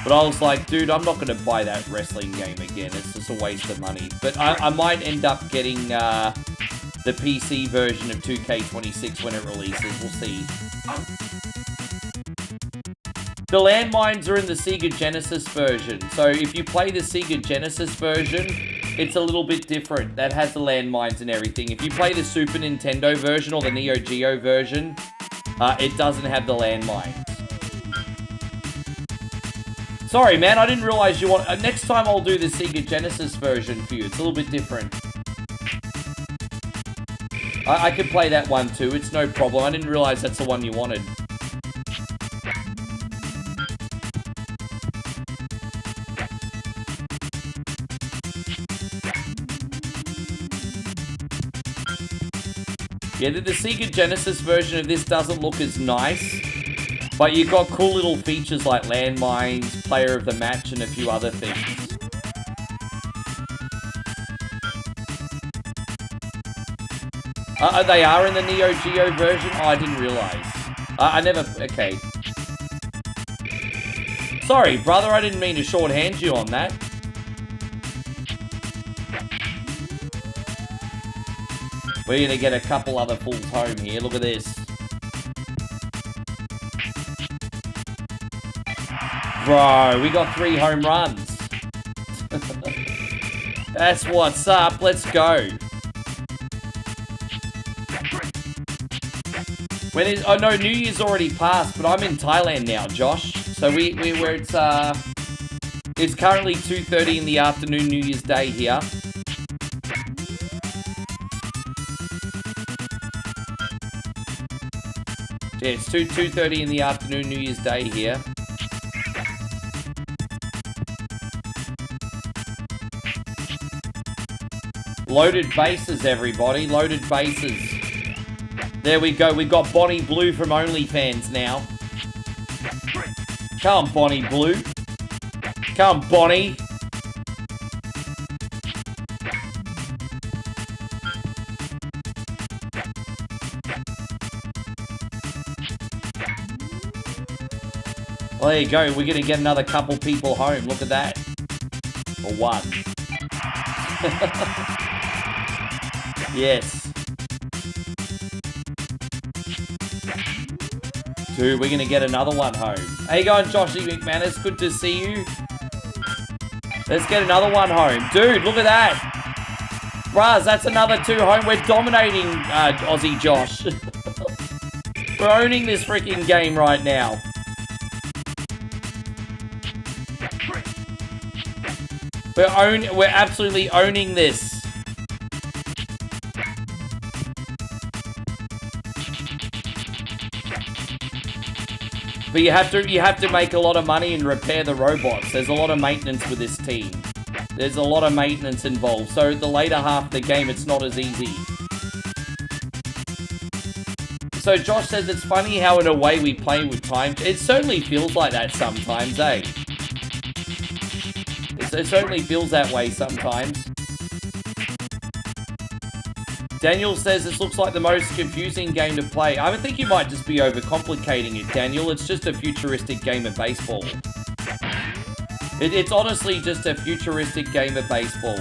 But I was like, dude, I'm not going to buy that wrestling game again. It's just a waste of money. But I might end up getting the PC version of 2K26 when it releases. We'll see. The landmines are in the Sega Genesis version. So if you play the Sega Genesis version, it's a little bit different. That has the landmines and everything. If you play the Super Nintendo version or the Neo Geo version, it doesn't have the landmines. Sorry, man, I didn't realize you want... next time I'll do the Sega Genesis version for you. It's a little bit different. I could play that one too. It's no problem. I didn't realize that's the one you wanted. Yeah, the Sega Genesis version of this doesn't look as nice, but you've got cool little features like landmines, player of the match, and a few other things. They are in the Neo Geo version? Oh, I didn't realize. I never... Okay. Sorry, brother, I didn't mean to shorthand you on that. We're going to get a couple other fulls home here. Look at this. Bro, we got 3 home runs. That's what's up. Let's go. Oh no, New Year's already passed, but I'm in Thailand now, Josh. So it's currently 2:30 in the afternoon, New Year's Day here. Yeah, it's 2:30 in the afternoon, New Year's Day here. Loaded bases, everybody. Loaded bases. There we go. We've got Bonnie Blue from OnlyFans now. Come on, Bonnie Blue. Come on, Bonnie. Well, there you go. We're going to get another couple people home. Look at that. Or one. Yes. 2. We're going to get another one home. How you going, Joshy McManus? Good to see you. Let's get another one home. Dude, look at that. Braz, that's another 2 home. We're dominating Aussie Josh. We're owning this freaking game right now. We're absolutely owning this. But you have to make a lot of money and repair the robots. There's a lot of maintenance with this team. There's a lot of maintenance involved. So the later half of the game, it's not as easy. So Josh says it's funny how in a way we play with time. It certainly feels like that sometimes, eh? It certainly feels that way sometimes. Daniel says this looks like the most confusing game to play. I think you might just be overcomplicating it, Daniel. It's just a futuristic game of baseball. It's honestly just a futuristic game of baseball.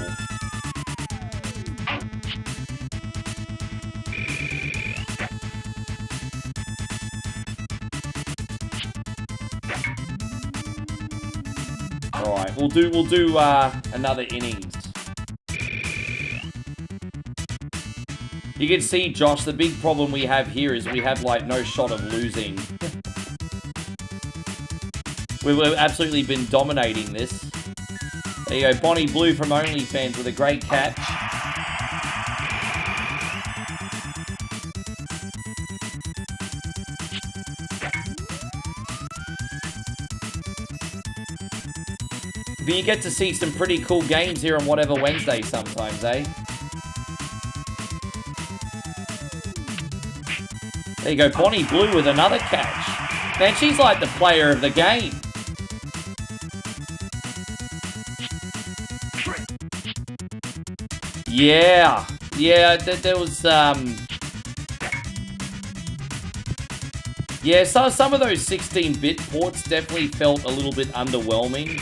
Alright, we'll do another innings. You can see, Josh, the big problem we have here is we have, like, no shot of losing. We've absolutely been dominating this. There you go, Bonnie Blue from OnlyFans with a great catch. But you get to see some pretty cool games here on Whatever Wednesday sometimes, eh? There you go, Bonnie Blue with another catch. Man, she's like the player of the game. Yeah, there was, yeah, so some of those 16-bit ports definitely felt a little bit underwhelming.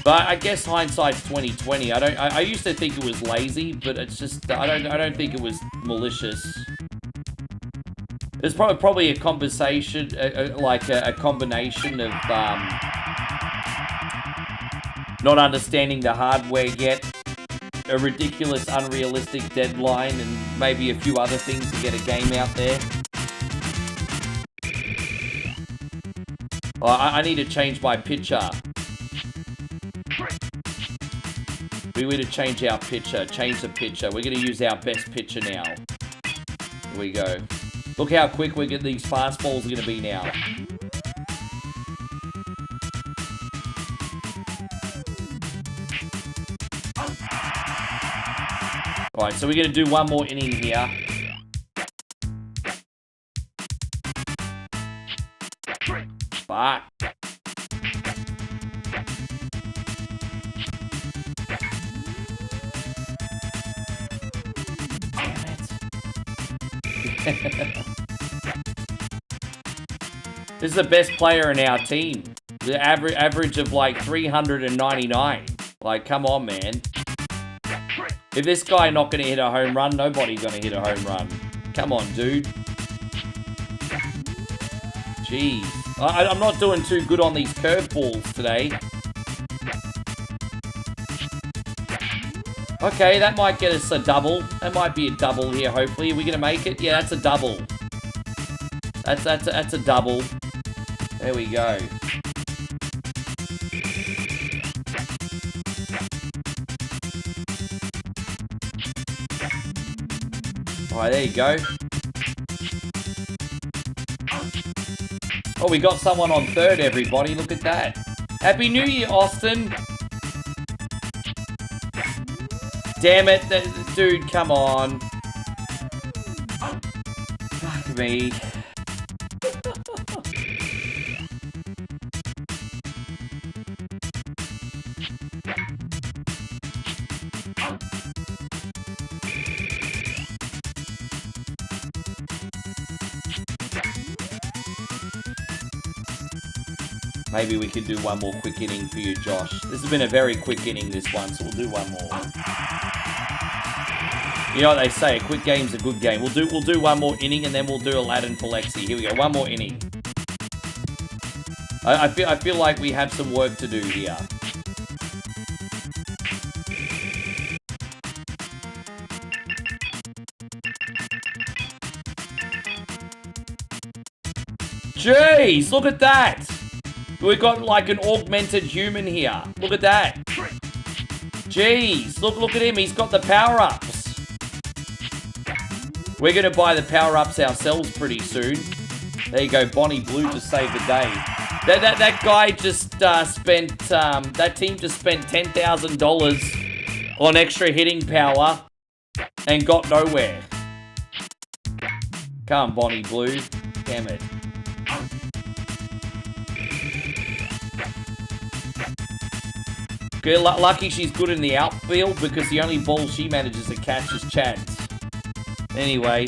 But I guess hindsight's 2020. I used to think it was lazy, but it's just, I don't think it was malicious. There's probably a conversation, like a combination of not understanding the hardware yet, a ridiculous, unrealistic deadline, and maybe a few other things to get a game out there. Well, I need to change my picture. We need to change our picture. Change the picture. We're going to use our best picture now. Here we go. Look how quick these fastballs are going to be now. Alright, so we're going to do one more inning here. Fuck. This is the best player in our team. The average of like 399. Like, come on, man. If this guy not going to hit a home run, nobody's going to hit a home run. Come on, dude. Jeez. I'm not doing too good on these curveballs today. Okay, that might get us a double. That might be a double here, hopefully. Are we going to make it? Yeah, that's a double. That's a double. There we go. Alright, there you go. Oh, we got someone on third, everybody. Look at that. Happy New Year, Austin. Damn it, dude, come on. Fuck me. Maybe we can do one more quick inning for you, Josh. This has been a very quick inning, this one, so we'll do one more. You know what they say, a quick game's a good game. We'll do one more inning and then we'll do Aladdin for Lexi. Here we go, one more inning. I feel like we have some work to do here. Jeez, look at that. We've got like an augmented human here. Look at that. Jeez, look at him. He's got the power-ups. We're going to buy the power-ups ourselves pretty soon. There you go, Bonnie Blue just saved the day. That guy just spent, that team just spent $10,000 on extra hitting power and got nowhere. Come on, Bonnie Blue. Damn it. Good, lucky she's good in the outfield because the only ball she manages to catch is Chad's. Anyway.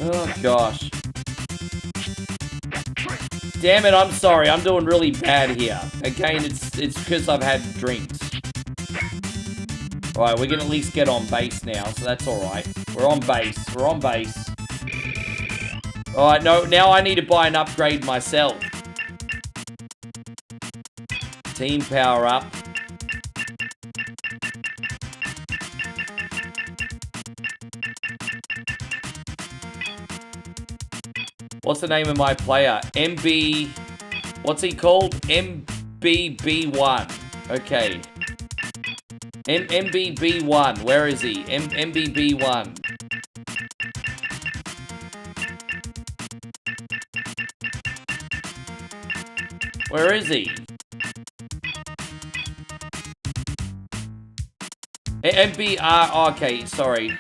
Oh gosh. Damn it, I'm sorry. I'm doing really bad here. Again, it's because I've had drinks. Alright, we can at least get on base now, so that's alright. We're on base. We're on base. Alright, no, now I need to buy an upgrade myself. Team power up. What's the name of my player? MB... What's he called? MBB1. Okay. MBB1. Where is he? MBB1. Where is he? MBR... Okay, sorry.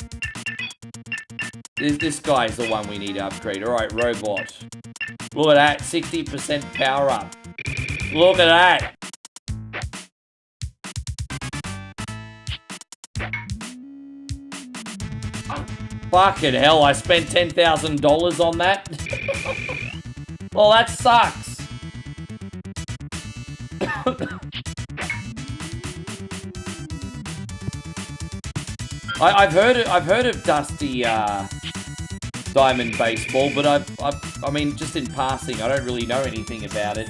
This guy's the one we need to upgrade. Alright, robot. Look at that. 60% power up. Look at that. Fucking hell, I spent $10,000 on that? Well, that sucks. I've heard of Dusty Diamond Baseball, but I mean, just in passing, I don't really know anything about it.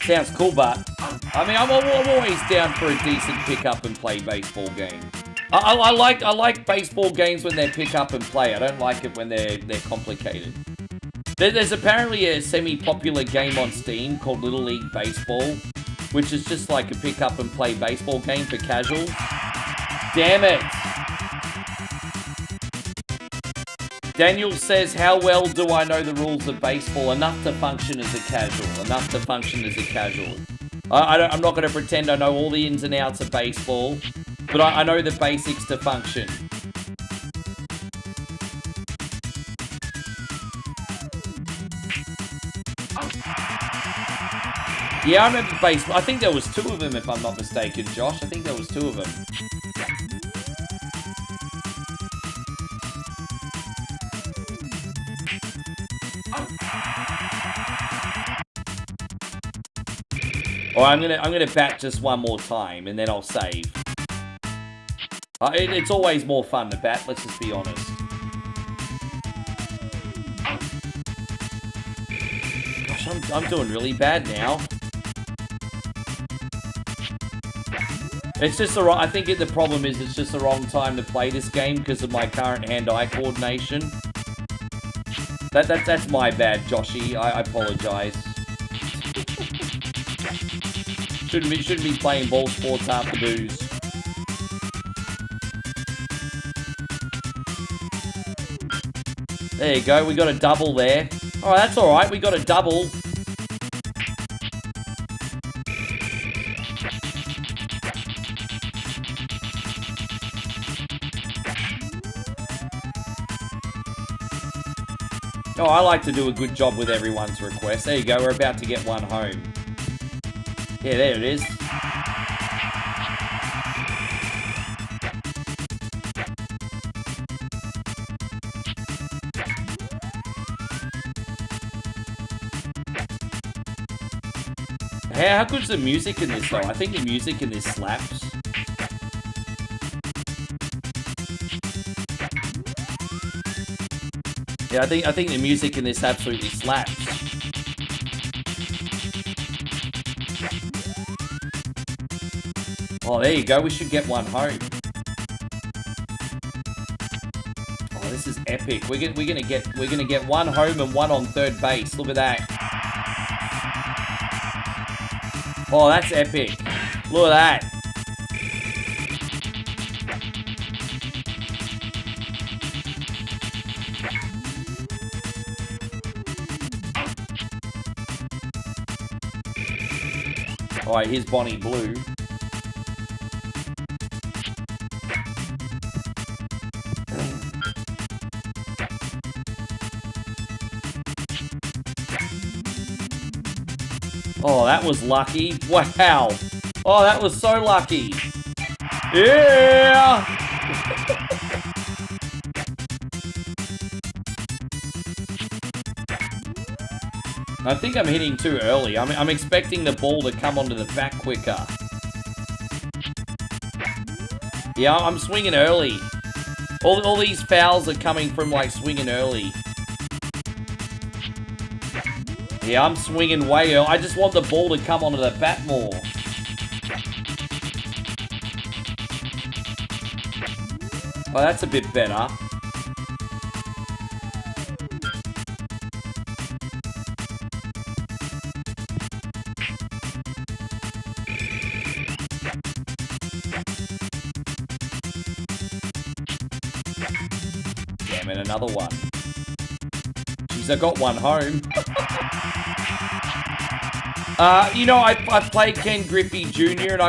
Sounds cool, but I mean, I'm always down for a decent pick up and play baseball game. I like baseball games when they're pick up and play. I don't like it when they're complicated. There's apparently a semi-popular game on Steam called Little League Baseball, which is just like a pick up and play baseball game for casuals. Damn it! Daniel says, how well do I know the rules of baseball? Enough to function as a casual. Enough to function as a casual. I'm not going to pretend I know all the ins and outs of baseball, but I know the basics to function. Yeah, I remember baseball. I think there was 2 of them, if I'm not mistaken, Josh. I think there was 2 of them. Alright, I'm gonna bat just one more time, and then I'll save. It's always more fun to bat, let's just be honest. Gosh, I'm doing really bad now. It's just the wrong... I think the problem is it's just the wrong time to play this game because of my current hand-eye coordination. That's my bad, Joshy. I apologize. Shouldn't be playing ball sports after booze. There you go, we got a double there. Alright, that's alright, we got a double. Oh, I like to do a good job with everyone's request. There you go, we're about to get one home. Yeah, there it is. How good's the music in this though? I think the music in this slaps. Yeah, I think the music in this absolutely slaps. Oh, there you go. We should get one home. Oh, this is epic. We're gonna get one home and one on third base. Look at that. Oh, that's epic. Look at that. Alright, here's Bonnie Blue. Oh, that was lucky. Wow. Oh, that was so lucky. Yeah! I think I'm hitting too early. I'm expecting the ball to come onto the bat quicker. Yeah, I'm swinging early. All these fouls are coming from, like, swinging early. Yeah, I'm swinging way early. I just want the ball to come onto the bat more. Oh, that's a bit better. Damn it, another one. Jeez, I got one home. You know, I played Ken Griffey Jr. and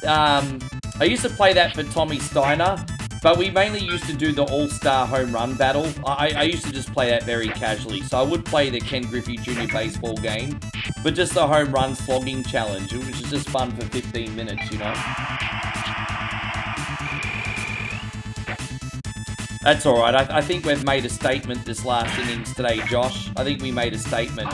I used to play that for Tommy Steiner, but we mainly used to do the All-Star Home Run Battle. I used to just play that very casually, so I would play the Ken Griffey Jr. baseball game, but just the Home Run Slogging Challenge, which is just fun for 15 minutes, you know? That's alright, I think we've made a statement this last innings today, Josh. I think we made a statement.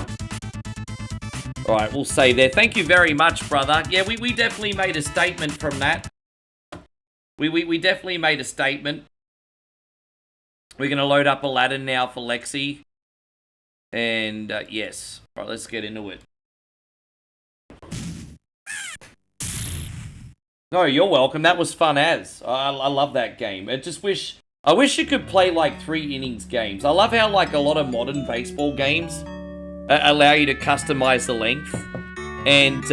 Alright, we'll say there. Thank you very much, brother. Yeah, we definitely made a statement from that. We definitely made a statement. We're going to load up Aladdin now for Lexi. And, yes. Alright, let's get into it. No, you're welcome. That was fun as. I love that game. I wish you could play, like, 3 innings games. I love how, like, a lot of modern baseball games allow you to customize the length. And,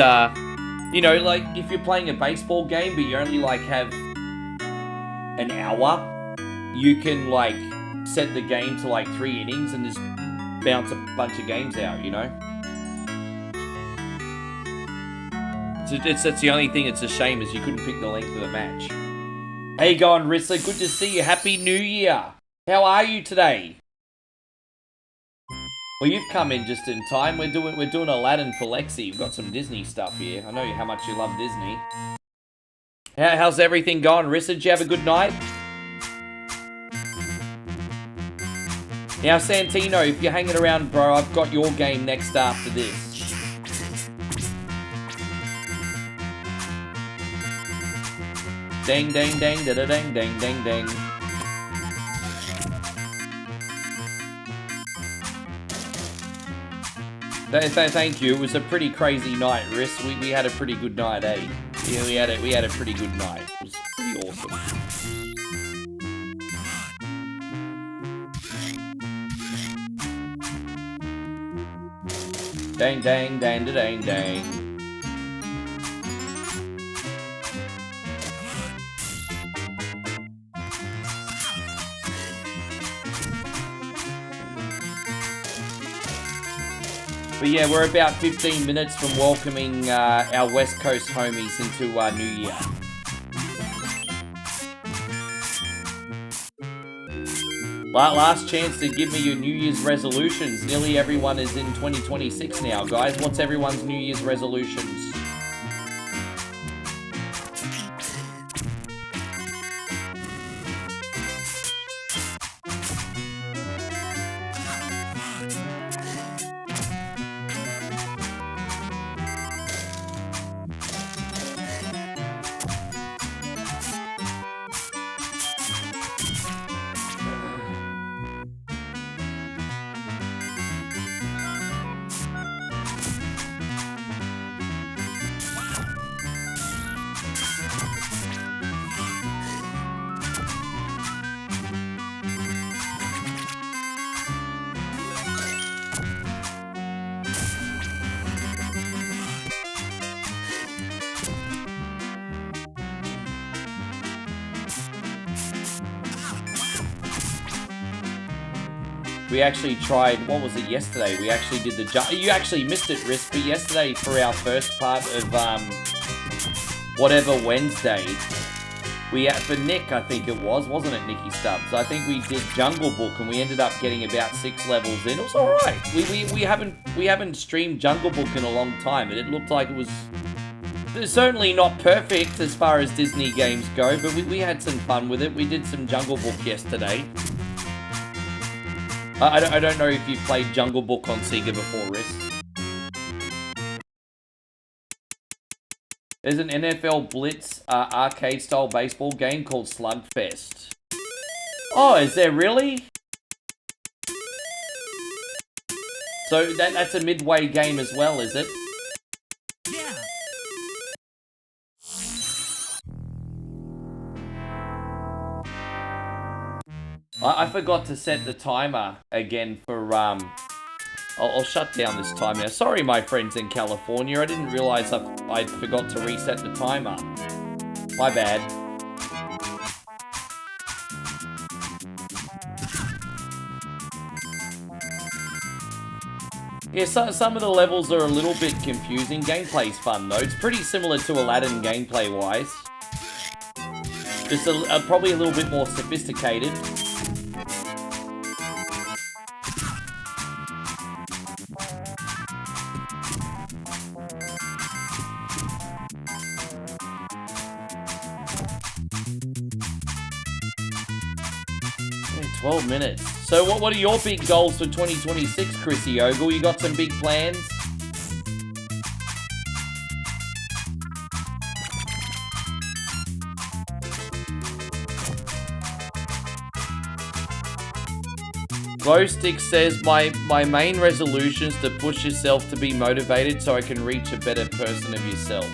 you know, like, if you're playing a baseball game, but you only, like, have an hour, you can, like, set the game to, like, 3 innings and just bounce a bunch of games out, you know? That's the only thing that's a shame is you couldn't pick the length of the match. How you going, Rissa? Good to see you. Happy New Year. How are you today? Well, you've come in just in time. We're doing Aladdin for Lexi. We've got some Disney stuff here. I know how much you love Disney. How's everything going, Rissa? Did you have a good night? Now, Santino, if you're hanging around, bro, I've got your game next after this. Dang, dang, dang, da da dang, dang, dang, dang. Thank you. It was a pretty crazy night, Riss. We had a pretty good night, eh? Yeah, we had a pretty good night. It was pretty awesome. Dang, dang, dang, da dang, dang. But yeah, we're about 15 minutes from welcoming our West Coast homies into New Year. Last chance to give me your New Year's resolutions. Nearly everyone is in 2026 now, guys. What's everyone's New Year's resolutions? We actually tried, what was it, yesterday? We actually did the you actually missed it, Risk, but yesterday for our first part of, whatever Wednesday, we had, for Nick, I think it was, wasn't it, Nicky Stubbs? I think we did Jungle Book, and we ended up getting about 6 levels in. It was alright. We haven't streamed Jungle Book in a long time, and it looked like it was certainly not perfect as far as Disney games go, but we had some fun with it. We did some Jungle Book yesterday. I don't know if you've played Jungle Book on Sega before, Risk. There's an NFL Blitz arcade-style baseball game called Slugfest. Oh, is there really? So that's a midway game as well, is it? Yeah. I forgot to set the timer again for, I'll shut down this timer. Sorry, my friends in California. I didn't realize I forgot to reset the timer. My bad. Yeah, some of the levels are a little bit confusing. Gameplay's fun, though. It's pretty similar to Aladdin gameplay-wise. Just probably a little bit more sophisticated. Yeah, 12 minutes. So what are your big goals for 2026, Chrissy Ogle? You got some big plans? Glowstick says, my main resolution is to push yourself to be motivated so I can reach a better person of yourself.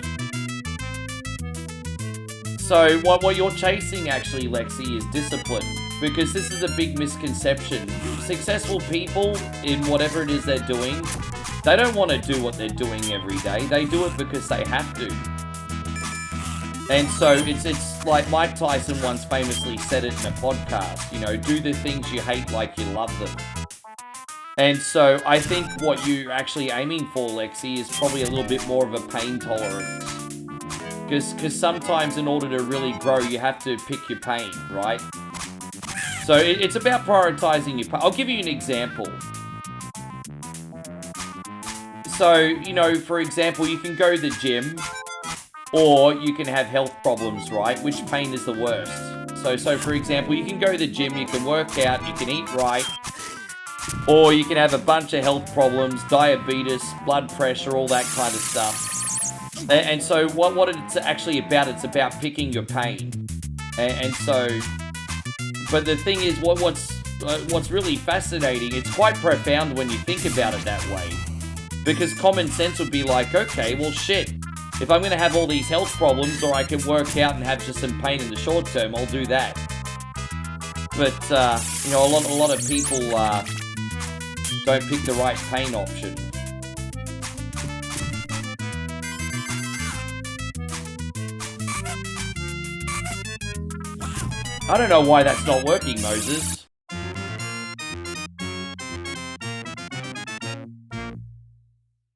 So what you're chasing actually, Lexi, is discipline. Because this is a big misconception. Successful people in whatever it is they're doing, they don't want to do what they're doing every day. They do it because they have to. And so it's like Mike Tyson once famously said it in a podcast, you know, do the things you hate like you love them. And so I think what you're actually aiming for, Lexi, is probably a little bit more of a pain tolerance. Because sometimes in order to really grow, you have to pick your pain, right? So it's about prioritizing your pain. I'll give you an example. So, you know, for example, you can go to the gym, or you can have health problems, right? Which pain is the worst? So for example, you can go to the gym, you can work out, you can eat right, or you can have a bunch of health problems, diabetes, blood pressure, all that kind of stuff. And so what it's actually about, it's about picking your pain. And so, but the thing is, what's really fascinating, it's quite profound when you think about it that way. Because common sense would be like, okay, well shit, if I'm going to have all these health problems, or I can work out and have just some pain in the short term, I'll do that. But, you know, a lot of people don't pick the right pain option. I don't know why that's not working, Moses.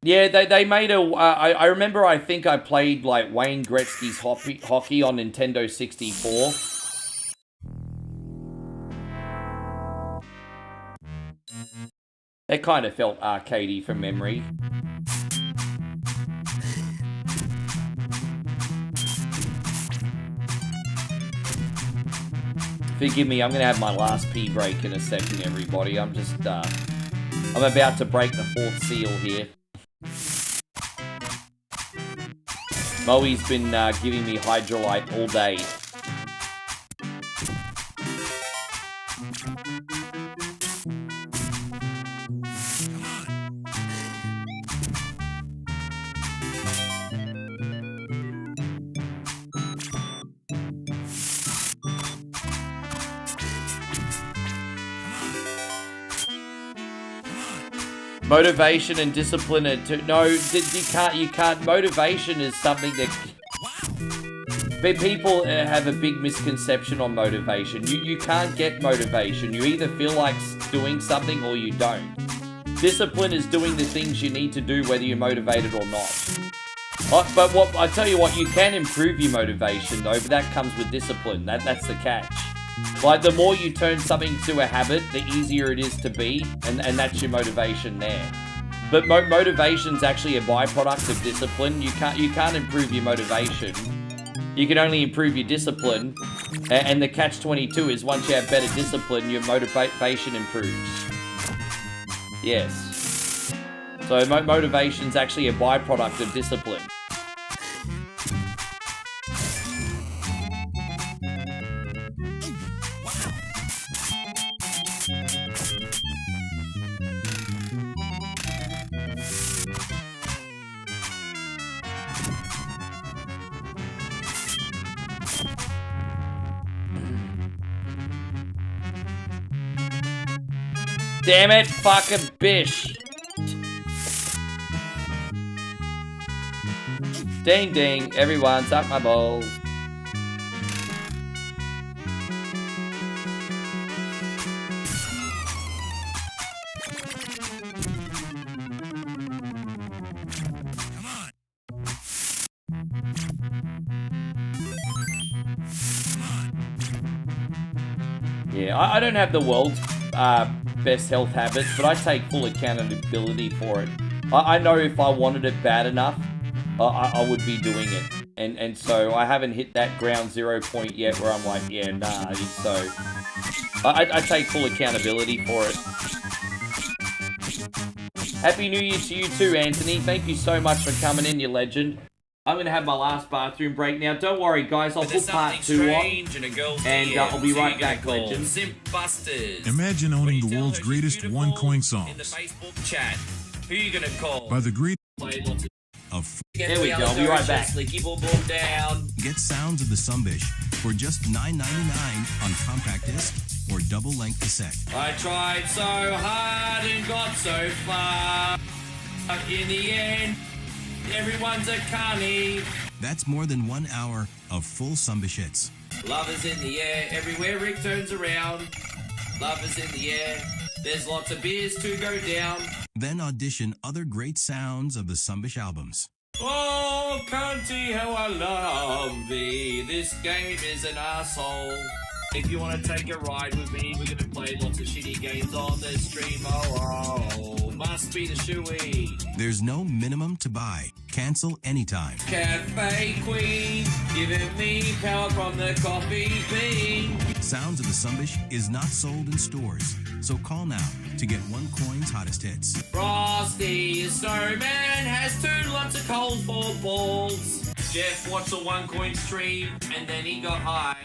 Yeah, they made a... I remember, I think I played, like, Wayne Gretzky's hockey on Nintendo 64. It kind of felt arcadey from memory. Forgive me, I'm going to have my last pee break in a second, everybody. I'm just, I'm about to break the 4th seal here. Moe's been giving me Hydrolyte all day. Motivation and discipline are no, you can't. Motivation is something that People have a big misconception on motivation. You can't get motivation. You either feel like doing something or you don't. Discipline is doing the things you need to do whether you're motivated or not. But what I tell you what, you can improve your motivation though, but that comes with discipline. That's the catch. Like, the more you turn something to a habit, the easier it is to be, and that's your motivation there. But motivation's actually a byproduct of discipline. You can't improve your motivation. You can only improve your discipline, and the catch-22 is once you have better discipline, your motivation improves. Yes. So motivation's actually a byproduct of discipline. Damn it, fucking bish. Ding ding, everyone, suck my balls. Yeah, I don't have the world's best health habits, but I take full accountability for it. I know if I wanted it bad enough, I would be doing it. And so I haven't hit that ground zero point yet where I'm like, yeah, nah, so I take full accountability for it. Happy New Year to you too, Anthony. Thank you so much for coming in, you legend. I'm going to have my last bathroom break now. Don't worry, guys. I'll put part 2 on. And I'll be right back, legend. Imagine owning the world's greatest one-coin songs. In the Facebook chat. Who are you going to call? By the great of There we go. I'll be right back. Down. Get Sounds of the Sumbish for just $9.99 on compact disc or double-length cassette. I tried so hard and got so far. In the end, everyone's a carny. That's more than 1 hour of full Sumbish hits. Love is in the air, everywhere Rick turns around. Love is in the air, there's lots of beers to go down. Then audition other great sounds of the Sumbish albums. Oh, cunty, how I love thee. This game is an asshole. If you want to take a ride with me, we're going to play lots of shitty games on the stream. Oh, must be the shoey. There's no minimum to buy. Cancel anytime. Cafe Queen, giving me power from the coffee bean. Sounds of the Sumbish is not sold in stores, so call now to get one coin's hottest hits. Frosty, a snowman, has 2 lots of coals for balls. Jeff watched a 1 coin stream, and then he got high.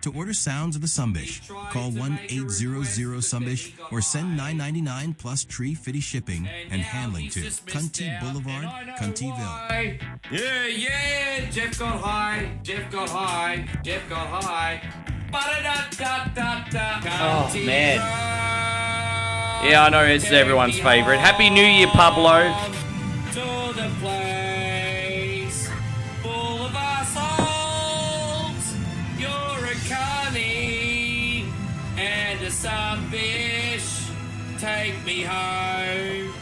To order Sounds of the Sumbish, call 1-800-SUMBISH or send $9.99 plus tree-fitty shipping and handling to Cunty Boulevard, Cuntyville. Yeah, Jeff got high, Jeff got high, Jeff got high. Oh, man. Yeah, I know, it's everyone's favorite. Happy New Year, Pablo. To the place full of assholes. You're a carny and a Sumbish. Take me home,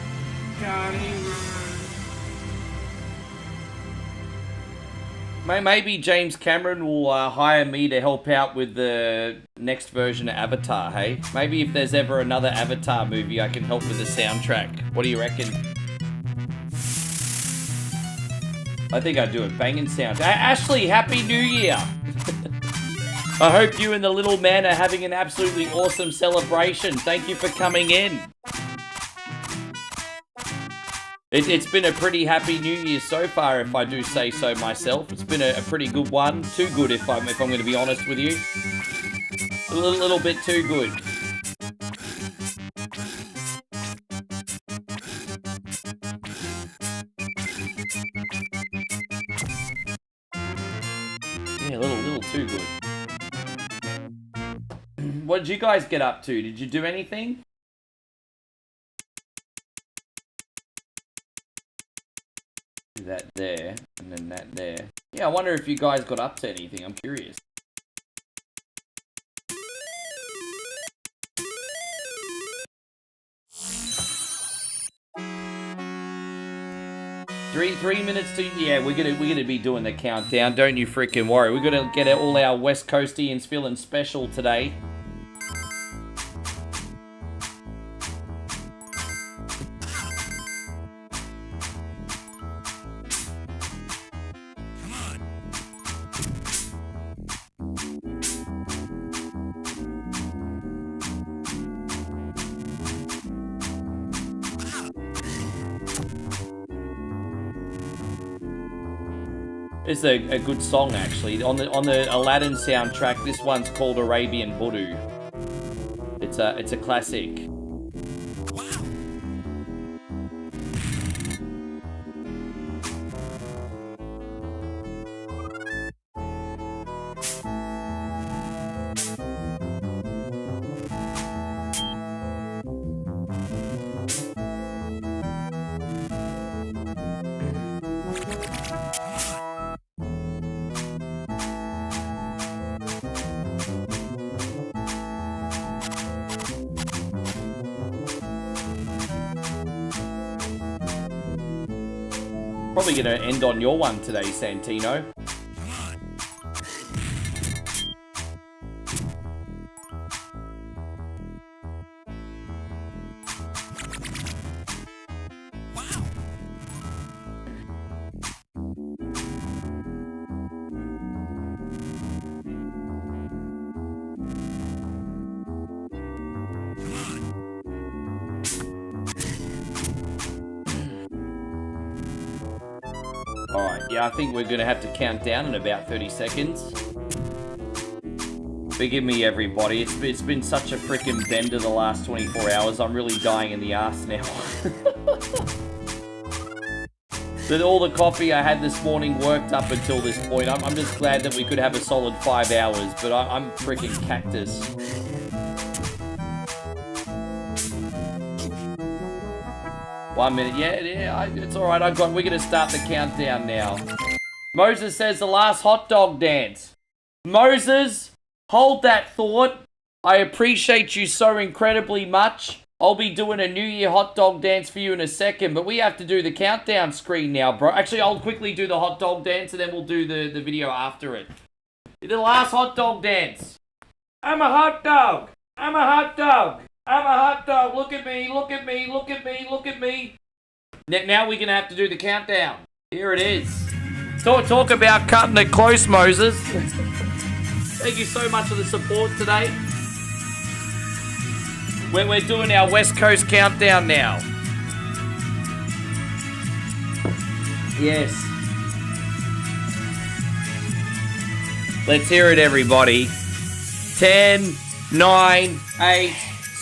carny. Maybe James Cameron will hire me to help out with the next version of Avatar, hey? Maybe if there's ever another Avatar movie, I can help with the soundtrack. What do you reckon? I think I'd do a banging sound. Ashley, Happy New Year! I hope you and the little man are having an absolutely awesome celebration. Thank you for coming in. It's been a pretty happy New Year so far, if I do say so myself. It's been a pretty good one. Too good, if I'm going to be honest with you. A little bit too good. Yeah, a little too good. What did you guys get up to? Did you do anything? Do that there, and then that there. Yeah, I wonder if you guys got up to anything. I'm curious. Three minutes to, yeah, we're gonna be doing the countdown. Don't you freaking worry. We're gonna get all our West Coastians feeling special today. It's a good song actually. On the Aladdin soundtrack, this one's called Arabian Voodoo. It's a classic. Probably gonna end on your one today, Santino. Alright, yeah, I think we're gonna have to count down in about 30 seconds. Forgive me, everybody. It's been such a freaking bender the last 24 hours. I'm really dying in the ass now. But all the coffee I had this morning worked up until this point. I'm just glad that we could have a solid 5 hours, but I'm freaking cactus. One minute, yeah, it's alright, we're gonna start the countdown now. Moses says the last hot dog dance. Moses, hold that thought. I appreciate you so incredibly much. I'll be doing a New Year hot dog dance for you in a second, but we have to do the countdown screen now, bro. Actually, I'll quickly do the hot dog dance and then we'll do the video after it. The last hot dog dance. I'm a hot dog. I'm a hot dog. I'm a hot dog. Look at me, look at me, look at me, look at me. Now we're going to have to do the countdown. Here it is. Talk about cutting it close, Moses. Thank you so much for the support today. We're doing our West Coast countdown now. Yes. Let's hear it, everybody. 10, 9, 8,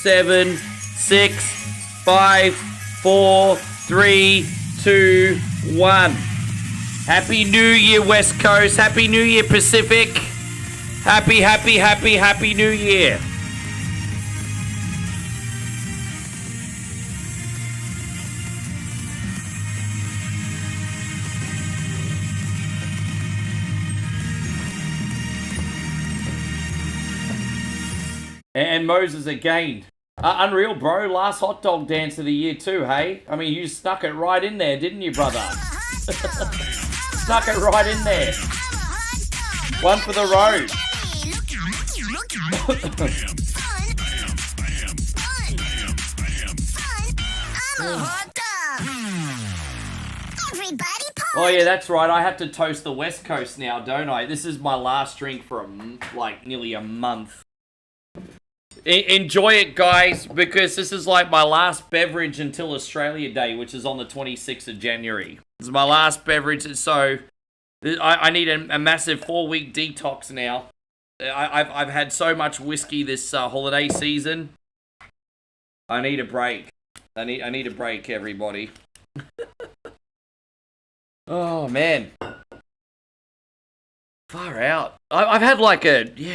7, 6, 5, 4, 3, 2, 1. Happy New Year, West Coast. Happy New Year, Pacific. Happy, happy, happy, happy New Year. And Moses again. Unreal, bro. Last hot dog dance of the year too, hey? I mean, you snuck it right in there, didn't you, brother? Snuck it right in there. One for the road. Oh yeah, that's right. I have to toast the West Coast now, don't I? This is my last drink for nearly a month. Enjoy it, guys, because this is like my last beverage until Australia Day, which is on the 26th of January. This is my last beverage, so I need a massive 4-week detox now. I've had so much whiskey this holiday season. I need a break. I need a break, everybody. Oh, man. Far out. I've had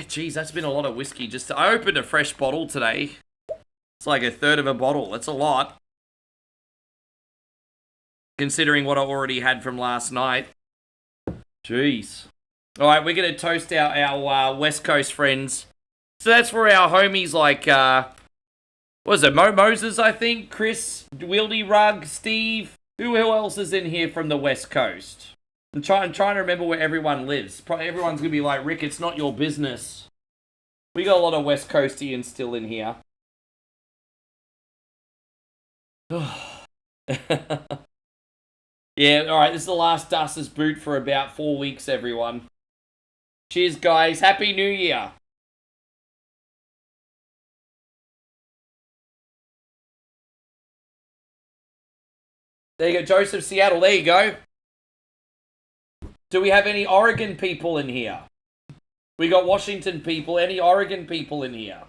geez, that's been a lot of whiskey. I opened a fresh bottle today. It's like a third of a bottle. That's a lot. considering what I already had from last night. Jeez. All right, we're going to toast our West Coast friends. So that's for our homies like, what was it, Moses, I think? Chris, Wieldy Rug, Steve. Who else is in here from the West Coast? I'm trying to remember where everyone lives. Probably everyone's going to be like, Rick, it's not your business. We got a lot of West Coastians still in here. Yeah, alright, this is the last Dusters boot for about 4 weeks, everyone. Cheers, guys. Happy New Year. There you go, Joseph Seattle. There you go. Do we have any Oregon people in here? We got Washington people. Any Oregon people in here?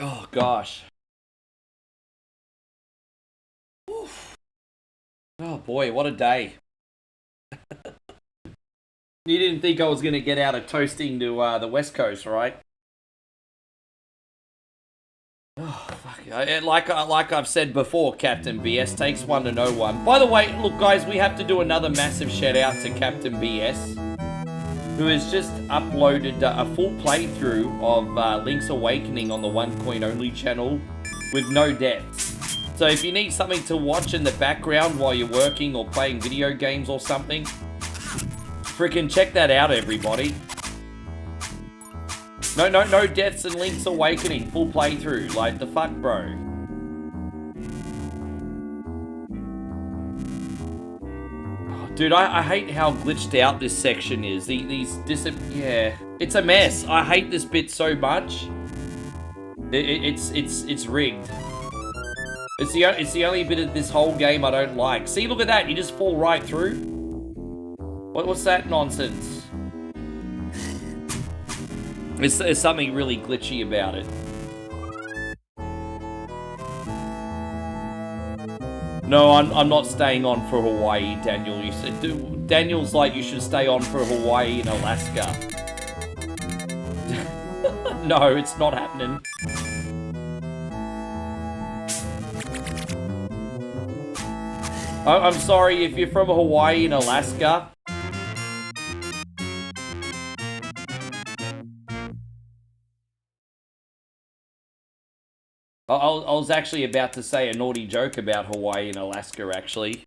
Oh, gosh. Oof. Oh, boy, what a day. You didn't think I was going to get out of toasting to the West Coast, right? Oh, fuck. Like I've said before, Captain BS takes one to know one. By the way, look, guys, we have to do another massive shout out to Captain BS, who has just uploaded a full playthrough of Link's Awakening on the One Coin Only channel with no deaths. So if you need something to watch in the background while you're working or playing video games or something, freaking check that out, everybody. No deaths in Link's Awakening, full playthrough. Like, the fuck, bro? Oh, dude, I hate how glitched out this section is. Yeah, it's a mess. I hate this bit so much. It's rigged. It's the only bit of this whole game I don't like. See, look at that. You just fall right through. What's that nonsense? There's something really glitchy about it. No, I'm not staying on for Hawaii, Daniel. You said Daniel's like you should stay on for Hawaii and Alaska. No, it's not happening. I'm sorry if you're from Hawaii and Alaska. I was actually about to say a naughty joke about Hawaii and Alaska, actually.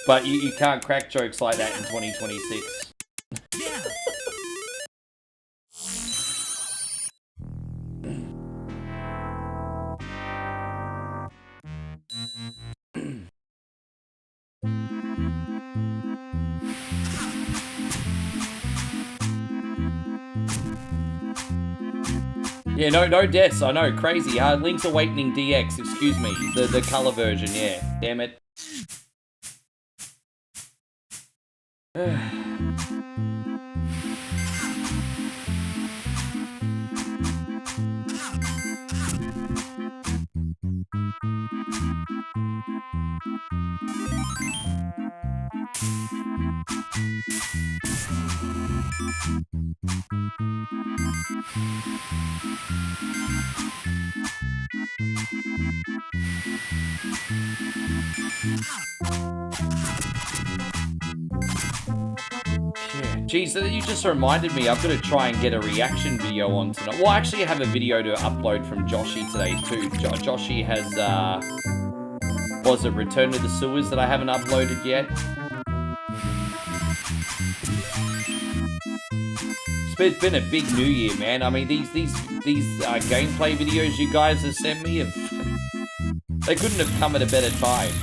But you can't crack jokes like that in 2026. Yeah. Yeah, no deaths, I know, crazy. Link's Awakening DX, excuse me, the color version, yeah, damn it. Jeez, you just reminded me, I've got to try and get a reaction video on tonight. Well, actually, I have a video to upload from Joshy today, too. Joshy has, was it Return to the Sewers that I haven't uploaded yet? It's been a big new year, man. I mean, these gameplay videos you guys have sent me, they couldn't have come at a better time.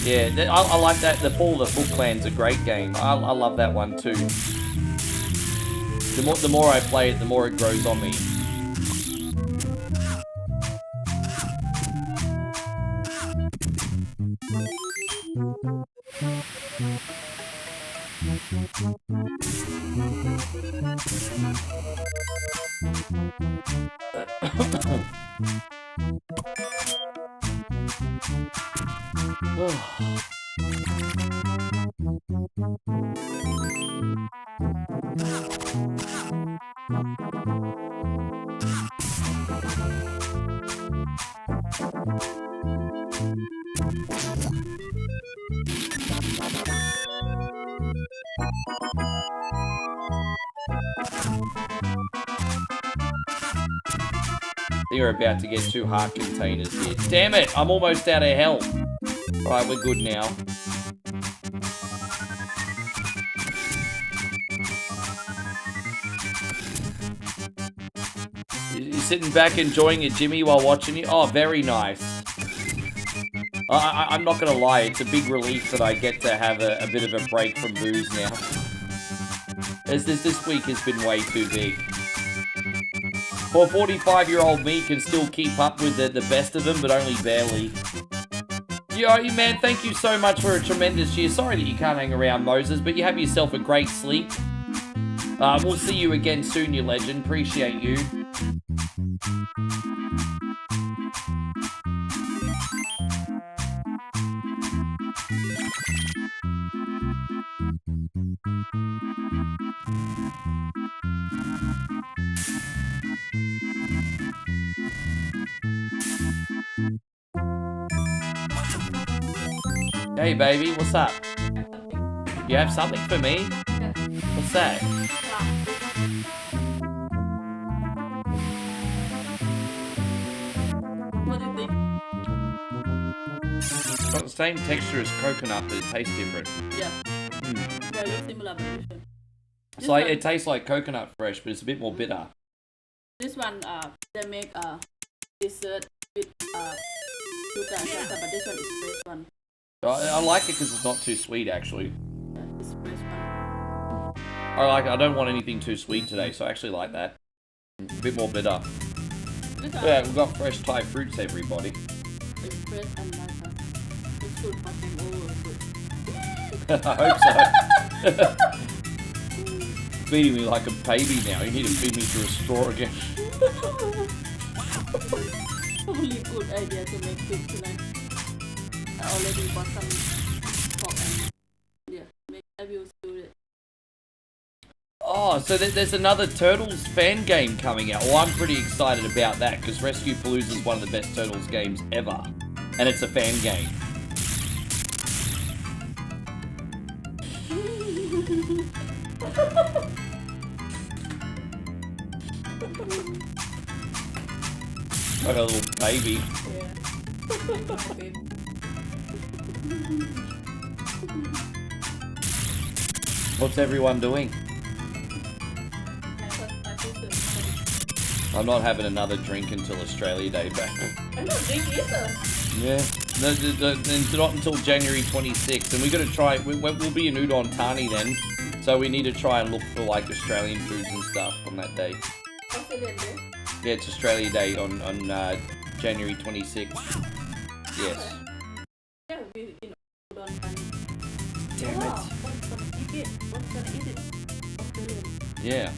Yeah, I like that. The Ball of the Foot Clan's a great game. I love that one too. The more I play it, the more it grows on me. You're about to get 2 heart containers here. Damn it! I'm almost out of health. Right, we're good now. You're sitting back enjoying it, Jimmy, while watching you? Oh, very nice. I'm not gonna lie, it's a big relief that I get to have a bit of a break from booze now. As this week has been way too big. Well, 45-year-old me can still keep up with the best of them, but only barely. Yeah, man, thank you so much for a tremendous year. Sorry that you can't hang around, Moses, but you have yourself a great sleep. We'll see you again soon, you legend. Appreciate you. Hey baby, what's up? You have something for me? What's that? What do you think? It's got the same texture as coconut, but it tastes different. Yeah. Very similar but different. It's like it tastes like coconut fresh, but it's a bit more bitter. This one, they make a dessert with sugar and salsa, but this one is fresh one. I like it because it's not too sweet, actually. Yeah, it's fresh one. I don't want anything too sweet today, so I actually like that. A bit more bitter. This one Yeah, we've got fresh Thai fruits, everybody. is fresh and nice. It's good for hangover food. I hope so. Feeding me like a baby now. You need to feed me through a straw again. Probably good idea to make food tonight. I already bought some pork and I will do it. Oh, so there's another Turtles fan game coming out. Well, I'm pretty excited about that because Rescue Palooza is one of the best Turtles games ever. And it's a fan game. Like a little baby. What's everyone doing? I'm not having another drink until Australia Day back. I don't drink either. Yeah, no, not until January 26th, and we got to try. We'll be in Udon Thani then, so we need to try and look for like Australian foods and stuff on that day. Australian Day? Yeah, it's Australia Day on January 26th. Yes. Yeah, we don't find. Damn Wow, it. what's gonna eat it? What's gonna eat it? Australian. Yeah.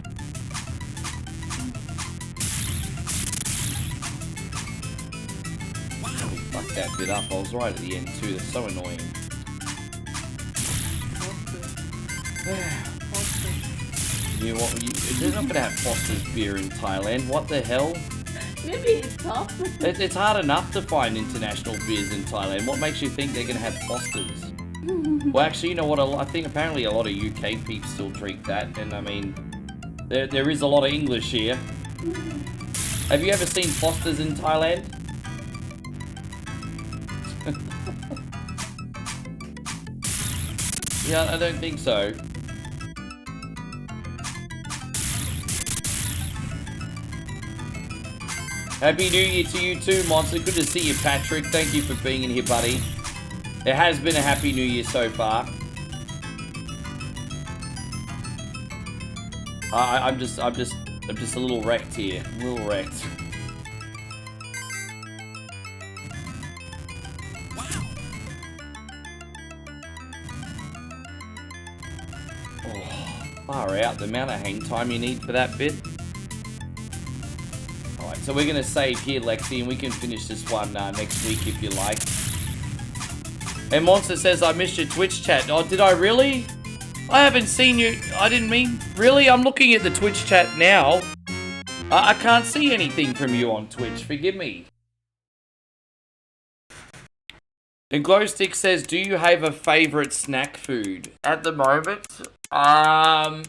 Fuck that bit up. I was right at the end too. That's so annoying. You know what? They're not gonna have Foster's beer in Thailand. What the hell? Maybe it's tough. It's hard enough to find international beers in Thailand. What makes you think they're gonna have Foster's? Well, actually, you know what? I think apparently a lot of UK peeps still drink that, and I mean, there is a lot of English here. Have you ever seen Foster's in Thailand? Yeah, I don't think so. Happy New Year to you too, Monster. Good to see you, Patrick. Thank you for being in here, buddy. It has been a happy New Year so far. I'm just a little wrecked here. A little wrecked. Far out, the amount of hang time you need for that bit. Alright, so we're going to save here, Lexi, and we can finish this one next week if you like. And Monster says, I missed your Twitch chat. Oh, did I really? I haven't seen you. I didn't mean... Really? I'm looking at the Twitch chat now. I can't see anything from you on Twitch. Forgive me. And Glowstick says, do you have a favorite snack food? At the moment? I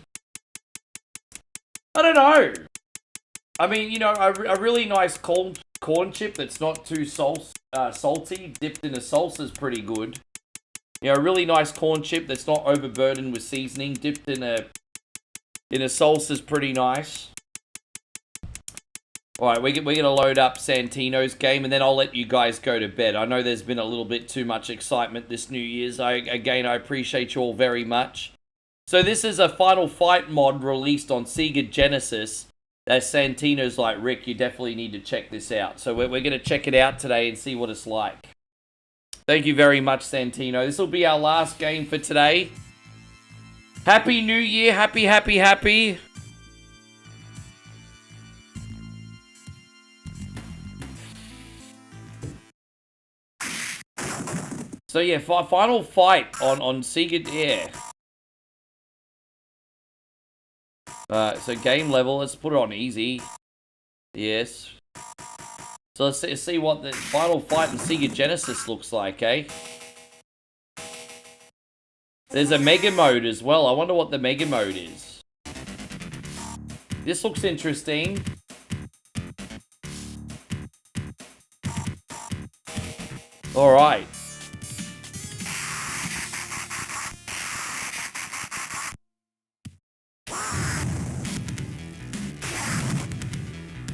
don't know. I mean, you know, a really nice corn chip that's not too salty, dipped in a salsa is pretty good. You know, a really nice corn chip that's not overburdened with seasoning, dipped in a salsa is pretty nice. Alright, we're going to load up Santino's game, and then I'll let you guys go to bed. I know there's been a little bit too much excitement this New Year's. I appreciate you all very much. So this is a Final Fight mod released on Sega Genesis. As Santino's like, Rick, you definitely need to check this out. So we're going to check it out today and see what it's like. Thank you very much, Santino. This will be our last game for today. Happy New Year. Happy, happy, happy. So yeah, Final Fight on Sega, yeah. So game level, let's put it on easy. Yes. So let's see what the Final Fight in Sega Genesis looks like, eh? There's a Mega Mode as well. I wonder what the Mega Mode is. This looks interesting. Alright.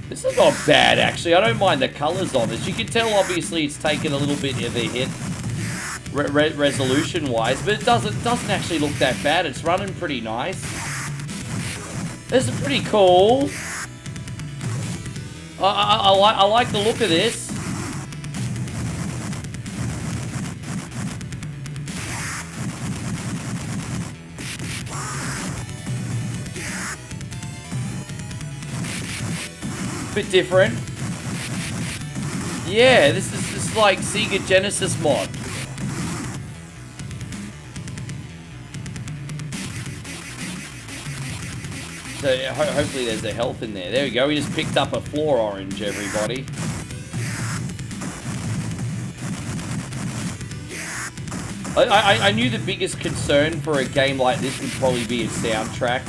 This is not bad, actually. I don't mind the colors on this. You can tell, obviously, it's taken a little bit of a hit resolution-wise, but it doesn't actually look that bad. It's running pretty nice. This is pretty cool. I like the look of this. Bit different. Yeah, this is like Sega Genesis mod. So hopefully there's a health in there. There we go. We just picked up a floor orange, everybody. I knew the biggest concern for a game like this would probably be a soundtrack,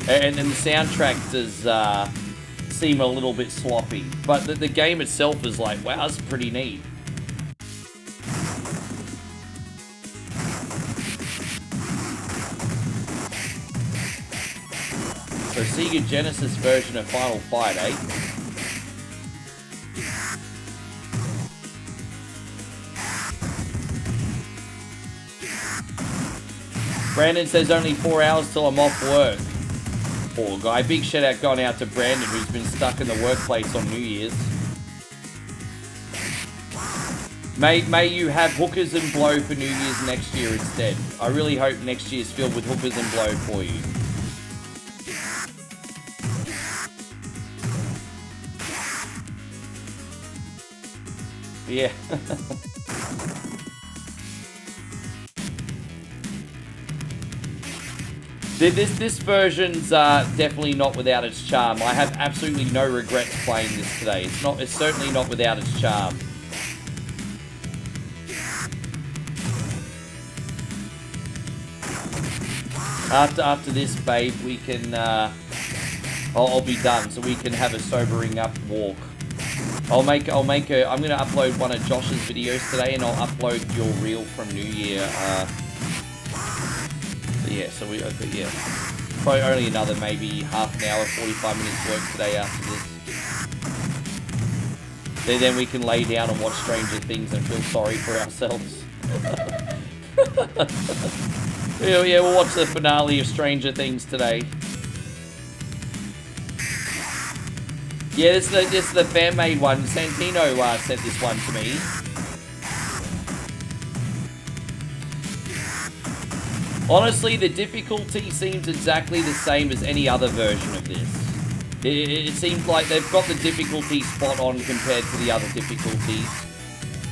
and the soundtrack does seem a little bit sloppy, but the game itself is like, wow, that's pretty neat. So Sega Genesis version of Final Fight, eh? Brandon says only 4 hours till I'm off work. Poor guy. Big shout out going out to Brandon, who's been stuck in the workplace on New Year's. May you have hookers and blow for New Year's next year instead. I really hope next year's filled with hookers and blow for you. Yeah. This version's definitely not without its charm. I have absolutely no regrets playing this today. It's certainly not without its charm. After this, babe, we can I'll be done, so we can have a sobering up walk. I'm gonna upload one of Josh's videos today, and I'll upload your reel from New Year. Yeah, so yeah, probably only another maybe half an hour, 45 minutes work today after this. Then we can lay down and watch Stranger Things and feel sorry for ourselves. Yeah, we'll watch the finale of Stranger Things today. Yeah, this is the fan-made one. Santino sent this one to me. Honestly, the difficulty seems exactly the same as any other version of this. It seems like they've got the difficulty spot on compared to the other difficulties.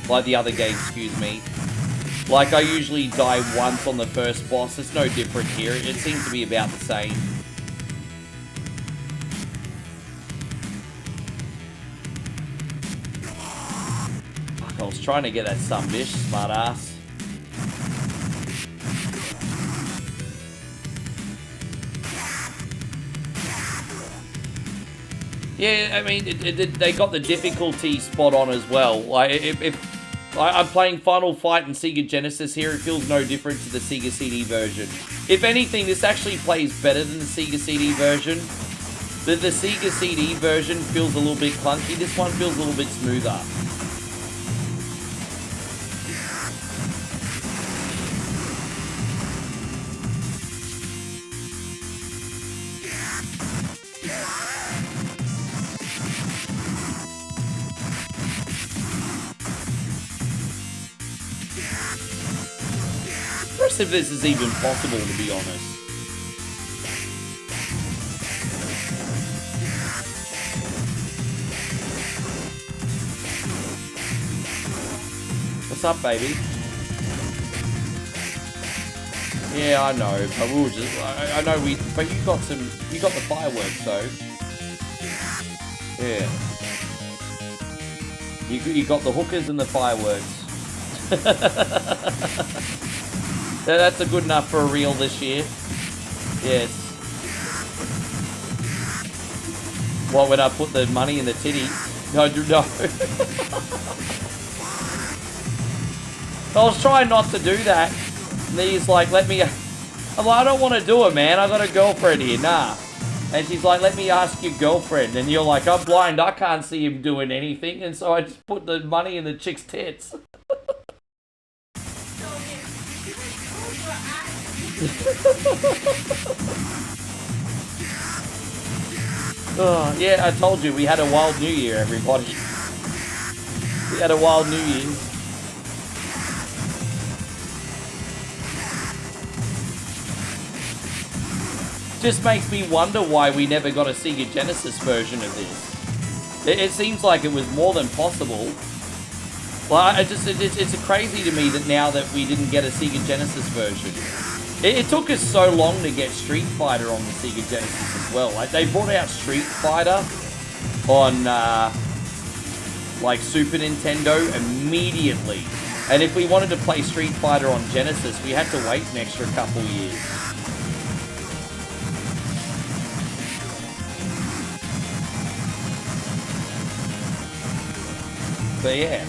Like the other game, excuse me. Like, I usually die once on the first boss. It's no different here. It seems to be about the same. Fuck, I was trying to get that summbish, smart ass. Yeah, I mean, they got the difficulty spot on as well. Like, if I'm playing Final Fight and Sega Genesis here, it feels no different to the Sega CD version. If anything, this actually plays better than the Sega CD version. The Sega CD version feels a little bit clunky. This one feels a little bit smoother. If this is even possible, to be honest. What's up, baby? Yeah, I know, but we were just, I know but you got the fireworks, so. Yeah. You got the hookers and the fireworks. That's a good enough for a reel this year. Yes. What, when I put the money in the titties? No. I was trying not to do that. And then he's like, let me... I'm like, I don't want to do it, man. I got a girlfriend here. Nah. And she's like, let me ask your girlfriend. And you're like, I'm blind. I can't see him doing anything. And so I just put the money in the chick's tits. Oh, yeah, I told you, we had a wild New Year, everybody. We had a wild New Year. Just makes me wonder why we never got a Sega Genesis version of this. It seems like it was more than possible. Well, it's crazy to me that now that we didn't get a Sega Genesis version. It took us so long to get Street Fighter on the Sega Genesis as well. Like, they brought out Street Fighter on, like, Super Nintendo immediately. And if we wanted to play Street Fighter on Genesis, we had to wait an extra couple years. But yeah.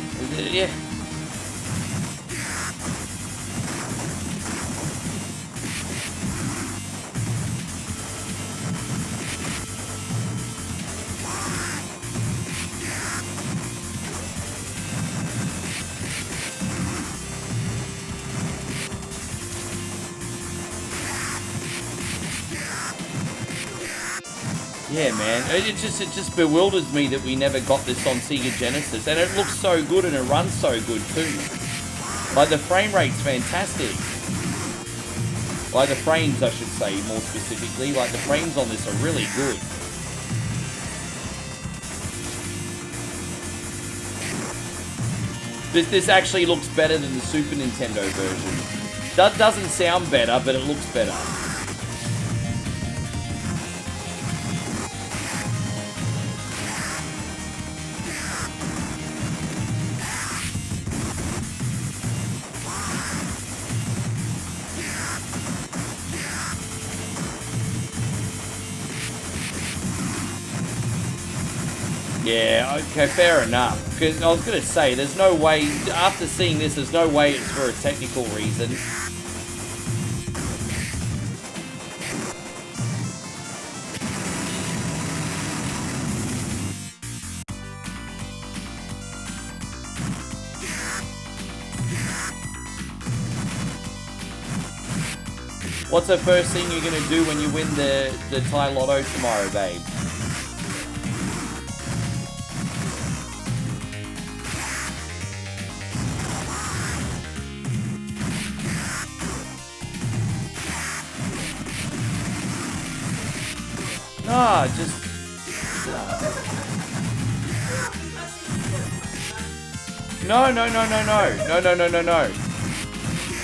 Yeah, man, it just bewilders me that we never got this on Sega Genesis, and it looks so good and it runs so good too. Like, the frame rate's fantastic. Like, the frames, I should say, more specifically. Like, the frames on this are really good. This actually looks better than the Super Nintendo version. That doesn't sound better, but it looks better. Yeah, okay, fair enough. Because I was going to say, there's no way, after seeing this, there's no way it's for a technical reason. What's the first thing you're going to do when you win the Thai Lotto tomorrow, babe? Ah, just... No.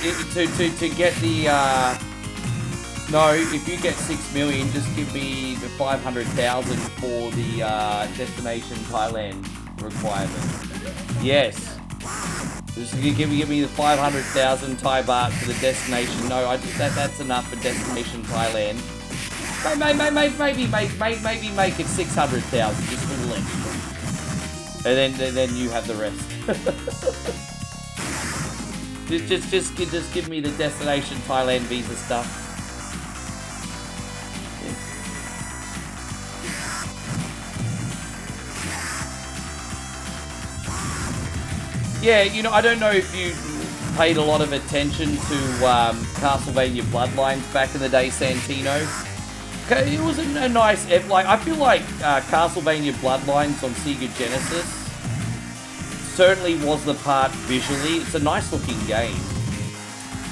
to get the no, if you get 6 million, just give me the 500,000 for the destination Thailand requirement. Yes. Just give me the 500,000 Thai baht for the destination. No, that's enough for destination Thailand. Maybe make it 600,000 just for the length. And then you have the rest. just give me the destination Thailand visa stuff. Yeah, you know, I don't know if you paid a lot of attention to Castlevania Bloodlines back in the day, Santino. It was a nice, like, I feel like Castlevania Bloodlines on Sega Genesis certainly was the part visually. It's a nice looking game.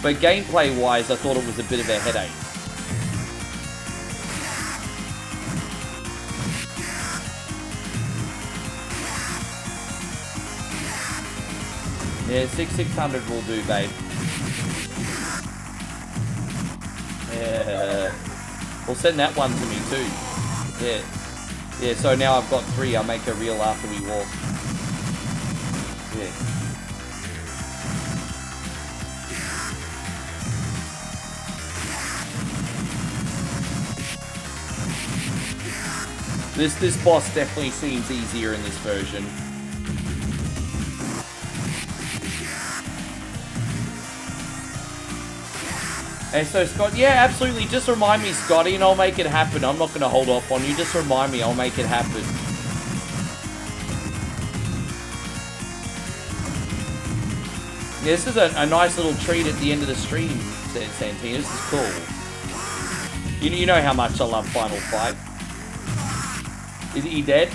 But gameplay-wise, I thought it was a bit of a headache. Yeah, 600 will do, babe. Yeah. Well, send that one to me too. Yeah. Yeah, so now I've got 3. I'll make a reel after we walk. Yeah. This boss definitely seems easier in this version. And so, Scott, yeah, absolutely. Just remind me, Scotty, and I'll make it happen. I'm not going to hold off on you. Just remind me. I'll make it happen. Yeah, this is a nice little treat at the end of the stream, Santina. This is cool. You know how much I love Final Fight. Is he dead?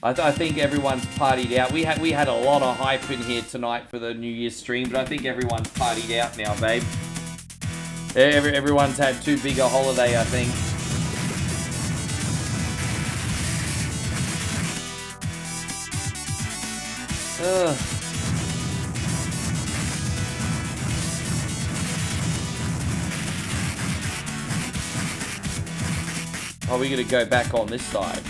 I think everyone's partied out. We had a lot of hype in here tonight for the New Year's stream, but I think everyone's partied out now, babe. Everyone's had too big a holiday, I think. Ugh. Oh, we're gonna go back on this side.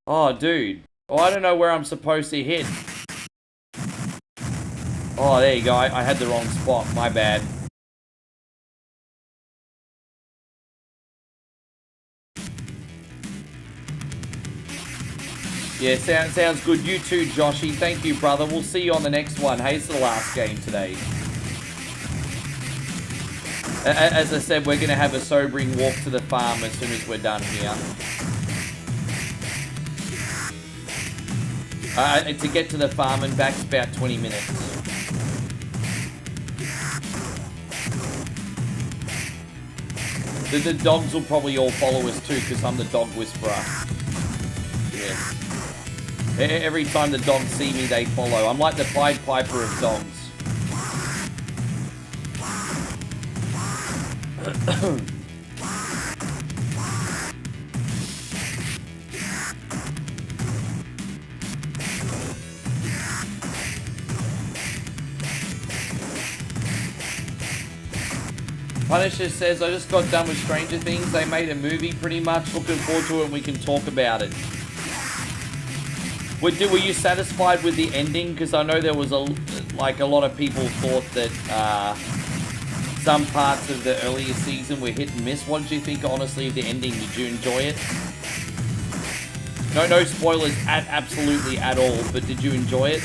Oh, dude. Oh, I don't know where I'm supposed to hit. Oh, there you go. I had the wrong spot. My bad. Yeah, sounds good. You too, Joshy. Thank you, brother. We'll see you on the next one. Hey, it's the last game today. As I said, we're going to have a sobering walk to the farm as soon as we're done here. To get to the farm and back's about 20 minutes. The dogs will probably all follow us too, because I'm the dog whisperer. Yeah. Every time the dogs see me, they follow. I'm like the Pied Piper of dogs. Punisher says, I just got done with Stranger Things. They made a movie pretty much. Looking forward to it and we can talk about it. Were you satisfied with the ending? Because I know there was a lot of people thought that some parts of the earlier season were hit and miss. What did you think, honestly, of the ending? Did you enjoy it? No spoilers absolutely at all, but did you enjoy it?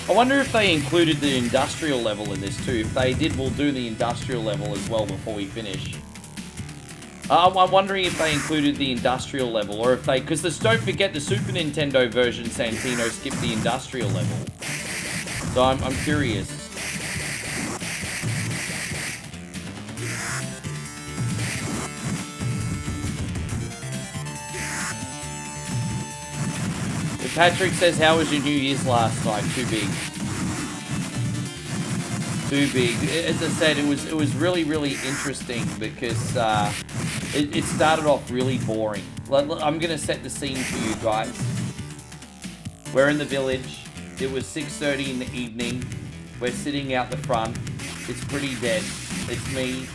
I wonder if they included the industrial level in this too. If they did, we'll do the industrial level as well before we finish. I'm wondering if they included the industrial level, or if they... Because don't forget, the Super Nintendo version, Santino, skipped the industrial level. So I'm curious. Patrick says, how was your New Year's last night? Too big. Too big. As I said, it was really, really interesting because it started off really boring. I'm going to set the scene for you guys. We're in the village. It was 6:30 in the evening. We're sitting out the front. It's pretty dead. It's me,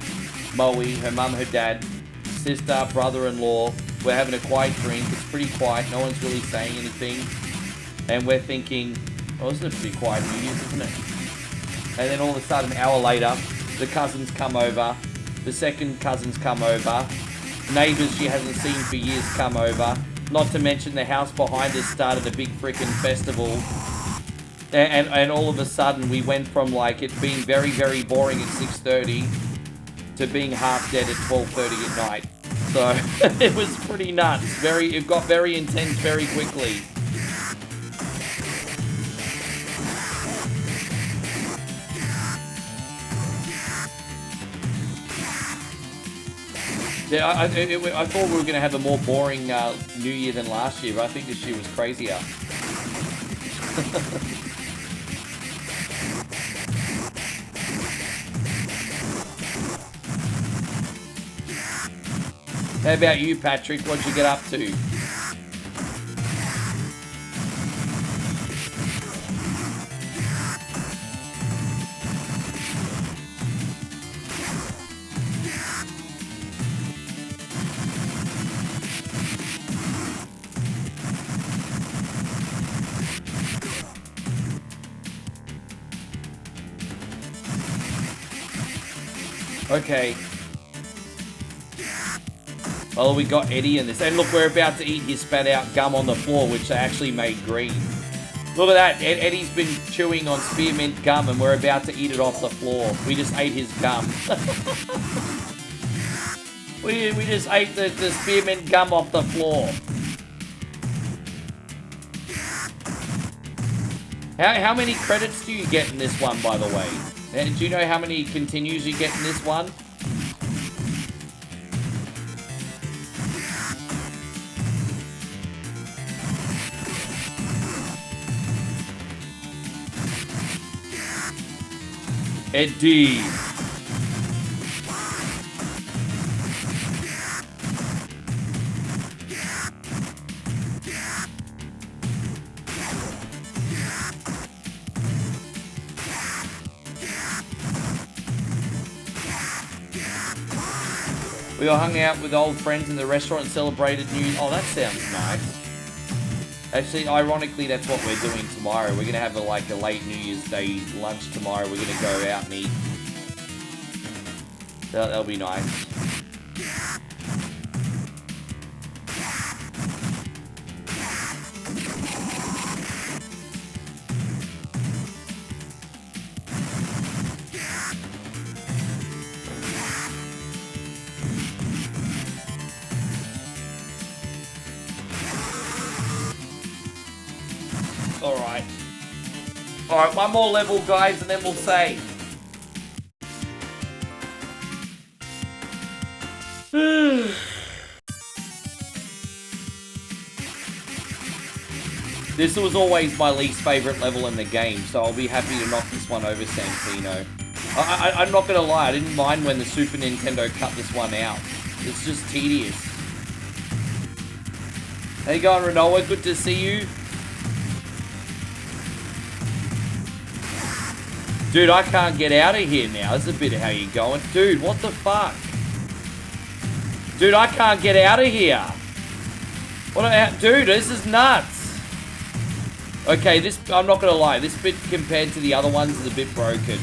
Moe, her mum, her dad, sister, brother-in-law. We're having a quiet drink. It's pretty quiet. No one's really saying anything. And we're thinking, oh, this is a pretty quiet New Year's, isn't it? And then all of a sudden, an hour later, the cousins come over. The second cousins come over. Neighbours she hasn't seen for years come over. Not to mention the house behind us started a big freaking festival. And all of a sudden, we went from like it being very, very boring at 6:30 to being half dead at 12:30 at night. So it was pretty nuts. It got very intense very quickly. Yeah, I thought we were going to have a more boring New Year than last year, but I think this year was crazier. How about you, Patrick? What'd you get up to? Okay. Well, we got Eddie in this. And look, we're about to eat his spat out gum on the floor, which they actually made green. Look at that. Eddie's been chewing on spearmint gum, and we're about to eat it off the floor. We just ate his gum. we just ate the spearmint gum off the floor. How many credits do you get in this one, by the way? And do you know how many continues you get in this one? Eddie. We all hung out with old friends in the restaurant and celebrated New Year's. Oh, that sounds nice. Actually, ironically, that's what we're doing tomorrow. We're going to have a late New Year's Day lunch tomorrow. We're going to go out and eat. That'll be nice. Alright, one more level, guys, and then we'll save. This was always my least favorite level in the game, so I'll be happy to knock this one over, Santino. I'm not gonna lie, I didn't mind when the Super Nintendo cut this one out. It's just tedious. How you going, Renoa? Good to see you. Dude, I can't get out of here now. This is a bit of how you going. Dude, what the fuck? Dude, I can't get out of here. Dude, this is nuts. Okay, I'm not gonna lie. This bit compared to the other ones is a bit broken.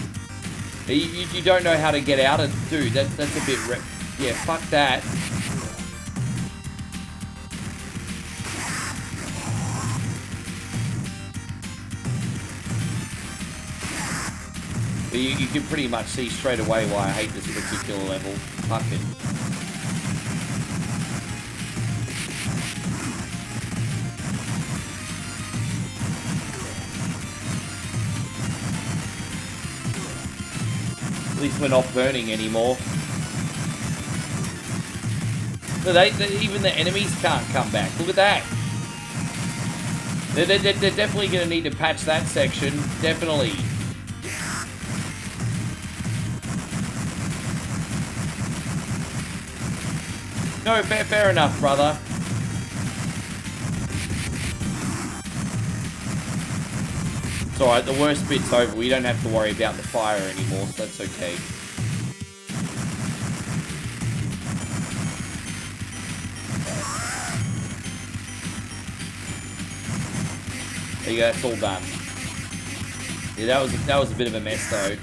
You don't know how to get out of... Dude, that's a bit... Yeah, fuck that. But you can pretty much see straight away why I hate this particular level. Fucking. At least we're not burning anymore. So even the enemies can't come back. Look at that. They're definitely going to need to patch that section. Definitely. No, fair enough, brother. It's alright, the worst bit's over. We don't have to worry about the fire anymore, so that's okay. There you go, that's all done. Yeah, that was a bit of a mess though.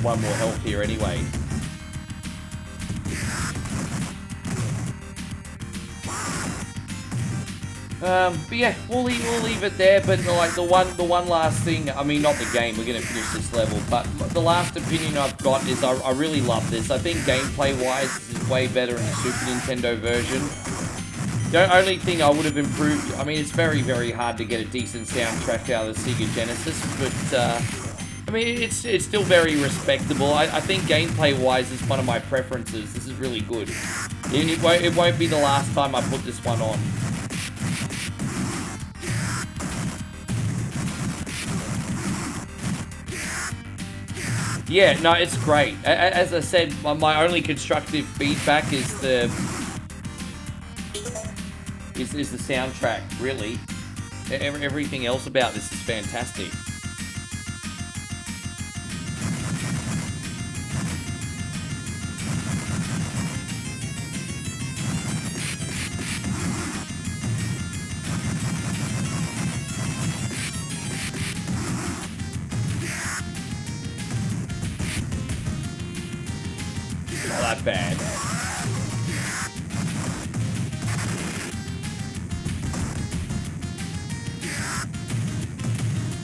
One more health here anyway. But yeah, we'll leave it there. But like the one last thing, I mean, not the game. We're gonna finish this level, but the last opinion I've got is I really love this. I think gameplay-wise, this is way better in the Super Nintendo version. The only thing I would have improved, I mean, it's very, very hard to get a decent soundtrack out of the Sega Genesis, but I mean, it's still very respectable. I think gameplay-wise, it's one of my preferences. This is really good. It won't be the last time I put this one on. Yeah, no, it's great. As I said, my only constructive feedback is the soundtrack, really. Everything else about this is fantastic. Not that bad.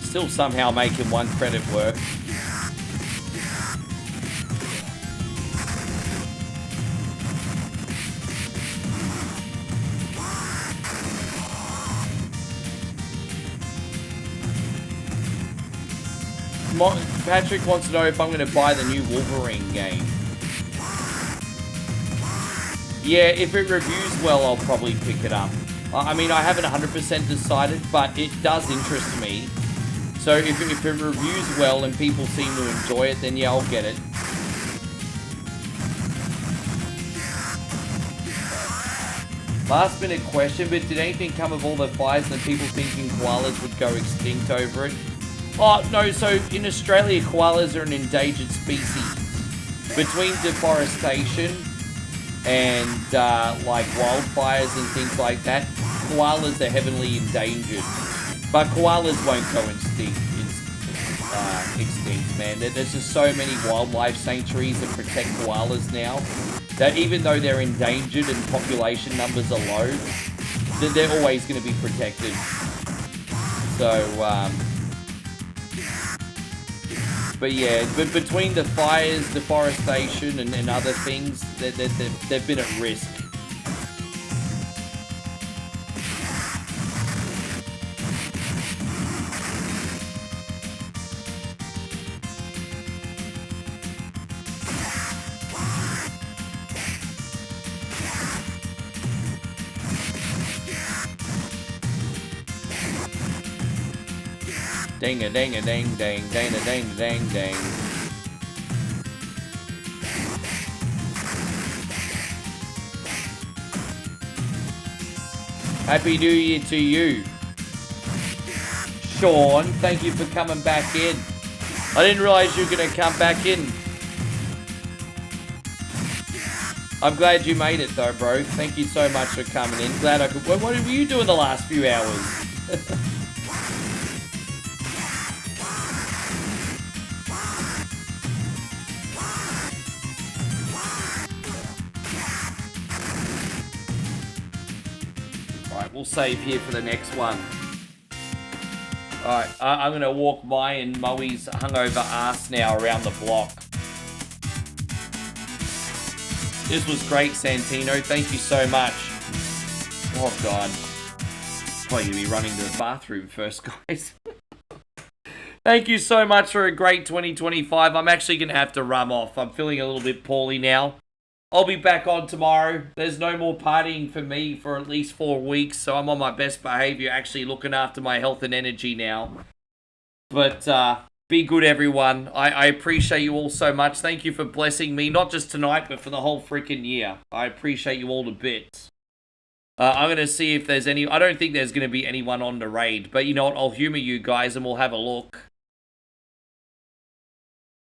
Still somehow making one credit work. Patrick wants to know if I'm going to buy the new Wolverine game. Yeah, if it reviews well, I'll probably pick it up. I mean, I haven't 100% decided, but it does interest me. So if it reviews well and people seem to enjoy it, then yeah, I'll get it. Last minute question, but did anything come of all the fires and people thinking koalas would go extinct over it? Oh, no, so in Australia, koalas are an endangered species. Between deforestation and like wildfires and things like that, koalas are heavily endangered. But koalas won't go extinct, man. There's just so many wildlife sanctuaries that protect koalas now that even though they're endangered and population numbers are low, they're always going to be protected. So, but yeah, but between the fires, deforestation, and other things, they've been at risk. Ding a ding a ding ding ding a ding ding ding. Happy New Year to you. Sean, thank you for coming back in. I didn't realize you were going to come back in. I'm glad you made it though, bro. Thank you so much for coming in. Glad I could... What were you doing the last few hours? Alright, we'll save here for the next one. Alright, I'm going to walk my and Moe's hungover ass now around the block. This was great, Santino. Thank you so much. Oh, God. Probably going to be running to the bathroom first, guys. Thank you so much for a great 2025. I'm actually going to have to run off. I'm feeling a little bit poorly now. I'll be back on tomorrow. There's no more partying for me for at least 4 weeks, so I'm on my best behavior, actually looking after my health and energy now. But, be good, everyone. I appreciate you all so much. Thank you for blessing me, not just tonight, but for the whole freaking year. I appreciate you all a bit. I'm going to see if there's any... I don't think there's going to be anyone on the raid, but you know what? I'll humor you guys and we'll have a look.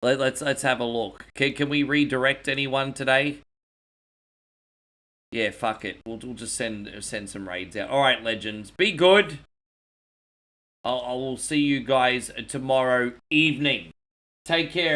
Let's have a look. Can we redirect anyone today? Yeah, fuck it. We'll just send some raids out. All right, legends. Be good. I will see you guys tomorrow evening. Take care.